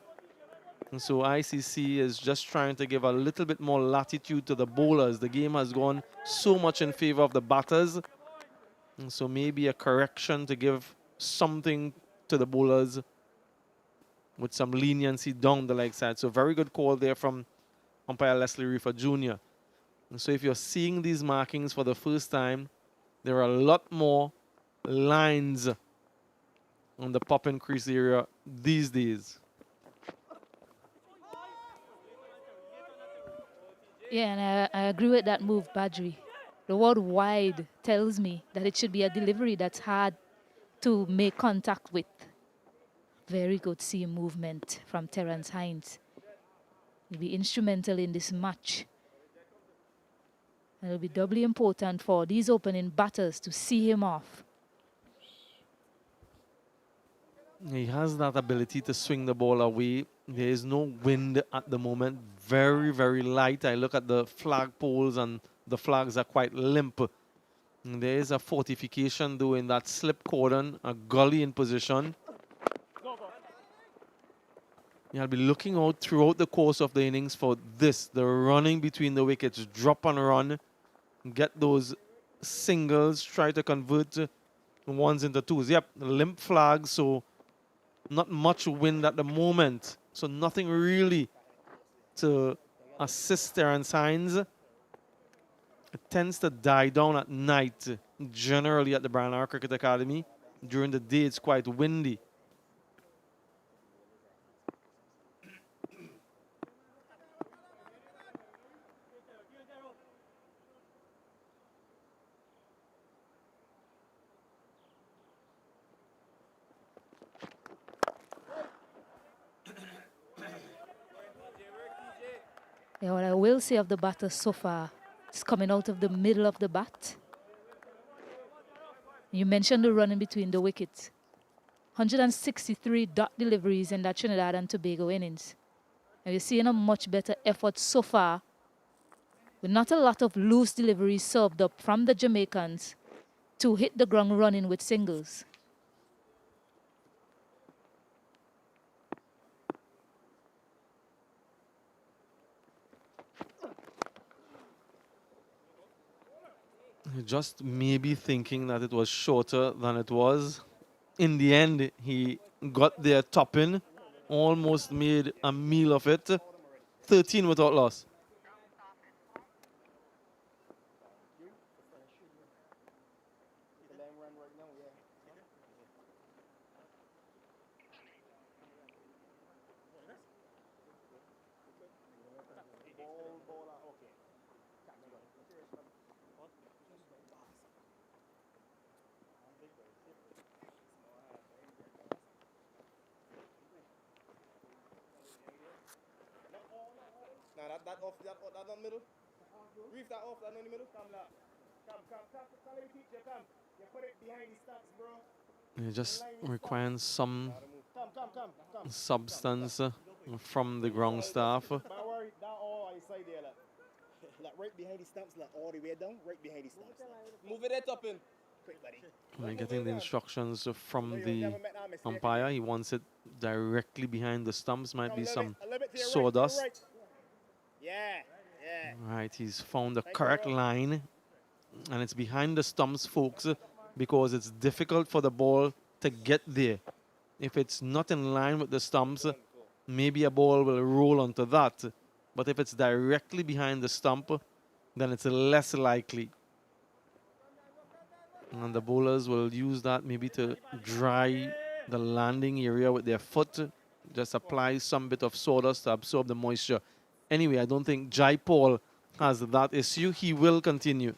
[SPEAKER 8] And so ICC is just trying to give a little bit more latitude to the bowlers. The game has gone so much in favor of the batters. And so maybe a correction to give something to the bowlers with some leniency down the leg side. So very good call there from umpire Leslie Reefer Jr. And so if you're seeing these markings for the first time, there are a lot more lines on the pop and crease area these days.
[SPEAKER 1] Yeah, and I agree with that move, Badri. The word wide tells me that it should be a delivery that's hard to make contact with. Very good seam movement from Terence Hines. He'll be instrumental in this match. And it'll be doubly important for these opening batters to see him off.
[SPEAKER 8] He has that ability to swing the ball away. There is no wind at the moment. Very, very light. I look at the flag poles and the flags are quite limp. And there is a fortification though in that slip cordon, a gully in position. You'll be looking out throughout the course of the innings for this, the running between the wickets, drop and run, get those singles, try to convert ones into twos. Yep, limp flag, so not much wind at the moment. So nothing really to assist Terence Hines. It tends to die down at night, generally at the Brian Lara Cricket Academy. During the day, it's quite windy.
[SPEAKER 1] Yeah, what I will say of the batters so far, It's coming out of the middle of the bat. You mentioned the run in between the wickets. 163 dot deliveries in that Trinidad and Tobago innings. And we're seeing a much better effort so far, with not a lot of loose deliveries served up from the Jamaicans to hit the ground running with singles.
[SPEAKER 8] Just maybe thinking that it was shorter than it was. In the end, he got their top in, almost made a meal of it. 13 without loss.
[SPEAKER 9] Nah, that off, that on middle. Reef that off, that on the middle. Come, lad. Come, let me teach you, come. You put it behind the stumps, bro.
[SPEAKER 8] It just requires some
[SPEAKER 9] Come.
[SPEAKER 8] substance from the ground staff.
[SPEAKER 9] Don't worry, down all on the side there, lad. Like right behind the stumps, like all the way down, right behind the stumps. Move it up in. Quick, buddy.
[SPEAKER 8] We're getting the instructions from the umpire. He wants it directly behind the stumps. Might be some sawdust.
[SPEAKER 9] Yeah.
[SPEAKER 8] Right, he's found the correct line. And it's behind the stumps, folks, because it's difficult for the ball to get there. If it's not in line with the stumps, maybe a ball will roll onto that. But if it's directly behind the stump, then it's less likely. And the bowlers will use that maybe to dry the landing area with their foot. Just apply some bit of sawdust to absorb the moisture. Anyway, I don't think Jai Paul has that issue. He will continue.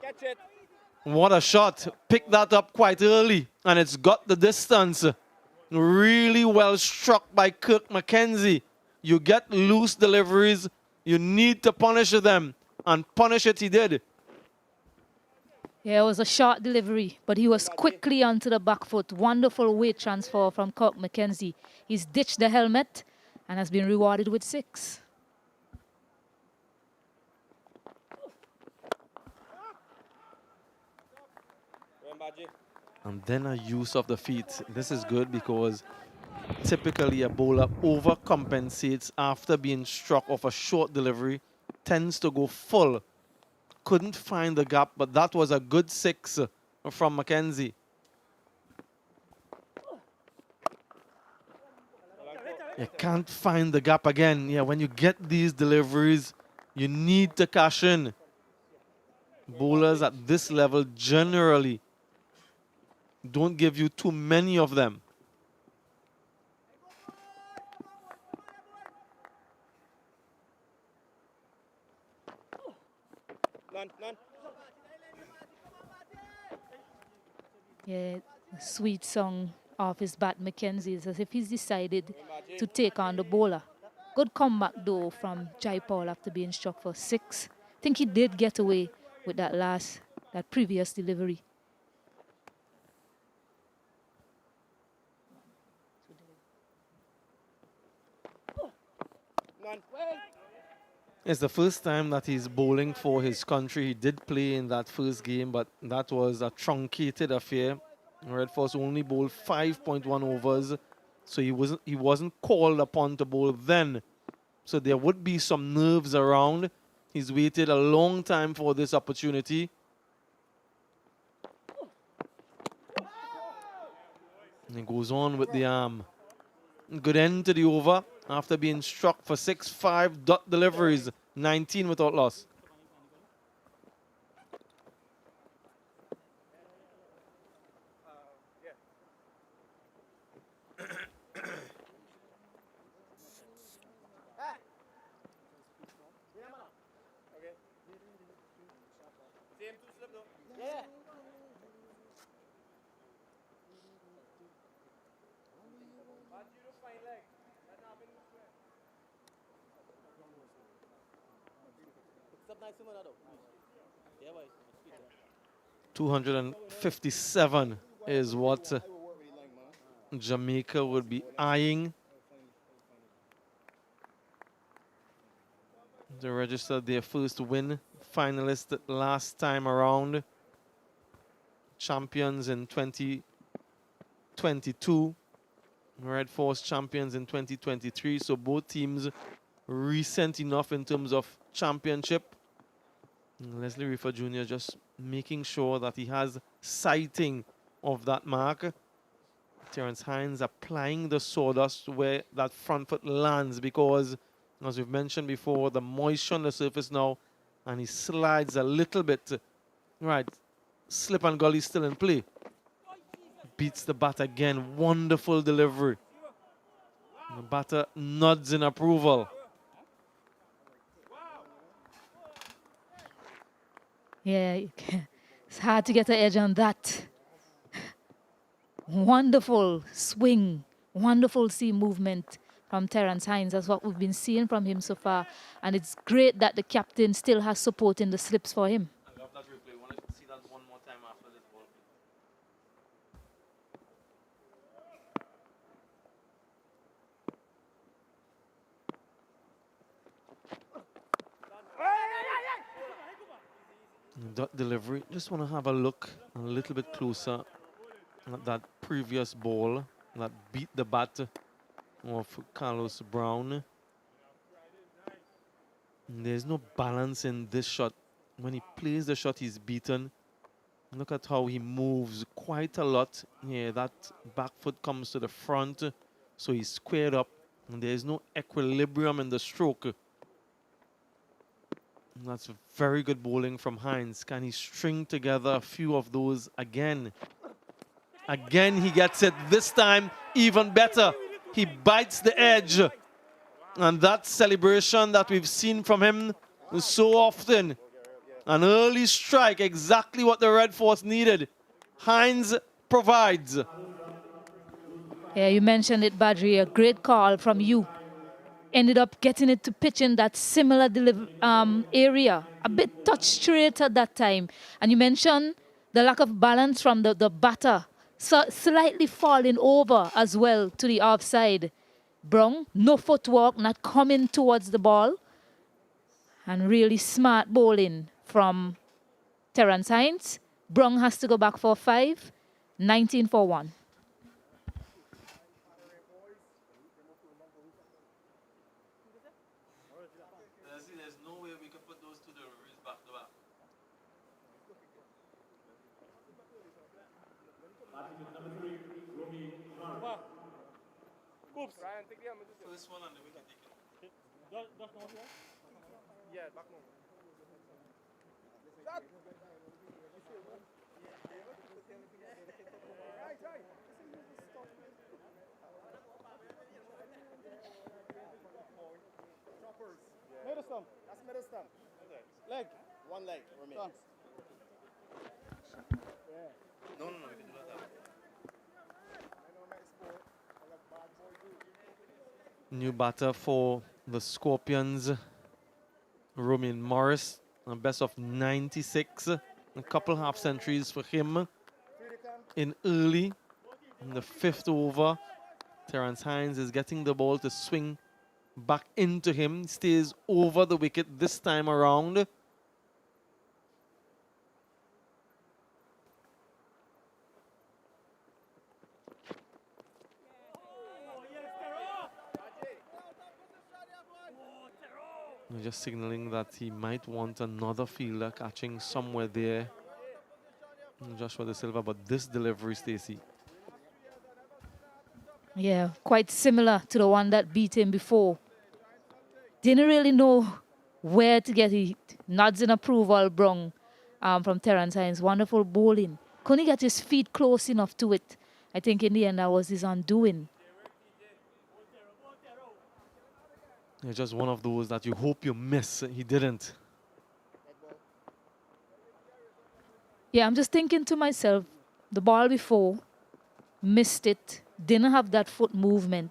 [SPEAKER 9] Catch it.
[SPEAKER 8] What a shot. Picked that up quite early. And it's got the distance. Really well struck by Kirk McKenzie. You get loose deliveries. You need to punish them. And punish it he did.
[SPEAKER 1] Yeah, it was a short delivery, but he was quickly onto the back foot. Wonderful weight transfer from Kirk McKenzie. He's ditched the helmet and has been rewarded with 6.
[SPEAKER 8] And then a use of the feet. This is good because typically a bowler overcompensates after being struck off a short delivery, tends to go full. Couldn't find the gap, but that was a good 6 from McKenzie. You can't find the gap again. Yeah, when you get these deliveries, you need to cash in. Bowlers at this level generally don't give you too many of them.
[SPEAKER 9] None.
[SPEAKER 1] Yeah, a sweet song off his bat, McKenzie. It's as if he's decided to take on the bowler. Good comeback, though, from Jai Paul after being struck for 6. I think he did get away with that previous delivery.
[SPEAKER 9] None.
[SPEAKER 8] It's the first time that he's bowling for his country. He did play in that first game, but that was a truncated affair. Red Force only bowled 5.1 overs, so he wasn't called upon to bowl then. So there would be some nerves around. He's waited a long time for this opportunity. And he goes on with the arm. Good end to the over after being struck for 6, 5 dot deliveries, 19 without loss. 257 is what Jamaica would be eyeing. They registered their first win, finalist last time around, champions in 2022, Red Force champions in 2023. So both teams recent enough in terms of championship. Leslie Reefer Jr. just making sure that he has sighting of that mark. Terence Hines applying the sawdust where that front foot lands, because as we've mentioned before, the moisture on the surface now, and he slides a little bit. Right, slip and gully still in play. Beats the bat again, wonderful delivery. The batter nods in approval.
[SPEAKER 1] Yeah, it's hard to get an edge on that. Wonderful swing, wonderful seam movement from Terence Hines. That's what we've been seeing from him so far. And it's great that the captain still has support in the slips for him.
[SPEAKER 8] I love that replay. I want to see that one more time after this ball. Dot delivery. Just want to have a look a little bit closer at that previous ball that beat the bat of Carlos Brown. There's no balance in this shot. When he plays the shot, he's beaten. Look at how he moves quite a lot. Yeah, that back foot comes to the front, so he's squared up. And there's no equilibrium in the stroke. That's very good bowling from Hines. Can he string together a few of those again? Again, he gets it. This time, even better. He bites the edge. And that celebration that we've seen from him so often. An early strike, exactly what the Red Force needed. Hines provides.
[SPEAKER 1] Yeah, you mentioned it, Badri. A great call from you. Ended up getting it to pitch in that similar area. A bit touch straight at that time. And you mentioned the lack of balance from the batter. So slightly falling over as well to the offside. Brown, no footwork, not coming towards the ball. And really smart bowling from Terence Hines. Brown has to go back for 5. 19 for 1.
[SPEAKER 8] There's no way we can put those two deliveries back to back.
[SPEAKER 16] Number 3, Romy Mark.
[SPEAKER 3] Oops. Brian, take the helmet.
[SPEAKER 8] First one and then we can take it.
[SPEAKER 3] Just now here? Yeah, back now. Shot! Right, right. Choppers. Middle stump. That's middle stump. Leg.
[SPEAKER 9] One leg remains.
[SPEAKER 3] Yeah.
[SPEAKER 8] No, we can do that. New batter for the Scorpions, Romain Morris, a best of 96, a couple half centuries for him in early, in the 5th over. Terence Hines is getting the ball to swing back into him, stays over the wicket this time around. Just signaling that he might want another fielder catching somewhere there. Joshua De Silva, but this delivery, Stacey.
[SPEAKER 1] Yeah, quite similar to the one that beat him before. Didn't really know where to get it. Nods in approval, Brown, from Terence Hines. Wonderful bowling. Couldn't get his feet close enough to it. I think in the end that was his undoing.
[SPEAKER 8] Just one of those that you hope you miss. He didn't.
[SPEAKER 1] Yeah, I'm just thinking to myself, the ball before, missed it, didn't have that foot movement.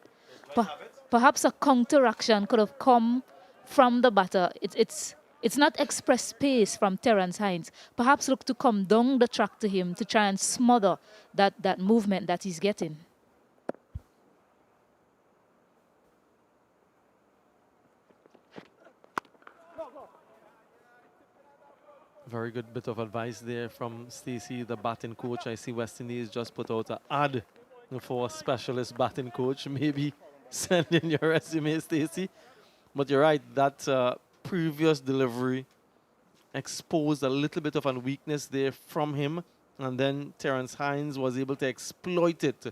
[SPEAKER 1] Perhaps a counteraction could have come from the batter. It's It's not express pace from Terence Hines. Perhaps look to come down the track to him to try and smother that movement that he's getting.
[SPEAKER 8] Very good bit of advice there from Stacey, the batting coach. I see West Indies just put out an ad for a specialist batting coach. Maybe send in your resume, Stacey. But you're right, that previous delivery exposed a little bit of a weakness there from him. And then Terence Hines was able to exploit it.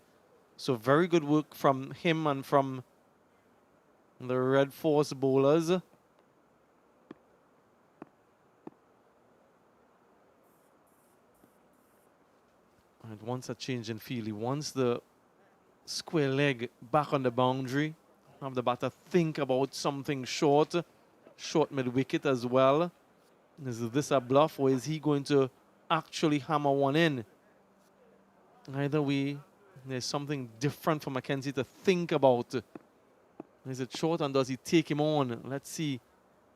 [SPEAKER 8] So very good work from him and from the Red Force bowlers. And wants a change in field. He wants the square leg back on the boundary. Have the batter think about something short mid-wicket as well. Is this a bluff, or is he going to actually hammer one in? Either way, there's something different for Mackenzie to think about. Is it short, and does he take him on? Let's see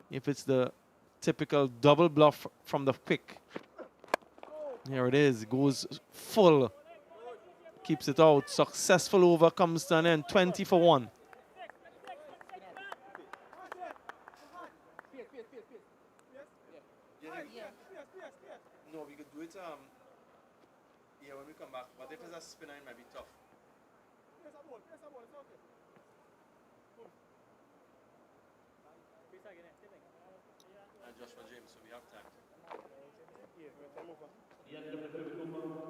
[SPEAKER 8] if it's the typical double bluff from the quick. Here it is, goes full, keeps it out. Successful over, comes to an end, 20 for 1. No, we could do it, yeah, when we come back, but if it's a spinner, it might be tough. Joshua James, so we have time. Yeah, Joshua James, we have time.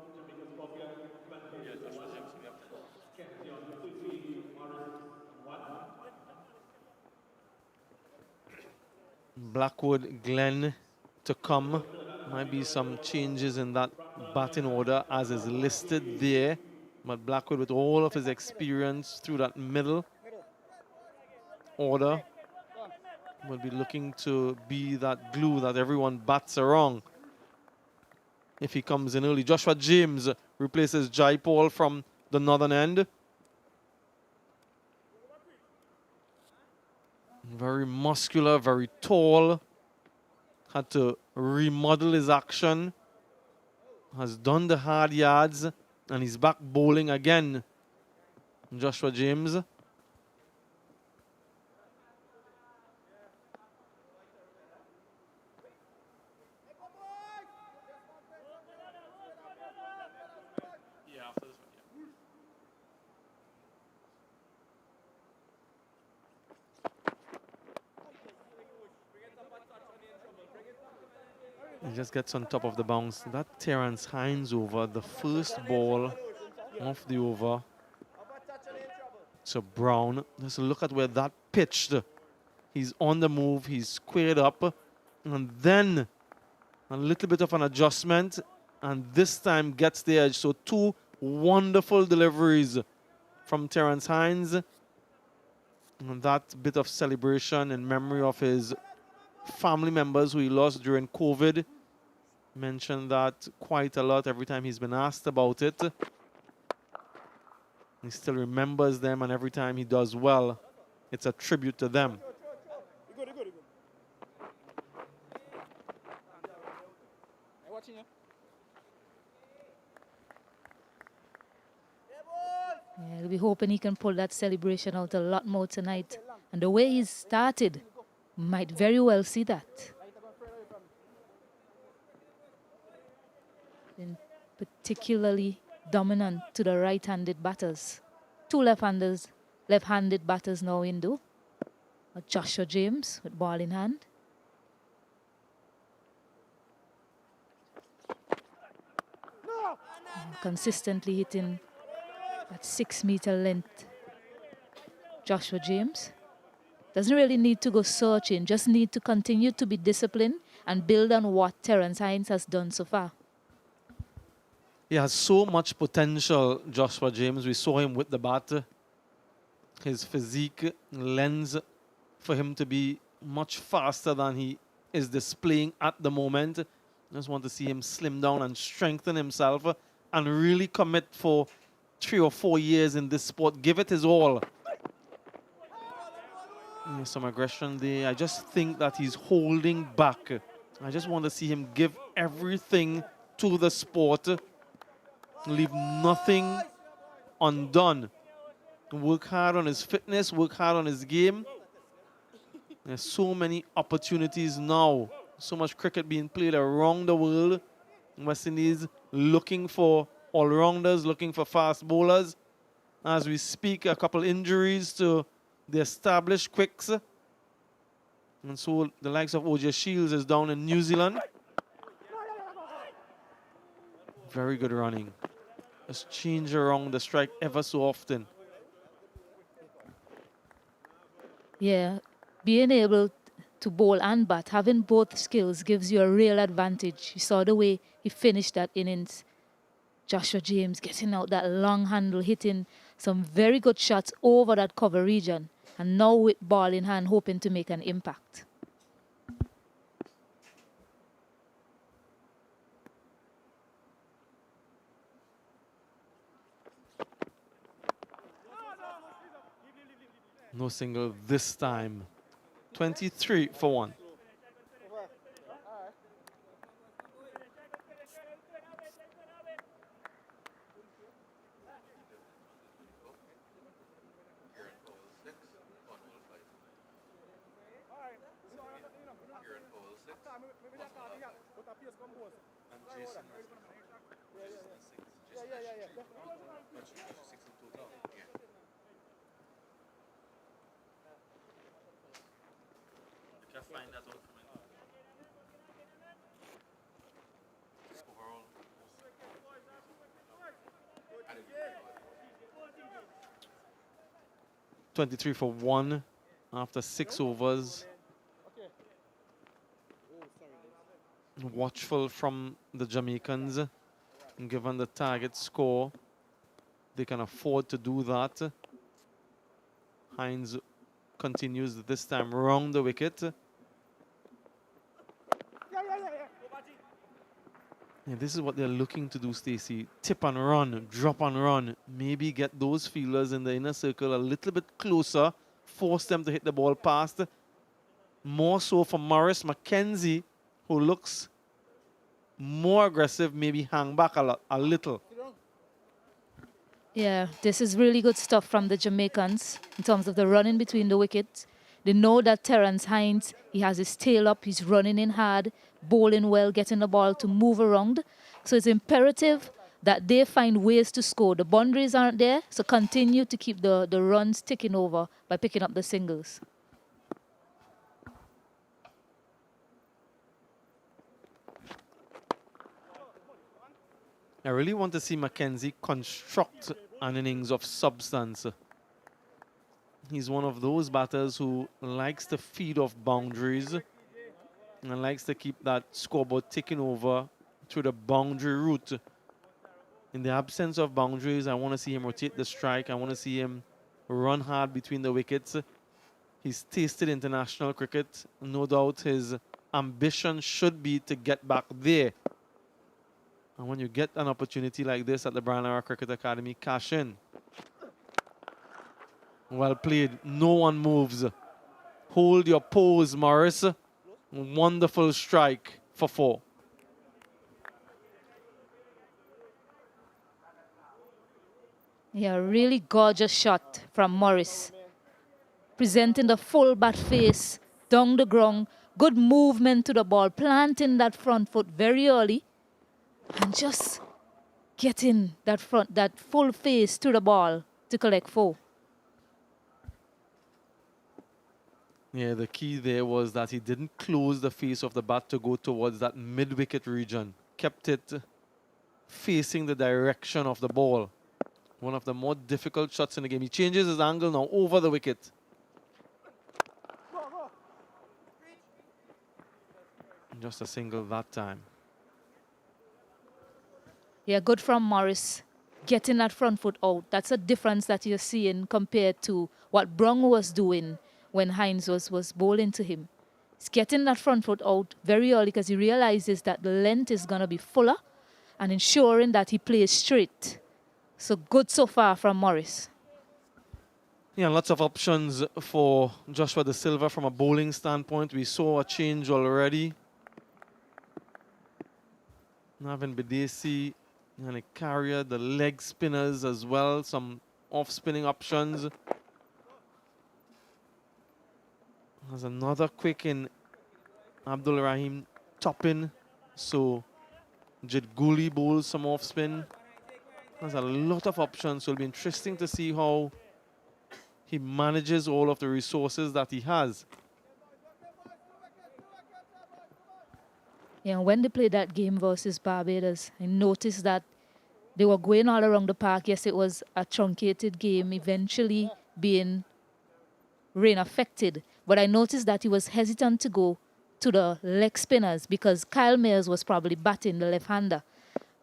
[SPEAKER 8] Blackwood, Glenn to come. Might be some changes in that batting order as is listed there. But Blackwood, with all of his experience through that middle order, will be looking to be that glue that everyone bats around if he comes in early. Joshua James replaces Jaipal from the northern end. Very muscular, very tall. Had to remodel his action. Has done the hard yards, and he's back bowling again. Joshua James. He just gets on top of the bounce. That Terence Hines over, the first ball of the over. So Brown, just look at where that pitched. He's on the move, he's squared up, and then a little bit of an adjustment, and this time gets the edge. So two wonderful deliveries from Terence Hines. And that bit of celebration in memory of his family members who he lost during COVID. Mentioned that quite a lot every time he's been asked about it. He still remembers them, and every time he does well, it's a tribute to them.
[SPEAKER 1] Yeah, we'll be hoping he can pull that celebration out a lot more tonight. And the way he's started, might very well see that. Been particularly dominant to the right-handed batters. Two left-handed batters now in do. Joshua James with ball in hand. And consistently hitting that 6-meter length. Joshua James doesn't really need to go searching, just need to continue to be disciplined and build on what Terence Hines has done so far.
[SPEAKER 8] He has so much potential, Joshua James. We saw him with the bat. His physique lends for him to be much faster than he is displaying at the moment. Just want to see him slim down and strengthen himself and really commit for 3 or 4 years in this sport. Give it his all. Some aggression there. I just think that he's holding back. I just want to see him give everything to the sport. Leave nothing undone. Work hard on his fitness, work hard on his game. There's so many opportunities now. So much cricket being played around the world. West Indies looking for all-rounders, looking for fast bowlers. As we speak, a couple injuries to the established quicks. And so the likes of OJ Shields is down in New Zealand. Very good running. Just change around the strike ever so often.
[SPEAKER 1] Yeah, being able to bowl and bat, having both skills gives you a real advantage. You saw the way he finished that innings. Joshua James getting out that long handle, hitting some very good shots over that cover region. And now with ball in hand, hoping to make an impact.
[SPEAKER 8] No single this time. 23 for 1.
[SPEAKER 10] Find that out from it. Overall,
[SPEAKER 8] 23 for 1 after 6 overs. Watchful from the Jamaicans. Given the target score, they can afford to do that. Hines continues this time round the wicket. Yeah, this is what they're looking to do, Stacey. Tip and run, drop and run. Maybe get those fielders in the inner circle a little bit closer. Force them to hit the ball past. More so for Morris McKenzie, who looks more aggressive, maybe hang back a little.
[SPEAKER 1] Yeah, this is really good stuff from the Jamaicans in terms of the running between the wickets. They know that Terrence Hines, he has his tail up, he's running in hard, bowling well, getting the ball to move around. So it's imperative that they find ways to score. The boundaries aren't there, so continue to keep the runs ticking over by picking up the singles.
[SPEAKER 8] I really want to see Mackenzie construct an innings of substance. He's one of those batters who likes to feed off boundaries and likes to keep that scoreboard ticking over through the boundary route. In the absence of boundaries, I want to see him rotate the strike. I want to see him run hard between the wickets. He's tasted international cricket. No doubt his ambition should be to get back there. And when you get an opportunity like this at the Brian Lara Cricket Academy, cash in. Well played. No one moves. Hold your pose, Morris. Wonderful strike for 4.
[SPEAKER 1] Yeah, really gorgeous shot from Morris. Presenting the full bat face down the ground. Good movement to the ball. Planting that front foot very early. And just getting that full face to the ball to collect 4.
[SPEAKER 8] Yeah, the key there was that he didn't close the face of the bat to go towards that mid-wicket region. Kept it facing the direction of the ball. One of the more difficult shots in the game. He changes his angle now over the wicket. Just a single that time.
[SPEAKER 1] Yeah, good from Morris. Getting that front foot out. That's a difference that you're seeing compared to what Brung was doing when Hines was bowling to him. He's getting that front foot out very early because he realizes that the length is going to be fuller and ensuring that he plays straight. So good so far from Morris.
[SPEAKER 8] Yeah, lots of options for Joshua De Silva from a bowling standpoint. We saw a change already. Navin Bidesi and a carrier, the leg spinners as well, some off-spinning options. There's another quick in Abdul Rahim Toppin. So Jid Guli bowls some off-spin. There's a lot of options, so it'll be interesting to see how he manages all of the resources that he has.
[SPEAKER 1] Yeah, when they played that game versus Barbados, I noticed that they were going all around the park. Yes, it was a truncated game, eventually being rain affected. But I noticed that he was hesitant to go to the leg spinners because Kyle Mayers was probably batting the left-hander.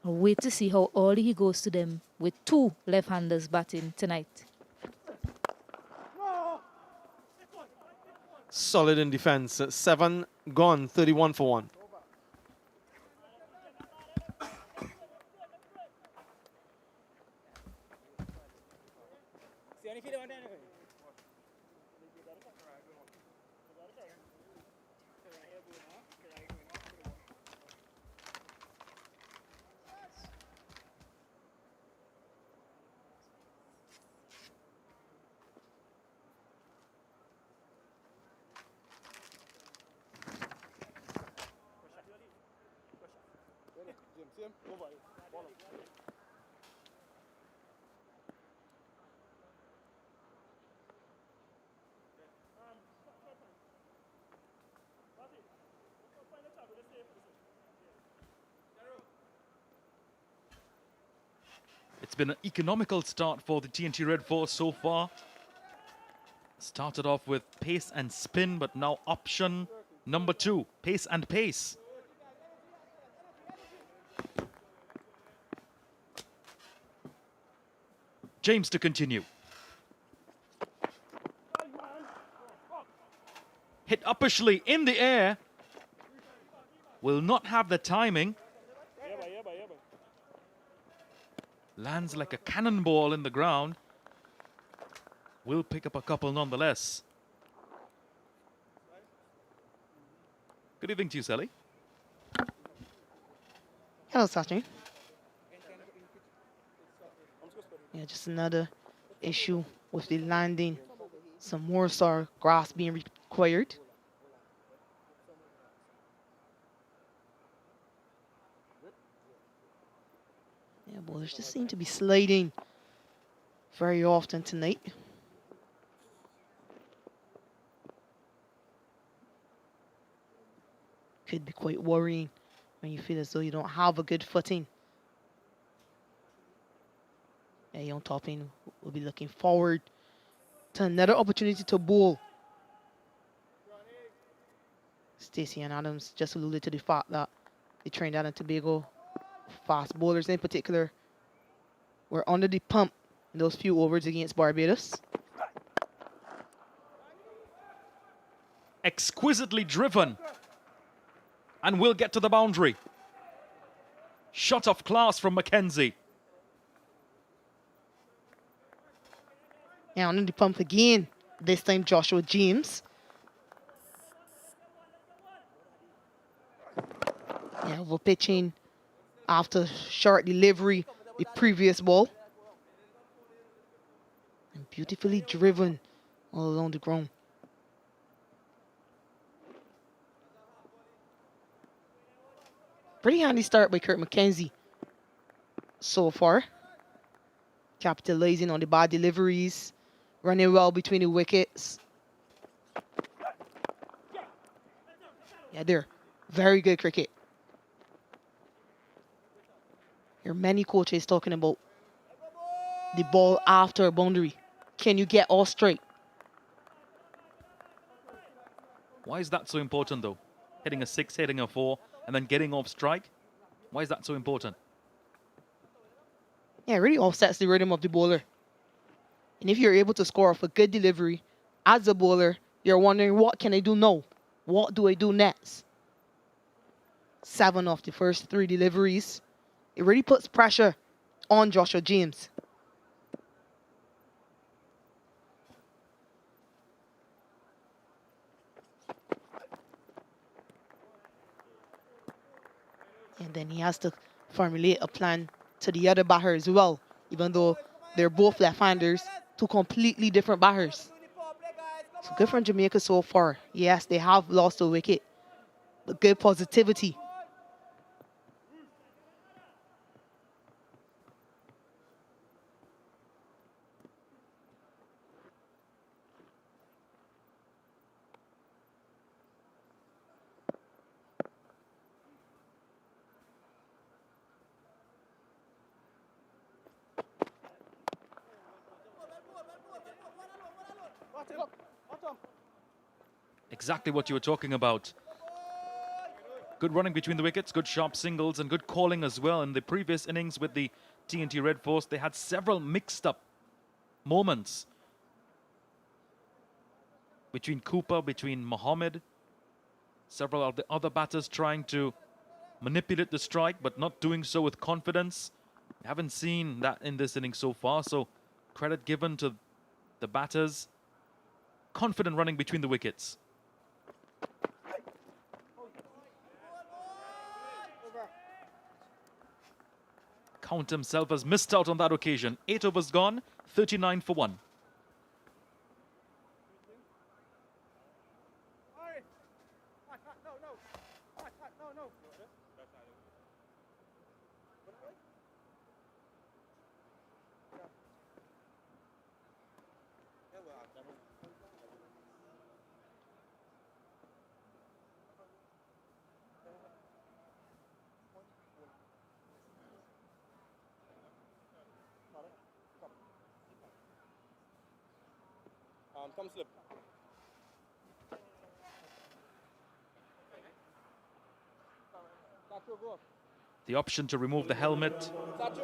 [SPEAKER 1] I'll wait to see how early he goes to them with two left-handers batting tonight.
[SPEAKER 8] Solid in defense. 7 gone, 31 for 1.
[SPEAKER 5] It's been an economical start for the TNT Red Force so far. Started off with pace and spin, but now option number 2, pace and pace. James to continue. Hit uppishly in the air. Will not have the timing. Lands like a cannonball in the ground. Will pick up a couple nonetheless. Good evening to you, Sally.
[SPEAKER 7] Hello, Sachin. Yeah, just another issue with the landing. Some more star grass being required. Yeah, bowlers just seem to be sliding very often tonight. Could be quite worrying when you feel as though you don't have a good footing. Yeah, young Topping will be looking forward to another opportunity to bowl. Stacey and Adams just alluded to the fact that the Trinidad and Tobago fast bowlers in particular were under the pump in those few overs against Barbados.
[SPEAKER 5] Exquisitely driven. And will get to the boundary. Shot of class from Mackenzie.
[SPEAKER 7] Yeah, under the pump again. This time Joshua James. Yeah, over pitching after short delivery the previous ball. And beautifully driven all along the ground. Pretty handy start by Kurt Mackenzie so far. Capitalizing on the bad deliveries. Running well between the wickets. Yeah, they're very good cricket. There are many coaches talking about the ball after a boundary. Can you get all straight?
[SPEAKER 5] Why is that so important, though? Hitting a 6, hitting a 4, and then getting off strike? Why is that so important?
[SPEAKER 7] Yeah, it really offsets the rhythm of the bowler. And if you're able to score off a good delivery, as a bowler, you're wondering, what can I do now? What do I do next? 7 of the first 3 deliveries. It really puts pressure on Joshua James. And then he has to formulate a plan to the other batter as well, even though they're both left-handers, two completely different batters. So good from Jamaica so far. Yes, they have lost a wicket, but good positivity.
[SPEAKER 5] Exactly what you were talking about. Good running between the wickets, good sharp singles, and good calling as well. In the previous innings with the TNT Red Force, they had several mixed-up moments between Cooper, between Mohammed, several of the other batters trying to manipulate the strike, but not doing so with confidence. We haven't seen that in this inning so far, so credit given to the batters. Confident running between the wickets. Count himself has missed out on that occasion. 8 overs gone, 39 for 1.
[SPEAKER 9] Come slip.
[SPEAKER 5] The option to remove the helmet,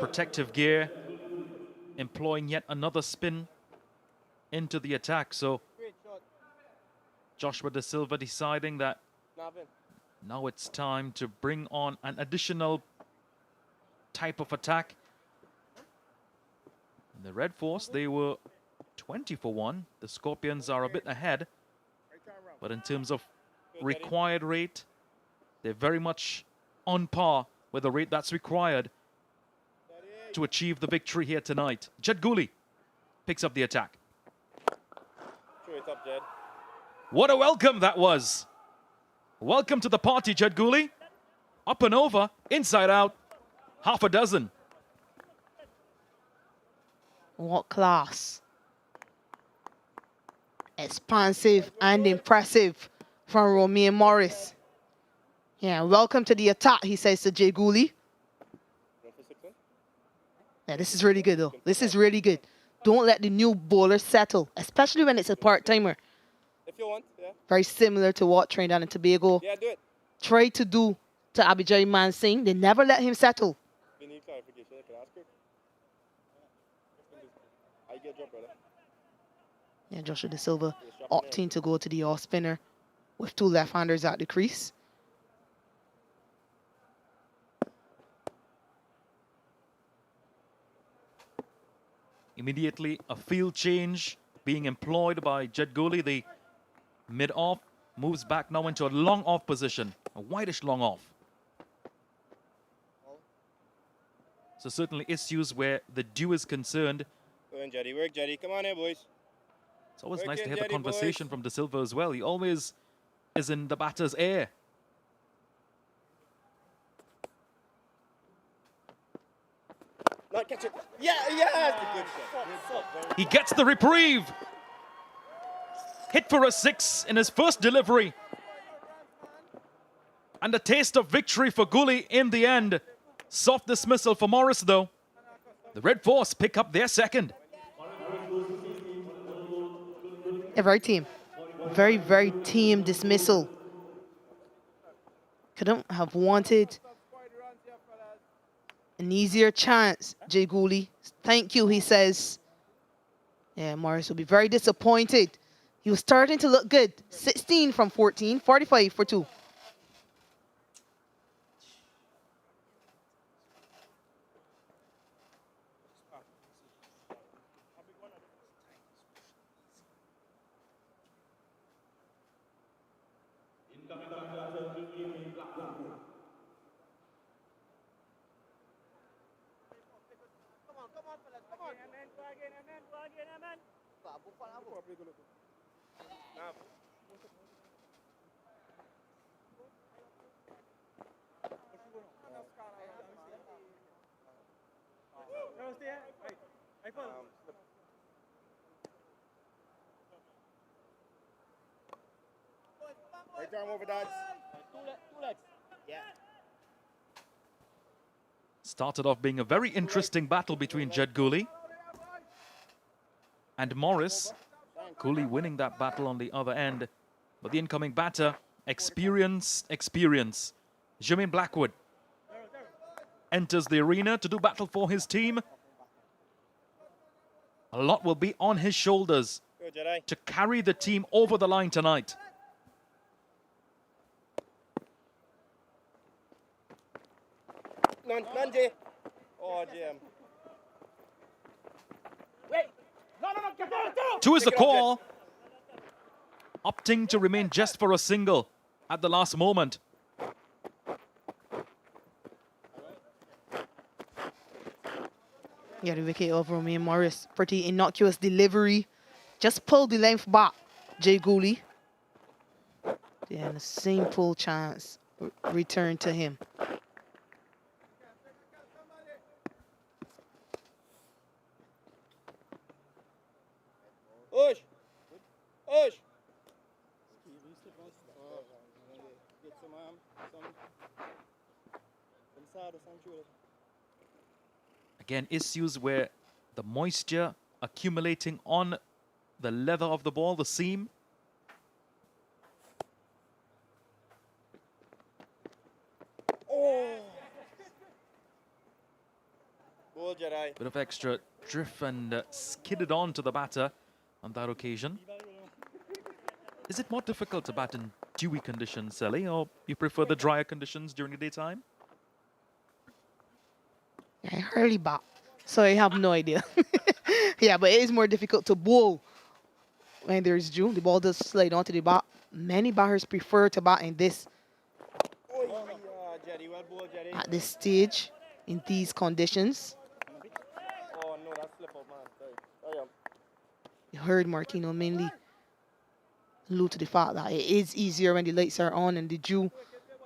[SPEAKER 5] protective gear, employing yet another spin into the attack. So Joshua Da Silva deciding that now it's time to bring on an additional type of attack. And the Red Force, they were 20 for 1. The Scorpions are a bit ahead. But in terms of required rate, they're very much on par with the rate that's required to achieve the victory here tonight. Jed Gooley picks up the attack.
[SPEAKER 9] Throw it up, Jed.
[SPEAKER 5] What a welcome that was. Welcome to the party, Jed Gooley. Up and over, inside out, half a dozen.
[SPEAKER 7] What class. Expansive and impressive from Romain Morris. Yeah, welcome to the attack, he says to Jay Gooley. Yeah, this is really good, though. This is really good. Don't let the new bowler settle, especially when it's a part-timer.
[SPEAKER 9] If you want, yeah.
[SPEAKER 7] Very similar to what Trinidad and Tobago tried to do to Abijay Man Singh. They never let him settle.
[SPEAKER 9] We need clarification. I can ask her. I get drop, brother.
[SPEAKER 7] Yeah, Joshua Da Silva opting to go to the off spinner with two left-handers at the crease.
[SPEAKER 5] Immediately, a field change being employed by Jed Gooley. The mid-off moves back now into a long-off position, a whitish long-off. So certainly issues where the dew is concerned.
[SPEAKER 9] Go on, Jetty. Work, Jetty. Come on here, boys.
[SPEAKER 5] It's always
[SPEAKER 9] Work
[SPEAKER 5] nice to
[SPEAKER 9] in,
[SPEAKER 5] hear
[SPEAKER 9] Jetty,
[SPEAKER 5] the conversation
[SPEAKER 9] boys.
[SPEAKER 5] from Da Silva as well. He always is in the batter's ear.
[SPEAKER 9] Not catch it. Yeah, yeah. Good shot.
[SPEAKER 5] He gets the reprieve. Hit for a 6 in his first delivery. And a taste of victory for Gooley in the end. Soft dismissal for Morris, though. The Red Force pick up their second.
[SPEAKER 7] Yeah, very team. Very, very team dismissal. Couldn't have wanted an easier chance, Jay Gooley. Thank you, he says. Yeah, Morris will be very disappointed. He was starting to look good. 16 from 14, 45 for 2.
[SPEAKER 9] Right arm over dads. Two legs. Yeah.
[SPEAKER 5] Started off being a very interesting battle between Jed Gooley and Morris. Gooley winning that battle on the other end. But the incoming batter, experience. Jermaine Blackwood enters the arena to do battle for his team. A lot will be on his shoulders to carry the team over the line tonight.
[SPEAKER 9] None, Jay. Oh, GM. Wait. No, get down.
[SPEAKER 5] Two is the call. Opting to remain just for a single at the last moment.
[SPEAKER 7] Yeah, the wicket of Romain Morris. Pretty innocuous delivery. Just pulled the length back, Jay Gooley. Yeah, a simple chance return to him.
[SPEAKER 9] Push. Get some
[SPEAKER 5] Again, issues where the moisture accumulating on the leather of the ball, the seam.
[SPEAKER 9] Oh. Ball, Jedi.
[SPEAKER 5] Bit of extra drift and skidded on to the batter on that occasion. Is it more difficult to bat in dewy conditions, Sally, or you prefer the drier conditions during the daytime?
[SPEAKER 7] I hardly bat, so I have no idea. Yeah, but it is more difficult to bowl when there's dew. The ball does slide onto the bat. Many batters prefer to bat in this at this stage in these conditions.
[SPEAKER 9] Oh, no, that's slip up, man. Sorry.
[SPEAKER 7] You heard Martino mainly allude to the fact that it is easier when the lights are on and the dew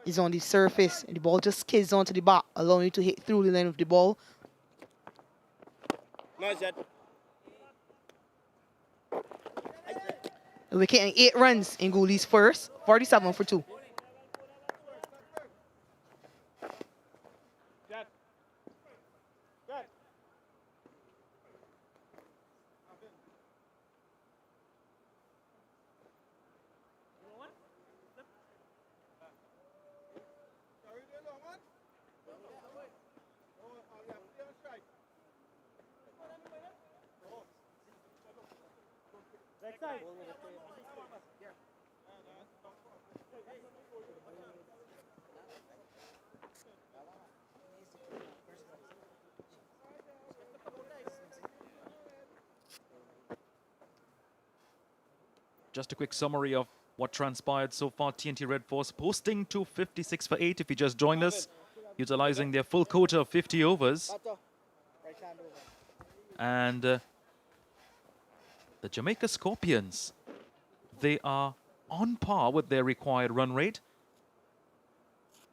[SPEAKER 7] is on the surface and the ball just skids onto the bat, allowing you to hit through the line of the ball.
[SPEAKER 9] Nice, Jed.
[SPEAKER 7] A wicket and 8 runs in Gooley's first, 47 for 2.
[SPEAKER 5] Just a quick summary of what transpired so far. TNT Red Force posting to 56 for 8 if you just joined us, utilizing their full quota of 50 overs. And the Jamaica Scorpions, they are on par with their required run rate.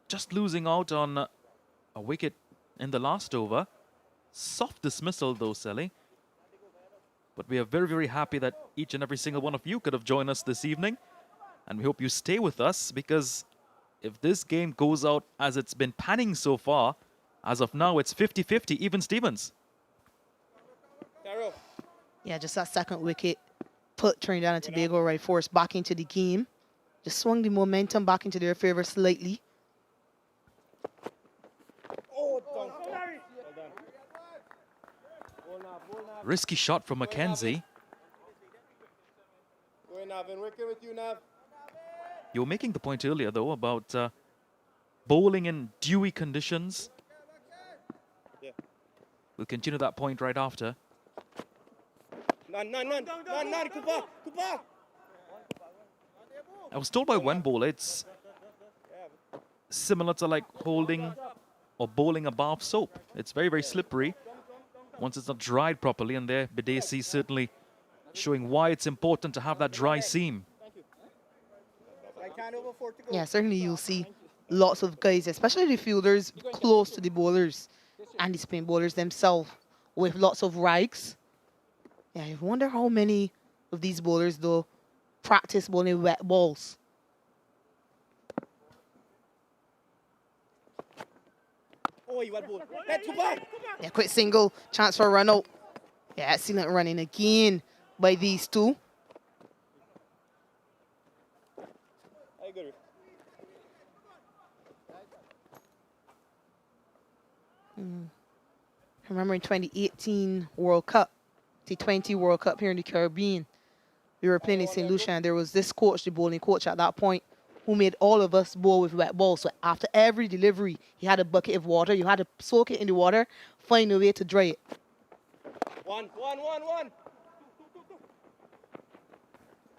[SPEAKER 5] Just losing out on a wicket in the last over. Soft dismissal though, Sally. But we are very, very happy that each and every single one of you could have joined us this evening. And we hope you stay with us, because if this game goes out as it's been panning so far, as of now, it's 50-50, even Stevens.
[SPEAKER 7] Yeah, just that second wicket put Trinidad and Tobago Red Force back into the game. Just swung the momentum back into their favor slightly.
[SPEAKER 5] Risky shot from Mackenzie. You were making the point earlier, though, about bowling in dewy conditions. We'll continue that point right after. I was told by one bowler it's similar to like holding or bowling a bar of soap. It's very, very slippery. once it's not dried properly, and there Bidesi certainly showing why it's important to have that dry seam.
[SPEAKER 7] Yeah, certainly you'll see lots of guys, especially the fielders close to the bowlers and the spin bowlers themselves, with lots of rags. Yeah, I wonder how many of these bowlers, though, practice bowling wet balls. Yeah, quick single, chance for a run out. Yeah, excellent running again by these two. Remember in 2018 World Cup, T20 World Cup here in the Caribbean, we were playing in St. Lucia, and there was this coach, the bowling coach at that point, who made all of us bowl with wet balls. So after every delivery, he had a bucket of water. You had to soak it in the water, find a way to dry it.
[SPEAKER 9] One.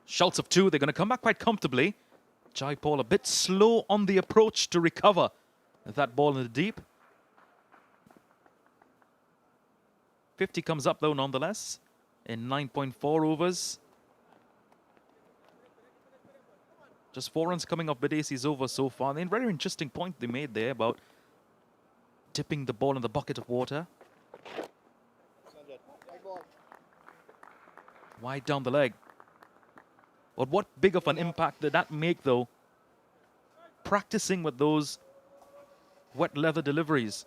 [SPEAKER 5] Schultz of 2, they're going to come back quite comfortably. Jai Paul a bit slow on the approach to recover that ball in the deep. 50 comes up though nonetheless in 9.4 overs. Just 4 runs coming off Bidesi's over so far. And a very interesting point they made there about dipping the ball in the bucket of water. Wide down the leg. But what big of an impact did that make though? Practicing with those wet leather deliveries.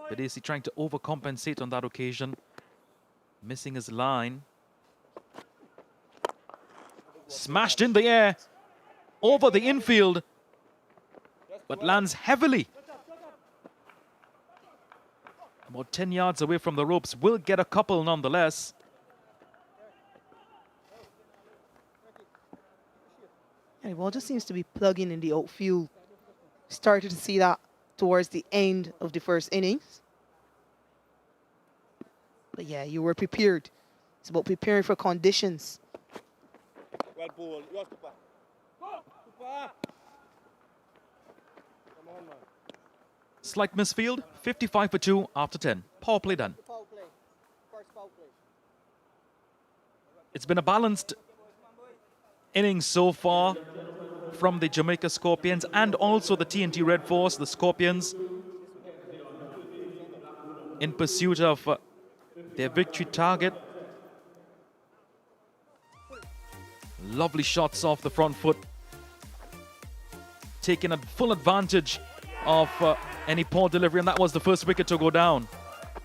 [SPEAKER 5] Bidesi trying to overcompensate on that occasion. Missing his line. Smashed in the air. Over the infield. But lands heavily. About 10 yards away from the ropes. Will get a couple nonetheless.
[SPEAKER 7] Yeah, the ball just seems to be plugging in the outfield. Started to see that towards the end of the first innings. But yeah, you were prepared. It's about preparing for conditions.
[SPEAKER 9] Well bowled. Yours, Cooper. Cooper! Come on, man.
[SPEAKER 5] Slight misfield. 55 for 2 after 10. Power play done.
[SPEAKER 9] Foul play. First foul play.
[SPEAKER 5] It's been a balanced innings so far from the Jamaica Scorpions and also the TNT Red Force, the Scorpions, in pursuit of their victory target. Lovely shots off the front foot, taking a full advantage of any poor delivery, and that was the first wicket to go down.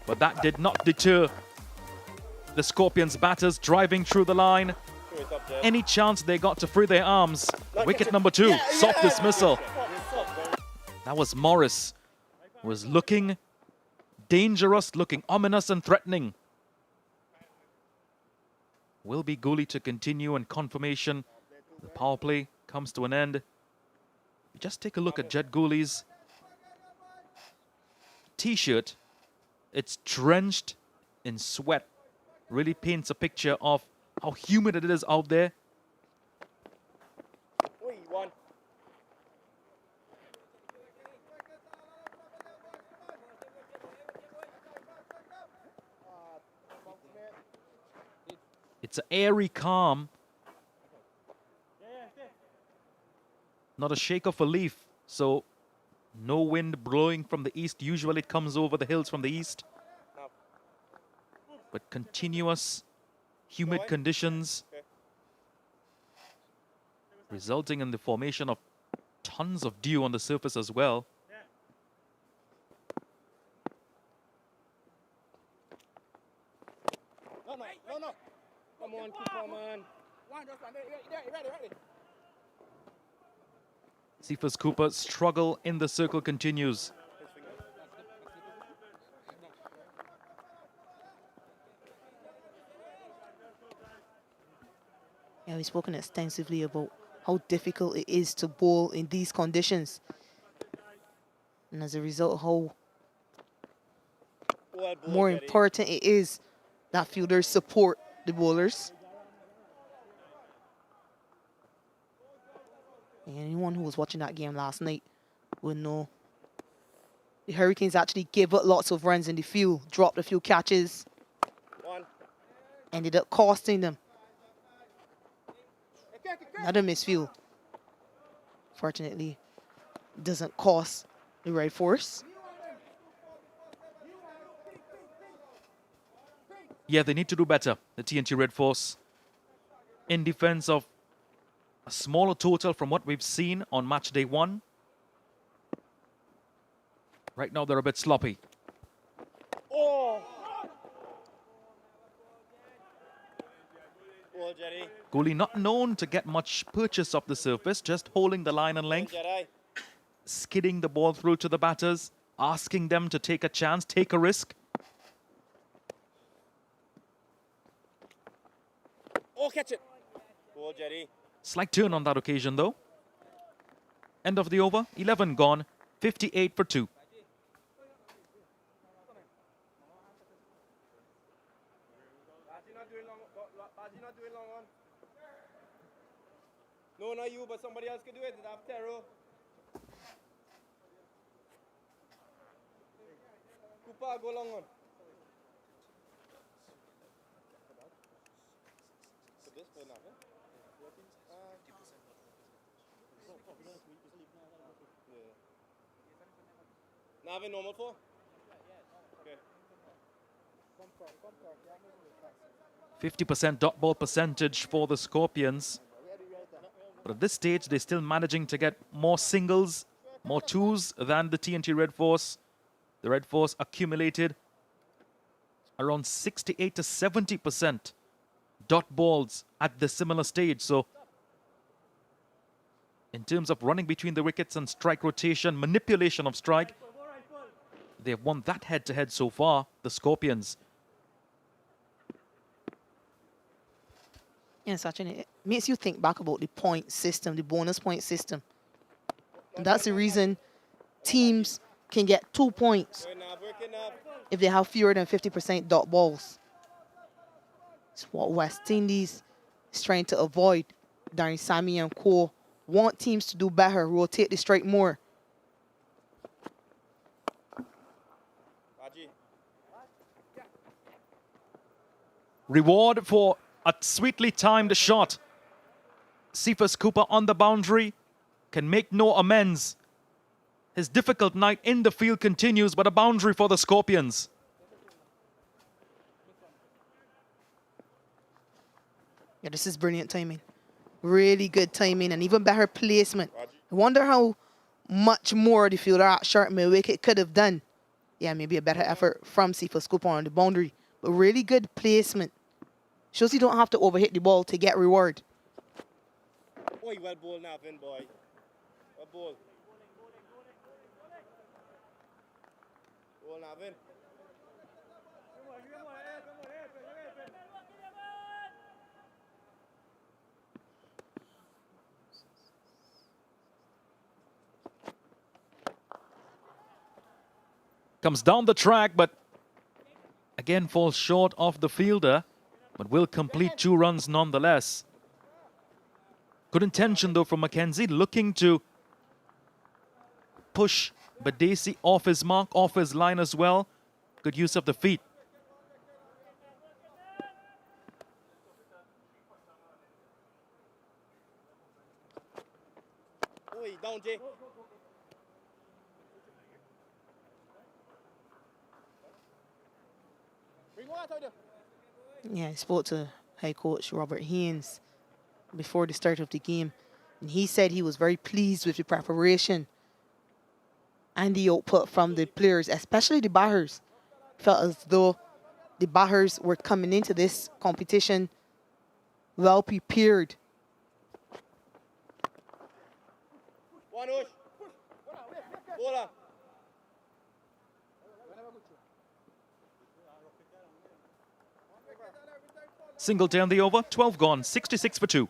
[SPEAKER 5] But that did not deter the Scorpions batters driving through the line. Any chance they got to free their arms. Wicket number 2, soft dismissal. That was Morris, who was looking dangerous, looking ominous and threatening. Will be Gooley to continue, and confirmation. The power play comes to an end. Just take a look at Jed Gooley's t-shirt. It's drenched in sweat. Really paints a picture of how humid it is out there.
[SPEAKER 9] One.
[SPEAKER 5] It's an airy calm. Not a shake of a leaf. So no wind blowing from the east. Usually it comes over the hills from the east. But continuous humid conditions resulting in the formation of tons of dew on the surface as well.
[SPEAKER 9] No. Come on, Cooper, man. Ready.
[SPEAKER 5] Cephas Cooper's struggle in the circle continues.
[SPEAKER 7] Yeah, we've spoken extensively about how difficult it is to bowl in these conditions. And as a result, how more important it is that fielders support the bowlers. And anyone who was watching that game last night will know The Hurricanes actually gave up lots of runs in the field, dropped a few catches, ended up costing them. Another misfield. Fortunately, doesn't cost the Red Force.
[SPEAKER 5] Yeah, they need to do better, the TNT Red Force, in defense of a smaller total from what we've seen on match day 1. Right now, they're a bit sloppy.
[SPEAKER 9] Oh! Well, Jerry.
[SPEAKER 5] Goalie not known to get much purchase off the surface, just holding the line and length, skidding the ball through to the batters, asking them to take a chance, take a risk.
[SPEAKER 9] Oh, catch it. Well, Jerry.
[SPEAKER 5] Slight turn on that occasion, though. End of the over, 11 gone, 58 for 2.
[SPEAKER 9] No, not you, but somebody else could do it. Have Tero. Cooper, go long on. This for now, yeah. Navin normal for? Okay.
[SPEAKER 5] 50% dot ball percentage for the Scorpions. But at this stage, they're still managing to get more singles, more twos than the TNT Red Force. The Red Force accumulated around 68 to 70% dot balls at the similar stage. So in terms of running between the wickets and strike rotation, manipulation of strike, they've won that head-to-head so far, the Scorpions.
[SPEAKER 7] Yeah, Sachin, it makes you think back about the point system, the bonus point system. And that's the reason teams can get 2 points if they have fewer than 50% dot balls. It's what West Indies is trying to avoid. Darren Sammy and co want teams to do better, rotate the strike more.
[SPEAKER 5] Reward for a sweetly timed shot. Cephas Cooper on the boundary can make no amends. His difficult night in the field continues, but a boundary for the Scorpions.
[SPEAKER 7] Yeah, this is brilliant timing. Really good timing and even better placement. I wonder how much more the fielder at short mid-wicket could have done. Yeah, maybe a better effort from Cephas Cooper on the boundary. But really good placement. Shows you don't have to overhit the ball to get reward.
[SPEAKER 9] Boy, well ball now, Vin, boy. Well ball. Ball now, Vin.
[SPEAKER 5] Comes down the track, but again falls short of the fielder, but will complete 2 runs nonetheless. Good intention though from Mackenzie, looking to push Badesi off his mark, off his line as well. Good use of the feet.
[SPEAKER 9] Oi, down, Jay. Bring one out there.
[SPEAKER 7] Yeah, I spoke to head coach Robert Haynes before the start of the game. And he said he was very pleased with the preparation and the output from the players, especially the batters. Felt as though the batters were coming into this competition well prepared.
[SPEAKER 9] One push. Bowler.
[SPEAKER 5] Single down the over, 12 gone, 66 for 2.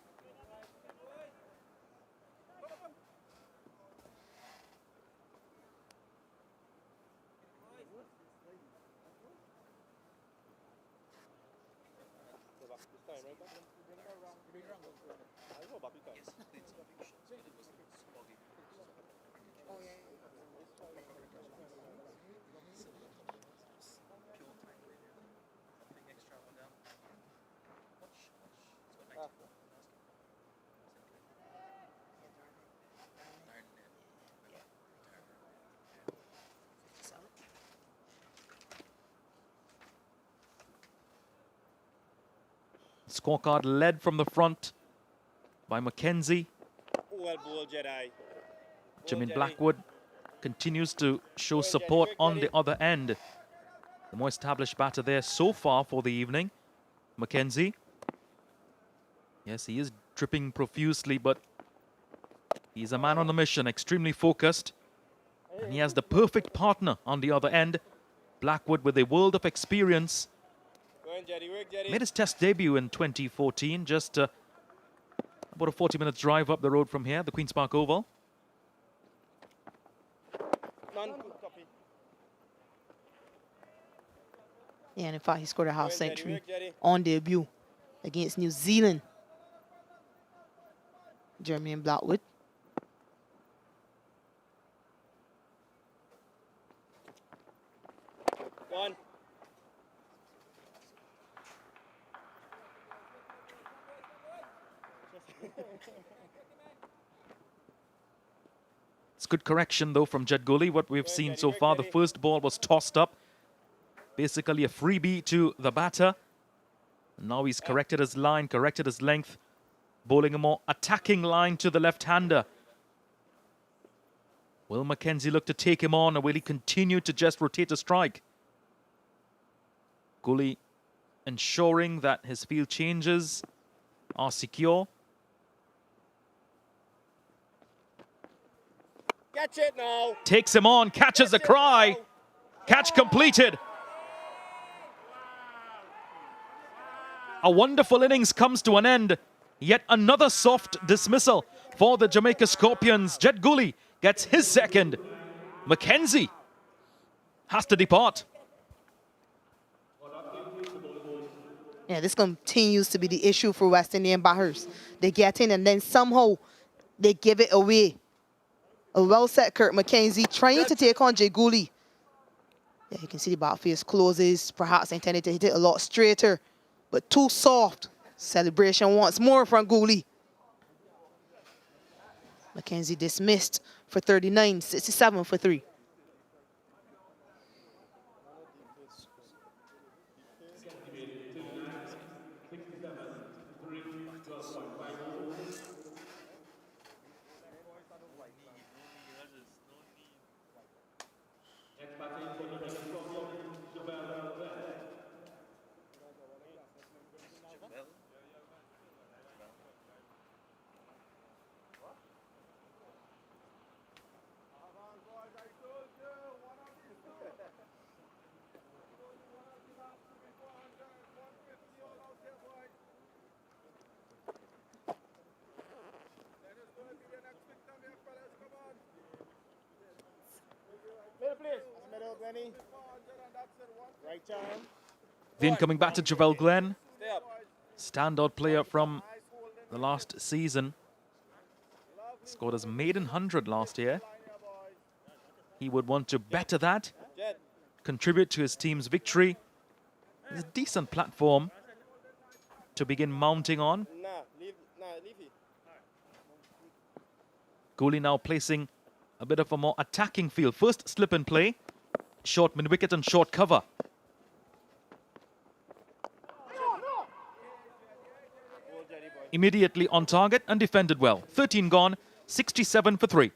[SPEAKER 5] Scorecard led from the front by Mackenzie.
[SPEAKER 9] Well bowled, Jedi.
[SPEAKER 5] Jamin Blackwood continues to show support on the other end. The more established batter there so far for the evening. Mackenzie. Yes, he is dripping profusely, but he's a man on a mission, extremely focused. And he has the perfect partner on the other end. Blackwood with a world of experience. Made his test debut in 2014, just about a 40-minute drive up the road from here, the Queen's Park Oval.
[SPEAKER 7] Yeah, and in fact, he scored a half century on debut against New Zealand. Jermaine Blackwood.
[SPEAKER 9] One.
[SPEAKER 5] It's good correction, though, from Jed Gully. What we've seen so far, the first ball was tossed up. Basically a freebie to the batter. Now he's corrected his line, corrected his length. Bowling a more attacking line to the left-hander. Will Mackenzie look to take him on, or will he continue to just rotate a strike? Gully ensuring that his field changes are secure.
[SPEAKER 9] Catch it now.
[SPEAKER 5] Takes him on, catches a cry. Catch completed. A wonderful innings comes to an end. Yet another soft dismissal for the Jamaica Scorpions. Jed Gully gets his second. Mackenzie has to depart.
[SPEAKER 7] Yeah, this continues to be the issue for West Indian batters. They get in and then somehow they give it away. A well-set Kurt Mackenzie trying to take on Jay Gully. Yeah, you can see the bat face closes, perhaps intended to hit it a lot straighter, but too soft. Celebration once more from Gully. Mackenzie dismissed for 39, 67 for 3.
[SPEAKER 9] Right turn.
[SPEAKER 5] Then coming back to Javel Glenn. Standout player from the last season. Scored his maiden 100 last year. He would want to better that. Contribute to his team's victory. It's a decent platform to begin mounting on. Gully now placing a bit of a more attacking field. First slip and play. Short mid-wicket and short cover. Immediately on target and defended well. 13 gone, 67 for 3.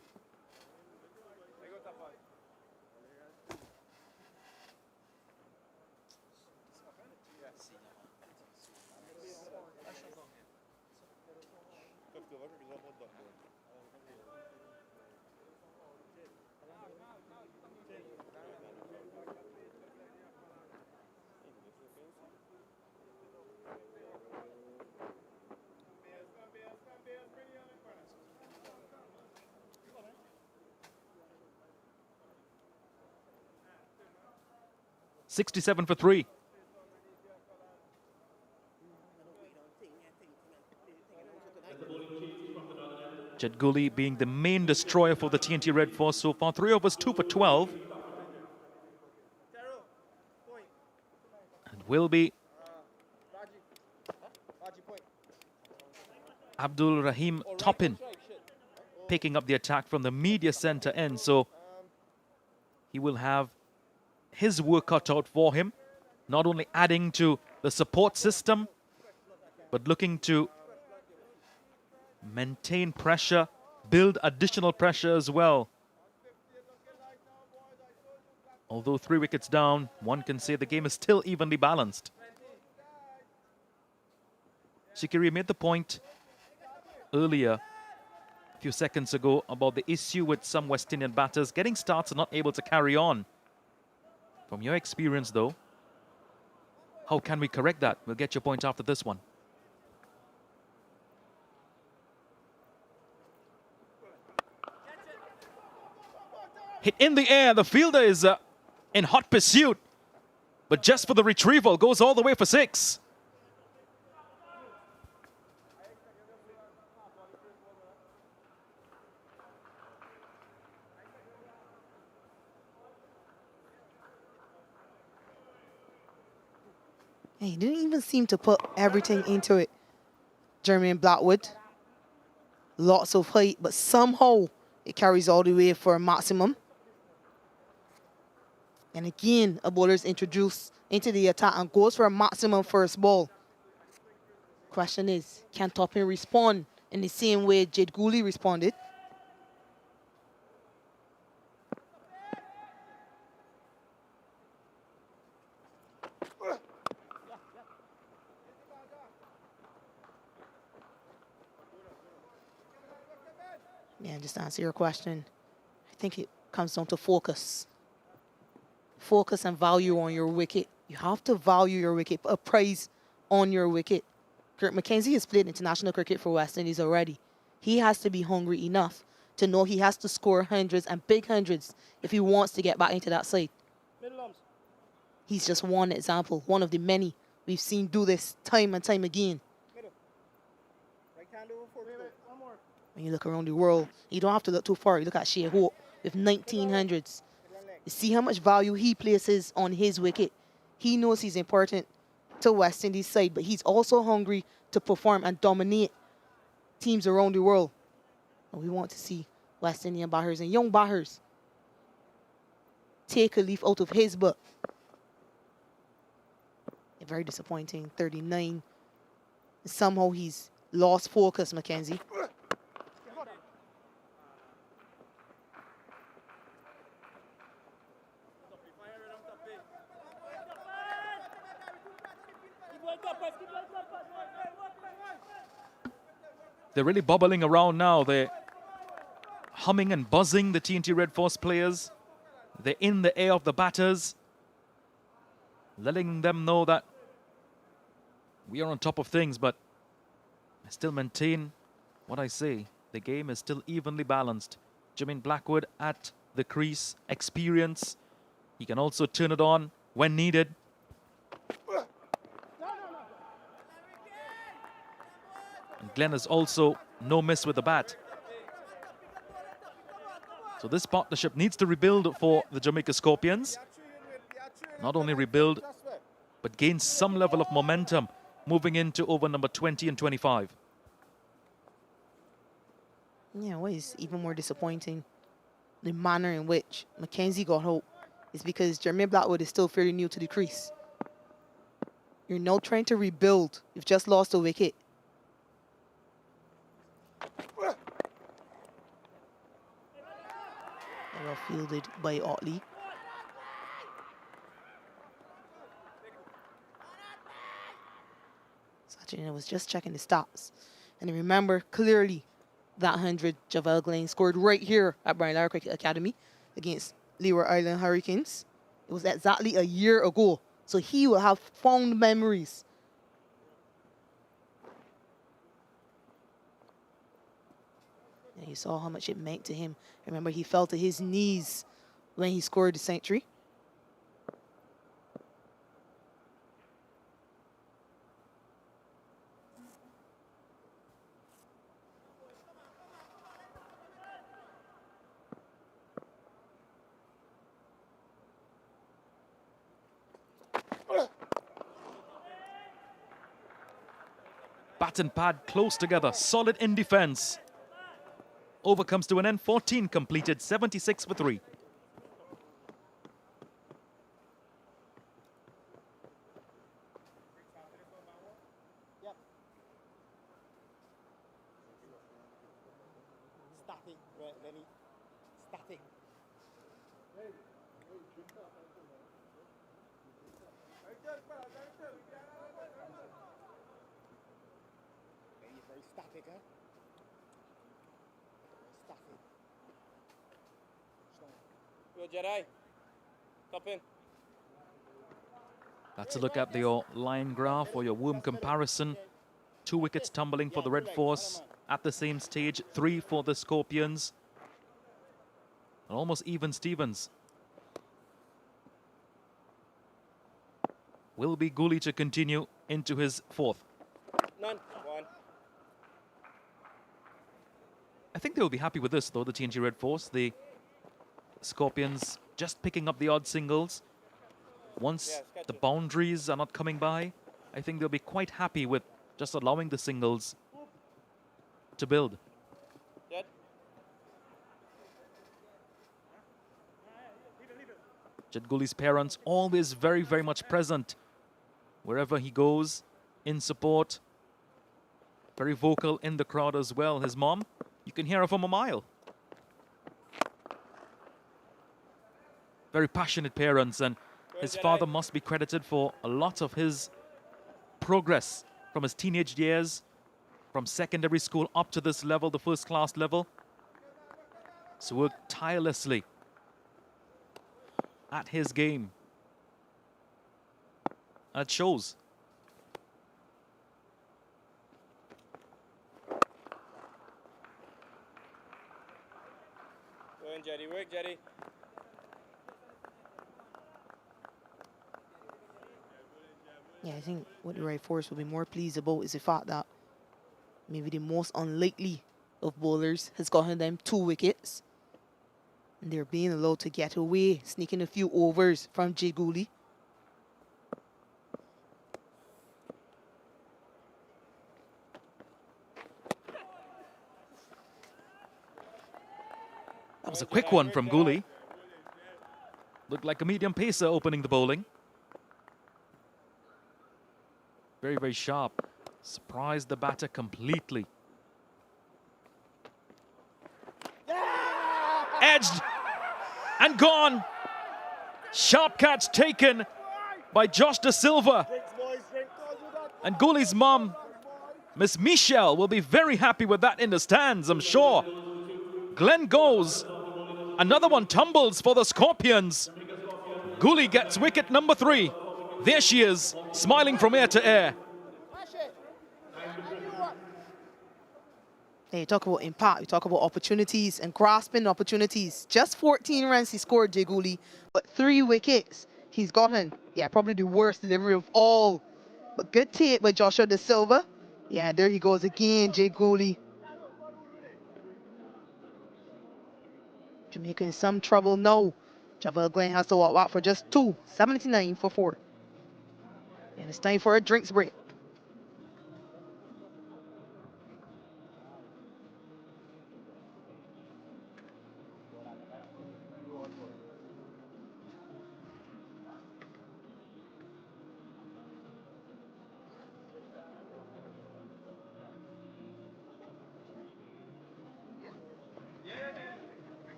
[SPEAKER 5] $67 for 3. Jed Gully being the main destroyer for the TNT Red Force so far. 3 overs, 2 for 12. And will be Abdul Rahim Toppin picking up the attack from the media center end. So he will have his work cut out for him, not only adding to the support system, but looking to maintain pressure, build additional pressure as well. Although 3 wickets down, one can say the game is still evenly balanced. Shikiri made the point earlier, a few seconds ago, about the issue with some West Indian batters getting starts and not able to carry on. From your experience, though, how can we correct that? We'll get your point after this one. Hit in the air. The fielder is in hot pursuit. But just for the retrieval, goes all the way for 6.
[SPEAKER 7] He didn't even seem to put everything into it. Jermaine Blackwood. Lots of height, but somehow it carries all the way for a maximum. And again, a bowler is introduced into the attack and goes for a maximum first ball. Question is, can Toppin respond in the same way Jade Gooley responded? Yeah, just to answer your question, I think it comes down to focus. Focus and value on your wicket. You have to value your wicket, put a price on your wicket. Kurt McKenzie has played international cricket for West Indies already. He has to be hungry enough to know he has to score hundreds and big hundreds if he wants to get back into that side. He's just one example, one of the many we've seen do this time and time again. When you look around the world, you don't have to look too far. You look at Shea Hope with 1900s. You see how much value he places on his wicket. He knows he's important to West Indies side, but he's also hungry to perform and dominate teams around the world. And we want to see West Indian batters and young batters take a leaf out of his book. Very disappointing, 39. Somehow he's lost focus, McKenzie.
[SPEAKER 5] They're really bubbling around now. They're humming and buzzing, the TNT Red Force players. They're in the air of the batters, letting them know that we are on top of things, but I still maintain what I say. The game is still evenly balanced. Jermaine Blackwood at the crease, experience. He can also turn it on when needed. And Glenn is also no miss with the bat. So this partnership needs to rebuild for the Jamaica Scorpions. Not only rebuild, but gain some level of momentum moving into over number 20 and 25.
[SPEAKER 7] Yeah, what is even more disappointing, the manner in which McKenzie got hope, is because Jermaine Blackwood is still fairly new to the crease. You're now trying to rebuild. You've just lost a wicket. Well fielded by Otley. Sachin was just checking the stats. And remember clearly that 100 Javel Glenn scored right here at Brian Lara Cricket Academy against Leeward Island Hurricanes. It was exactly a year ago. So he will have fond memories. And you saw how much it meant to him. Remember, he fell to his knees when he scored the century.
[SPEAKER 5] Bat and pad close together, solid in defense. Over comes to an end, 14 completed, 76 for 3.
[SPEAKER 9] He's very static, huh? Static.
[SPEAKER 3] Good, Jedi. Top in.
[SPEAKER 5] That's a look at your line graph or your womb comparison. 2 wickets tumbling for the Red Force at the same stage, 3 for the Scorpions. And almost even Stevens. Will be Gooley to continue into his 4th.
[SPEAKER 3] None. One.
[SPEAKER 5] I think they'll be happy with this, though, the TNG Red Force. The Scorpions just picking up the odd singles. Once the boundaries are not coming by, I think they'll be quite happy with just allowing the singles to build.
[SPEAKER 3] Dead.
[SPEAKER 5] Jed Gooley's parents always very, very much present wherever he goes in support. Very vocal in the crowd as well. His mom, you can hear her from a mile. Very passionate parents, and his father must be credited for a lot of his progress from his teenage years, from secondary school up to this level, the first class level. So worked tirelessly at his game. And it shows.
[SPEAKER 3] Go in, Jetty. Work, Jetty.
[SPEAKER 7] Yeah, I think what the Red Force will be more pleased about is the fact that maybe the most unlikely of bowlers has gotten them 2 wickets. And they're being allowed to get away, sneaking a few overs from Jay Gooley.
[SPEAKER 5] That was a quick one from Gooley. Looked like a medium pacer opening the bowling. Very, very sharp. Surprised the batter completely. Edged and gone. Sharp catch taken by Josh De Silva. And Gooley's mom, Miss Michelle, will be very happy with that in the stands, I'm sure. Glenn goes. Another one tumbles for the Scorpions. Gooley gets wicket number 3. There she is, smiling from ear to ear.
[SPEAKER 7] Hey, you talk about impact, you talk about opportunities and grasping opportunities. Just 14 runs he scored, Jay Gooley, but 3 wickets he's gotten. Yeah, probably the worst delivery of all. But good take by Joshua De Silva. Yeah, there he goes again, Jay Gooley. Jamaica in some trouble now. Javel Glenn has to walk out for just 2. 79 for 4. And it's time for a drinks break.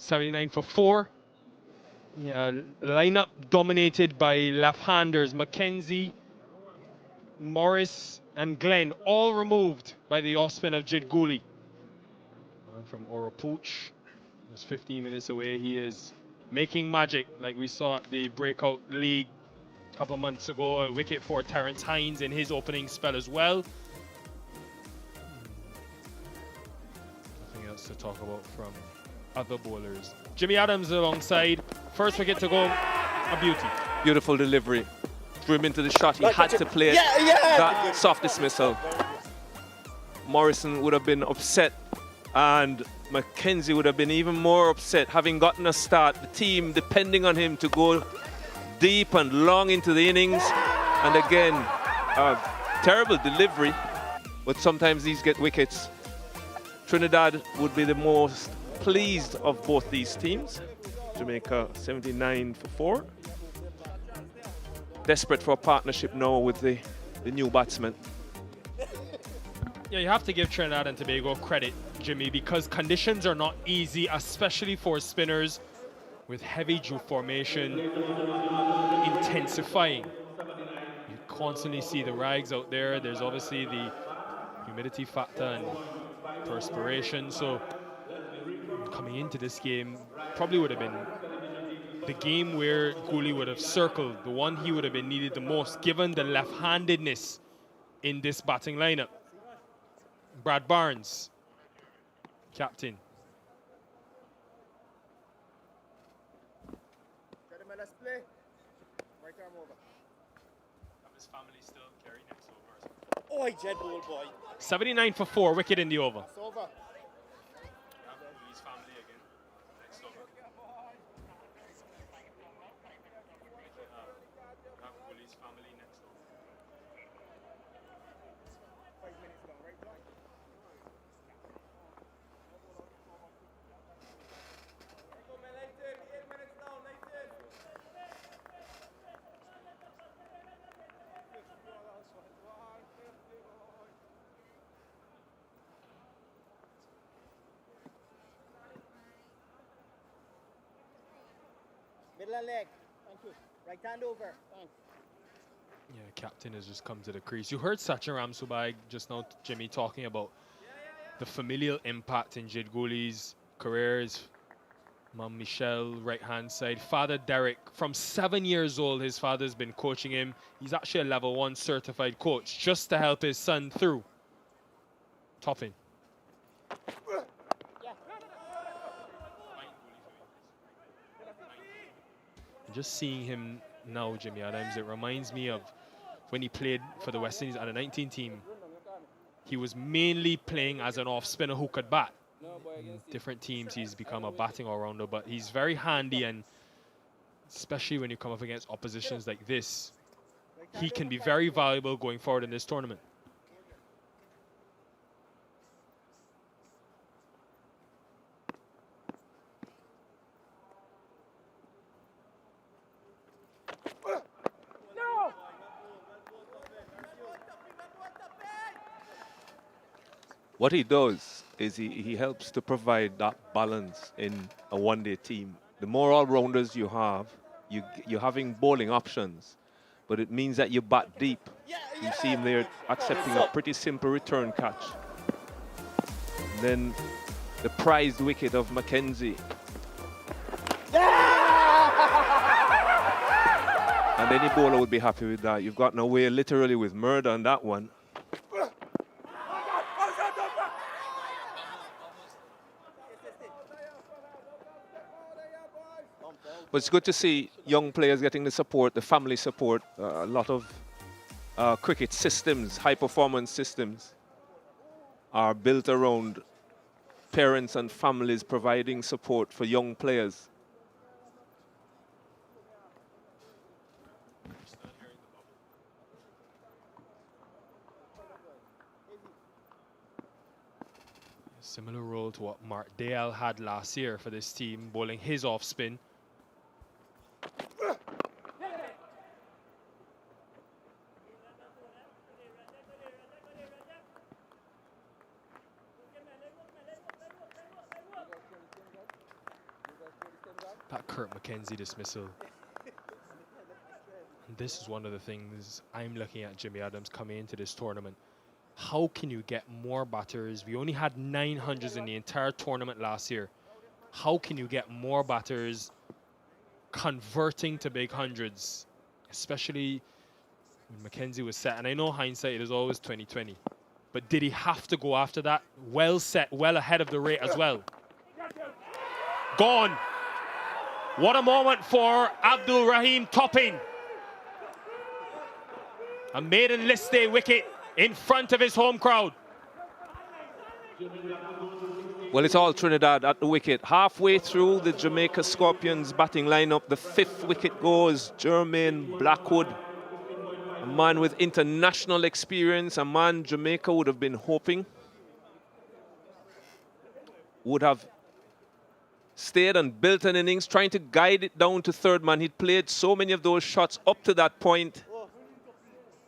[SPEAKER 14] '79 for 4. Yeah, lineup dominated by left-handers. Mackenzie, Morris, and Glenn, all removed by the off-spin of Jid Gooley. From Oropuch, just 15 minutes away, he is making magic like we saw at the Breakout League a couple of months ago. A wicket for Terrence Hines in his opening spell as well. Nothing else to talk about from other bowlers. Jimmy Adams alongside. First wicket to go, a beauty.
[SPEAKER 18] Beautiful delivery. Threw him into the shot. He had to play it. That soft dismissal. Morrison would have been upset, and Mackenzie would have been even more upset, having gotten a start. The team depending on him to go deep and long into the innings. And again, a terrible delivery, but sometimes these get wickets. Trinidad would be the most pleased of both these teams. Jamaica 79 for 4. Desperate for a partnership now with the new batsman.
[SPEAKER 14] Yeah, you have to give Trinidad and Tobago credit, Jimmy, because conditions are not easy, especially for spinners with heavy dew formation intensifying. You constantly see the rags out there. There's obviously the humidity factor and perspiration. So coming into this game, probably would have been the game where Gooley would have circled, the one he would have been needed the most, given the left-handedness in this batting lineup. Brad Barnes, captain.
[SPEAKER 9] Let's play. Right arm over.
[SPEAKER 14] His family still carry next
[SPEAKER 9] Oh,
[SPEAKER 14] over.
[SPEAKER 9] I jet ball, boy.
[SPEAKER 14] 79 for 4, wicket in the over.
[SPEAKER 9] It's over.
[SPEAKER 14] His family again. Next over. His family next over.
[SPEAKER 9] 5 minutes long, right now. Middle and leg. Thank you. Right hand over. Thanks.
[SPEAKER 14] Yeah, captain has just come to the crease. You heard Sachin Ramsubai just now, Jimmy, talking about the familial impact in Jid Gooley's career. His mum Michelle, right-hand side. Father Derek, from 7 years old, his father's been coaching him. He's actually a level 1 certified coach just to help his son through. Topping. Just seeing him now, Jimmy Adams, it reminds me of when he played for the West Indies under 19 team. He was mainly playing as an off-spinner who could bat. In different teams, he's become a batting all-rounder, but he's very handy, and especially when you come up against oppositions like this, he can be very valuable going forward in this tournament.
[SPEAKER 18] What he does is he helps to provide that balance in a one-day team. The more all-rounders you have, you're having bowling options, but it means that you bat deep. You see him there accepting a pretty simple return catch. And then the prized wicket of Mackenzie. And any bowler would be happy with that. You've gotten away literally with murder on that one. But it's good to see young players getting the support, the family support. A lot of cricket systems, high-performance systems, are built around parents and families providing support for young players.
[SPEAKER 14] Similar role to what Mark Dale had last year for this team, bowling his off-spin. That Kurt McKenzie dismissal. And this is one of the things I'm looking at Jimmy Adams coming into this tournament. How can you get more batters? We only had 900s in the entire tournament last year. How can you get more batters converting to big hundreds, especially when McKenzie was set? And I know hindsight is always 20/20, but did he have to go after that? Well set, well ahead of the rate as well. Gone. What a moment for Abdul Rahim Topping. A maiden list day wicket in front of his home crowd.
[SPEAKER 18] Well, it's all Trinidad at the wicket. Halfway through the Jamaica Scorpions batting lineup, the 5th wicket goes. Jermaine Blackwood, a man with international experience, a man Jamaica would have been hoping would have stayed and built an innings, trying to guide it down to third man. He'd played so many of those shots up to that point.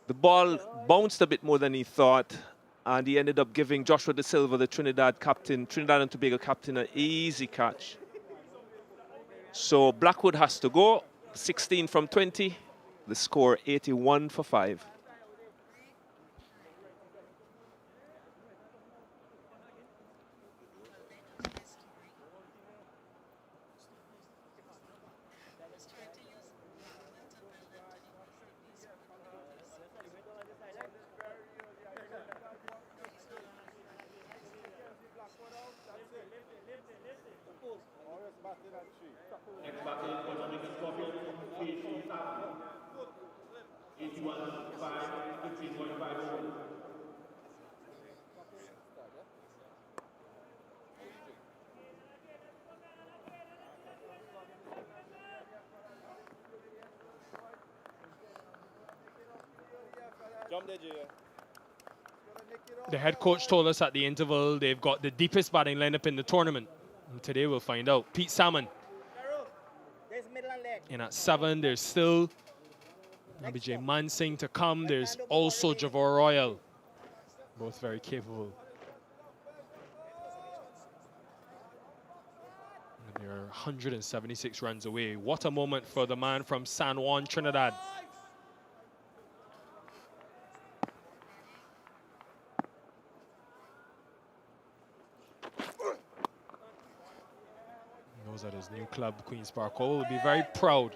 [SPEAKER 18] The ball bounced a bit more than he thought, and he ended up giving Joshua De Silva, the Trinidad and Tobago captain, an easy catch. So Blackwood has to go, 16 from 20, the score 81 for 5.
[SPEAKER 16] Next batting for Jamaica Scorpions, 81-5, 15.5 overs.
[SPEAKER 3] Jump there, Jay.
[SPEAKER 14] The head coach told us at the interval they've got the deepest batting lineup in the tournament. And today we'll find out. Pete Salmon. And at 7, there's still Abhijay Mansingh to come. There's also Javor Royal. Both very capable. And they're 176 runs away. What a moment for the man from San Juan, Trinidad. Knows that his new club, Queen's Park Hall, will be very proud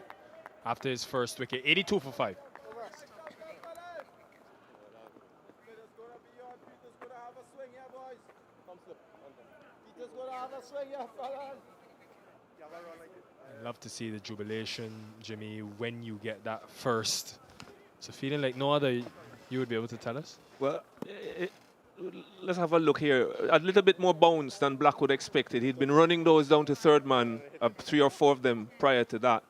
[SPEAKER 14] after his first wicket. 82 for 5. I love to see the jubilation, Jimmy, when you get that first. It's a feeling like no other you would be able to tell us.
[SPEAKER 18] Well, let's have a look here. A little bit more bounce than Blackwood expected. He'd been running those down to third man, 3 or 4 of them prior to that.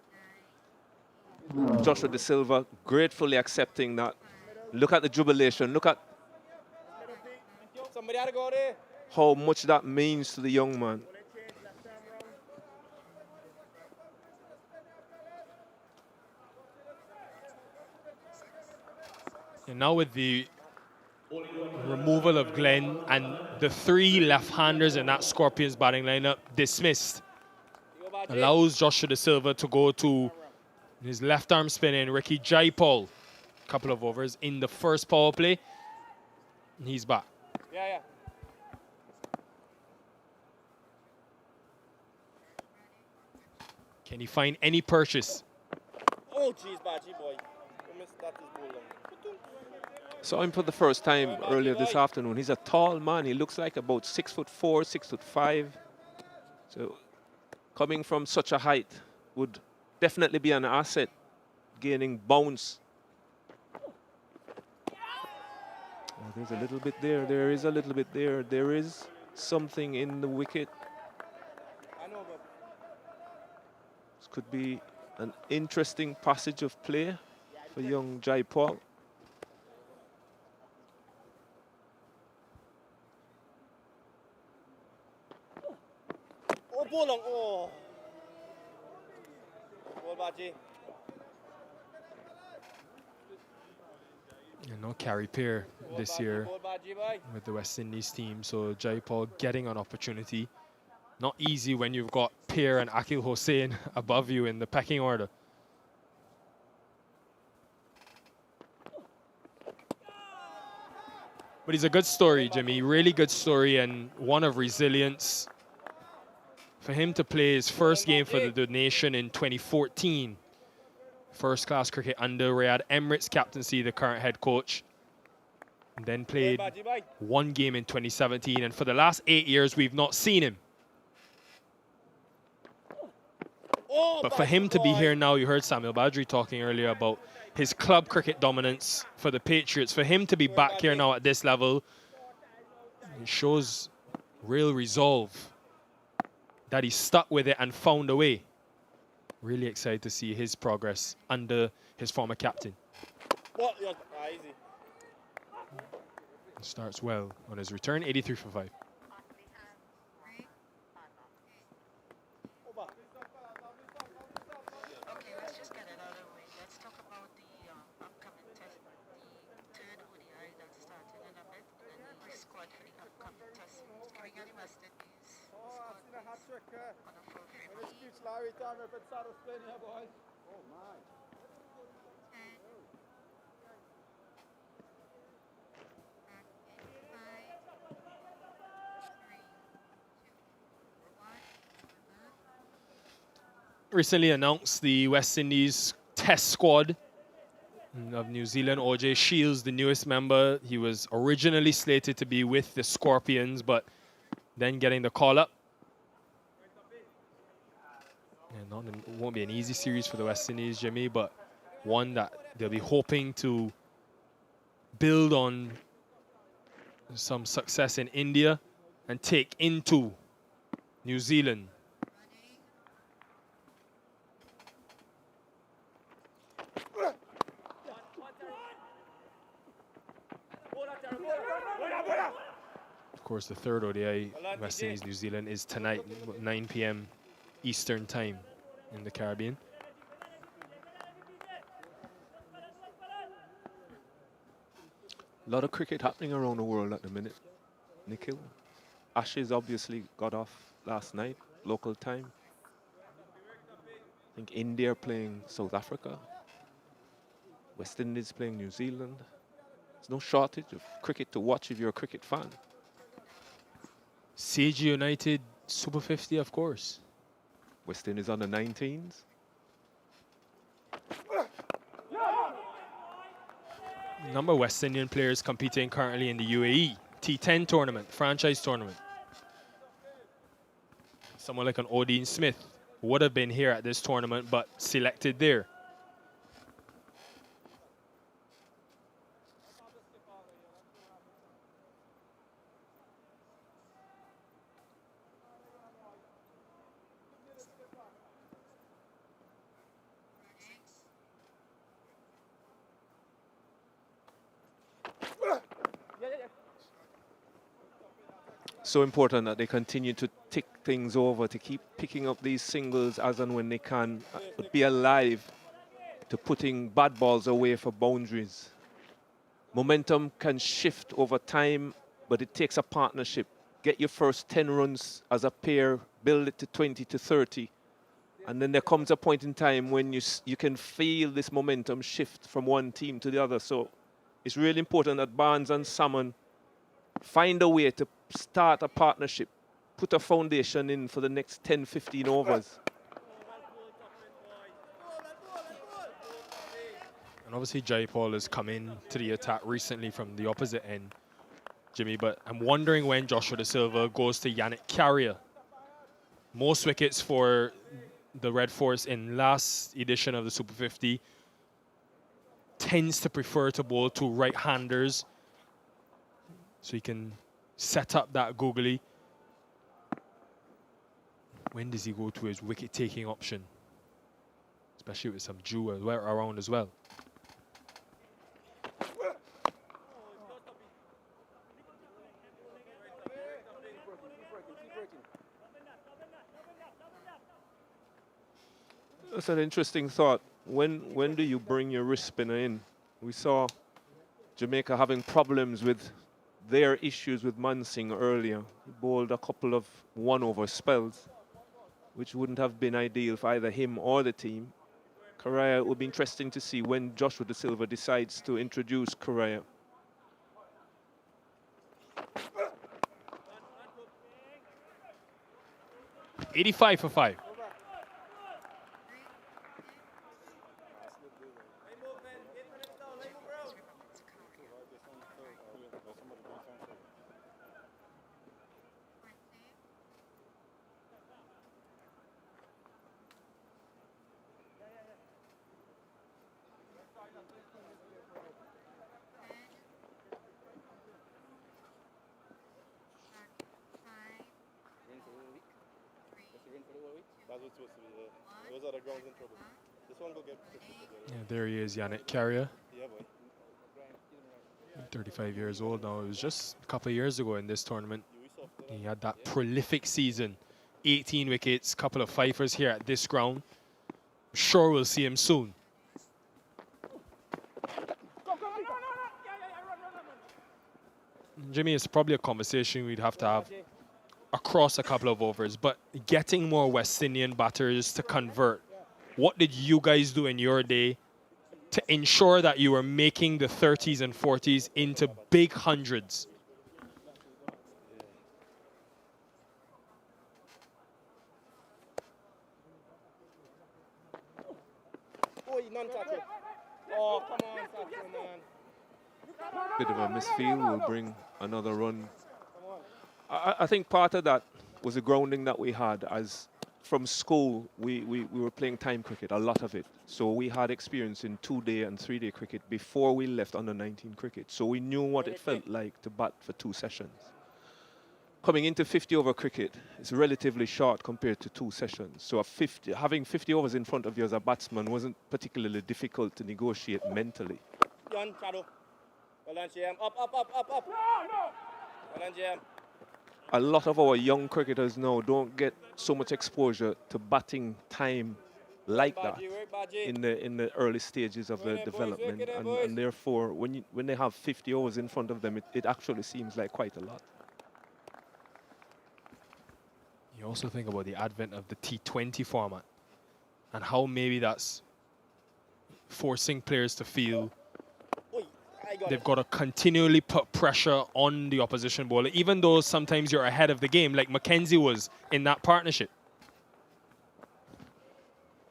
[SPEAKER 18] Joshua De Silva gratefully accepting that. Look at the jubilation. Look at how much that means to the young man.
[SPEAKER 14] And now with the removal of Glenn and the 3 left-handers in that Scorpions batting lineup dismissed, allows Joshua De Silva to go to his left arm spinning Ricky Jaipal. A couple of overs in the first power play. And he's back.
[SPEAKER 3] Yeah.
[SPEAKER 14] Can he find any purchase?
[SPEAKER 3] Oh, jeez, Baji boy. You missed that is bowling.
[SPEAKER 18] Saw him for the first time earlier this afternoon. He's a tall man. He looks like about 6'4", 6'5". So coming from such a height would definitely be an asset, gaining bounce. Oh, there's a little bit there. There is a little bit there. There is something in the wicket. This could be an interesting passage of play for young Jaipal.
[SPEAKER 3] Oh, ball long. Oh. Ball Baji.
[SPEAKER 14] And no Carey Peer this year with the West Indies team. So Jaipal getting an opportunity. Not easy when you've got Pierre and Akil Hossein above you in the pecking order. But he's a good story, Jimmy. Really good story, and one of resilience. For him to play his first game for the nation in 2014, first-class cricket under Riyad Emirates' captaincy, the current head coach. And then played one game in 2017, and for the last 8 years, we've not seen him. But for him to be here now, you heard Samuel Badri talking earlier about his club cricket dominance for the Patriots. For him to be back here now at this level, it shows real resolve that he stuck with it and found a way. Really excited to see his progress under his former captain. Starts well on his return, 83 for 5. Recently announced the West Indies test squad of New Zealand. OJ Shields, the newest member. He was originally slated to be with the Scorpions, but then getting the call up. And it won't be an easy series for the West Indies, Jimmy, but one that they'll be hoping to build on some success in India and take into New Zealand. Of course, the third ODI, West Indies, New Zealand, is tonight, 9 p.m. Eastern time in the Caribbean.
[SPEAKER 18] A lot of cricket happening around the world at the minute, Nikhil. Ashes obviously got off last night, local time. I think India playing South Africa. West Indies playing New Zealand. There's no shortage of cricket to watch if you're a cricket fan.
[SPEAKER 14] CG United Super 50, of course.
[SPEAKER 18] West Indies under 19s.
[SPEAKER 14] Number of West Indian players competing currently in the UAE T10 tournament, franchise tournament. Someone like an Odin Smith would have been here at this tournament, but selected there.
[SPEAKER 18] So important that they continue to tick things over, to keep picking up these singles as and when they can, but be alive to putting bad balls away for boundaries. Momentum can shift over time, but it takes a partnership. Get your first 10 runs as a pair, build it to 20 to 30, and then there comes a point in time when you can feel this momentum shift from one team to the other. So it's really important that Barnes and Salmon find a way to start a partnership, put a foundation in for the next 10, 15 overs.
[SPEAKER 14] And obviously Jaipal has come in to the attack recently from the opposite end, Jimmy, but I'm wondering when Joshua De Silva goes to Yannick Carrier. Most wickets for the Red Force in last edition of the Super 50 tends to prefer to bowl to right-handers, so he can set up that googly. When does he go to his wicket-taking option? Especially with some dew around as well.
[SPEAKER 18] That's an interesting thought. When do you bring your wrist spinner in? We saw Jamaica having problems with their issues with Mansingh earlier. He bowled a couple of one-over spells.
[SPEAKER 11] which wouldn't have been ideal for either him or the team. Correa, it would be interesting to see when Joshua Da Silva decides to introduce Correa.
[SPEAKER 14] $85 for 5.
[SPEAKER 4] That's what's supposed to be. Those are the grounds in trouble. This one will get.
[SPEAKER 14] Yeah, there he is, Yannick Carrier.
[SPEAKER 4] Yeah, boy.
[SPEAKER 14] 35 years old now. It was just a couple of years ago in this tournament. He had that prolific season. 18 wickets, couple of fifers here at this ground. Sure we'll see him soon. Jimmy, it's probably a conversation we'd have to have across a couple of overs, but getting more West Indian batters to convert. What did you guys do in your day to ensure that you were making the 30s and 40s into big hundreds?
[SPEAKER 9] Oh, he non-touch it. Oh, come on, Sato, man.
[SPEAKER 11] Bit of a misfield will bring another run. I think part of that was the grounding that we had. As from school, we were playing time cricket, a lot of it. So we had experience in 2-day and 3-day cricket before we left under 19 cricket. So we knew what it felt like to bat for 2 sessions. Coming into 50-over cricket is relatively short compared to 2 sessions. So having 50 overs in front of you as a batsman wasn't particularly difficult to negotiate mentally.
[SPEAKER 9] Yon, Shadow. Well done, GM. Up, up, up, up, up. Well done, GM.
[SPEAKER 11] A lot of our young cricketers now don't get so much exposure to batting time like that in the early stages of their development, and therefore when they have 50 overs in front of them, it actually seems like quite a lot.
[SPEAKER 14] You also think about the advent of the T20 format and how maybe that's forcing players to feel they've got to continually put pressure on the opposition bowler, even though sometimes you're ahead of the game, like Mackenzie was in that partnership.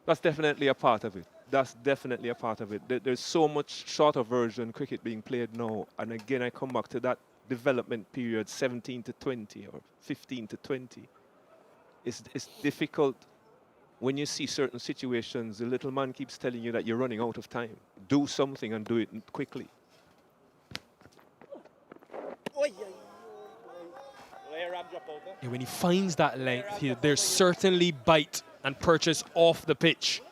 [SPEAKER 11] That's definitely a part of it. That's definitely a part of it. There's so much shorter version cricket being played now. And again, I come back to that development period, 17 to 20 or 15 to 20. It's difficult when you see certain situations. The little man keeps telling you that you're running out of time. Do something and do it quickly.
[SPEAKER 14] And when he finds that length, there's certainly bite and purchase off the pitch.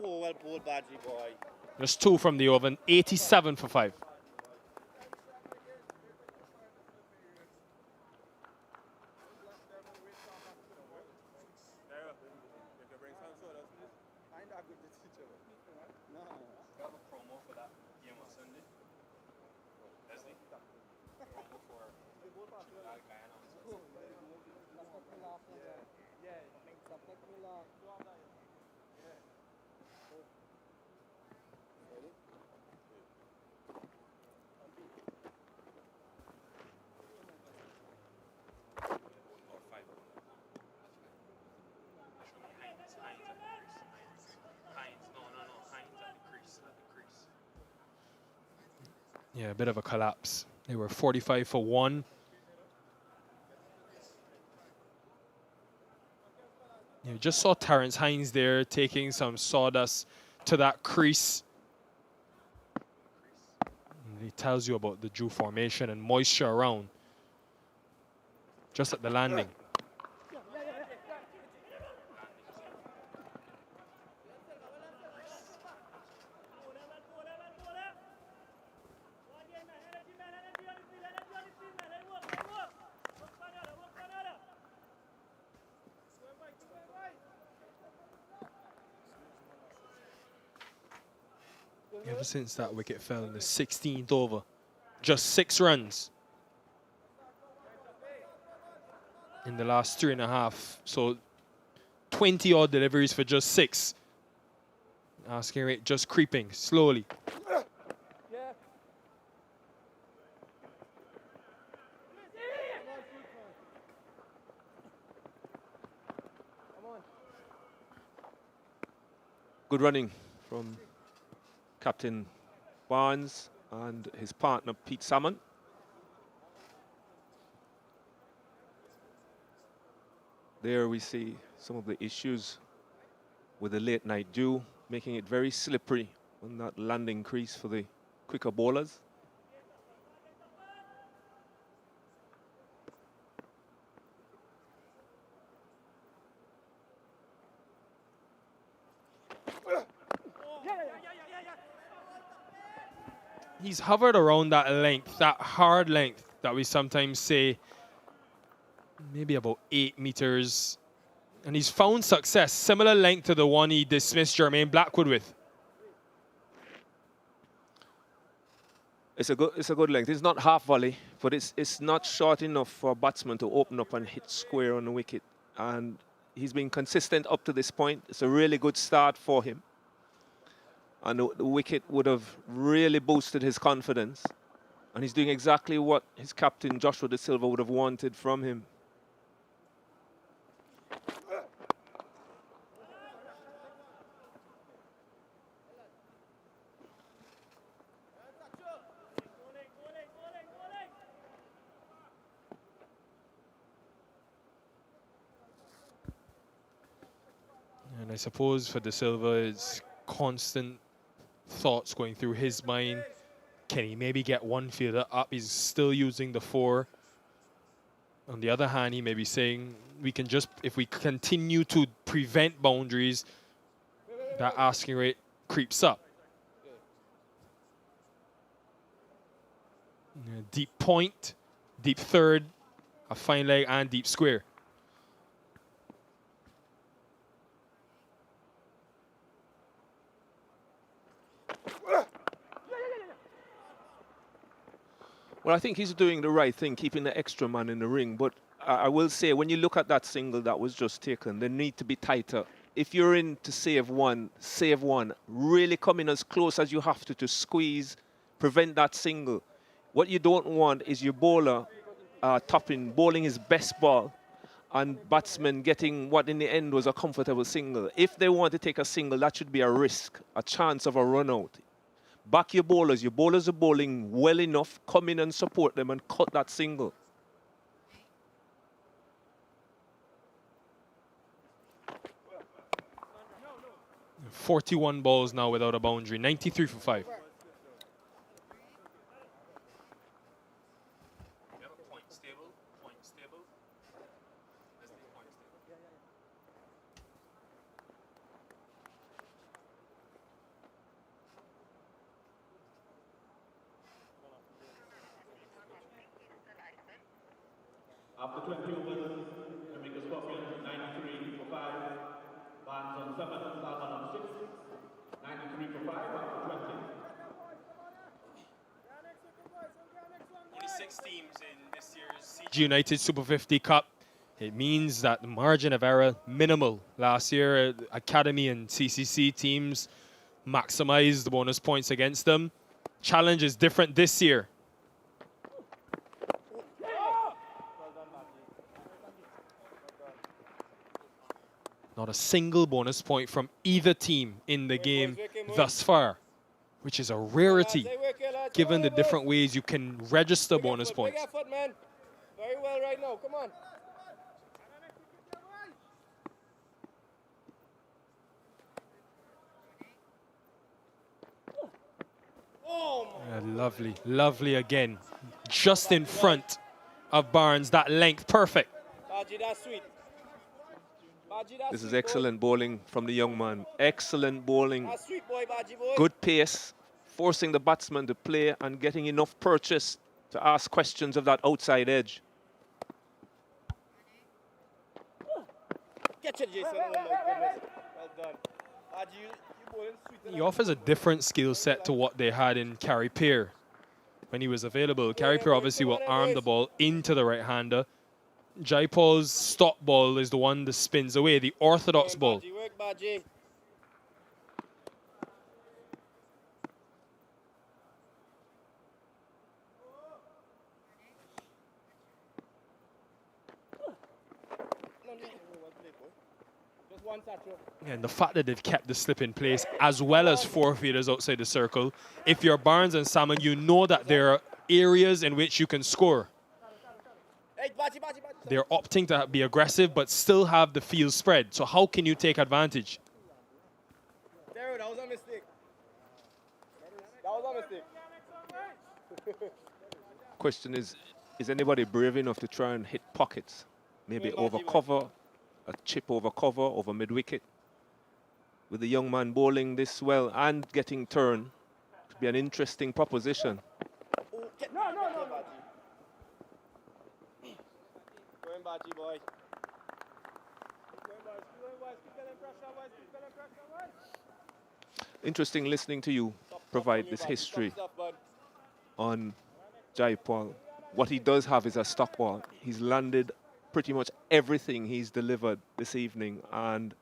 [SPEAKER 9] Oh, well pulled, Badgie boy.
[SPEAKER 14] There's 2 from the oven, 87 for 5. Yeah, a bit of a collapse. They were 45 for 1. You just saw Terrence Hines there taking some sawdust to that crease. And he tells you about the dew formation and moisture around just at the landing. ever since that wicket fell in the 16th over. Just 6 runs in the last 3.5. So 20 odd deliveries for just 6. Asking rate just creeping slowly.
[SPEAKER 18] Good running from Captain Barnes and his partner Pete Salmon. There we see some of the issues with the late night dew, making it very slippery on that landing crease for the quicker bowlers.
[SPEAKER 14] He's hovered around that length, that hard length that we sometimes say, maybe about 8 meters. And he's found success, similar length to the one he dismissed Jermaine Blackwood with.
[SPEAKER 18] It's a good length. It's not half volley, but it's not short enough for a batsman to open up and hit square on the wicket. And he's been consistent up to this point. It's a really good start for him. And the wicket would have really boosted his confidence. And he's doing exactly what his captain, Joshua De Silva, would have wanted from him.
[SPEAKER 14] And I suppose for De Silva, it's constant thoughts going through his mind. Can he maybe get one fielder up? He's still using the 4. On the other hand, he may be saying, we can just, if we continue to prevent boundaries, that asking rate creeps up. Yeah, deep point, deep third, a fine leg, and deep square.
[SPEAKER 18] Well, I think he's doing the right thing, keeping the extra man in the ring. But I will say, when you look at that single that was just taken, they need to be tighter. If you're in to save one, really come in as close as you have to squeeze, prevent that single. What you don't want is your bowler bowling his best ball, and batsmen getting what in the end was a comfortable single. If they want to take a single, that should be a risk, a chance of a run out. Back your bowlers. Your bowlers are bowling well enough. Come in and support them and cut that single.
[SPEAKER 14] And 41 balls now without a boundary. 93 for 5.
[SPEAKER 16] After 20 overs, Jamaica Scorpions 93 for 5. Barnes on 7, Salman on 6. 93 for 5 after 20.
[SPEAKER 14] Only 6 teams in this year's CG United Super 50 Cup. It means that the margin of error minimal. Last year, Academy and CCC teams maximized the bonus points against them. Challenge is different this year. Not a single bonus point from either team in the game thus far, which is a rarity given the different ways you can register bonus points.
[SPEAKER 9] Very well right now, come on.
[SPEAKER 14] Lovely, lovely again. Just in front of Barnes, that length, perfect.
[SPEAKER 9] That's sweet.
[SPEAKER 18] This is excellent bowling from the young man. Excellent bowling.
[SPEAKER 9] That's sweet, boy, boy.
[SPEAKER 18] Good pace, forcing the batsman to play and getting enough purchase to ask questions of that outside edge.
[SPEAKER 9] Catch it, Jason. Oh, my goodness. Well done.
[SPEAKER 14] He offers a different skill set to what they had in Carey Peer when he was available. Carey Peer obviously will arm the ball into the right-hander. Jaipal's stop ball is the one that spins away, the orthodox ball. And the fact that they've kept the slip in place as well as 4 fielders outside the circle, if you're Barnes and Salmon, you know that there are areas in which you can score. They're opting to be aggressive but still have the field spread. So how can you take advantage?
[SPEAKER 9] That was a mistake. That was a mistake.
[SPEAKER 18] Question is anybody brave enough to try and hit pockets? Maybe over cover, a chip over cover, over mid-wicket? With the young man bowling this well and getting turn, could be an interesting proposition.
[SPEAKER 9] No. Going Baji, boy.
[SPEAKER 18] Interesting listening to you provide this history on Jaipal. What he does have is a stop ball. He's landed pretty much everything he's delivered this evening, and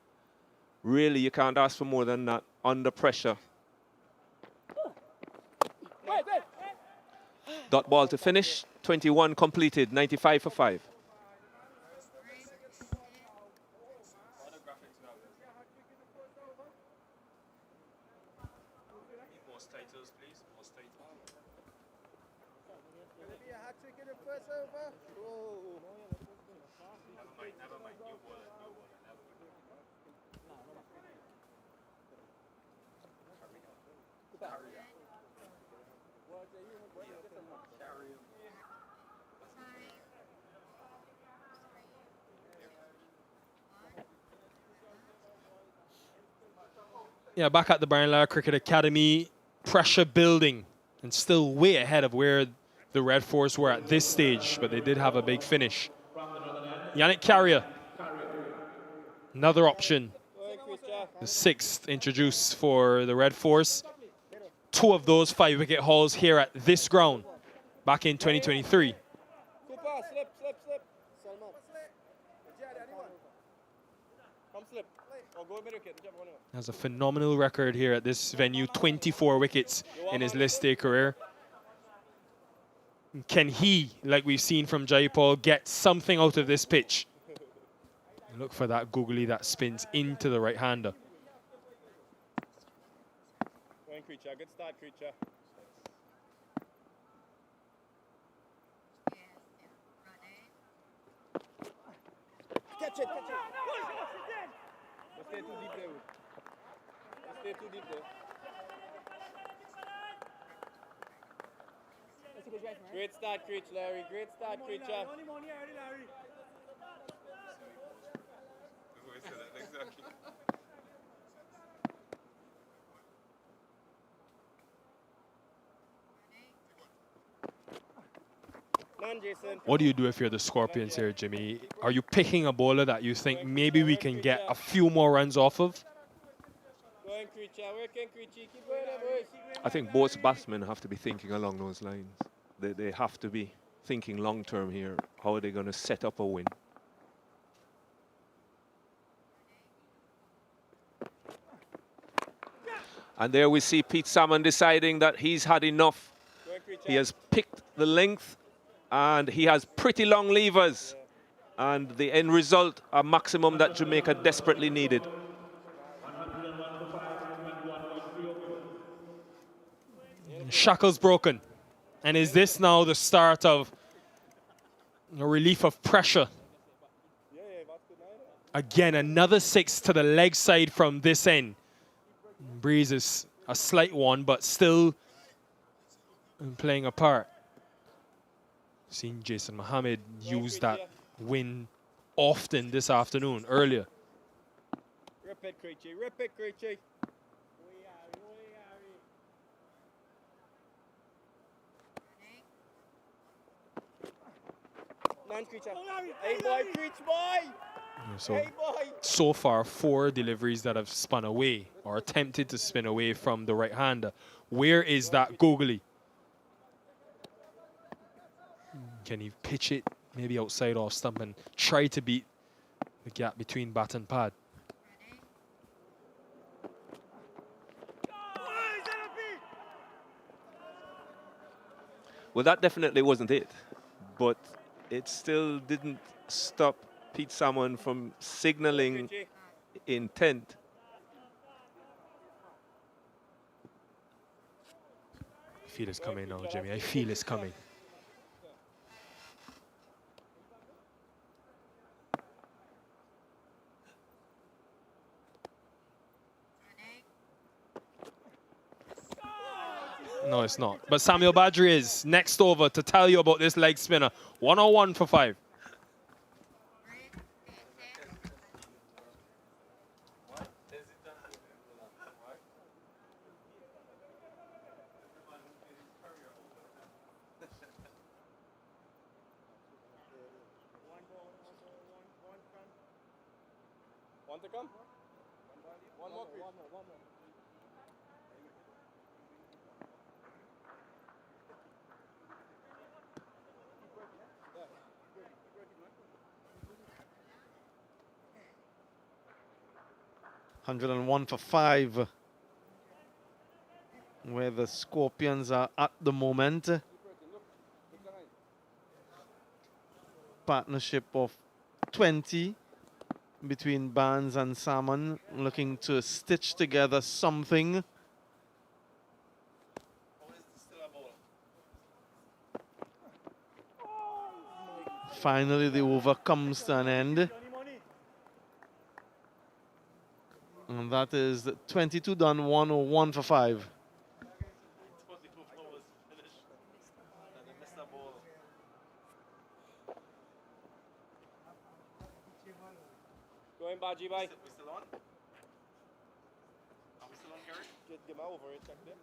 [SPEAKER 18] really you can't ask for more than that under pressure. Dot ball to finish, 21 completed, 95 for 5.
[SPEAKER 14] Yeah, back at the Brian Lara Cricket Academy, pressure building and still way ahead of where the Red Force were at this stage, but they did have a big finish. Yannick Carrier, another option. The 6th introduced for the Red Force. 2 of those 5-wicket hauls here at this ground back in 2023.
[SPEAKER 9] Slip. Salman. Come slip. Or go mid-wicket, whichever one.
[SPEAKER 14] Has a phenomenal record here at this venue, 24 wickets in his list A career. Can he, like we've seen from Jaipal, get something out of this pitch? Look for that googly that spins into the right-hander.
[SPEAKER 9] Going Creature, good start, Creature. Catch it. Let's stay too deep there. Let's stay too deep there. Great start, Creech, Larry. Great start, Creature.
[SPEAKER 14] What do you do if you're the Scorpions here, Jimmy? Are you picking a bowler that you think maybe we can get a few more runs off of?
[SPEAKER 18] I think both batsmen have to be thinking along those lines. They have to be thinking long-term here. How are they going to set up a win? And there we see Pete Salmon deciding that he's had enough. He has picked the length and he has pretty long levers. And the end result, a maximum that Jamaica desperately needed.
[SPEAKER 14] Shackles broken. And is this now the start of a relief of pressure? Again, another 6 to the leg side from this end. Breeze is a slight one, but still playing a part. Seen Jason Mohammed use that win often this afternoon, earlier.
[SPEAKER 9] Rip it, Creechy. Rip it, Creechy. Non-Creature. Hey, boy, Creech, boy!
[SPEAKER 14] So far, 4 deliveries that have spun away or attempted to spin away from the right-hander. Where is that googly? Can he pitch it maybe outside off stump and try to beat the gap between bat and pad?
[SPEAKER 11] Well, that definitely wasn't it, but it still didn't stop Pete Salmon from signaling intent.
[SPEAKER 14] I feel it's coming now, Jimmy. I feel it's coming. No, it's not. But Samuel Badri is next over to tell you about this leg spinner. 101 for 5.
[SPEAKER 2] Want to come? One more, Chris. One more.
[SPEAKER 8] Hundred and one for 5, where the Scorpions are at the moment. Partnership of 20 between Barnes and Salmon, looking to stitch together something. Finally, the over comes to an end. And that is 22 done, 101 for 5.
[SPEAKER 2] Go in, Baji, bye.
[SPEAKER 9] We still on? Are we still on, Gary?
[SPEAKER 2] Get my over it, check there.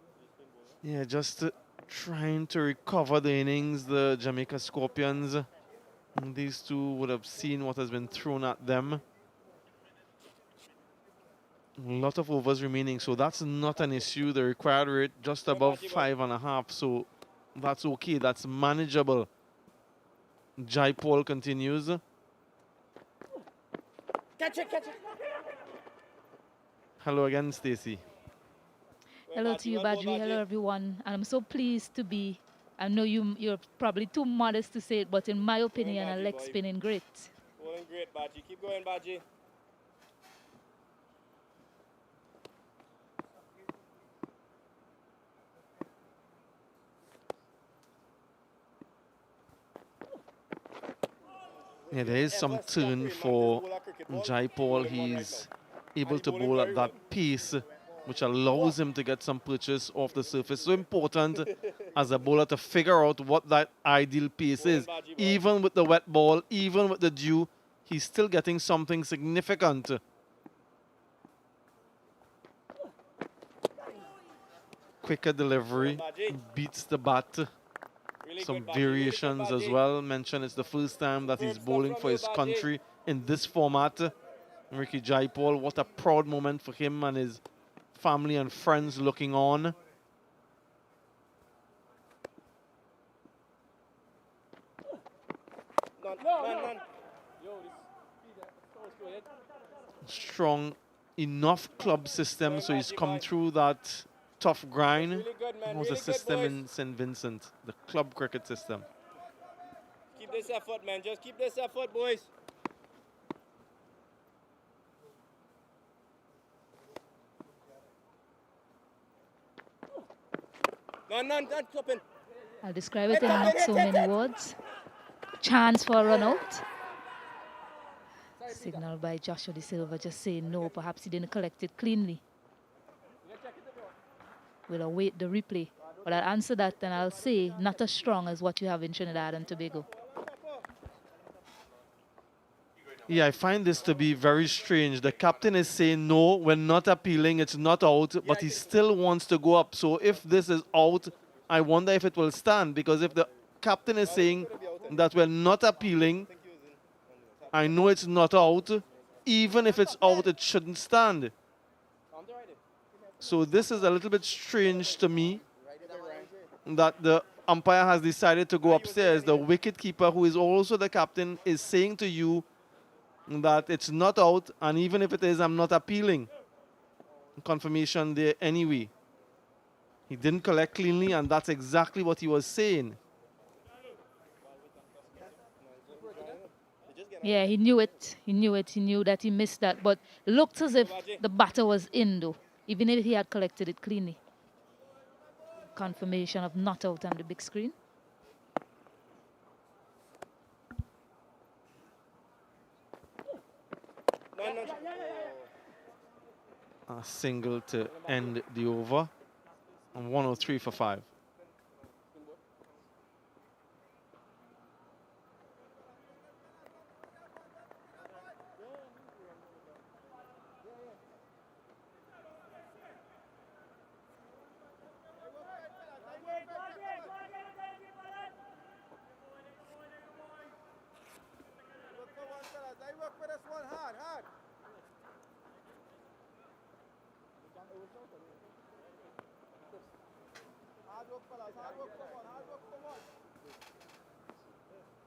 [SPEAKER 8] Yeah, just trying to recover the innings, the Jamaica Scorpions. And these two would have seen what has been thrown at them. A lot of overs remaining, so that's not an issue. The required rate just above 5.5, so that's okay. That's manageable. Jai Paul continues.
[SPEAKER 2] Catch it, catch it.
[SPEAKER 8] Hello again, Stacey.
[SPEAKER 1] Hello to you, Badri. Hello, everyone. And I'm so pleased to be. I know you're probably too modest to say it, but in my opinion, a leg spinning great.
[SPEAKER 2] Bowling great, Baji. Keep going, Baji.
[SPEAKER 8] Yeah, there is some turn for Jai Paul. He's able to bowl at that pace, which allows him to get some purchase off the surface. So important as a bowler to figure out what that ideal pace is. Even with the wet ball, even with the dew, he's still getting something significant. Quicker delivery, beats the bat. Some variations as well. Mentioned it's the first time that he's bowling for his country in this format. Ricky Jai Paul, what a proud moment for him and his family and friends looking on. Strong enough club system, so he's come through that tough grind. It was a system in St. Vincent, the club cricket system.
[SPEAKER 2] Keep this effort, man. Just keep this effort, boys. None, clipping.
[SPEAKER 1] I'll describe it in not so many words. Chance for a run out. Signal by Joshua De Silva just saying no, perhaps he didn't collect it cleanly. We'll await the replay. But I'll answer that and I'll say not as strong as what you have in Trinidad and Tobago.
[SPEAKER 8] Yeah, I find this to be very strange. The captain is saying, no, we're not appealing, it's not out, but he still wants to go up. So if this is out, I wonder if it will stand, because if the captain is saying that we're not appealing, I know it's not out. Even if it's out, it shouldn't stand. So this is a little bit strange to me that the umpire has decided to go upstairs. The wicketkeeper, who is also the captain, is saying to you that it's not out, and even if it is, I'm not appealing. Confirmation there anyway. He didn't collect cleanly, and that's exactly what he was saying.
[SPEAKER 1] Yeah, he knew it. He knew it. He knew that he missed that. But it looked as if the batter was in, though, even if he had collected it cleanly. Confirmation of not out on the big screen.
[SPEAKER 8] A single to end the over. And 103 for 5.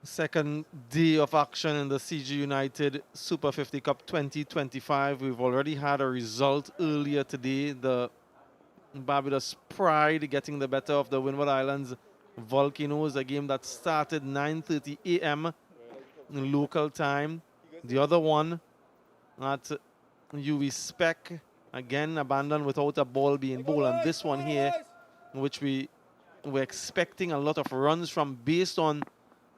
[SPEAKER 8] Second day of action in the CG United Super 50 Cup 2025. We've already had a result earlier today. The Barbados Pride getting the better of the Windward Islands Volcanoes, a game that started 9:30 a.m. in local time. The other one at UV Spec, again abandoned without a ball being bowled. And this one here, which we were expecting a lot of runs from based on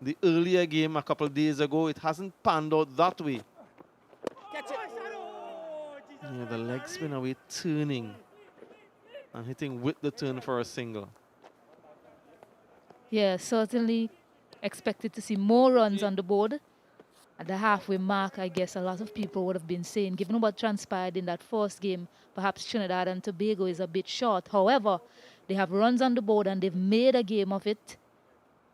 [SPEAKER 8] the earlier game a couple of days ago, it hasn't panned out that way. Yeah, the leg spin away turning and hitting with the turn for a single.
[SPEAKER 1] Yeah, certainly expected to see more runs on the board. At the halfway mark, I guess a lot of people would have been saying, given what transpired in that first game, perhaps Trinidad and Tobago is a bit short. However, they have runs on the board and they've made a game of it.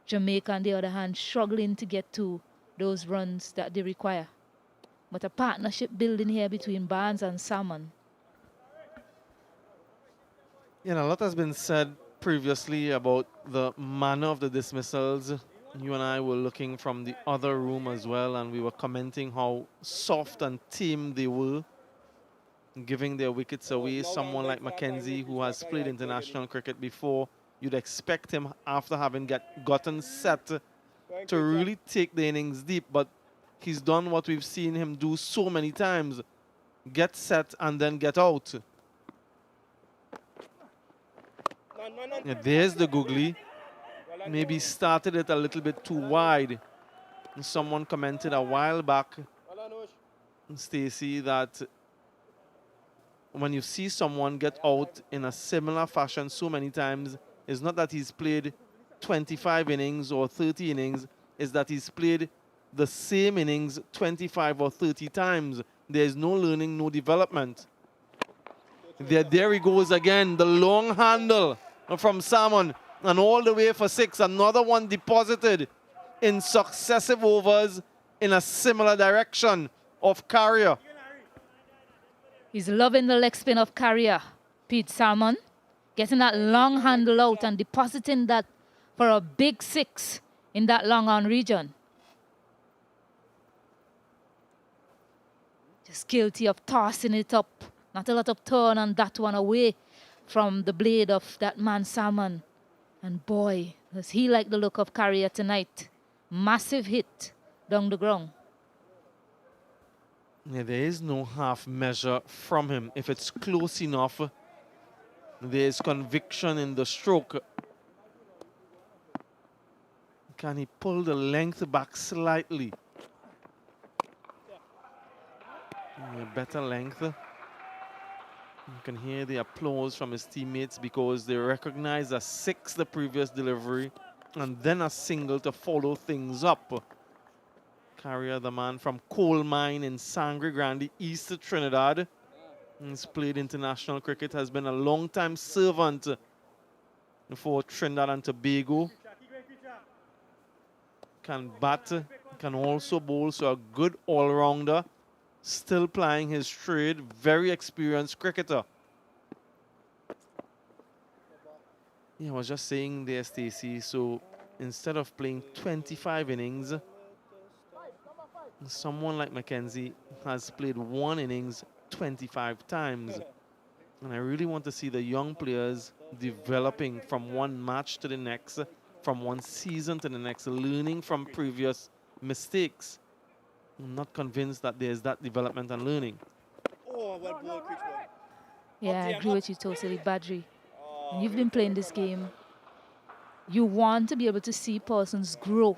[SPEAKER 1] Jamaica, on the other hand, struggling to get to those runs that they require. But a partnership building here between Barnes and Salmon.
[SPEAKER 8] You know, a lot has been said previously about the manner of the dismissals. You and I were looking from the other room as well, and we were commenting how soft and tame they were, giving their wickets away. Someone like Mackenzie, who has played international cricket before, you'd expect him, after having gotten set, to really take the innings deep, but he's done what we've seen him do so many times: get set and then get out. Yeah, there's the googly. Maybe started it a little bit too wide. And someone commented a while back, Stacey, that when you see someone get out in a similar fashion so many times, it's not that he's played 25 innings or 30 innings, it's that he's played the same innings 25 or 30 times. There's no learning, no development. There he goes again, the long handle from Salmon, and all the way for 6. Another one deposited in successive overs in a similar direction of Carrier.
[SPEAKER 1] He's loving the leg spin of Carrier, Pete Salmon. Getting that long handle out and depositing that for a big 6 in that long on region. Just guilty of tossing it up. Not a lot of turn on that one away from the blade of that man Salmon. And boy, does he like the look of Carrier tonight. Massive hit down the ground.
[SPEAKER 8] Yeah, there is no half measure from him. If it's close enough, there is conviction in the stroke. Can he pull the length back slightly? Yeah, better length. You can hear the applause from his teammates because they recognize a 6 the previous delivery and then a single to follow things up. Carrier, the man from Coal Mine in Sangre Grande, East Trinidad. He's played international cricket, has been a long-time servant for Trinidad and Tobago. Can bat can also bowl, so a good all-rounder, still plying his trade, very experienced cricketer. Yeah, I was just saying there, Stacey, so instead of playing 25 innings, someone like Mackenzie has played one innings 25 times. And I really want to see the young players developing from one match to the next, from one season to the next, learning from previous mistakes. I'm not convinced that there's that development and learning.
[SPEAKER 9] Oh, well bowled, Chris.
[SPEAKER 1] Yeah, I agree with you totally, Badri. When you've been playing this game, you want to be able to see persons grow.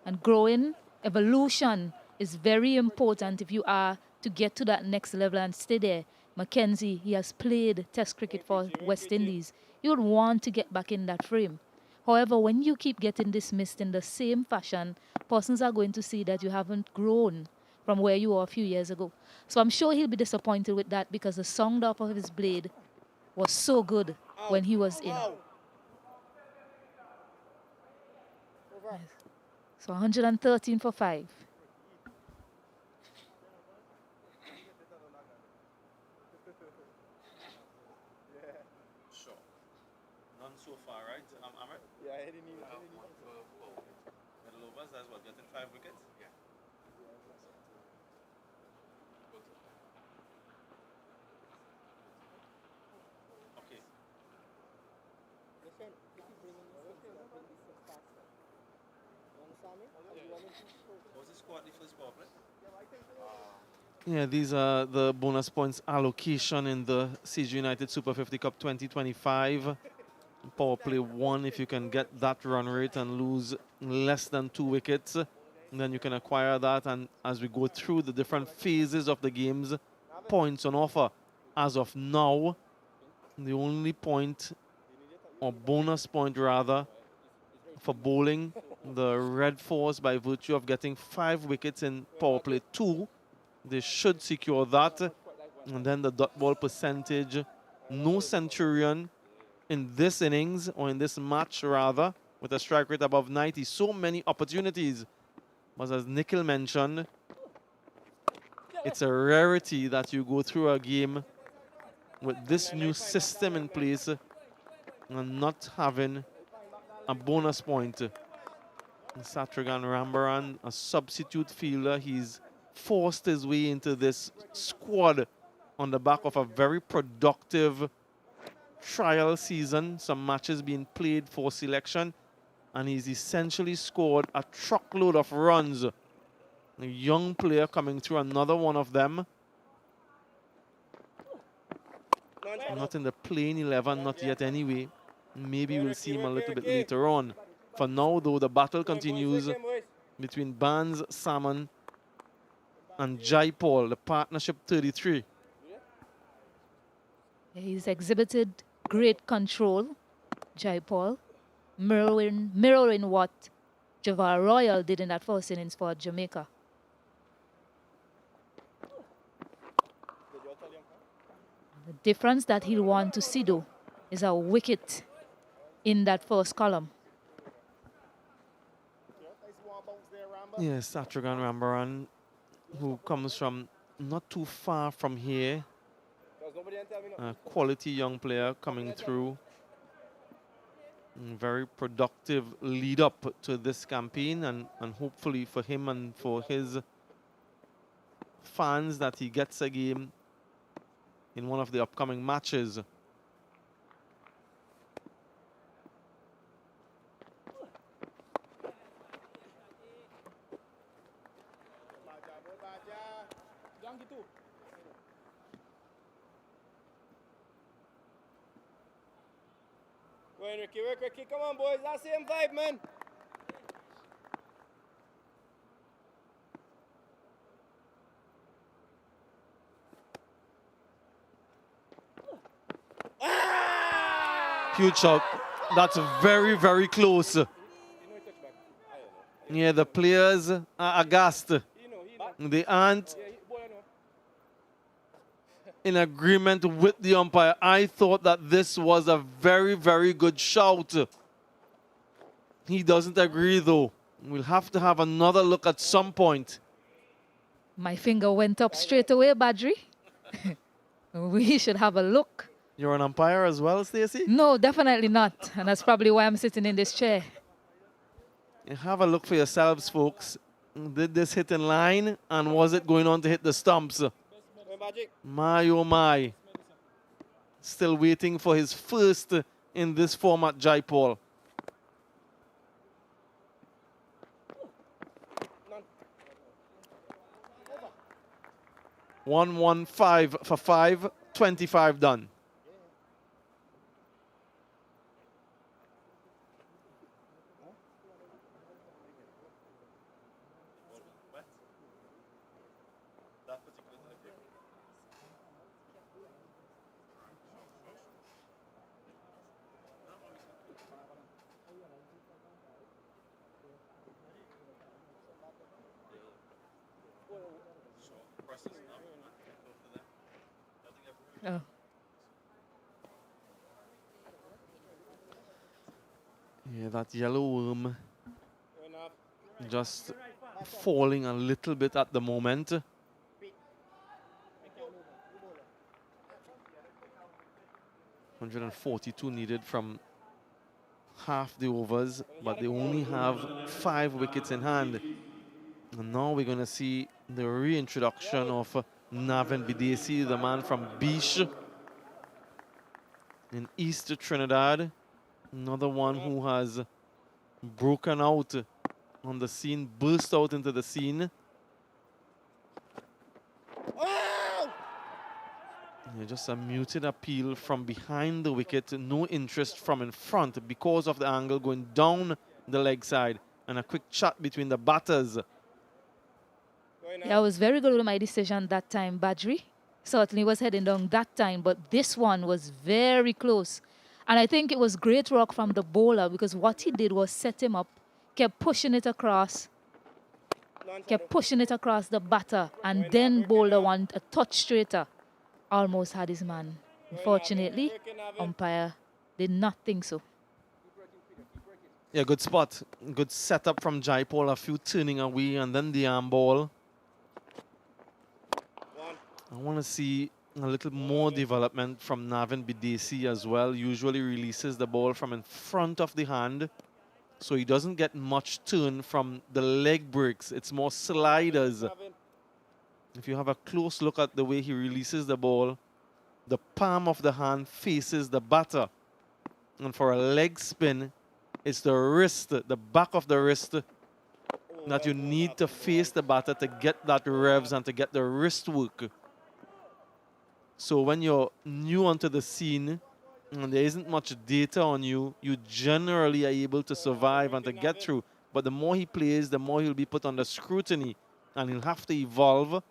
[SPEAKER 1] And growing, evolution is very important if you are to get to that next level and stay there. Mackenzie, he has played Test cricket for West Indies. You would want to get back in that frame. However, when you keep getting dismissed in the same fashion, persons are going to see that you haven't grown from where you were a few years ago. So I'm sure he'll be disappointed with that because the sound off of his blade was so good when he was in. Yes. So 113 for 5.
[SPEAKER 10] Sure. None so far, right? Amrit?
[SPEAKER 9] Yeah, I didn't even.
[SPEAKER 10] Middle overs, that's what, getting 5 wickets? Yeah. Okay.
[SPEAKER 9] Listen, if you bring in this thing, that will be so faster. You understand me?
[SPEAKER 10] What's the squad, the first power play?
[SPEAKER 8] Yeah, these are the bonus points allocation in the CG United Super 50 Cup 2025. Power play 1, if you can get that run rate and lose less than 2 wickets, then you can acquire that. And as we go through the different phases of the games, points on offer. As of now, the only point, or bonus point rather, for bowling, the Red Force, by virtue of getting 5 wickets in power play 2, they should secure that. And then the dot ball percentage, no Centurion in this innings, or in this match rather, with a strike rate above 90. So many opportunities. But as Nikhil mentioned, it's a rarity that you go through a game with this new system in place and not having a bonus point. Satragan Rambaran, a substitute fielder, he's forced his way into this squad on the back of a very productive trial season, some matches being played for selection, and he's essentially scored a truckload of runs. A young player coming through, another one of them. Not in the playing 11, not yet anyway. Maybe we'll see him a little bit later on. For now, though, the battle continues between Barnes, Salmon, and Jaipal, the partnership 33.
[SPEAKER 1] He's exhibited great control, Jaipal, mirroring what Javar Royal did in that first innings for Jamaica. The difference that he'll want to see, though, is a wicket in that first column.
[SPEAKER 8] Yes, Satragan Rambaran, who comes from not too far from here. A quality young player coming through. Very productive lead up to this campaign, and hopefully for him and for his fans that he gets a game in one of the upcoming matches.
[SPEAKER 9] Go on, Ricky, work, Ricky. Come on, boys. That same vibe, man.
[SPEAKER 8] Huge shot. That's very, very close. Yeah, the players are aghast. They aren't in agreement with the umpire. I thought that this was a very, very good shout. He doesn't agree, though. We'll have to have another look at some point.
[SPEAKER 1] My finger went up straight away, Badri. We should have a look.
[SPEAKER 8] You're an umpire as well, Stacey?
[SPEAKER 1] No, definitely not. And that's probably why I'm sitting in this chair.
[SPEAKER 8] Have a look for yourselves, folks. Did this hit in line, and was it going on to hit the stumps? My, oh my. Still waiting for his first in this format, Jaipal. One, 1-5 for 5, 25 done.
[SPEAKER 1] Oh.
[SPEAKER 8] Yeah, that yellow worm just falling a little bit at the moment. 142 needed from half the overs, but they only have 5 wickets in hand. And now we're going to see the reintroduction of Navin Bidesi, the man from Bish in East Trinidad. Another one who has broken out on the scene, burst out into the scene. Yeah, just a muted appeal from behind the wicket, no interest from in front because of the angle going down the leg side, and a quick chat between the batters.
[SPEAKER 1] Yeah, I was very good with my decision that time, Badri. Certainly was heading down that time, but this one was very close. And I think it was great work from the bowler because what he did was set him up, kept pushing it across the batter, and then bowler one a touch straighter. Almost had his man. Unfortunately, umpire did not think so.
[SPEAKER 8] Yeah, good spot. Good setup from Jaipal, a few turning away, and then the arm ball. I want to see a little more development from Navin Bidesi as well. Usually releases the ball from in front of the hand, so he doesn't get much turn from the leg breaks. It's more sliders. If you have a close look at the way he releases the ball, the palm of the hand faces the batter. And for a leg spin, it's the wrist, the back of the wrist, that you need to face the batter to get that revs and to get the wrist work. So when you're new onto the scene and there isn't much data on you, you generally are able to survive and to get through. But the more he plays, the more he'll be put under scrutiny and he'll have to evolve.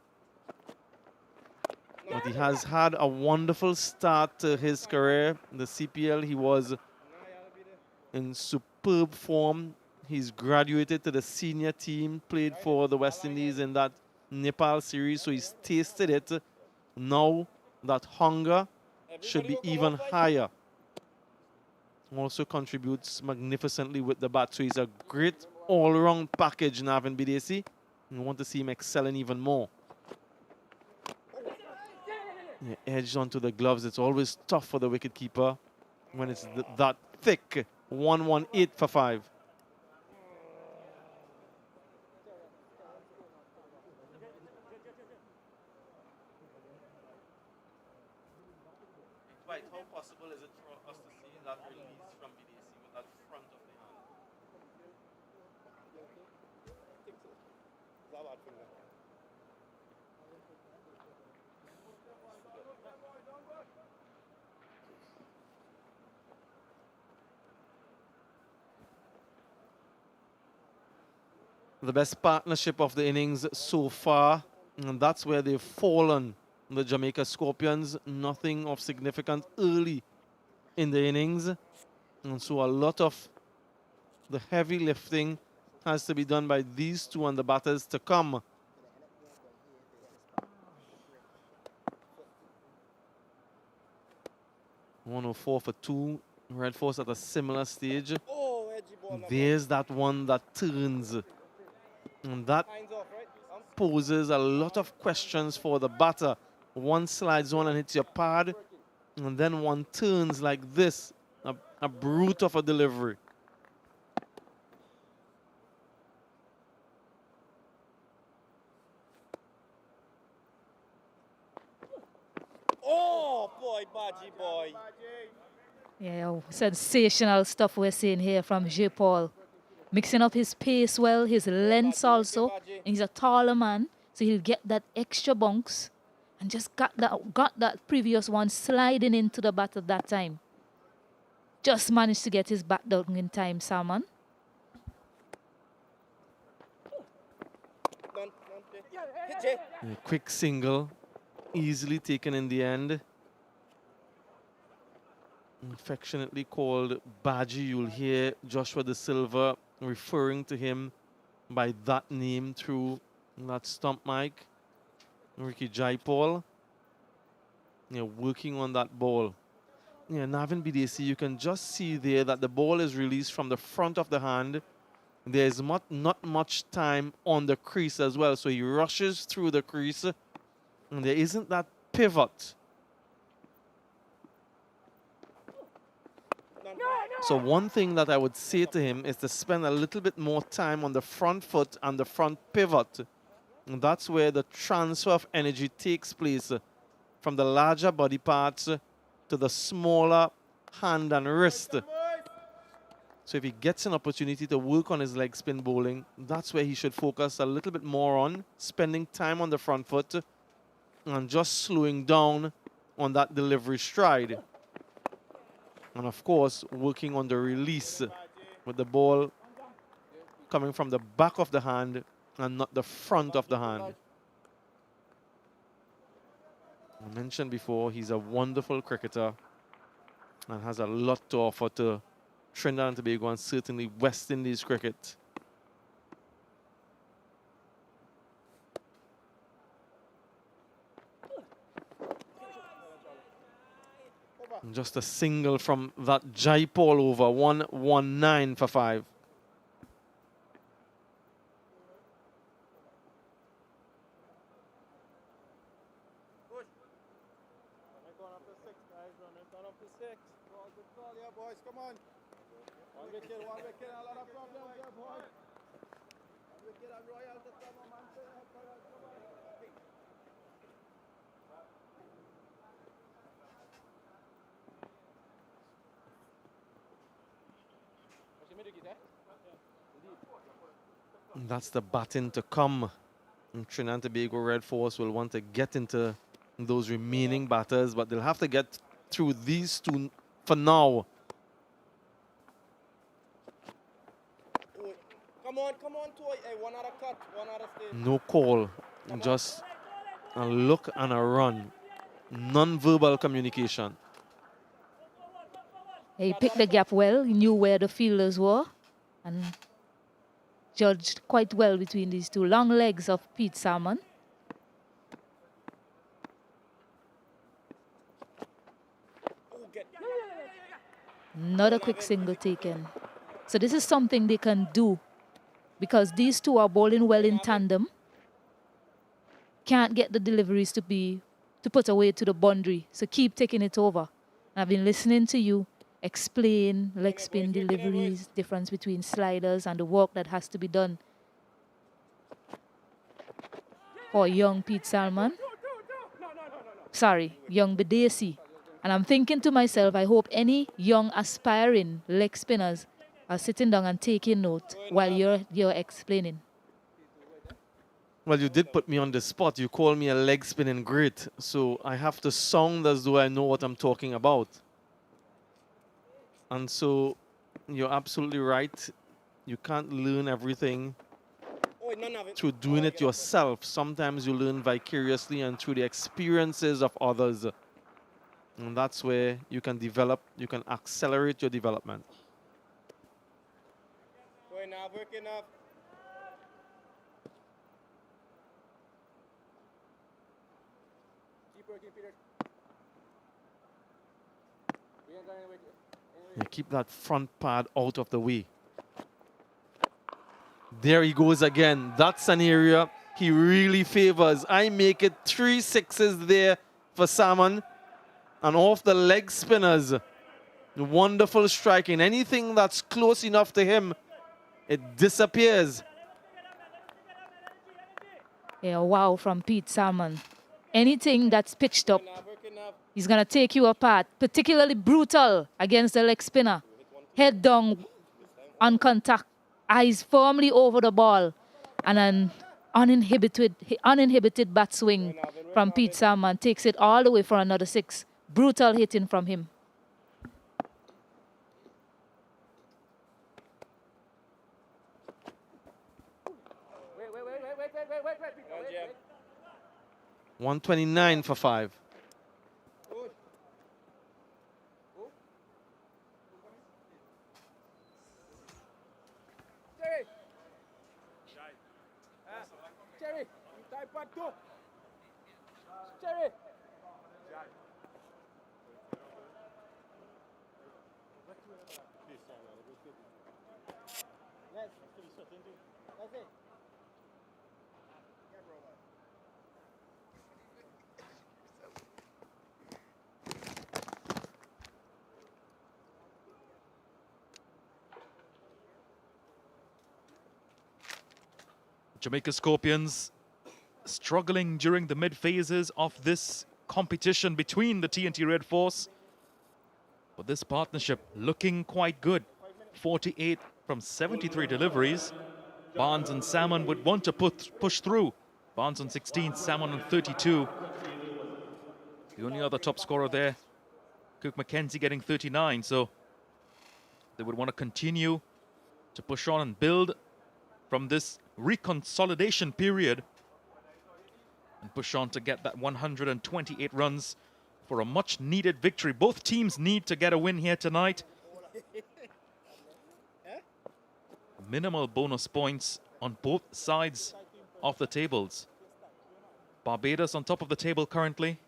[SPEAKER 8] But he has had a wonderful start to his career. The CPL, he was in superb form. He's graduated to the senior team, played for the West Indies in that Nepal series, so he's tasted it. Now that hunger should be even higher. Also contributes magnificently with the bat, so he's a great all-round package, Navin Bidesi. We want to see him excelling even more. Yeah, edged onto the gloves. It's always tough for the wicketkeeper when it's that thick. 1-1-8 for 5. Right, how possible is it for us to see that release from Bidesi with that front of the hand? The best partnership of the innings so far, and that's where they've fallen. The Jamaica Scorpions, nothing of significance early in the innings, and so a lot of the heavy lifting has to be done by these two and the batters to come. $104 for 2. Red Force at a similar stage. There's that one that turns. And that poses a lot of questions for the batter. One slides on and hits your pad, and then one turns like this. A brute of a delivery.
[SPEAKER 9] Oh, boy, Baji boy.
[SPEAKER 1] Yeah, sensational stuff we're seeing here from J. Paul. Mixing up his pace well, his length also. And he's a taller man, so he'll get that extra bounce. And just got that previous one sliding into the bat at that time. Just managed to get his bat down in time, Salman.
[SPEAKER 8] A quick single, easily taken in the end. Affectionately called Baji. You'll hear Joshua De Silva referring to him by that name through that stump mic. Ricky Jaipal, working on that ball. Navin BDC, you can just see there that the ball is released from the front of the hand. There's not much time on the crease as well, so he rushes through the crease, and there isn't that pivot. So one thing that I would say to him is to spend a little bit more time on the front foot and the front pivot. And that's where the transfer of energy takes place from the larger body parts to the smaller hand and wrist. So if he gets an opportunity to work on his leg spin bowling, that's where he should focus a little bit more on, spending time on the front foot and just slowing down on that delivery stride. And of course, working on the release with the ball coming from the back of the hand and not the front of the hand. I mentioned before, he's a wonderful cricketer and has a lot to offer to Trinidad and Tobago and certainly West Indies cricket. And just a single from that Jaipal over, 119 for 5.
[SPEAKER 9] Come on. One wicket, a lot of problems here, boy. One wicket and Royal to come on, man.
[SPEAKER 8] And that's the batting to come. And Trinidad and Tobago Red Force will want to get into those remaining batters, but they'll have to get through these two for now.
[SPEAKER 9] Come on, Toy. Hey, one other cut, one other stay.
[SPEAKER 8] No call, just a look and a run. Non-verbal communication.
[SPEAKER 1] He picked the gap well. He knew where the fielders were and judged quite well between these two long legs of Pete Salmon. Not a quick single taken. So this is something they can do because these two are bowling well in tandem. Can't get the deliveries to put away to the boundary. So keep taking it over. I've been listening to you explain leg spin deliveries, difference between sliders and the work that has to be done for young Pete Salmon. Sorry, young Bedesi. And I'm thinking to myself, I hope any young aspiring leg spinners are sitting down and taking note while you're explaining.
[SPEAKER 8] Well, you did put me on the spot. You call me a leg spinning great, so I have to sound as though I know what I'm talking about. And so you're absolutely right. You can't learn everything through doing it yourself. Sometimes you learn vicariously and through the experiences of others. And that's where you can develop, you can accelerate your development.
[SPEAKER 9] Working up. Keep working, Peter.
[SPEAKER 8] You keep that front pad out of the way. There he goes again. That's an area he really favors. I make it 3 sixes there for Salmon. And off the leg spinners. Wonderful striking. Anything that's close enough to him, it disappears.
[SPEAKER 1] Yeah, wow from Pete Salmon. Anything that's pitched up, he's going to take you apart. Particularly brutal against the leg spinner. Head down on contact, eyes firmly over the ball, and an uninhibited bat swing from Pete Salmon takes it all the way for another 6. Brutal hitting from him.
[SPEAKER 3] Wait.
[SPEAKER 8] 129 for 5.
[SPEAKER 3] Cherry, type part 2. Cherry. That's it.
[SPEAKER 5] Jamaica Scorpions struggling during the mid phases of this competition between the TNT Red Force. But this partnership looking quite good. 48 from 73 deliveries. Barnes and Salmon would want to push through. Barnes on 16, Salmon on 32. The only other top scorer there, Cook McKenzie, getting 39. So they would want to continue to push on and build from this reconsolidation period and push on to get that 128 runs for a much needed victory. Both teams need to get a win here tonight. Minimal bonus points on both sides of the tables. Barbados on top of the table currently.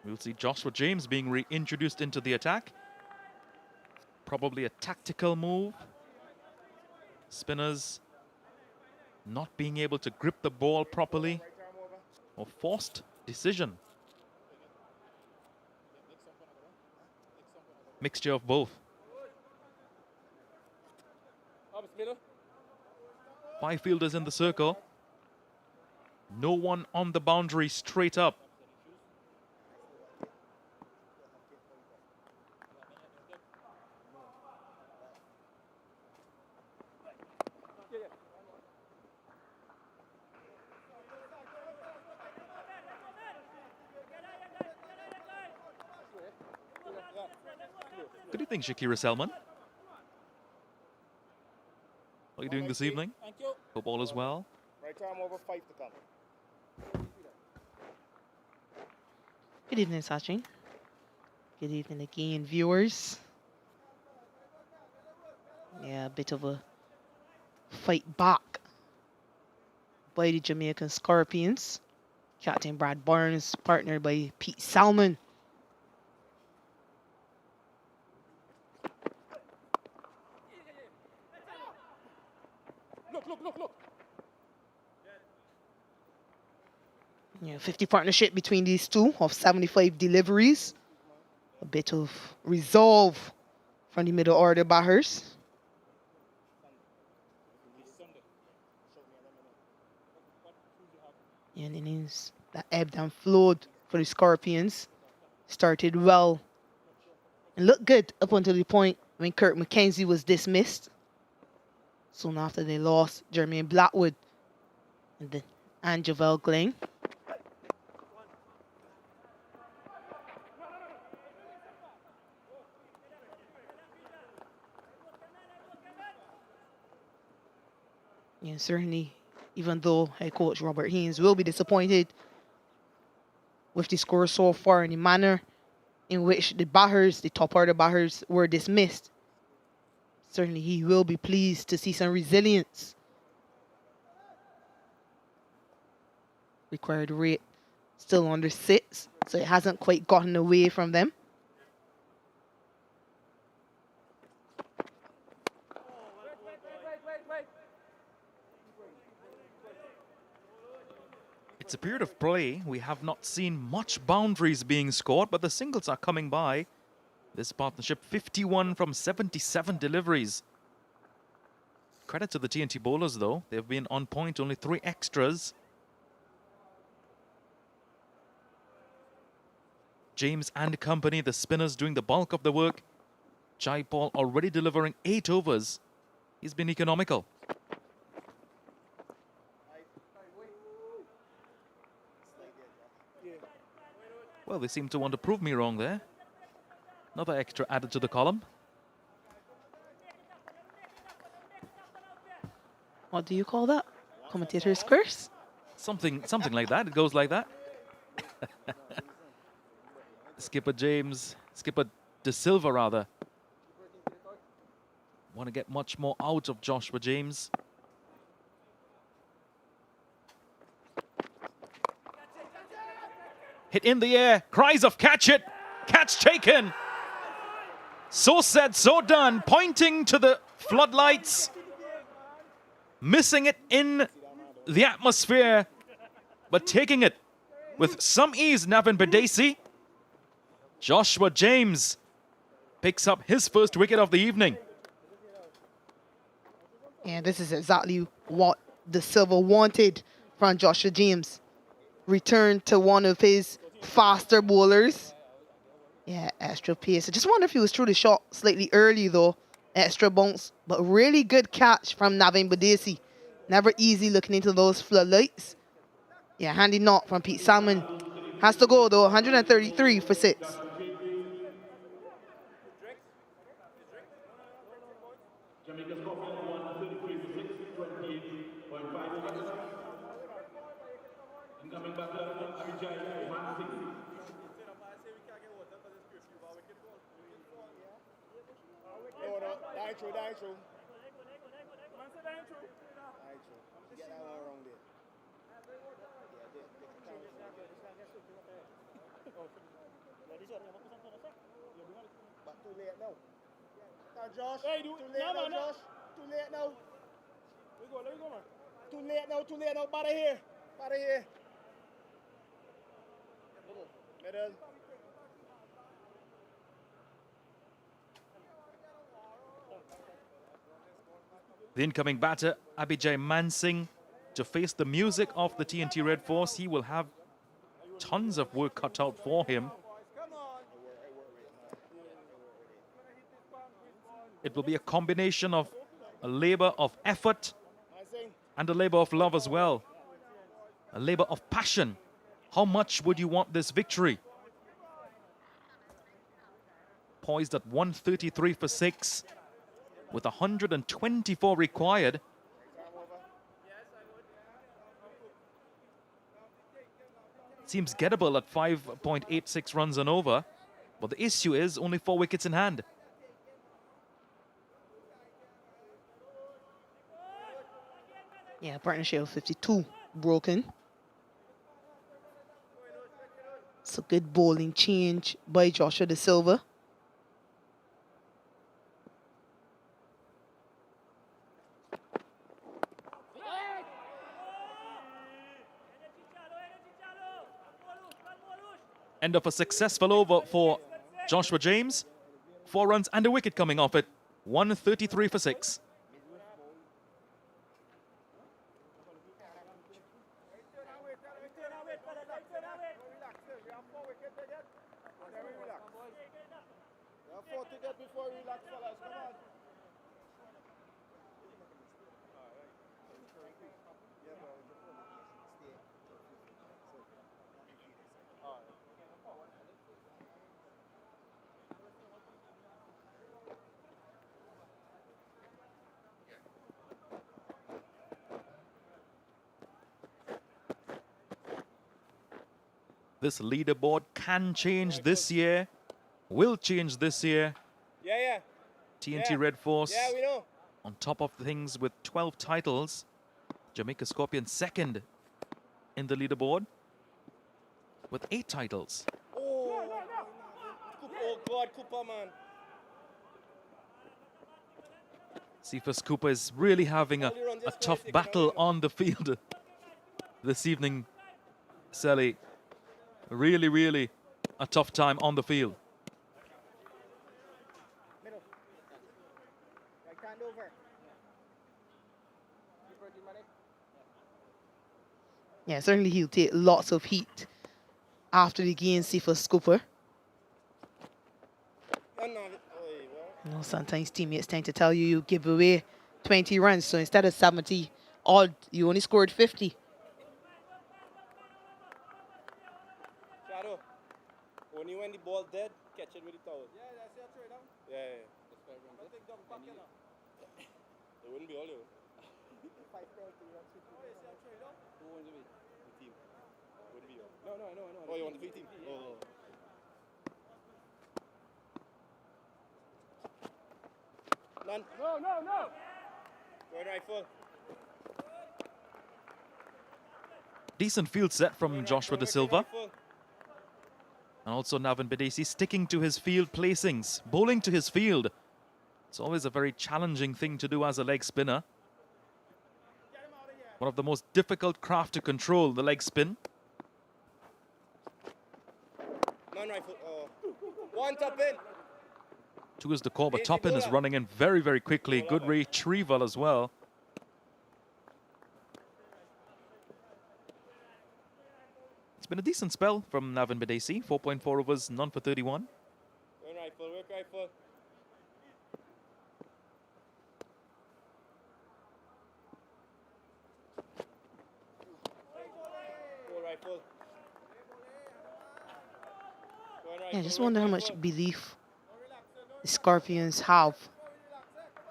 [SPEAKER 5] We'll see Joshua James being reintroduced into the attack. Probably a tactical move. Spinners not being able to grip the ball properly, or forced decision. Mixture of both. 5 fielders in the circle. No one on the boundary straight up. Good evening, Shakira Selman. How are you doing this evening?
[SPEAKER 3] Thank you.
[SPEAKER 5] Hope all is well.
[SPEAKER 3] Right arm over 5 to come.
[SPEAKER 7] Good evening, Sachin. Good evening again, viewers. Yeah, a bit of a fight back by the Jamaican Scorpions. Captain Brad Barnes, partnered by Pete Salmon.
[SPEAKER 3] Look.
[SPEAKER 7] Yeah, 50 partnership between these two of 75 deliveries. A bit of resolve from the middle order batters. And innings that ebbed and flowed for the Scorpions. Started well and looked good up until the point when Kirk McKenzie was dismissed. Soon after they lost Jermaine Blackwood and Javel Glenn. Yeah, certainly, even though head coach Robert Haynes will be disappointed with the score so far in the manner in which the batters, the top order batters, were dismissed, certainly he will be pleased to see some resilience. Required rate still under 6, so it hasn't quite gotten away from them.
[SPEAKER 5] It's a period of play. We have not seen much boundaries being scored, but the singles are coming by. This partnership, 51 from 77 deliveries. Credit to the TNT bowlers, though. They've been on point, only 3 extras. James and company, the spinners, doing the bulk of the work. Jai Paul already delivering 8 overs. He's been economical. Well, they seem to want to prove me wrong there. Another extra added to the column.
[SPEAKER 7] What do you call that? Commentator's curse?
[SPEAKER 5] Something like that. It goes like that. Skipper De Silva rather. Want to get much more out of Joshua James. Hit in the air, cries of catch it, catch taken. So said, so done, pointing to the floodlights. Missing it in the atmosphere, but taking it with some ease, Navin Badesi. Joshua James picks up his first wicket of the evening.
[SPEAKER 7] And this is exactly what De Silva wanted from Joshua James. Return to one of his faster bowlers. Yeah, extra pace. I just wonder if he was through the shot slightly early though. Extra bounce, but really good catch from Navin Badesi. Never easy looking into those floodlights. Yeah, handy knock from Pete Salmon. Has to go though, 133 for 6.
[SPEAKER 16] Jamaica's scoreline 133 for 6, 28.5 overs. Incoming batter, Abhijay Mansingh.
[SPEAKER 9] Dying true. Dying true. Get that one wrong there. But too late now. Josh. Hey, too late now, Josh. Too late now. Let me go, man. Too late now. Batter here. Middle.
[SPEAKER 5] The incoming batter, Abhijay Mansingh, to face the music of the TNT Red Force. He will have tons of work cut out for him. It will be a combination of a labor of effort and a labor of love as well. A labor of passion. How much would you want this victory? Poised at 133 for 6. With 124 required. Seems gettable at 5.86 runs and over. But the issue is only 4 wickets in hand.
[SPEAKER 7] Yeah, partnership of 52 broken. It's a good bowling change by Joshua De Silva.
[SPEAKER 5] End of a successful over for Joshua James. 4 runs and a wicket coming off it. 133 for 6. This leaderboard can change this year, will change this year.
[SPEAKER 9] Yeah.
[SPEAKER 5] TNT Red Force
[SPEAKER 9] Yeah, we know.
[SPEAKER 5] on top of things with 12 titles. Jamaica Scorpions second in the leaderboard with 8 titles.
[SPEAKER 9] Oh God, Cooper, man.
[SPEAKER 5] Cephas Cooper is really having a tough battle on the field this evening. Selly, really, really a tough time on the field.
[SPEAKER 9] Middle. Right hand over.
[SPEAKER 7] Yeah, certainly he'll take lots of heat after the game, Cephas Cooper. You know, sometimes teammates tend to tell you you give away 20 runs, so instead of 70 odd, you only scored 50.
[SPEAKER 9] Shadow. Only when the ball dead, catch it with the towel. Yeah, that's your trade down. Yeah. It wouldn't be all you. Who wins the week? The team. Wouldn't be you. No. Oh, you want the free team? Oh. None. No. Going rifle.
[SPEAKER 5] Decent field set from Joshua De Silva. And also Navin Bidesi sticking to his field placings, bowling to his field. It's always a very challenging thing to do as a leg spinner. One of the most difficult craft to control, the leg spin.
[SPEAKER 9] Non-rifle. One top in.
[SPEAKER 5] Two is the call, but Toppin is running in very, very quickly. Good retrieval as well. It's been a decent spell from Navin Bidesi. 4.4 overs, none for 31.
[SPEAKER 9] One rifle, work rifle. Four rifle.
[SPEAKER 7] Yeah, I just wonder how much belief the Scorpions have.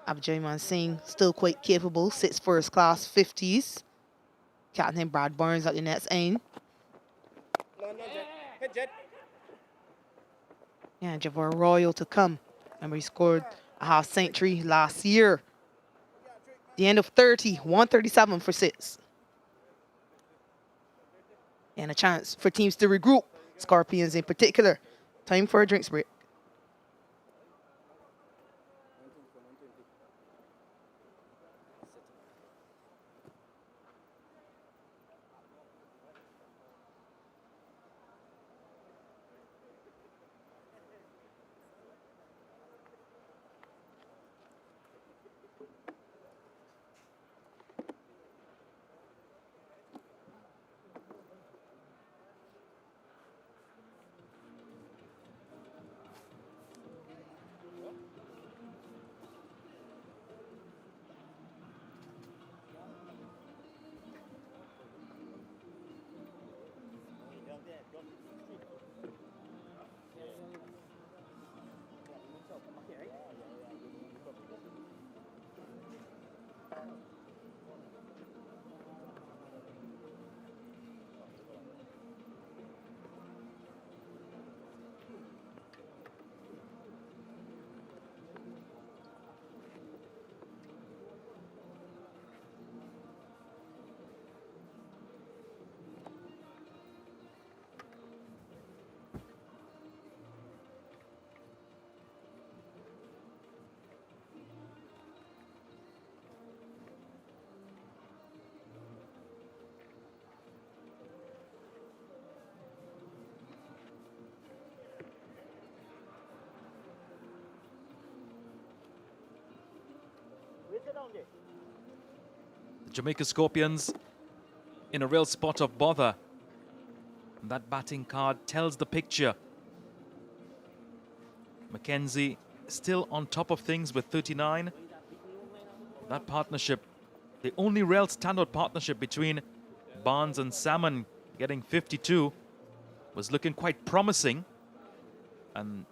[SPEAKER 7] Abhijay Singh still quite capable, 6 first-class 50s. Captain Brad Burns at the next end.
[SPEAKER 9] No, Jet. Hit Jet.
[SPEAKER 7] Yeah, Javor Royal to come. Remember, he scored a half century last year. The end of 30, 137 for 6. And a chance for teams to regroup, Scorpions in particular. Time for a drinks break.
[SPEAKER 5] The Jamaica Scorpions in a real spot of bother. And that batting card tells the picture. Mackenzie still on top of things with 39. That partnership, the only real standout partnership between Barnes and Salmon getting 52, was looking quite promising. And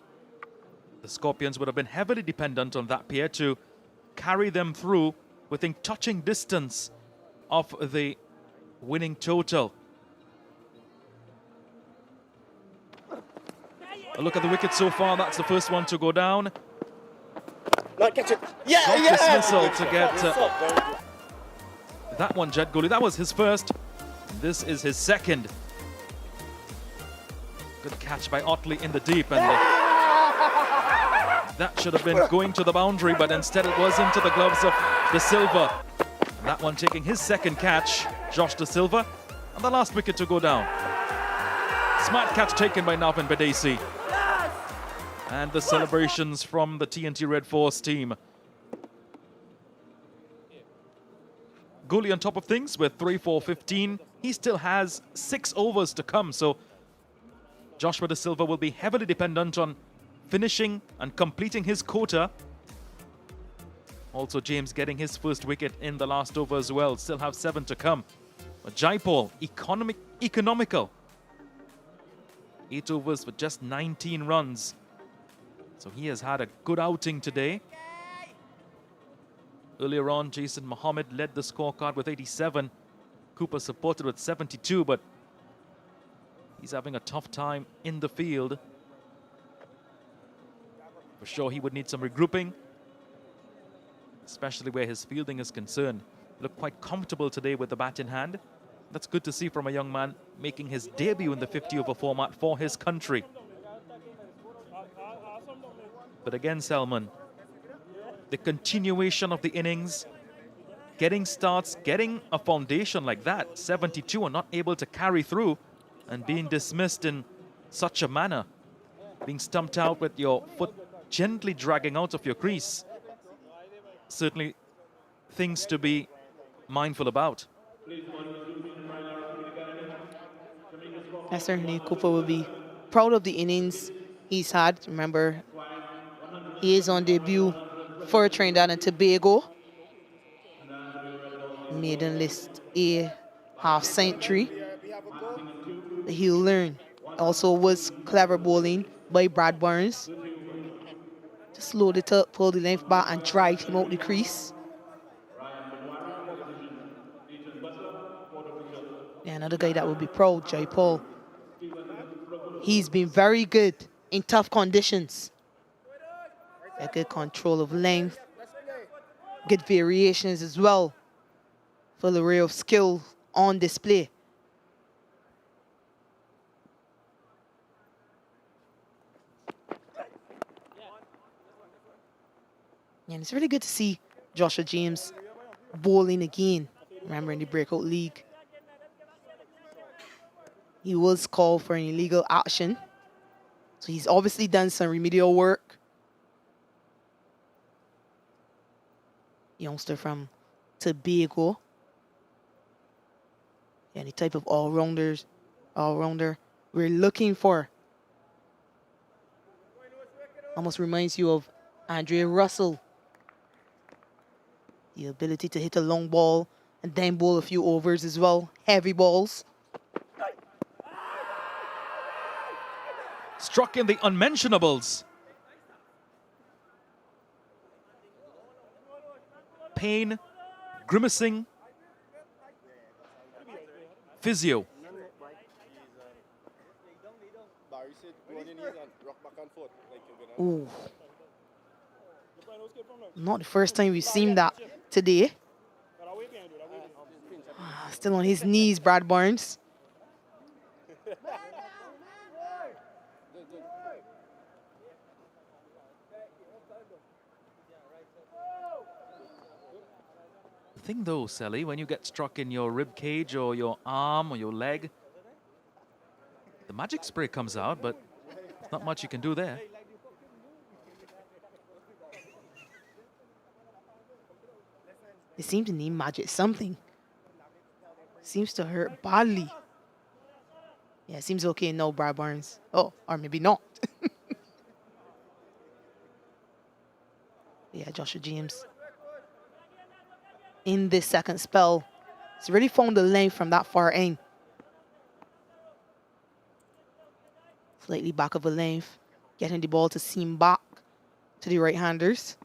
[SPEAKER 5] the Scorpions would have been heavily dependent on that pair to carry them through within touching distance of the winning total. A look at the wicket so far. That's the first one to go down.
[SPEAKER 9] Not catch it. Yeah,
[SPEAKER 5] Soft
[SPEAKER 9] yeah.
[SPEAKER 5] dismissal to get that one, Jet Gully. That was his first. This is his second. Good catch by Otley in the deep, and that should have been going to the boundary, but instead it was into the gloves of De Silva. And that one taking his second catch, Josh De Silva, and the last wicket to go down. Smart catch taken by Navin Badesi. And the celebrations from the TNT Red Force team. Gooley on top of things with 3-4-15. He still has 6 overs to come, so Joshua Da Silva will be heavily dependent on finishing and completing his quota. Also, James getting his first wicket in the last over as well. Still have 7 to come. But Jaipal, economical. 8 overs for just 19 runs. So he has had a good outing today. Earlier on, Jason Mohammed led the scorecard with 87. Cooper supported with 72, but he's having a tough time in the field. For sure, he would need some regrouping, especially where his fielding is concerned. Looked quite comfortable today with the bat in hand. That's good to see from a young man making his debut in the 50-over format for his country. But again, Salman, the continuation of the innings, getting starts, getting a foundation like that, 72, and not able to carry through, and being dismissed in such a manner, being stumped out with your foot gently dragging out of your crease. Certainly things to be mindful about.
[SPEAKER 7] Certainly Cooper will be proud of the innings he's had. Remember, he is on debut for Trinidad and Tobago. Maiden list a half century. He'll learn. Also was clever bowling by Brad Burns. Just load it up, pull the length back and drag him out the crease. Yeah, another guy that will be proud, Jaipal. He's been very good in tough conditions. A good control of length. Good variations as well. Full array of skill on display. And it's really good to see Joshua James bowling again. Remember in the Breakout League, he was called for an illegal action. So he's obviously done some remedial work. Youngster from Tobago. Yeah, the type of all-rounder we're looking for. Almost reminds you of Andre Russell. The ability to hit a long ball and then bowl a few overs as well. Heavy balls.
[SPEAKER 5] Struck in the unmentionables. Pain, grimacing, physio.
[SPEAKER 7] Ooh. Not the first time we've seen that today. Still on his knees, Brad Barnes.
[SPEAKER 5] The thing though, Sally, when you get struck in your rib cage or your arm or your leg, the magic spray comes out, but there's not much you can do there.
[SPEAKER 7] They seem to need magic something. Seems to hurt badly. Yeah, seems okay now, Brad Barnes. Oh, or maybe not. Yeah, Joshua James. In this second spell, he's really found the length from that far end. Slightly back of a length, getting the ball to seam back to the right-handers.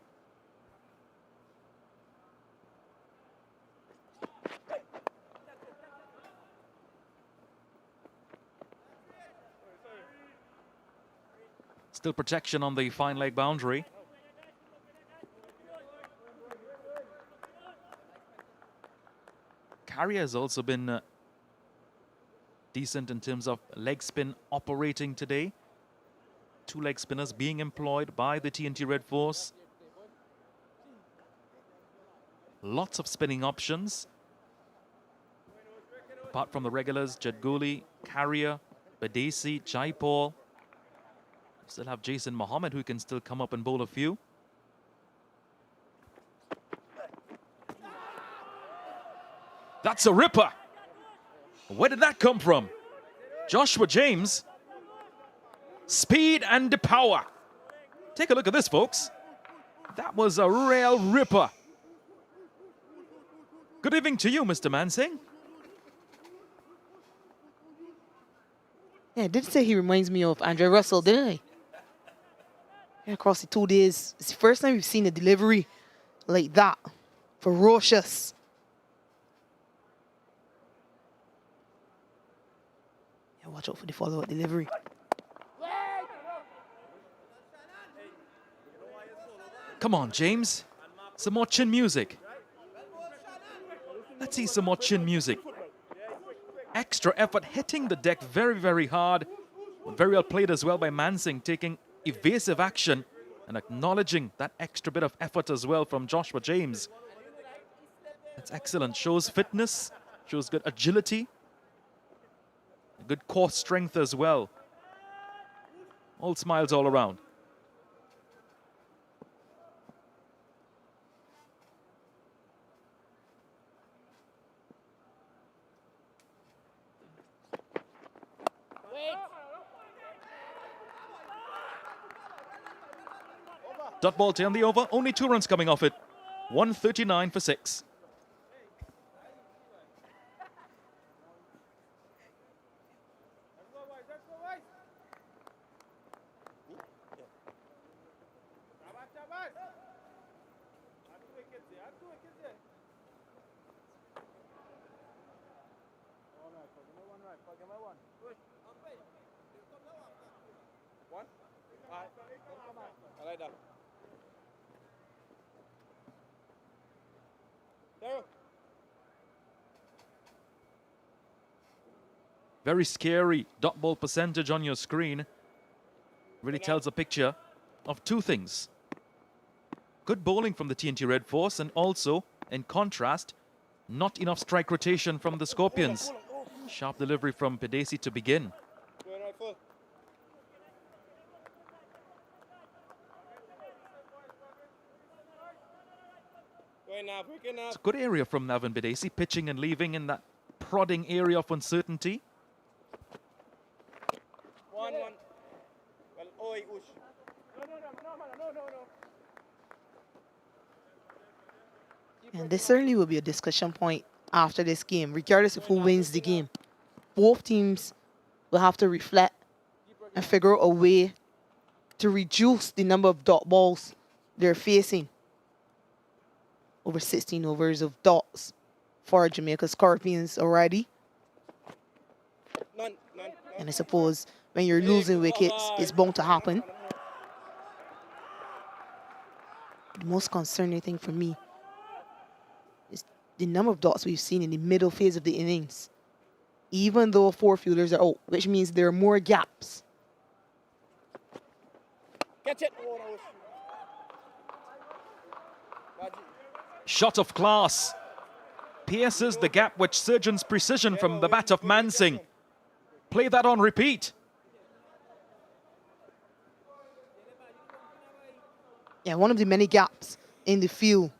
[SPEAKER 5] Still protection on the fine leg boundary. Carrier has also been decent in terms of leg spin operating today. 2 leg spinners being employed by the TNT Red Force. Lots of spinning options. Apart from the regulars, Jed Gooley, Carrier, Badesi, Jaipal. Still have Jason Mohammed who can still come up and bowl a few. That's a ripper. Where did that come from? Joshua James. Speed and power. Take a look at this, folks. That was a real ripper. Good evening to you, Mr. Mansingh.
[SPEAKER 6] Yeah, I did say he reminds me of Andre Russell, didn't I? Yeah, across the 2 days. It's the first time we've seen a delivery like that. Ferocious. Yeah, watch out for the follow-up delivery.
[SPEAKER 5] Come on, James. Some more chin music. Let's see some more chin music. Extra effort hitting the deck very, very hard. Very well played as well by Mansingh, taking evasive action and acknowledging that extra bit of effort as well from Joshua James. That's excellent. Shows fitness, shows good agility, good core strength as well. All smiles all around. Dot ball to end the over, only 2 runs coming off it. 139 for 6.
[SPEAKER 3] I like that.
[SPEAKER 5] Very scary dot ball percentage on your screen. Really tells a picture of 2 things. Good bowling from the TNT Red Force, and also, in contrast, not enough strike rotation from the Scorpions. Sharp delivery from Badesi to begin. It's a good area from Navin Badesi, pitching and leaving in that prodding area of uncertainty.
[SPEAKER 6] And this certainly will be a discussion point after this game, regardless of who wins the game. Both teams will have to reflect and figure out a way to reduce the number of dot balls they're facing. Over 16 overs of dots for Jamaica Scorpions already. And I suppose when you're losing wickets, it's bound to happen. The most concerning thing for me is the number of dots we've seen in the middle phase of the innings. Even though 4 fielders are out, which means there are more gaps.
[SPEAKER 3] Catch it.
[SPEAKER 5] Shot of class. Pierces the gap with surgeon's precision from the bat of Mansingh. Play that on repeat.
[SPEAKER 6] Yeah, one of the many gaps in the field.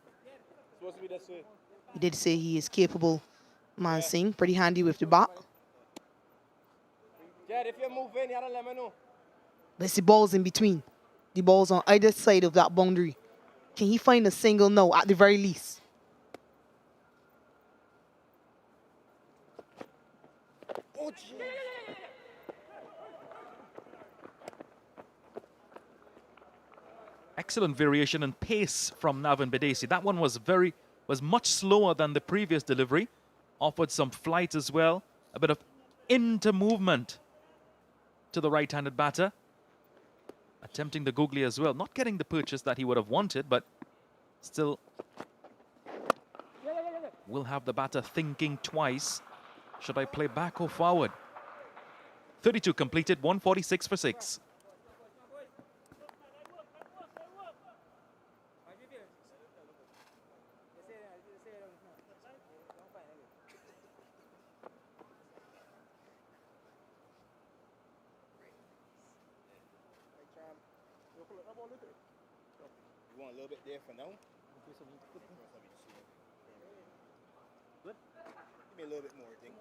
[SPEAKER 3] Supposed to be this way.
[SPEAKER 6] He did say he is capable. Mansingh, pretty handy with the bat.
[SPEAKER 3] Jed, if you move in, you don't let me know.
[SPEAKER 6] But it's the balls in between. The balls on either side of that boundary. Can he find a single? No, at the very least.
[SPEAKER 3] Oh,
[SPEAKER 5] Excellent variation and pace from Navin Badesi. That one was much slower than the previous delivery. Offered some flight as well. A bit of inter-movement to the right-handed batter. Attempting the googly as well. Not getting the purchase that he would have wanted, but still will have the batter thinking twice. Should I play back or forward? 32 completed, 146 for 6.
[SPEAKER 9] You want a little bit there for now? Good? Give me a little bit more, I think.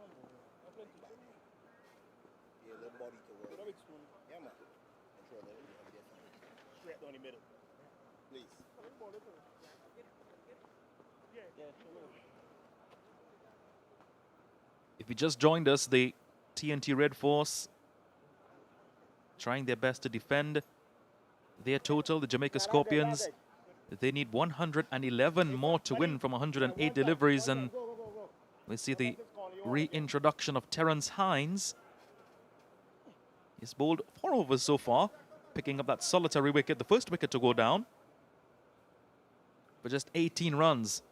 [SPEAKER 9] Yeah, a little body to work. Yeah, man. Control that. Straight down the middle. Please.
[SPEAKER 5] If you just joined us, the TNT Red Force trying their best to defend their total. The Jamaica Scorpions, they need 111 more to win from 108 deliveries, and we see the reintroduction of Terence Hines. He's bowled 4 overs so far, picking up that solitary wicket, the first wicket to go down, for just 18 runs.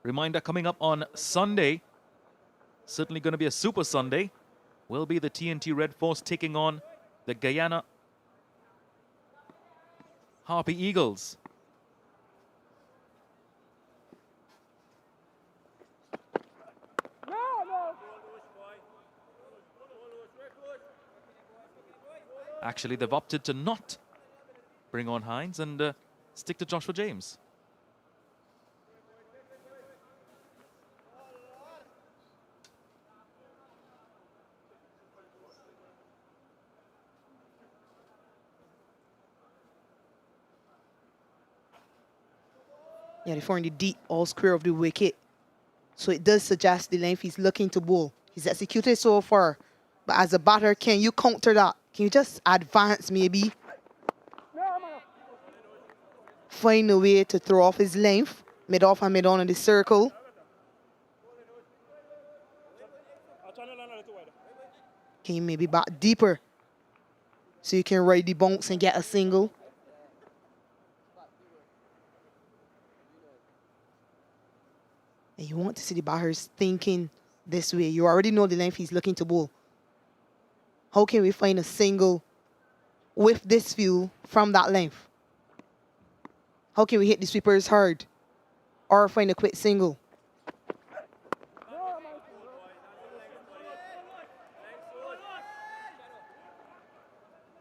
[SPEAKER 5] Reminder, coming up on Sunday, certainly going to be a Super Sunday, will be the TNT Red Force taking on the Guyana Harpy Eagles. Actually, they've opted to not bring on Hines and stick to Joshua James.
[SPEAKER 6] Yeah, they're throwing the deep all square of the wicket. So it does suggest the length he's looking to bowl. He's executed so far. But as a batter, can you counter that? Can you just advance maybe? Find a way to throw off his length. Mid-off and mid-on in the circle. Can you maybe back deeper? So you can ride the bounce and get a single. And you want to see the batters thinking this way. You already know the length he's looking to bowl. How can we find a single with this view from that length? How can we hit the sweepers hard? Or find a quick single?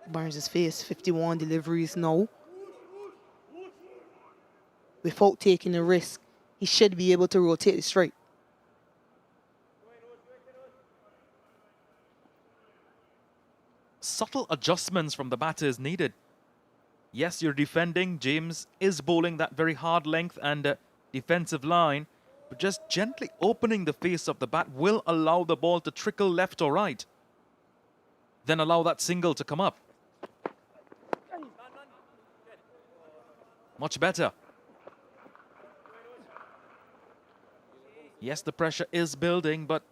[SPEAKER 6] Barnes has faced 51 deliveries now. Without taking a risk, he should be able to rotate the strike.
[SPEAKER 5] Subtle adjustments from the batters needed. Yes, you're defending. James is bowling that very hard length and defensive line, but just gently opening the face of the bat will allow the ball to trickle left or right. Then allow that single to come up. Much better. Yes, the pressure is building, but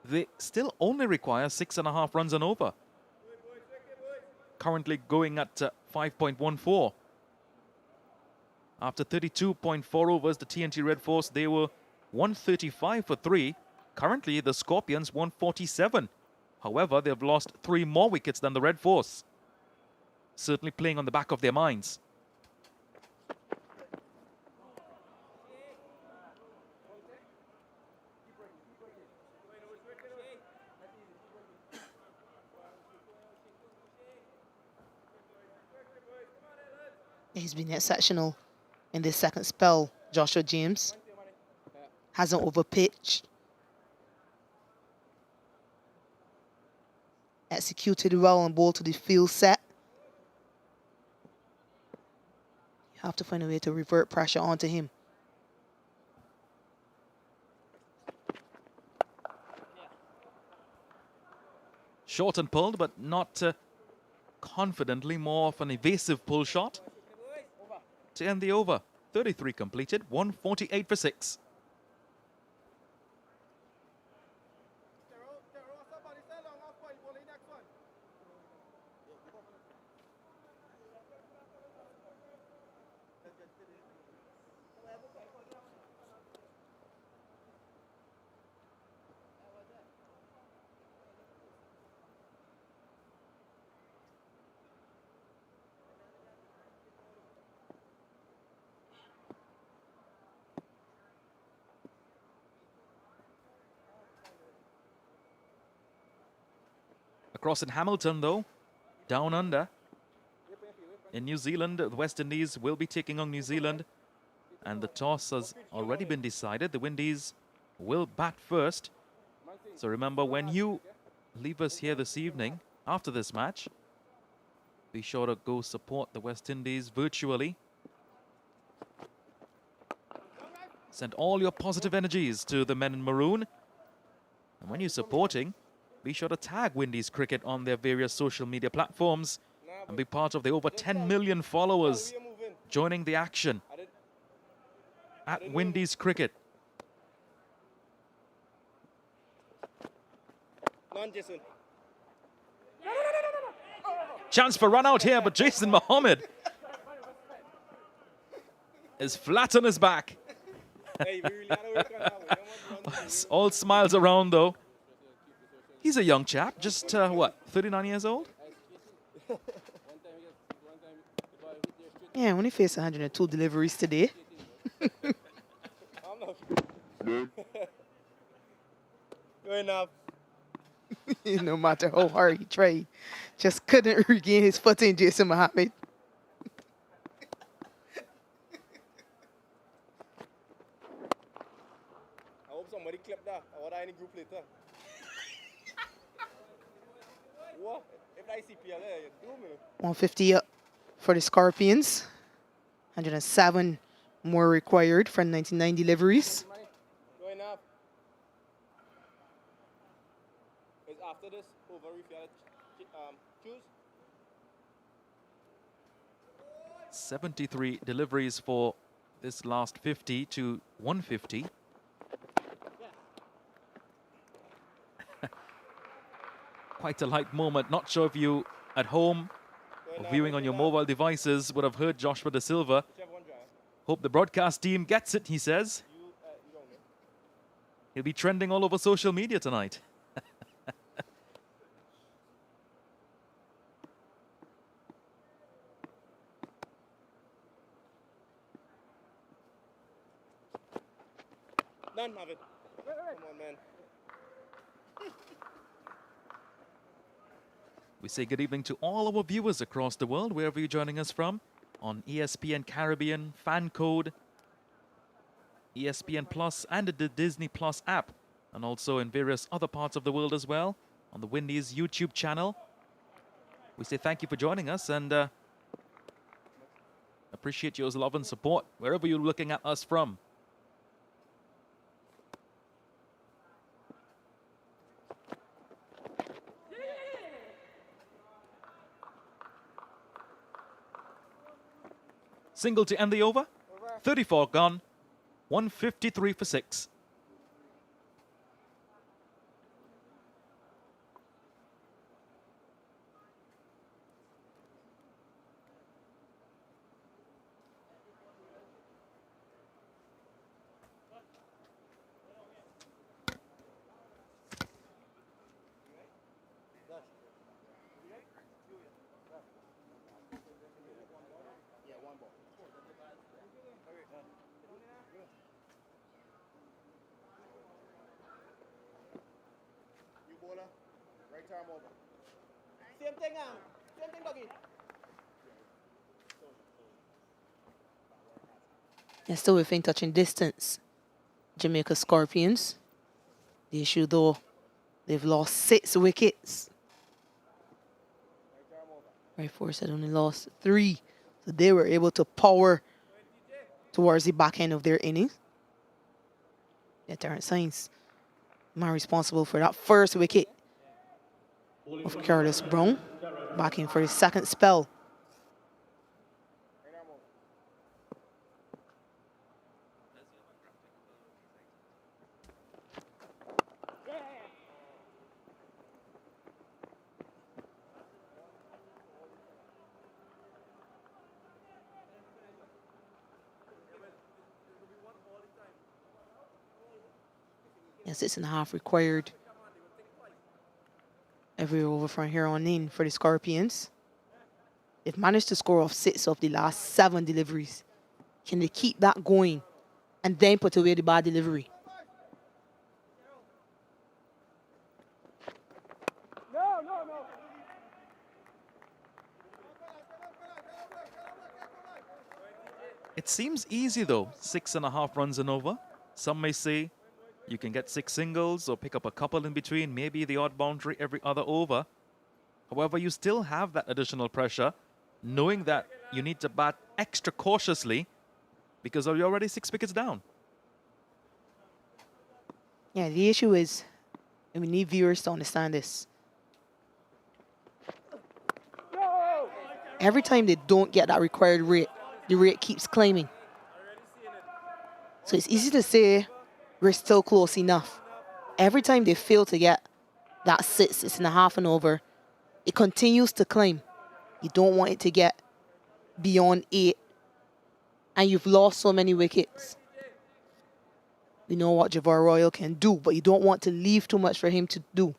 [SPEAKER 5] they still only require 6.5 runs and over. Currently going at 5.14. After 32.4 overs, the TNT Red Force, they were 135 for 3. Currently, the Scorpions 147. However, they've lost 3 more wickets than the Red Force. Certainly playing on the back of their minds.
[SPEAKER 6] He's been exceptional in this second spell. Joshua James hasn't overpitched. Executed well and ball to the field set. You have to find a way to revert pressure onto him.
[SPEAKER 5] Short and pulled, but not confidently, more of an evasive pull shot to end the over. 33 completed, 148 for 6. Across in Hamilton, though, down under. In New Zealand, the West Indies will be taking on New Zealand. And the toss has already been decided. The Windies will bat first. So remember, when you leave us here this evening, after this match, be sure to go support the West Indies virtually. Send all your positive energies to the men in maroon. And when you're supporting, be sure to tag Windies Cricket on their various social media platforms and be part of the over 10 million followers joining the action at Windies Cricket. Chance for run out here, but Jason Mohammed is flat on his back. All smiles around, though. He's a young chap, just, what, 39 years old?
[SPEAKER 6] Yeah, only faced 102 deliveries today.
[SPEAKER 9] Good enough.
[SPEAKER 6] No matter how hard he tried, just couldn't regain his footing, Jason Mohammed.
[SPEAKER 9] I hope somebody clipped that. I want that in the group later. What? If I see PLA, you do me.
[SPEAKER 6] 150 up for the Scorpions. 107 more required for 99 deliveries.
[SPEAKER 9] Going up. Is after this over if you choose?
[SPEAKER 5] 73 deliveries for this last 50 to 150. Quite a light moment. Not sure if you at home or viewing on your mobile devices would have heard Joshua Da Silva. Hope the broadcast team gets it, he says. He'll be trending all over social media tonight.
[SPEAKER 9] Done, have it. Come on, man.
[SPEAKER 5] We say good evening to all our viewers across the world, wherever you're joining us from, on ESPN Caribbean, Fan Code, ESPN Plus, and the Disney Plus app, and also in various other parts of the world as well, on the Windies YouTube channel. We say thank you for joining us and appreciate your love and support, wherever you're looking at us from. Single to end the over. 34 gone. 153 for 6.
[SPEAKER 9] Bowler, right arm over. Same thing, doggy.
[SPEAKER 6] And still within touching distance, Jamaica Scorpions. The issue, though, they've lost 6 wickets. Right Force had only lost 3. So they were able to power towards the back end of their innings. Yeah, Terrence Sainz, man responsible for that first wicket of Carlos Brown, back in for his second spell. Yeah, 6.5 required every over from here on in for the Scorpions. They've managed to score off 6 of the last 7 deliveries. Can they keep that going and then put away the bad delivery?
[SPEAKER 9] No.
[SPEAKER 5] It seems easy though, 6.5 runs and over. Some may say you can get 6 singles or pick up a couple in between, maybe the odd boundary every other over. However, you still have that additional pressure, knowing that you need to bat extra cautiously because you're already 6 wickets down.
[SPEAKER 6] Yeah, the issue is, and we need viewers to understand this. Every time they don't get that required rate, the rate keeps climbing. So it's easy to say we're still close enough. Every time they fail to get that 6.5 and over, it continues to climb. You don't want it to get beyond 8, and you've lost so many wickets. We know what Javar Royal can do, but you don't want to leave too much for him to do.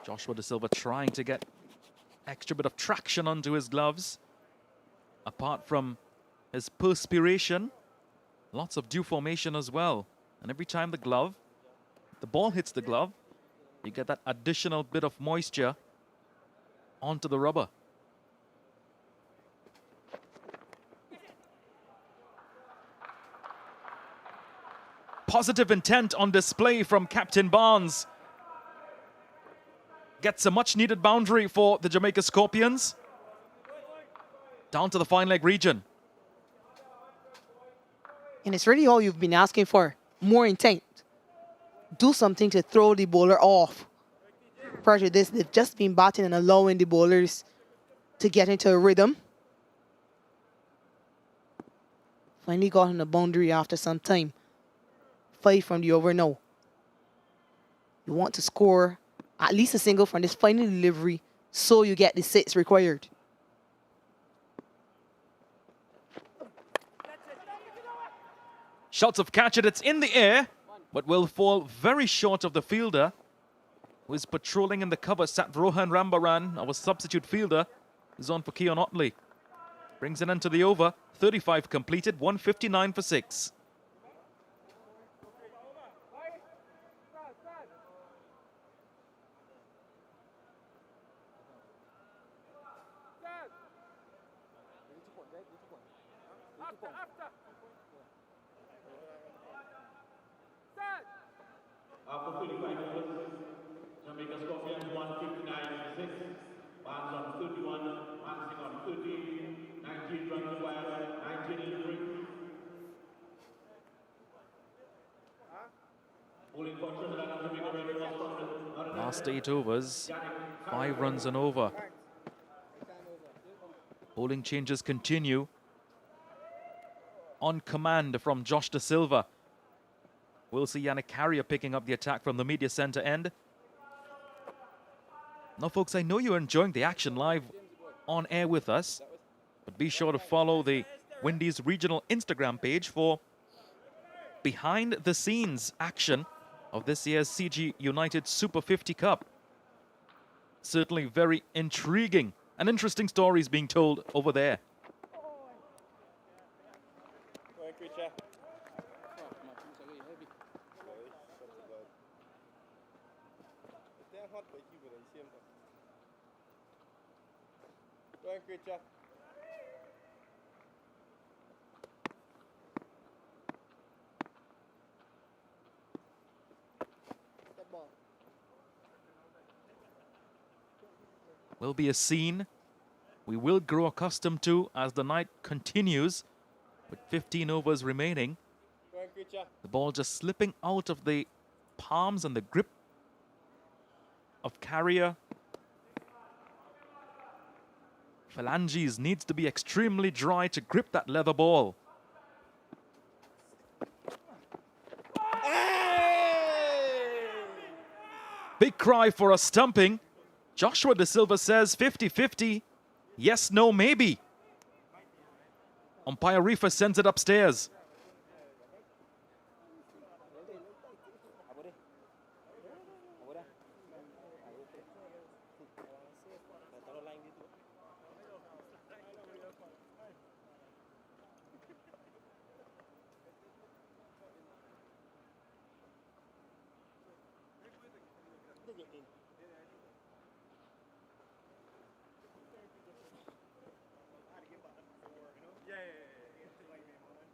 [SPEAKER 5] Joshua De Silva trying to get extra bit of traction onto his gloves. Apart from his perspiration, lots of dew formation as well. And every time the ball hits the glove, you get that additional bit of moisture onto the rubber. Positive intent on display from Captain Barnes. Gets a much needed boundary for the Jamaica Scorpions. Down to the fine leg region.
[SPEAKER 6] And it's really all you've been asking for, more intent. Do something to throw the bowler off. Prior to this, they've just been batting and allowing the bowlers to get into a rhythm. Finally got on the boundary after some time. 5 from the over now. You want to score at least a single from this final delivery so you get the 6 required.
[SPEAKER 5] Shots of catch it, it's in the air, but will fall very short of the fielder, who is patrolling in the cover. Satvrohan Rambaran, our substitute fielder, is on for Keon Otley. Brings it into the over, 35 completed, 159 for 6.
[SPEAKER 16] After 35 overs, Jamaica Scorpions 159 for 6. Barnes on 31, Mansing on 13, 19 runs required, 19 delivery. Bowling for Trinidad and Tobago Red Cross.
[SPEAKER 5] Last 8 overs, 5 runs and over. Bowling changes continue. On command from Josh De Silva. We'll see Yannick Carrier picking up the attack from the media center end. Now, folks, I know you're enjoying the action live on air with us, but be sure to follow the Windies regional Instagram page for behind-the-scenes action of this year's CG United Super 50 Cup. Certainly very intriguing and interesting stories being told over there. Will be a scene we will grow accustomed to as the night continues with 15 overs remaining. The ball just slipping out of the palms and the grip of Carrier. Phalanges needs to be extremely dry to grip that leather ball. Big cry for a stumping. Joshua De Silva says 50-50. Yes, no, maybe. Umpire Reefer sends it upstairs.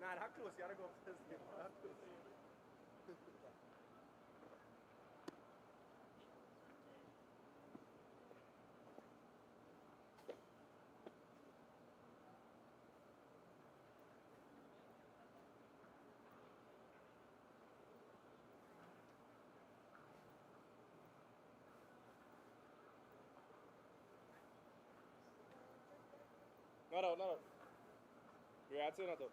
[SPEAKER 3] Nah, that close. You gotta go first. That close. Not out, not out. Yeah, I'd say not out.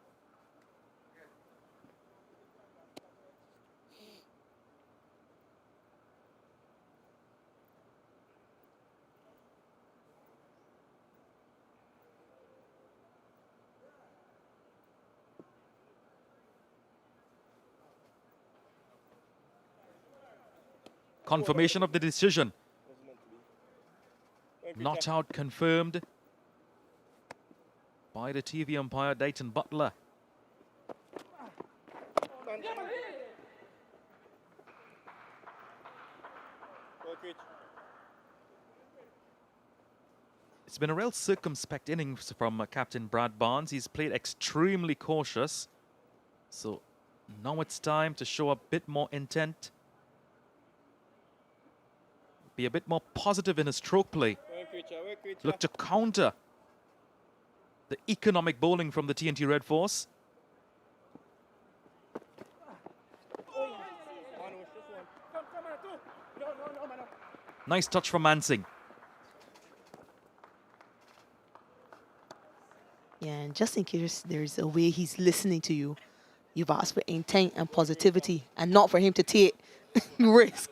[SPEAKER 5] Confirmation of the decision. Not out confirmed by the TV umpire, Dayton Butler. It's been a real circumspect innings from Captain Brad Barnes. He's played extremely cautious. So now it's time to show a bit more intent. Be a bit more positive in his stroke play. Look to counter the economic bowling from the TNT Red Force. Nice touch from Mansingh.
[SPEAKER 6] Yeah, and just in case there's a way he's listening to you, you've asked for intent and positivity and not for him to take risk.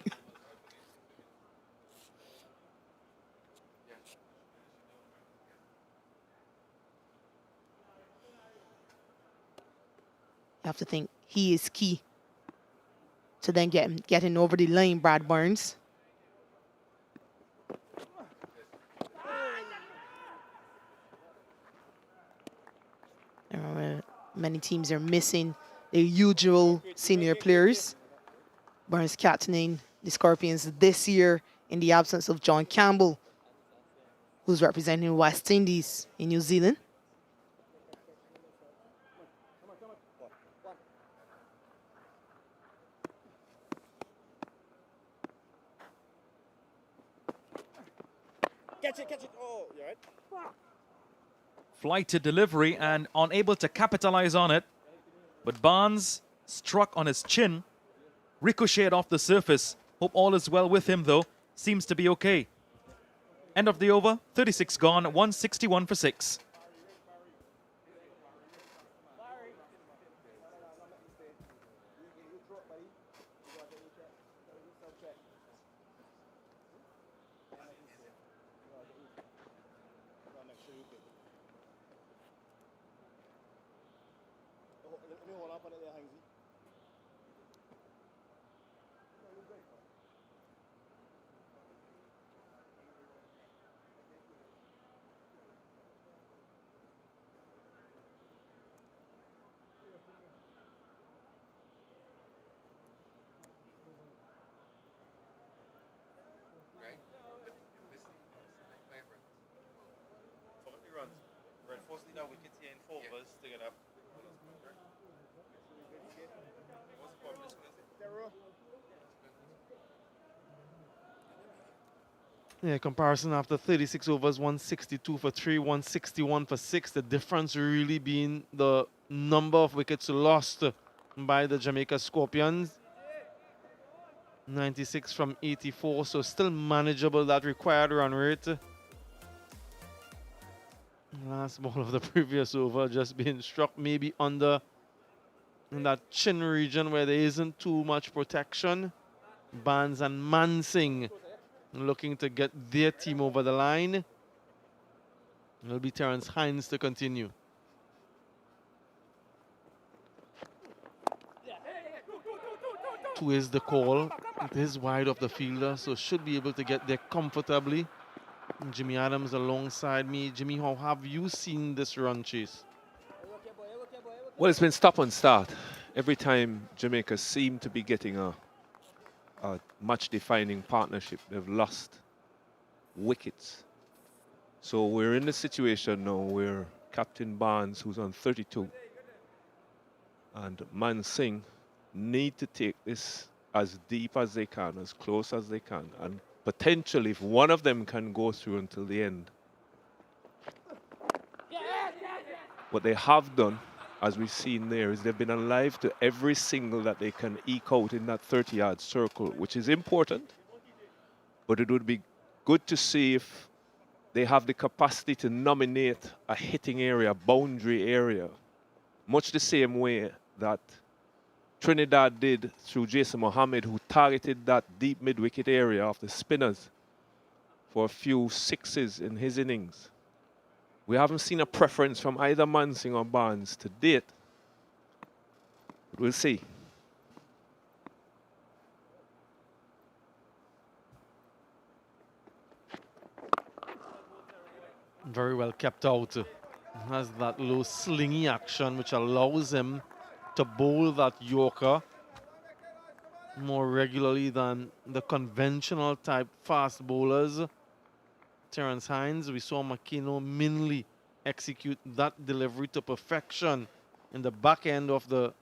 [SPEAKER 6] You have to think he is key to then getting over the line, Brad Barnes. Many teams are missing their usual senior players. Barnes captaining the Scorpions this year in the absence of John Campbell, who's representing West Indies in New Zealand.
[SPEAKER 3] Catch it. Oh, you right?
[SPEAKER 5] Flighted delivery and unable to capitalize on it. But Barnes struck on his chin, ricocheted off the surface. Hope all is well with him though. Seems to be okay. End of the over, 36 gone, 161 for 6.
[SPEAKER 10] Red Force need a wicket here in 4 overs to get up.
[SPEAKER 8] Yeah, comparison after 36 overs, 162 for 3, 161 for 6. The difference really being the number of wickets lost by the Jamaica Scorpions. 96 from 84, so still manageable, that required run rate. Last ball of the previous over just being struck maybe under in that chin region where there isn't too much protection. Barnes and Mansingh looking to get their team over the line. It'll be Terence Hines to continue. Two is the call. It is wide of the fielder, so should be able to get there comfortably. Jimmy Adams alongside me. Jimmy, how have you seen this run chase?
[SPEAKER 11] Well, it's been stop and start. Every time Jamaica seemed to be getting a a match-defining partnership. They've lost wickets. So we're in a situation now where Captain Barnes, who's on 32, and Man Singh need to take this as deep as they can, as close as they can, and potentially if one of them can go through until the end. What they have done, as we've seen there, is they've been alive to every single that they can eke out in that 30-yard circle, which is important. But it would be good to see if they have the capacity to nominate a hitting area, boundary area, much the same way that Trinidad did through Jason Mohammed, who targeted that deep mid-wicket area of the spinners for a few sixes in his innings. We haven't seen a preference from either Mansing or Barnes to date. But we'll see.
[SPEAKER 8] Very well kept out. Has that low slingy action which allows him to bowl that Yorker more regularly than the conventional type fast bowlers. Terence Hines, we saw Makino Minley execute that delivery to perfection in the back end of the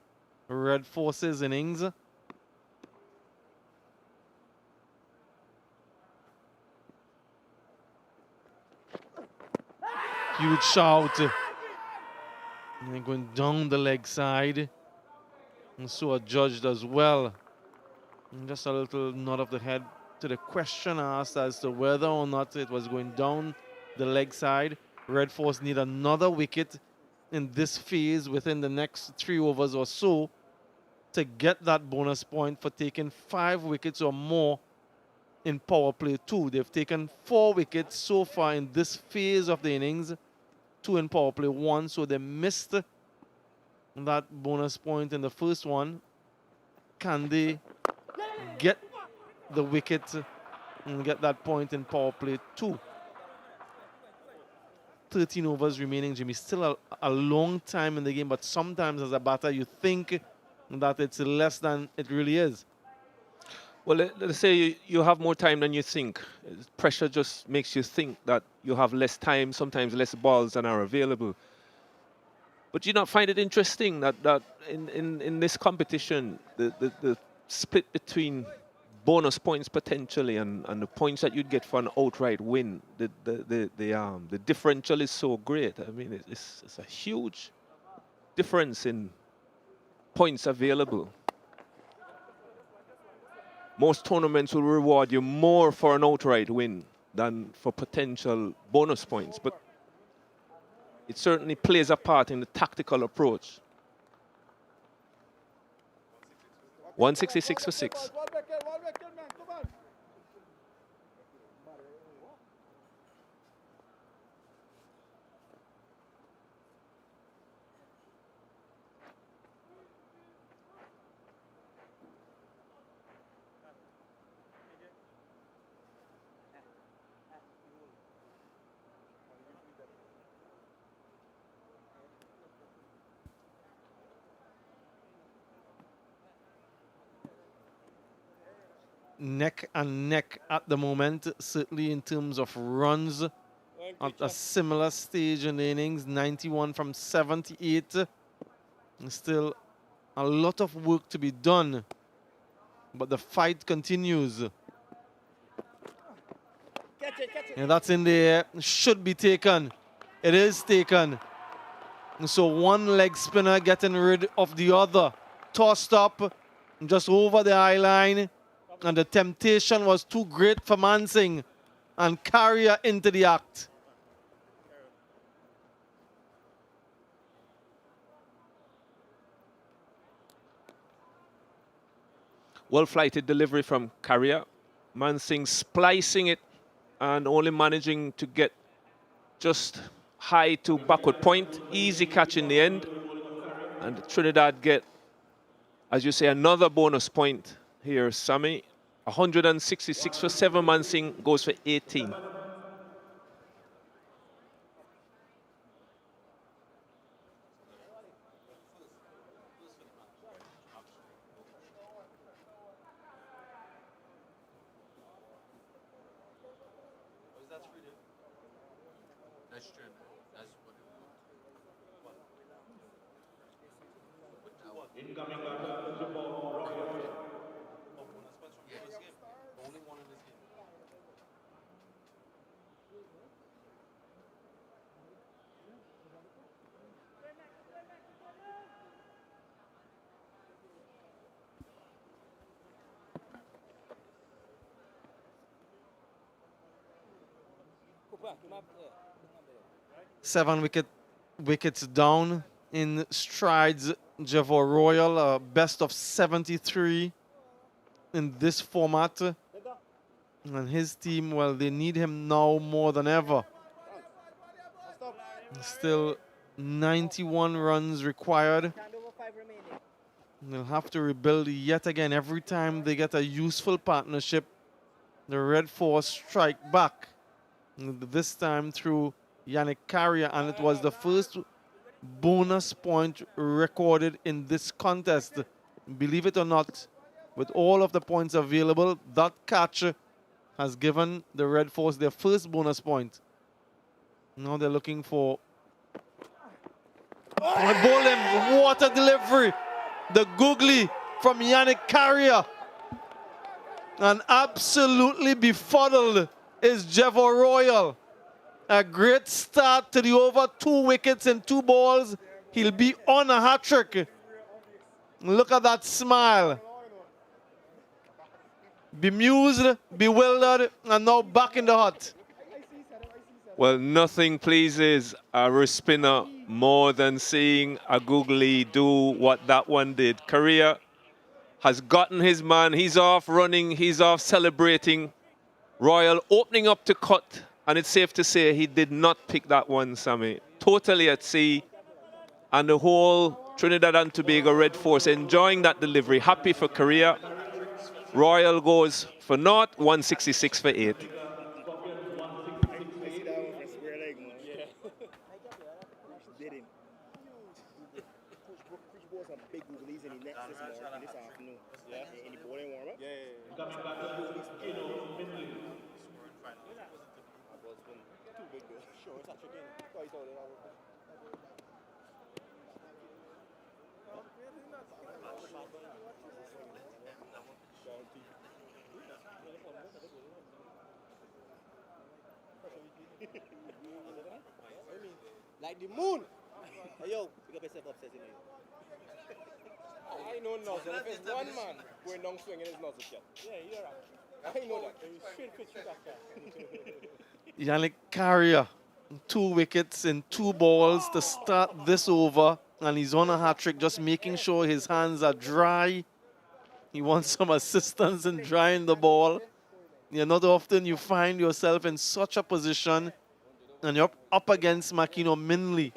[SPEAKER 8] Red Forces innings. Huge shout. And going down the leg side. And so adjudged as well. And just a little nod of the head to the question asked as to whether or not it was going down the leg side. Red Force need another wicket in this phase within the next 3 overs or so to get that bonus point for taking 5 wickets or more in power play 2. They've taken 4 wickets so far in this phase of the innings, 2 in power play 1, so they missed that bonus point in the first one. Can they get the wicket and get that point in power play 2? 13 overs remaining, Jimmy. Still a long time in the game, but sometimes as a batter you think that it's less than it really is.
[SPEAKER 11] Well, let's say you have more time than you think. Pressure just makes you think that you have less time, sometimes less balls than are available. But do you not find it interesting that in this competition, the split between bonus points potentially and the points that you'd get for an outright win, the differential is so great. I mean, it's a huge difference in points available. Most tournaments will reward you more for an outright win than for potential bonus points, but it certainly plays a part in the tactical approach. 166 for 6.
[SPEAKER 8] Neck and neck at the moment, certainly in terms of runs at a similar stage in the innings, 91 from 78. And still a lot of work to be done, but the fight continues. And that's in the air, should be taken. It is taken. And so one leg spinner getting rid of the other. Tossed up just over the eye line. And the temptation was too great for Mansing and Carrier into the act.
[SPEAKER 11] Well-flighted delivery from Carrier. Mansing splicing it and only managing to get just high to backward point. Easy catch in the end. And Trinidad get, as you say, another bonus point here, Sammy. 166 for 7, Mansing goes for 18.
[SPEAKER 16] Incoming batter, Jamal Royal.
[SPEAKER 8] Seven wickets down in strides. Javor Royal, best of 73 in this format. And his team, well, they need him now more than ever. Still 91 runs required. They'll have to rebuild yet again. Every time they get a useful partnership, the Red Force strike back. This time through Yannick Carrier, and it was the first bonus point recorded in this contest. Believe it or not, with all of the points available, that catch has given the Red Force their first bonus point. Now they're looking for bowling. Water delivery. The googly from Yannick Carrier. And absolutely befuddled is Javor Royal. A great start to the over, 2 wickets and 2 balls. He'll be on a hat-trick. Look at that smile. Bemused, bewildered, and now back in the hut.
[SPEAKER 18] Well, nothing pleases a wrist spinner more than seeing a googly do what that one did. Korea has gotten his man. He's off running. He's off celebrating. Royal opening up to cut. And it's safe to say he did not pick that one, Sammy. Totally at sea. And the whole Trinidad and Tobago Red Force enjoying that delivery. Happy for Korea. Royal goes for naught, 166 for 8.
[SPEAKER 9] Like the moon. Hey, yo, you got yourself upset, you know.
[SPEAKER 3] I know nozzle. If it's one man going down swinging his nozzle shot. Yeah, you're right. I know that. Straight pitch to that guy.
[SPEAKER 8] Yannick Carrier, 2 wickets and 2 balls to start this over. And he's on a hat-trick, just making sure his hands are dry. He wants some assistance in drying the ball. Not often you find yourself in such a position and you're up against Makino Minley,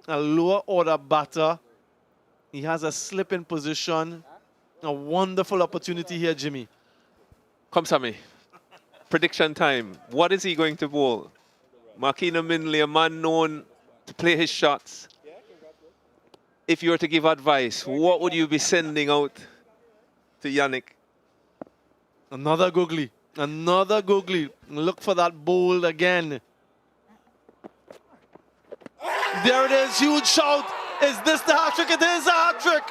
[SPEAKER 8] a lower order batter. He has a slip in position. A wonderful opportunity here, Jimmy.
[SPEAKER 18] Come, Sammy. Prediction time. What is he going to bowl? Makino Minley, a man known to play his shots. If you were to give advice, what would you be sending out to Yannick?
[SPEAKER 8] Another googly. Another googly. Look for that bowl again. There it is. Huge shout. Is this the hat-trick? It is a hat-trick.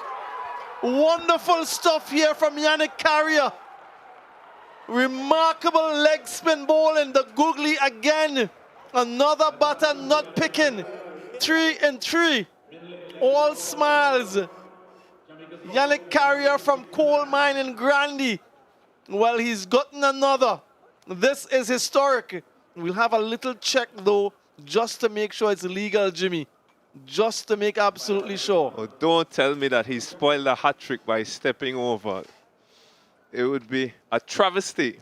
[SPEAKER 8] Wonderful stuff here from Yannick Carrier. Remarkable leg spin bowling. The googly again. Another batter not picking. 3 and 3. All smiles. Yannick Carrier from Coal Mine in Grandy. Well, he's gotten another. This is historic. We'll have a little check, though, just to make sure it's legal, Jimmy. Just to make absolutely sure.
[SPEAKER 18] Oh, don't tell me that he spoiled a hat-trick by stepping over. It would be a travesty.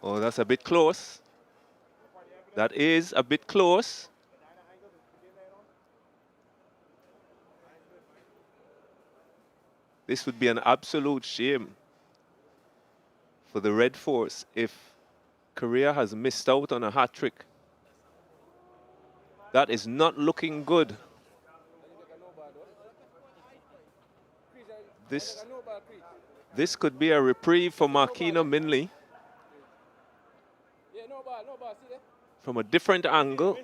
[SPEAKER 18] Oh, that's a bit close. That is a bit close. This would be an absolute shame for the Red Force if Korea has missed out on a hat-trick. That is not looking good. This could be a reprieve for Makino Minley. from a different angle,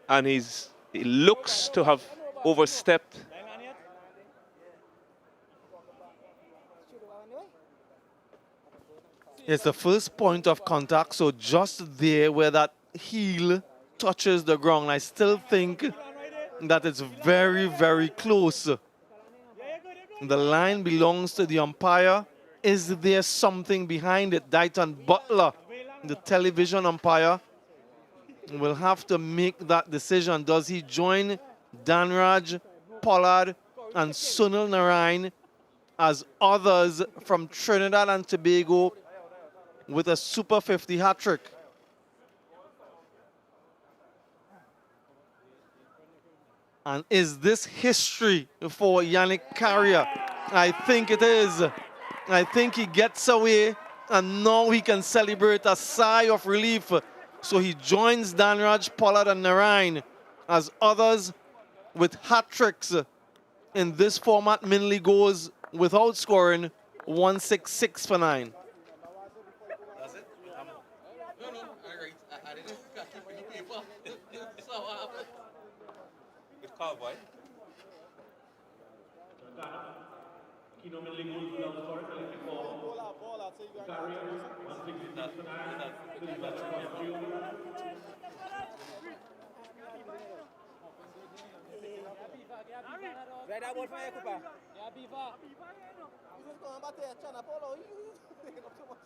[SPEAKER 18] and he looks to have overstepped.
[SPEAKER 8] It's the first point of contact, so just there where that heel touches the ground. I still think that it's very, very close. The line belongs to the umpire. Is there something behind it? Dighton Butler, the television umpire, will have to make that decision. Does he join Danraj, Pollard, and Sunil Narain as others from Trinidad and Tobago with a Super 50 hat-trick? And is this history for Yannick Carrier? I think it is. I think he gets away, and now he can celebrate a sigh of relief. So he joins Danraj, Pollard, and Narain as others with hat-tricks. In this format, Minley goes without scoring 166 for 9.
[SPEAKER 18] Good call, boy.
[SPEAKER 3] Right that ball for you, Cooper.
[SPEAKER 13] Yeah, Beaver.
[SPEAKER 3] You just go and bat there, Chana Polo. You taking up too much.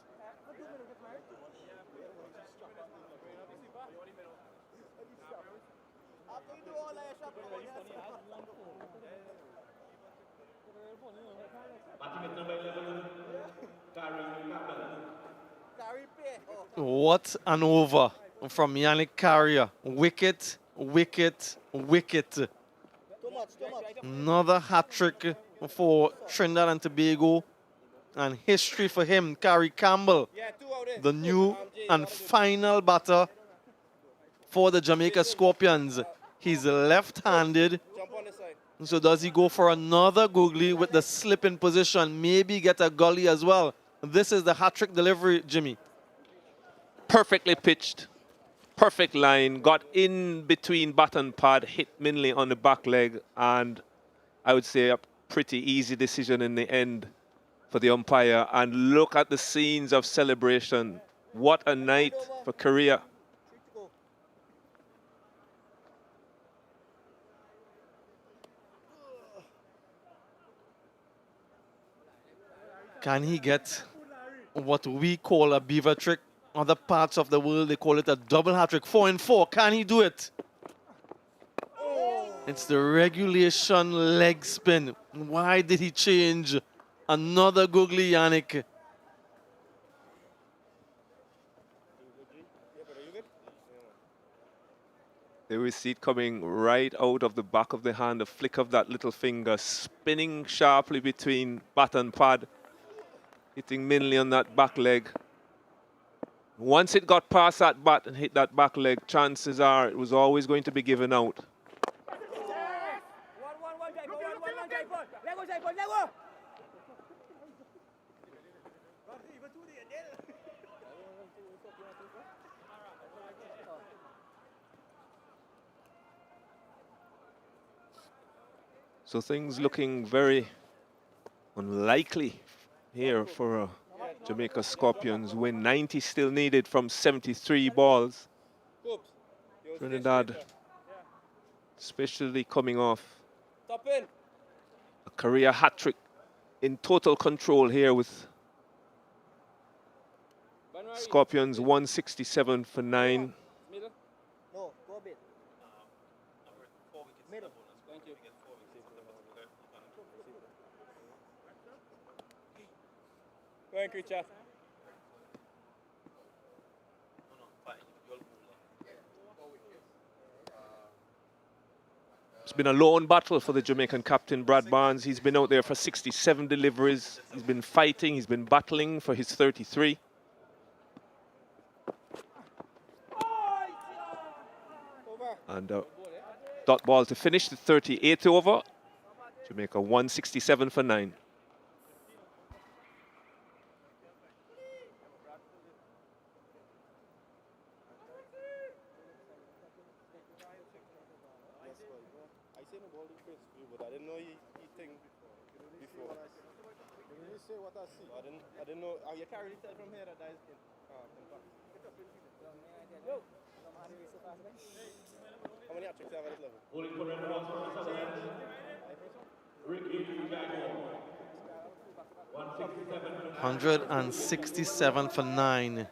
[SPEAKER 3] After you do all that shot,
[SPEAKER 8] What an over from Yannick Carrier. Wicket, wicket, wicket.
[SPEAKER 3] Too much.
[SPEAKER 8] Another hat-trick for Trinidad and Tobago. And history for him, Carrie Campbell, the new and final batter for the Jamaica Scorpions. He's left-handed. So does he go for another googly with the slip in position? Maybe get a gully as well. This is the hat-trick delivery, Jimmy.
[SPEAKER 18] Perfectly pitched, perfect line, got in between bat and pad, hit Minley on the back leg, and I would say a pretty easy decision in the end for the umpire. And look at the scenes of celebration. What a night for Korea.
[SPEAKER 8] Can he get what we call a beaver trick? Other parts of the world, they call it a double hat-trick. 4 and 4. Can he do it? It's the regulation leg spin. Why did he change? Another googly, Yannick.
[SPEAKER 18] There we see it coming right out of the back of the hand, a flick of that little finger, spinning sharply between bat and pad, hitting Minley on that back leg. Once it got past that bat and hit that back leg, chances are it was always going to be given out. So things looking very unlikely here for Jamaica Scorpions win. 90 still needed from 73 balls. Trinidad especially coming off a career hat-trick, in total control here with Scorpions 167 for 9.
[SPEAKER 3] No, go a bit. Middle.
[SPEAKER 13] Thank you.
[SPEAKER 2] Go ahead, Creature.
[SPEAKER 18] It's been a lone battle for the Jamaican captain, Brad Barnes. He's been out there for 67 deliveries. He's been fighting, he's been battling for his 33. And dot ball to finish the 38th over. Jamaica 167 for 9.
[SPEAKER 9] I say my ball is crazy for you, but I didn't know you think before.
[SPEAKER 3] When you say what I see.
[SPEAKER 9] I didn't know. You carry it from here that is impact. How many hat-tricks you have at this level?
[SPEAKER 16] Bowling for red force from the Sutherland. Ricky Jago.
[SPEAKER 8] 167 for 9.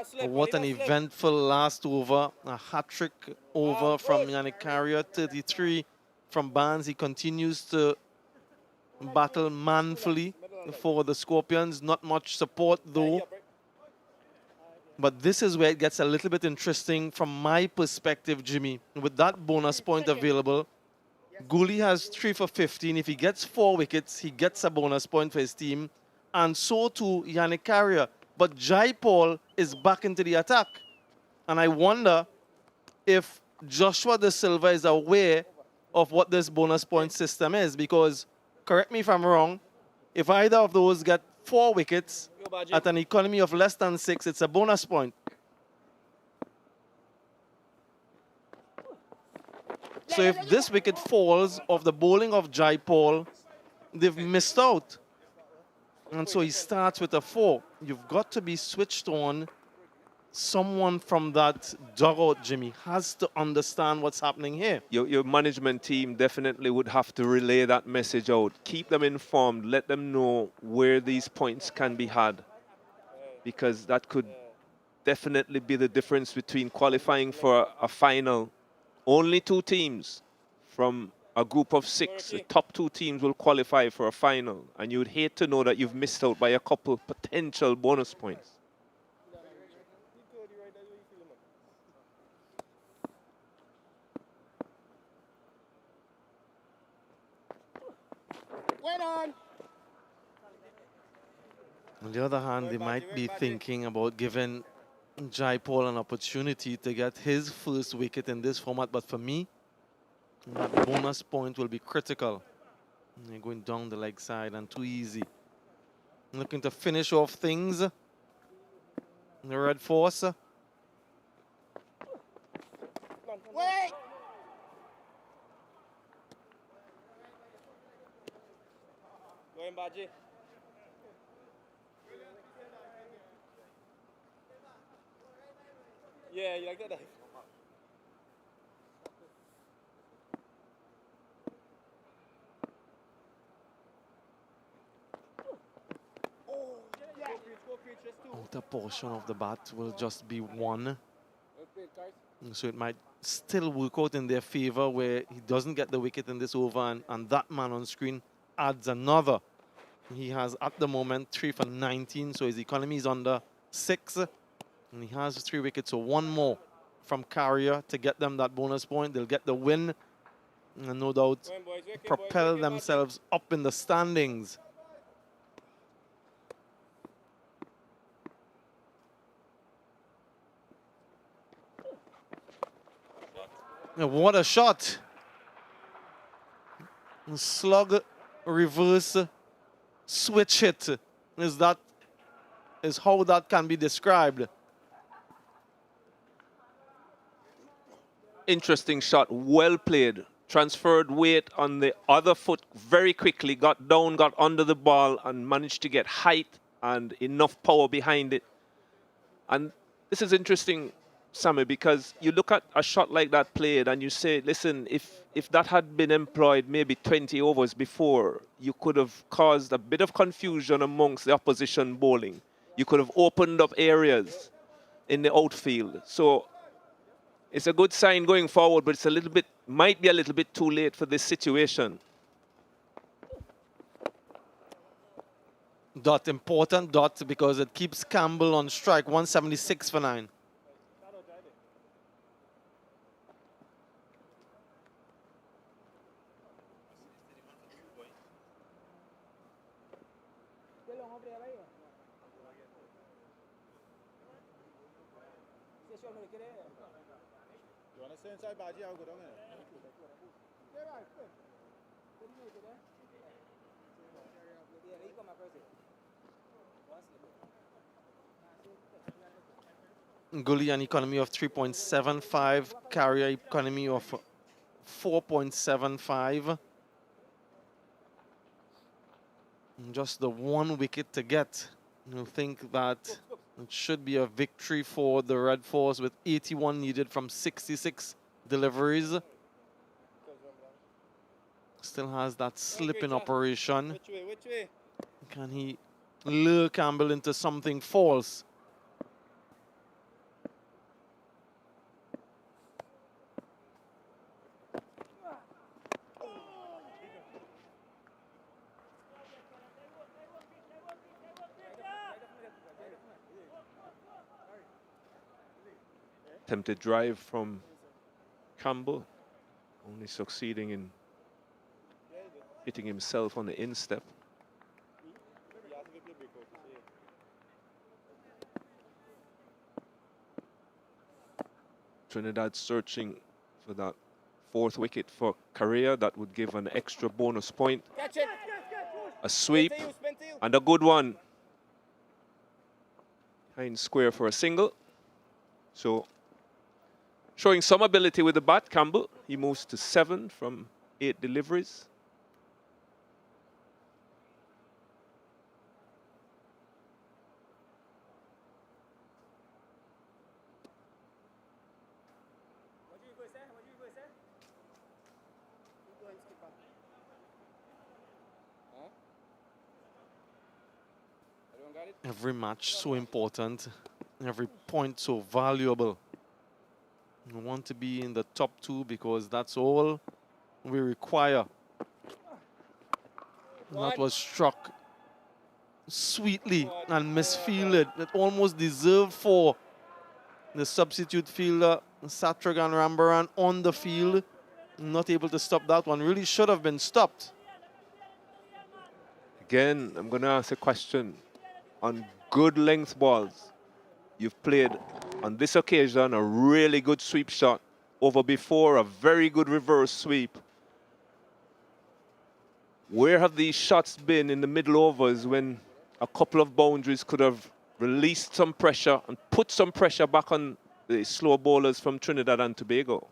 [SPEAKER 9] slip,
[SPEAKER 8] What an eventful last over. A hat-trick over from Yannick Carrier, 33 from Barnes. He continues to battle manfully for the Scorpions. Not much support though. But this is where it gets a little bit interesting from my perspective, Jimmy. With that bonus point available, Gooley has 3 for 15. If he gets 4 wickets, he gets a bonus point for his team. And so too Yannick Carrier. But Jai Paul is back into the attack. And I wonder if Joshua De Silva is aware of what this bonus point system is. Because, correct me if I'm wrong, if either of those get 4 wickets at an economy of less than 6, it's a bonus point. So if this wicket falls of the bowling of Jai Paul, they've missed out. And so he starts with a 4. You've got to be switched on. Someone from that dugout, Jimmy, has to understand what's happening here.
[SPEAKER 18] Your management team definitely would have to relay that message out. Keep them informed. Let them know where these points can be had. Because that could definitely be the difference between qualifying for a final. Only 2 teams from a group of 6, the top 2 teams will qualify for a final. And you'd hate to know that you've missed out by a couple potential bonus points.
[SPEAKER 9] Wait on.
[SPEAKER 8] On the other hand, they might be thinking about giving Jai Paul an opportunity to get his first wicket in this format. But for me, that bonus point will be critical. They're going down the leg side and too easy. Looking to finish off things. The red force.
[SPEAKER 9] Wait. Go in, Baji. Yeah, you like that dive?
[SPEAKER 8] Outer portion of the bat will just be 1. So it might still work out in their favor where he doesn't get the wicket in this over and that man on screen adds another. He has at the moment 3 for 19, so his economy is under 6. And he has 3 wickets, so 1 more from Carrier to get them that bonus point. They'll get the win and no doubt propel themselves up in the standings. What a shot. Slug, reverse, switch hit. Is how that can be described.
[SPEAKER 18] Interesting shot, well played. Transferred weight on the other foot very quickly, got down, got under the ball, and managed to get height and enough power behind it. And this is interesting, Sammy, because you look at a shot like that played and you say, listen, if that had been employed maybe 20 overs before, you could have caused a bit of confusion amongst the opposition bowling. You could have opened up areas in the outfield. So it's a good sign going forward, but it's might be a little bit too late for this situation.
[SPEAKER 8] Important dot, because it keeps Campbell on strike. 176 for 9.
[SPEAKER 3] You want to stay inside Baji? I'll go down there.
[SPEAKER 8] Gully an economy of 3.75, Carrier economy of 4.75. Just the 1 wicket to get. You think that it should be a victory for the Red Force with 81 needed from 66 deliveries. Still has that slipping operation.
[SPEAKER 3] Which way?
[SPEAKER 8] Can he lure Campbell into something false?
[SPEAKER 11] Attempted drive from Campbell, only succeeding in hitting himself on the instep. Trinidad searching for that 4th wicket for Correa. That would give an extra bonus point. A sweep and a good one. Behind square for a single. So showing some ability with the bat, Campbell. He moves to 7 from 8 deliveries.
[SPEAKER 8] Every match so important, every point so valuable. We want to be in the top 2 because that's all we require. That was struck sweetly and misfielded. It almost deserved for the substitute fielder, Satragan Rambaran, on the field. Not able to stop that one. Really should have been stopped.
[SPEAKER 11] Again, I'm going to ask a question. On good length balls, you've played on this occasion a really good sweep shot. Over before, a very good reverse sweep. Where have these shots been in the middle overs when a couple of boundaries could have released some pressure and put some pressure back on the slow bowlers from Trinidad and Tobago?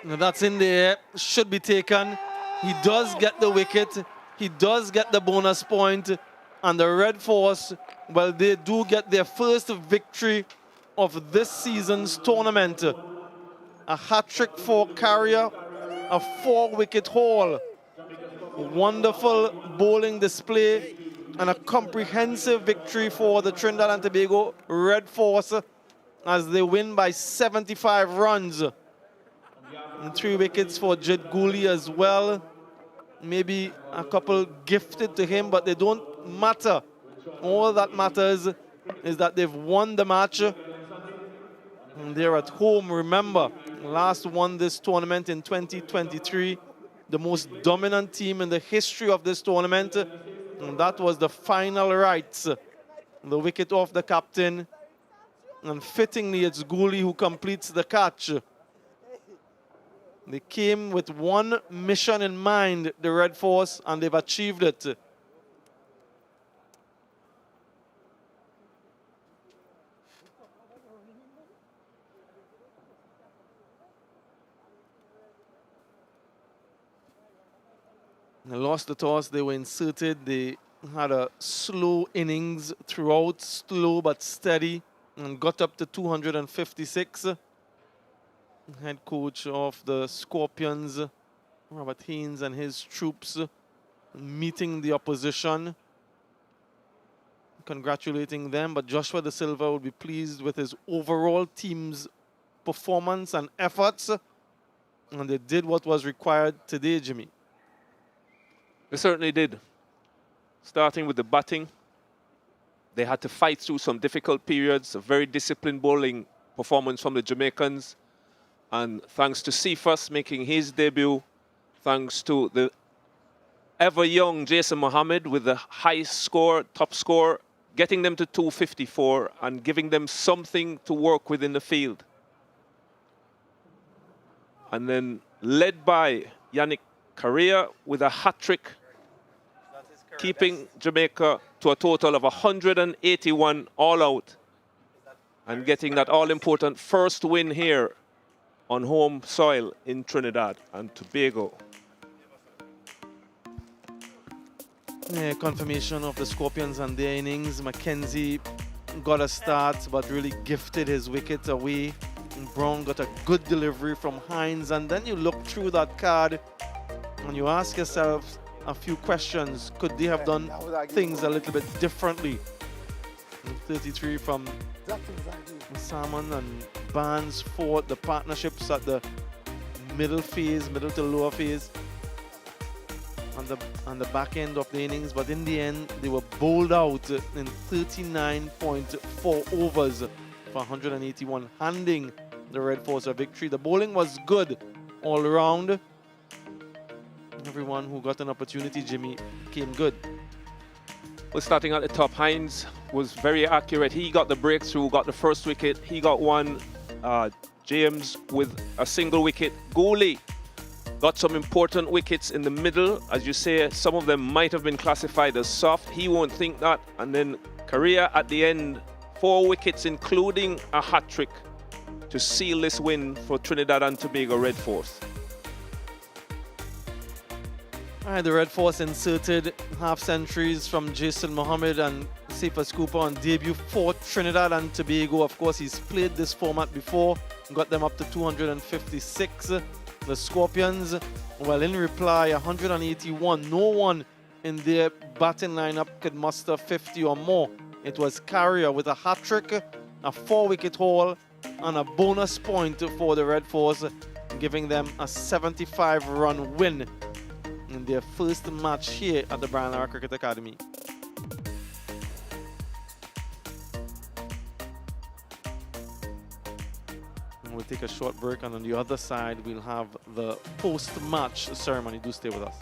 [SPEAKER 8] Now that's in the air, should be taken. He does get the wicket. He does get the bonus point. And the Red Force, well, they do get their first victory of this season's tournament. A hat-trick for Carrier, a 4-wicket haul. A wonderful bowling display and a comprehensive victory for the Trinidad and Tobago Red Force as they win by 75 runs. And 3 wickets for Jed Gooley as well. Maybe a couple gifted to him, but they don't matter. All that matters is that they've won the match. And they're at home, remember. Last won this tournament in 2023. The most dominant team in the history of this tournament. And that was the final rights. The wicket off the captain. And fittingly, it's Gooley who completes the catch. They came with one mission in mind, the Red Force, and they've achieved it. They lost the toss, they were inserted, they had a slow innings throughout, slow but steady, and got up to 256. Head coach of the Scorpions, Robert Haynes, and his troops meeting the opposition, congratulating them. But Joshua De Silva will be pleased with his overall team's performance and efforts, and they did what was required today, Jimmy.
[SPEAKER 11] They certainly did. Starting with the batting, they had to fight through some difficult periods, a very disciplined bowling performance from the Jamaicans. And thanks to Cephas making his debut, thanks to the ever-young Jason Mohammed with the high score, top score, getting them to 254 and giving them something to work with in the field. And then led by Yannick Correa with a hat-trick
[SPEAKER 18] keeping Jamaica to a total of 181 all out and getting that all-important first win here on home soil in Trinidad and Tobago.
[SPEAKER 8] Yeah, confirmation of the Scorpions and their innings. Mackenzie got a start but really gifted his wicket away. Brown got a good delivery from Hines, and then you look through that card and you ask yourself a few questions. Could they have done things a little bit differently? 33 from Salmon and Barnes for the partnerships at the middle phase, middle to lower phase, on the back end of the innings, but in the end they were bowled out in 39.4 overs for 181, handing the Red Force a victory. The bowling was good all around. Everyone who got an opportunity, Jimmy, came good.
[SPEAKER 18] Well, starting at the top, Hines was very accurate. He got the breakthrough, got the first wicket. He got one. James with a single wicket. Goalie got some important wickets in the middle. As you say, some of them might have been classified as soft. He won't think that. And then Korea at the end, 4 wickets, including a hat-trick to seal this win for Trinidad and Tobago Red Force.
[SPEAKER 8] All right, the Red Force inserted half centuries from Jason Mohammed and Cephas Cooper on debut for Trinidad and Tobago. Of course, he's played this format before, got them up to 256. The Scorpions, well, in reply, 181. No one in their batting lineup could muster 50 or more. It was Carrier with a hat-trick, a 4-wicket haul, and a bonus point for the Red Force, giving them a 75-run win in their first match here at the Brian Lara Cricket Academy. And we'll take a short break, and on the other side we'll have the post-match ceremony. Do stay with us.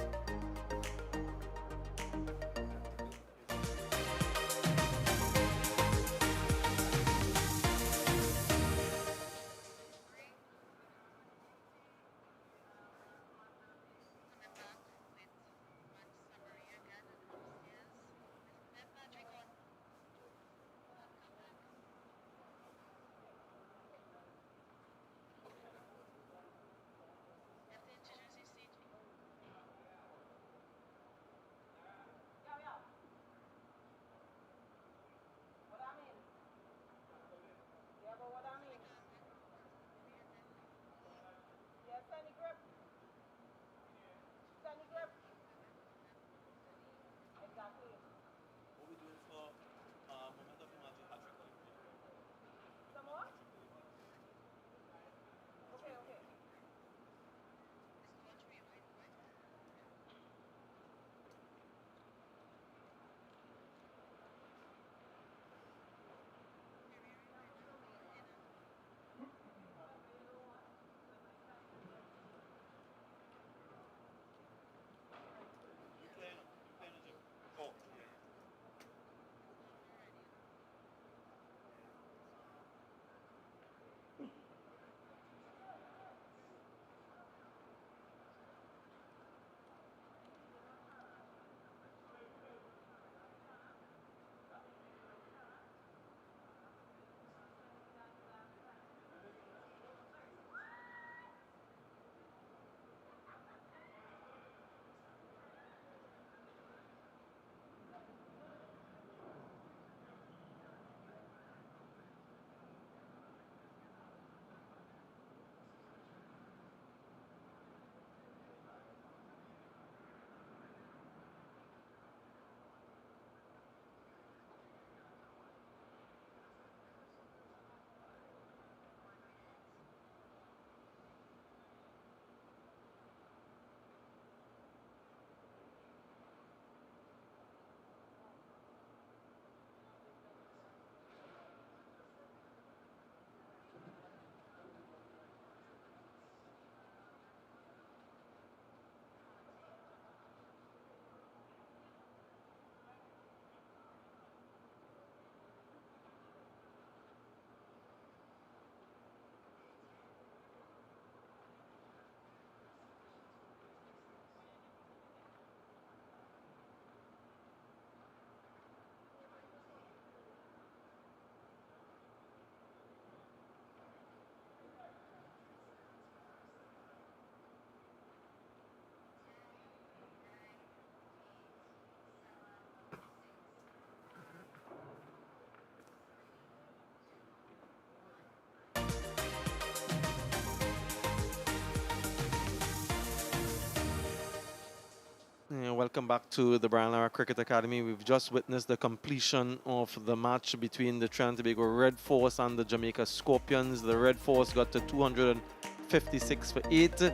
[SPEAKER 8] Welcome back to the Brian Lara Cricket Academy. We've just witnessed the completion of the match between the Trinidad and Tobago Red Force and the Jamaica Scorpions. The Red Force got to 256 for 8,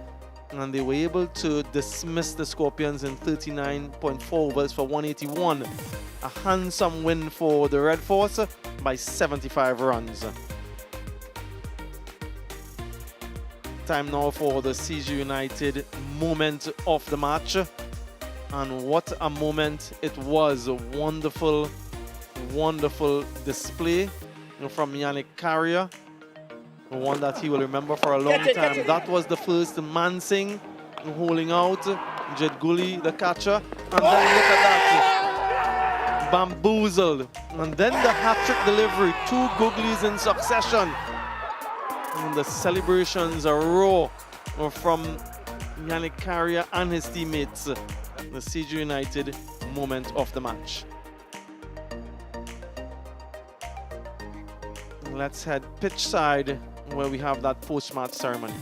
[SPEAKER 8] and they were able to dismiss the Scorpions in 39.4 overs for 181. A handsome win for the Red Force by 75 runs. Time now for the CG United moment of the match. And what a moment it was. A wonderful, wonderful display from Yannick Carrier. One that he will remember for a long time. That was the first Mansing holding out. Jed Gully, the catcher. And then look at that. Bamboozled. And then the hat-trick delivery. 2 googlies in succession. And the celebrations are raw from Yannick Carrier and his teammates. The CG United moment of the match. Let's head pitch side where we have that post-match ceremony.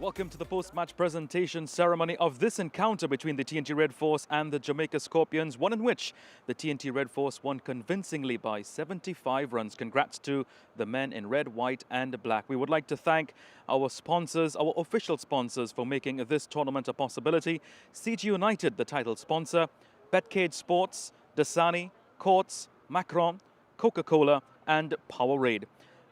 [SPEAKER 5] Welcome to the post-match presentation ceremony of this encounter between the TNT Red Force and the Jamaica Scorpions, one in which the TNT Red Force won convincingly by 75 runs. Congrats to the men in red, white and black. We would like to thank our sponsors, our official sponsors, for making this tournament a possibility. CG United, the title sponsor, Betcade Sports, Dasani, Courts, Macron, Coca-Cola and Powerade.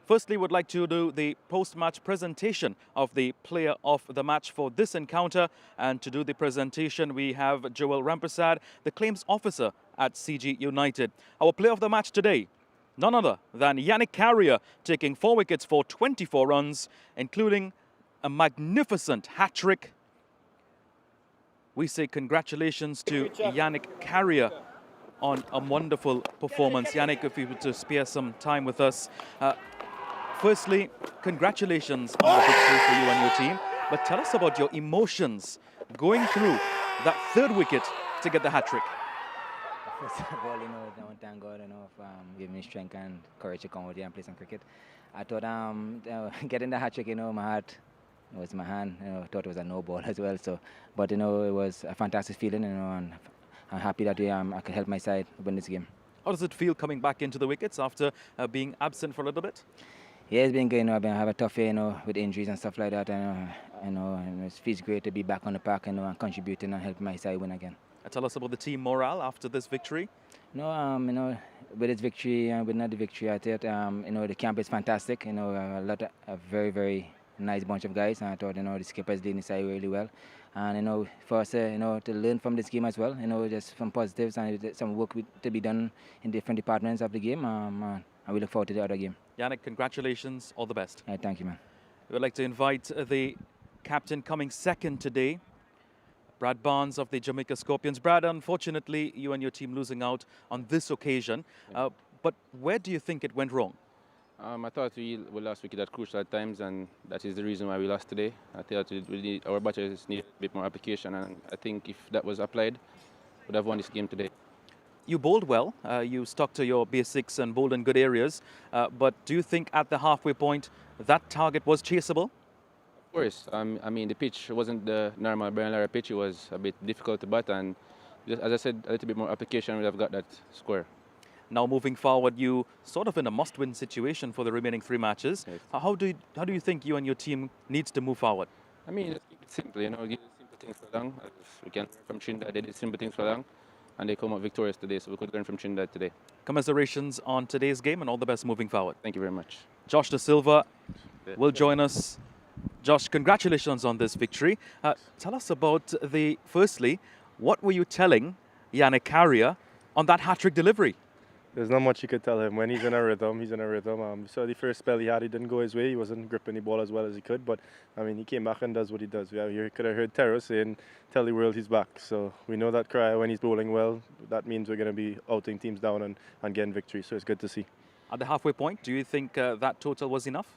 [SPEAKER 5] Firstly, we'd like to do the post-match presentation of the player of the match for this encounter. And to do the presentation, we have Joel Rampersad, the claims officer at CG United. Our player of the match today, none other than Yannick Carrier, taking 4 wickets for 24 runs, including a magnificent hat-trick. We say congratulations to Yannick Carrier on a wonderful performance. Yannick, if you were to spare some time with us. Firstly, congratulations on the victory for you and your team. But tell us about your emotions going through that 3rd wicket to get the hat-trick.
[SPEAKER 12] First of all, I want to thank God, for giving me strength and courage to come out here and play some cricket. I thought getting the hat-trick, my heart was in my hand. I thought it was a no ball as well. So, but it was a fantastic feeling, and I'm happy that I could help my side win this game.
[SPEAKER 5] How does it feel coming back into the wickets after being absent for a little bit?
[SPEAKER 12] Yeah, it's been good. I have a tough year, with injuries and stuff like that. And it feels great to be back on the park, and contributing and helping my side win again.
[SPEAKER 5] Tell us about the team morale after this victory.
[SPEAKER 12] With this victory and with another victory, I thought, the camp is fantastic. A very, very nice bunch of guys. And I thought, the skippers leading the side really well. And for us, to learn from this game as well. Just some positives and some work to be done in different departments of the game. And we look forward to the other game.
[SPEAKER 5] Yannick, congratulations. All the best.
[SPEAKER 12] Thank you, man.
[SPEAKER 5] We would like to invite the captain coming second today, Brad Barnes of the Jamaica Scorpions. Brad, unfortunately, you and your team losing out on this occasion. But where do you think it went wrong?
[SPEAKER 22] I thought we lost wicket at crucial times, and that is the reason why we lost today. I thought our batters need a bit more application, and I think if that was applied, we would have won this game today.
[SPEAKER 5] You bowled well. You stuck to your basics and bowled in good areas. But do you think at the halfway point that target was chaseable?
[SPEAKER 22] Of course. I mean, the pitch wasn't the normal Brian Lara pitch. It was a bit difficult to bat, and just, as I said, a little bit more application, we would have got that square.
[SPEAKER 5] Now moving forward, you sort of in a must-win situation for the remaining 3 matches. Yes. How do you think you and your team needs to move forward?
[SPEAKER 22] I mean, just keep it simple. Give simple things for long. As we can learn from Trinidad, they did simple things for long, and they come out victorious today. So we could learn from Trinidad today.
[SPEAKER 5] Commiserations on today's game, and all the best moving forward.
[SPEAKER 22] Thank you very much.
[SPEAKER 5] Josh Da Silva will join us. Josh, congratulations on this victory. Tell us about firstly, what were you telling Yannick Carrier on that hat-trick delivery?
[SPEAKER 4] There's not much you could tell him. When he's in a rhythm, he's in a rhythm. So the first spell he had, he didn't go his way. He wasn't gripping the ball as well as he could. But, I mean, he came back and does what he does. You could have heard Terror saying, tell the world he's back. So we know that cry when he's bowling well. That means we're going to be outing teams down and getting victory. So it's good to see.
[SPEAKER 5] At the halfway point, do you think that total was enough?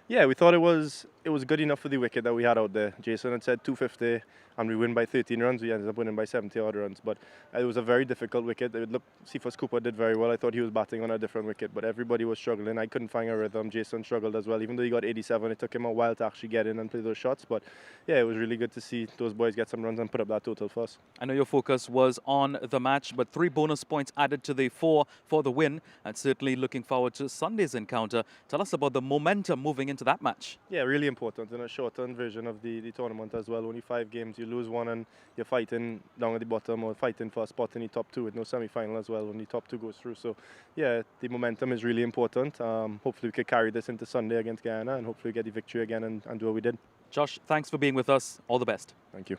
[SPEAKER 4] Yeah, we thought it was good enough for the wicket that we had out there. Jason had said 250 and we win by 13 runs. We ended up winning by 70 odd runs. But it was a very difficult wicket. It looked, Cephas Cooper did very well. I thought he was batting on a different wicket, but everybody was struggling. I couldn't find a rhythm. Jason struggled as well. Even though he got 87, it took him a while to actually get in and play those shots. But yeah, it was really good to see those boys get some runs and put up that total for us.
[SPEAKER 5] I know your focus was on the match, but 3 bonus points added to the 4 for the win. And certainly looking forward to Sunday's encounter. Tell us about the momentum moving into that match.
[SPEAKER 4] Yeah, really important in a shortened version of the tournament as well. Only 5 games, you lose one and you're fighting down at the bottom or fighting for a spot in the top 2 with no semi-final as well when the top 2 goes through. So yeah, the momentum is really important. Hopefully we can carry this into Sunday against Guyana and hopefully get the victory again and do what we did.
[SPEAKER 5] Josh, thanks for being with us. All the best.
[SPEAKER 4] Thank you.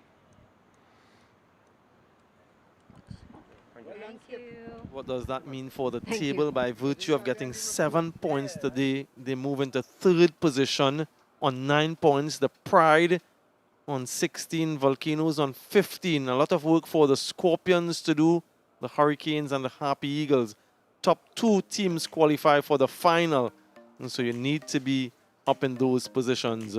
[SPEAKER 1] Thank you.
[SPEAKER 8] What does that mean for the table? By virtue of getting 7 points today, they move into 3rd position on 9 points. The Pride on 16, Volcanoes on 15. A lot of work for the Scorpions to do, the Hurricanes and the Happy Eagles. Top 2 teams qualify for the final, and so you need to be up in those positions.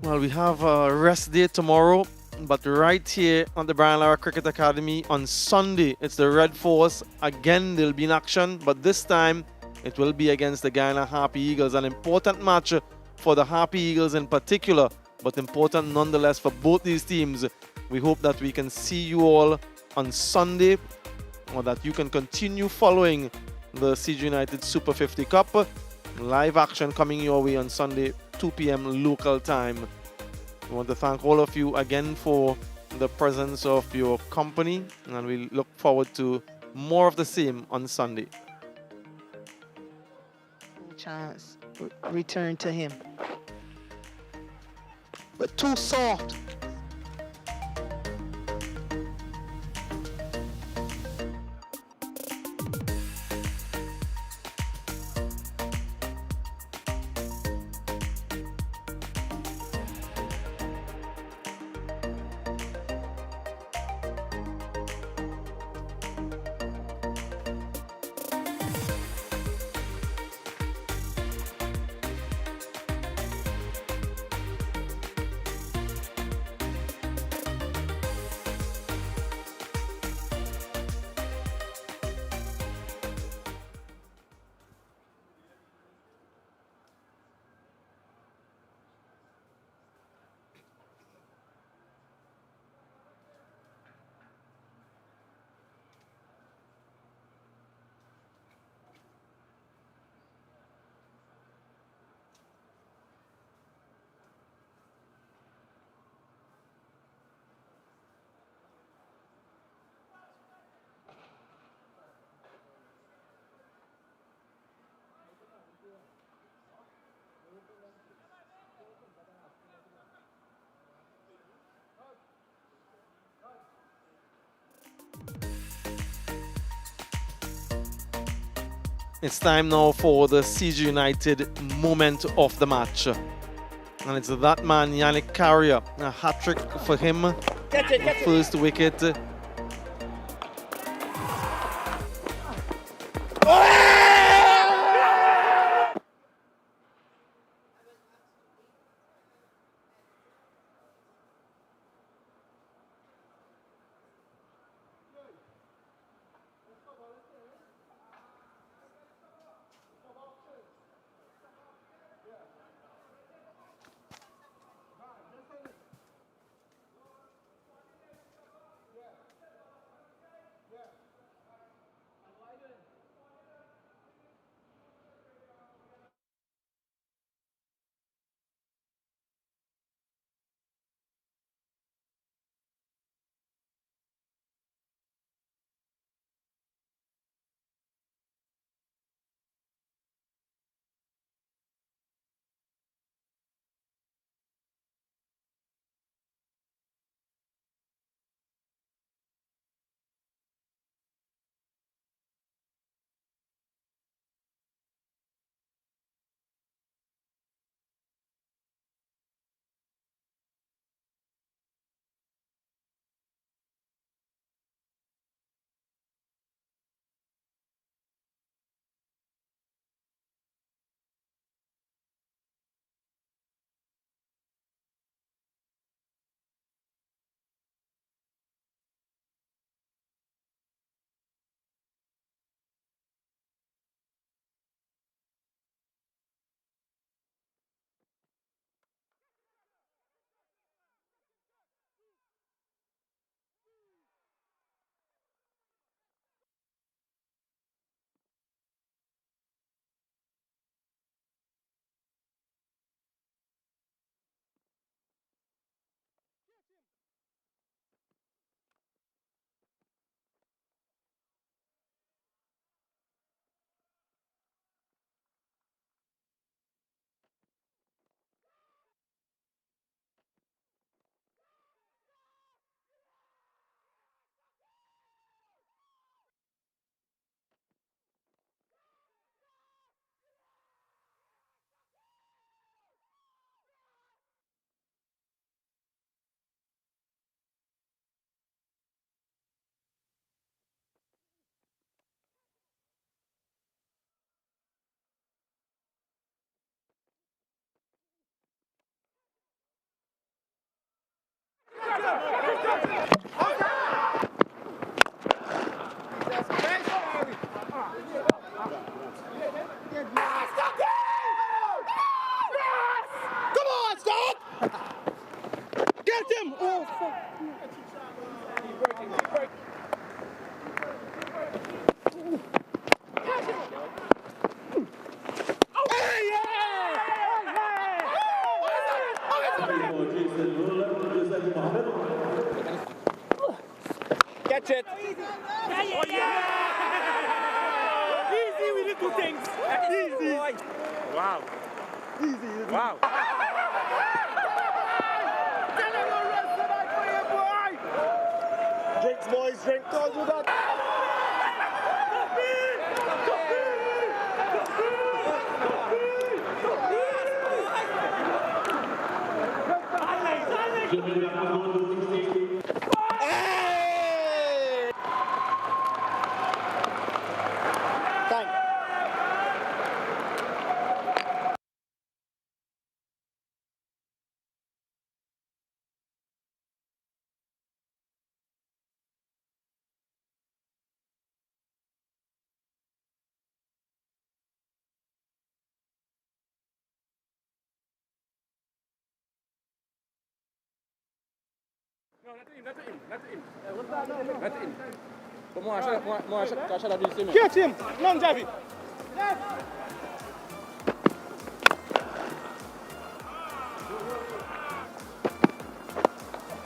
[SPEAKER 8] Well, we have a rest day tomorrow, but right here at the Brian Lara Cricket Academy on Sunday, it's the Red Force. Again, they'll be in action, but this time it will be against the Guyana Happy Eagles. An important match for the Happy Eagles in particular, but important nonetheless for both these teams. We hope that we can see you all on Sunday, or that you can continue following the CG United Super 50 Cup. Live action coming your way on Sunday, 2 p.m. local time. We want to thank all of you again for the presence of your company, and we look forward to more of the same on Sunday.
[SPEAKER 6] Chance. Return to him. But too soft.
[SPEAKER 8] It's time now for the CG United moment of the match. And it's that man, Yannick Carrier. A hat-trick for him. First wicket.
[SPEAKER 3] Come on, stop! Get him! Oh, fuck.
[SPEAKER 15] Catch it.
[SPEAKER 3] Oh, yeah! Easy with the two things. Easy.
[SPEAKER 15] Wow.
[SPEAKER 3] Easy.
[SPEAKER 15] Wow.
[SPEAKER 3] Drinks, boys, drink. Don't do that.
[SPEAKER 15] Catch him. Non Javi.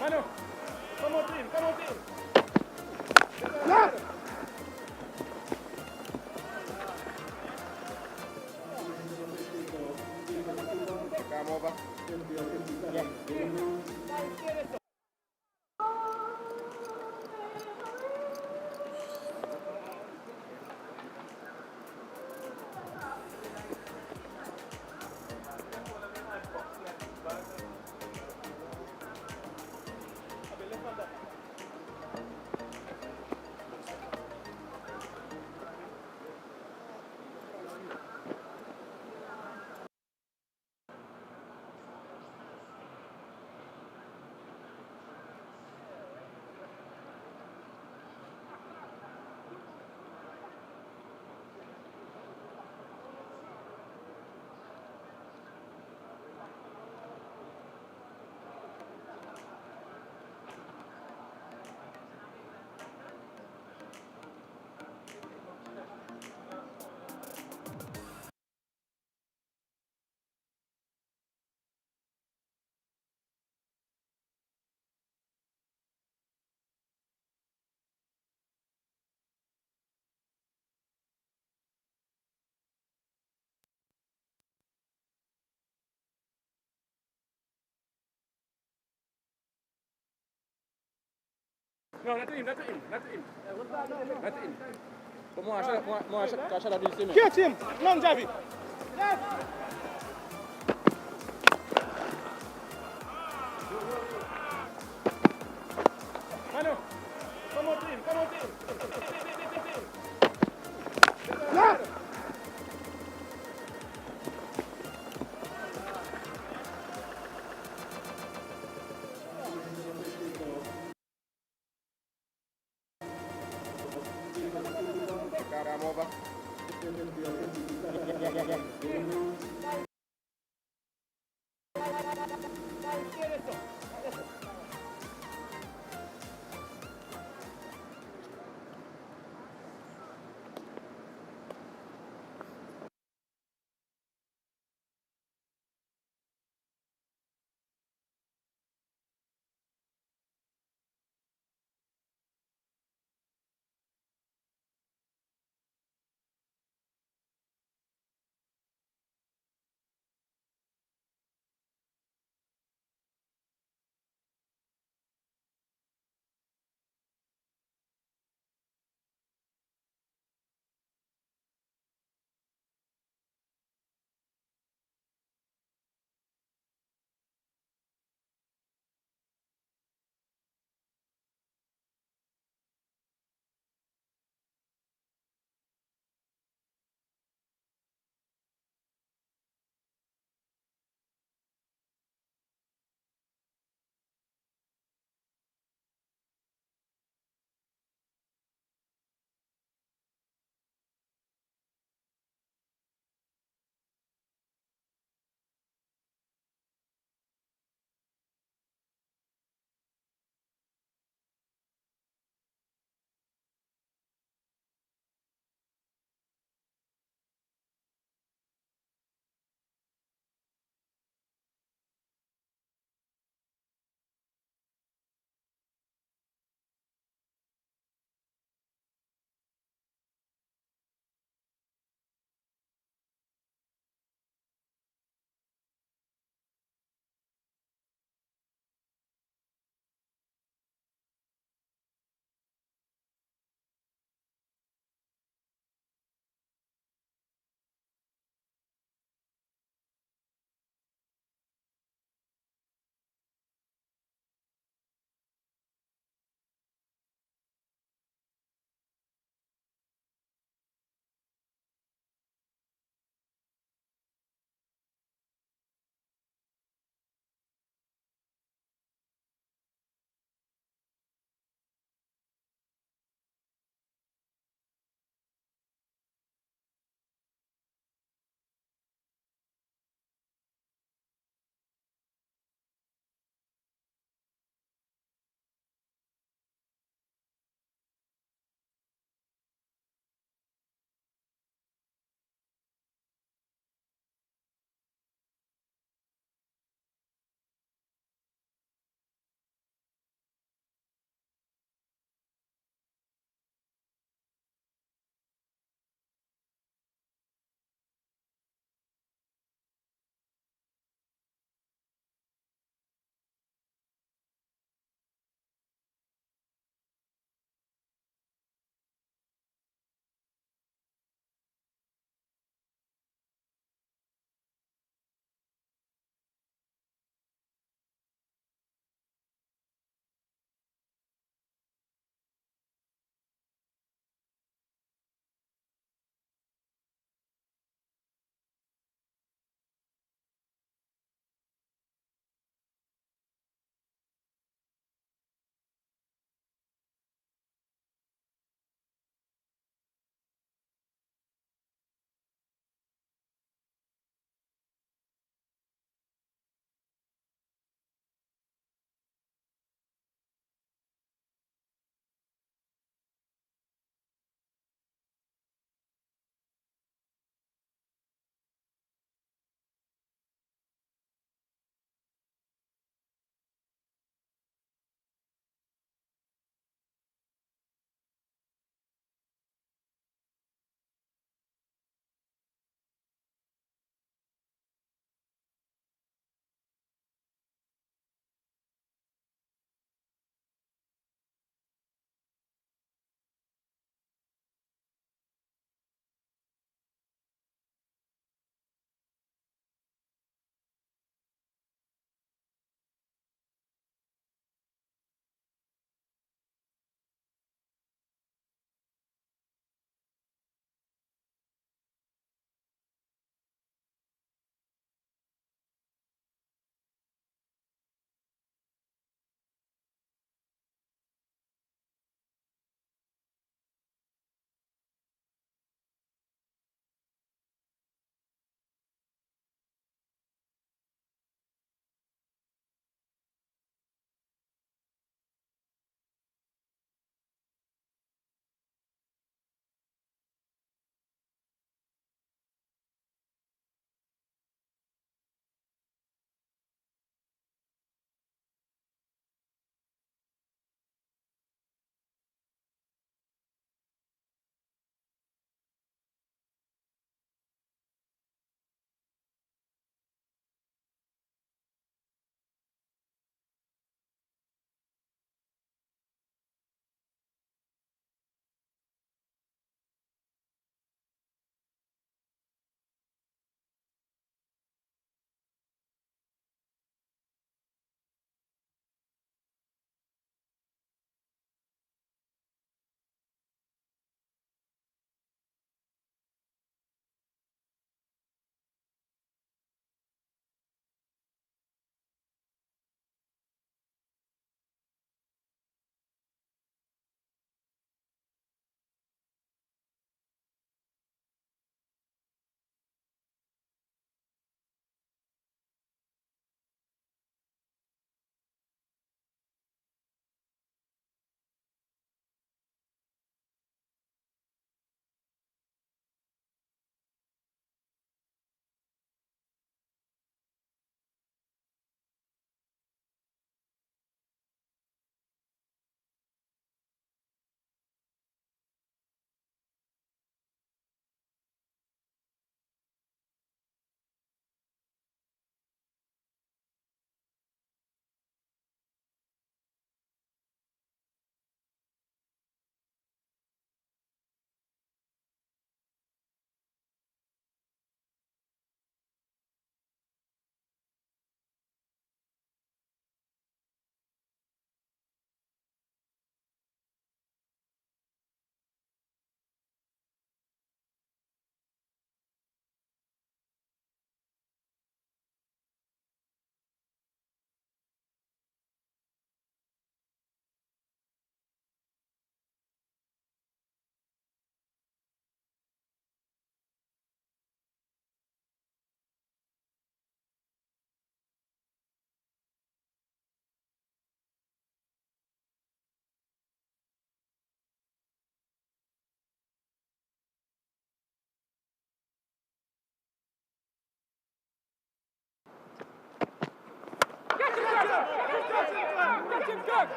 [SPEAKER 15] Mano. Come on, team. Come on, team. Left. Come over. No, not him. Not him. Not him. Not him. Catch him. Non Javi. Mano. Come on, team. Come on, team. Left. Come over.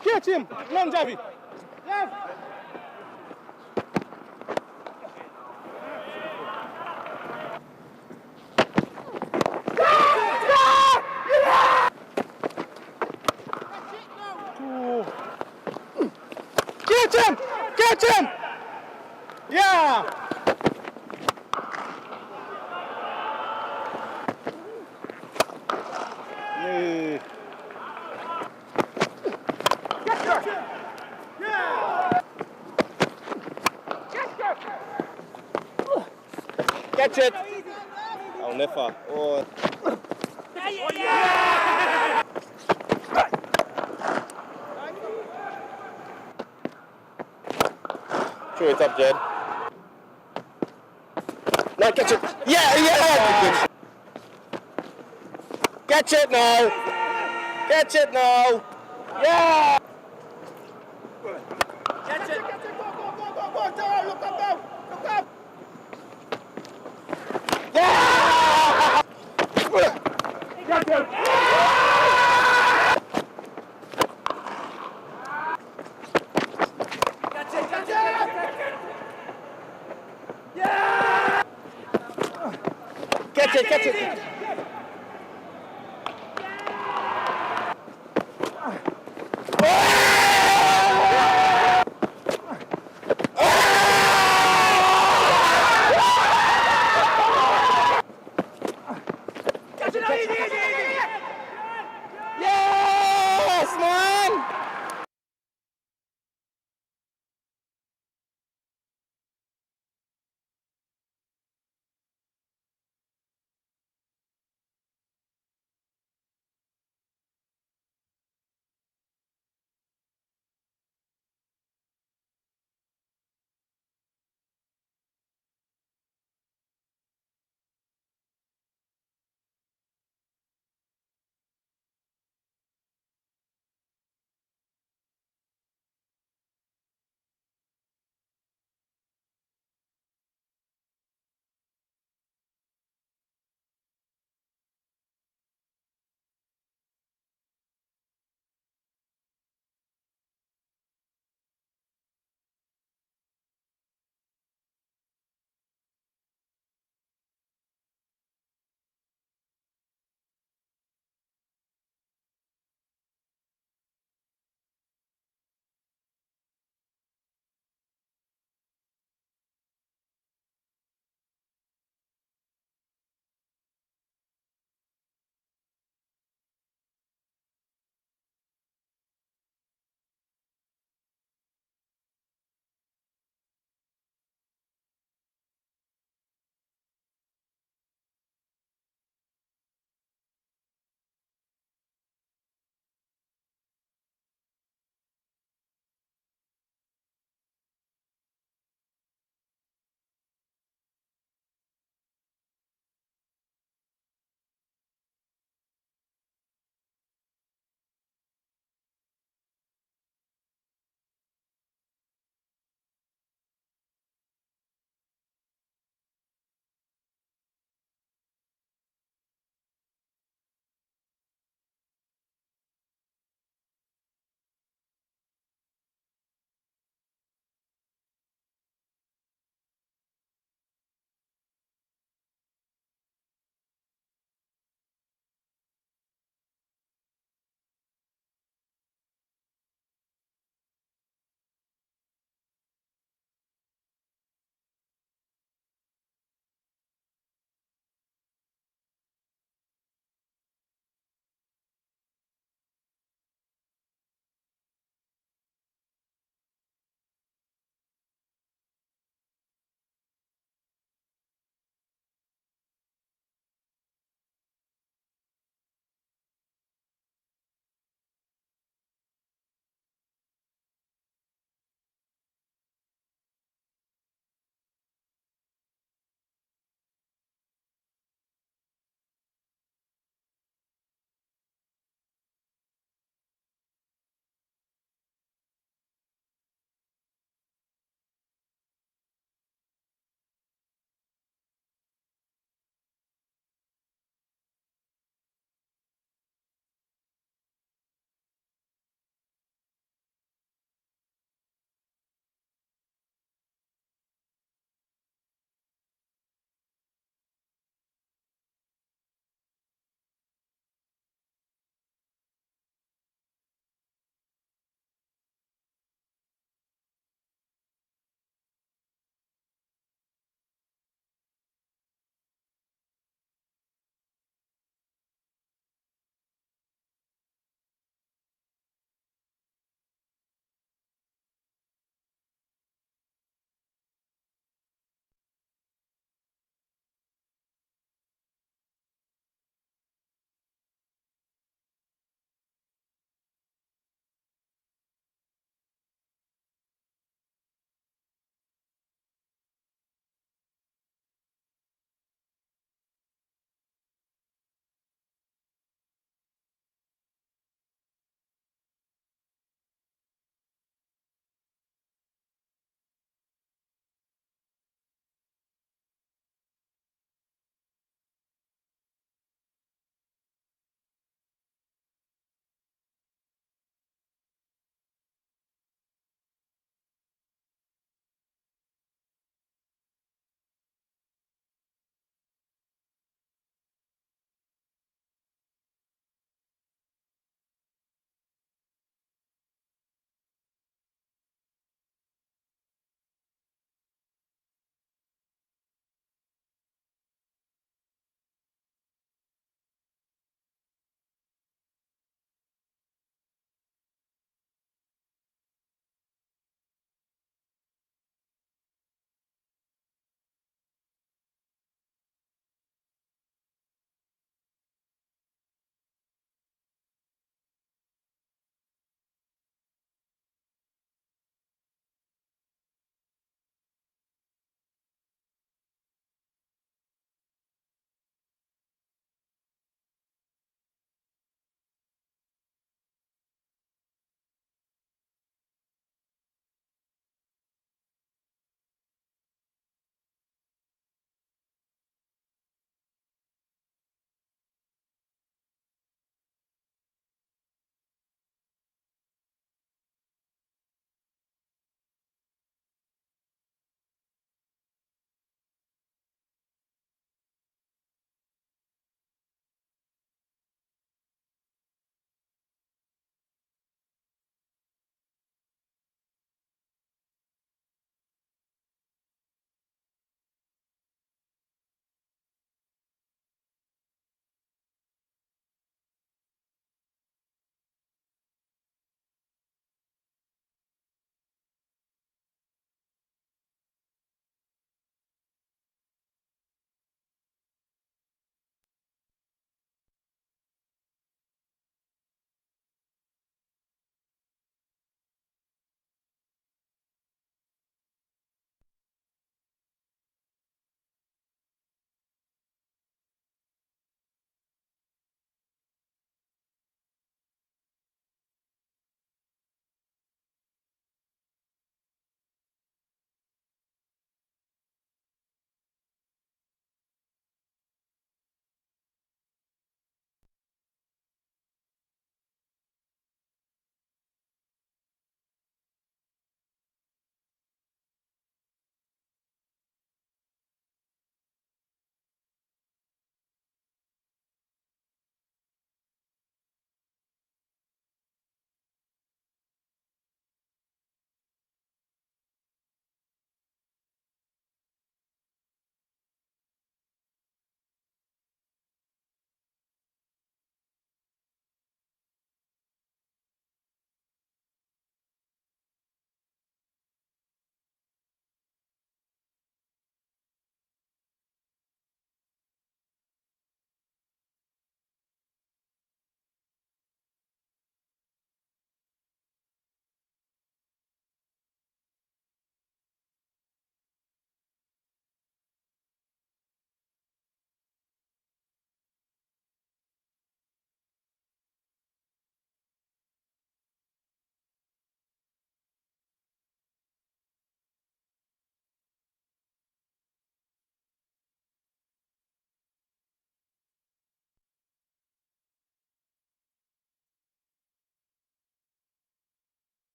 [SPEAKER 15] Catch him! Run, Javi! Yes! Catch him! Catch him! Yeah! Yeah!
[SPEAKER 9] Catch it! I'll never. Oh. Throw it up, Jed. Now catch it. Yeah! Catch it now! Catch it now! Yeah! Catch it! Go, Gerald, look up now! Look up! Yeah! Catch it! Catch it! Catch it!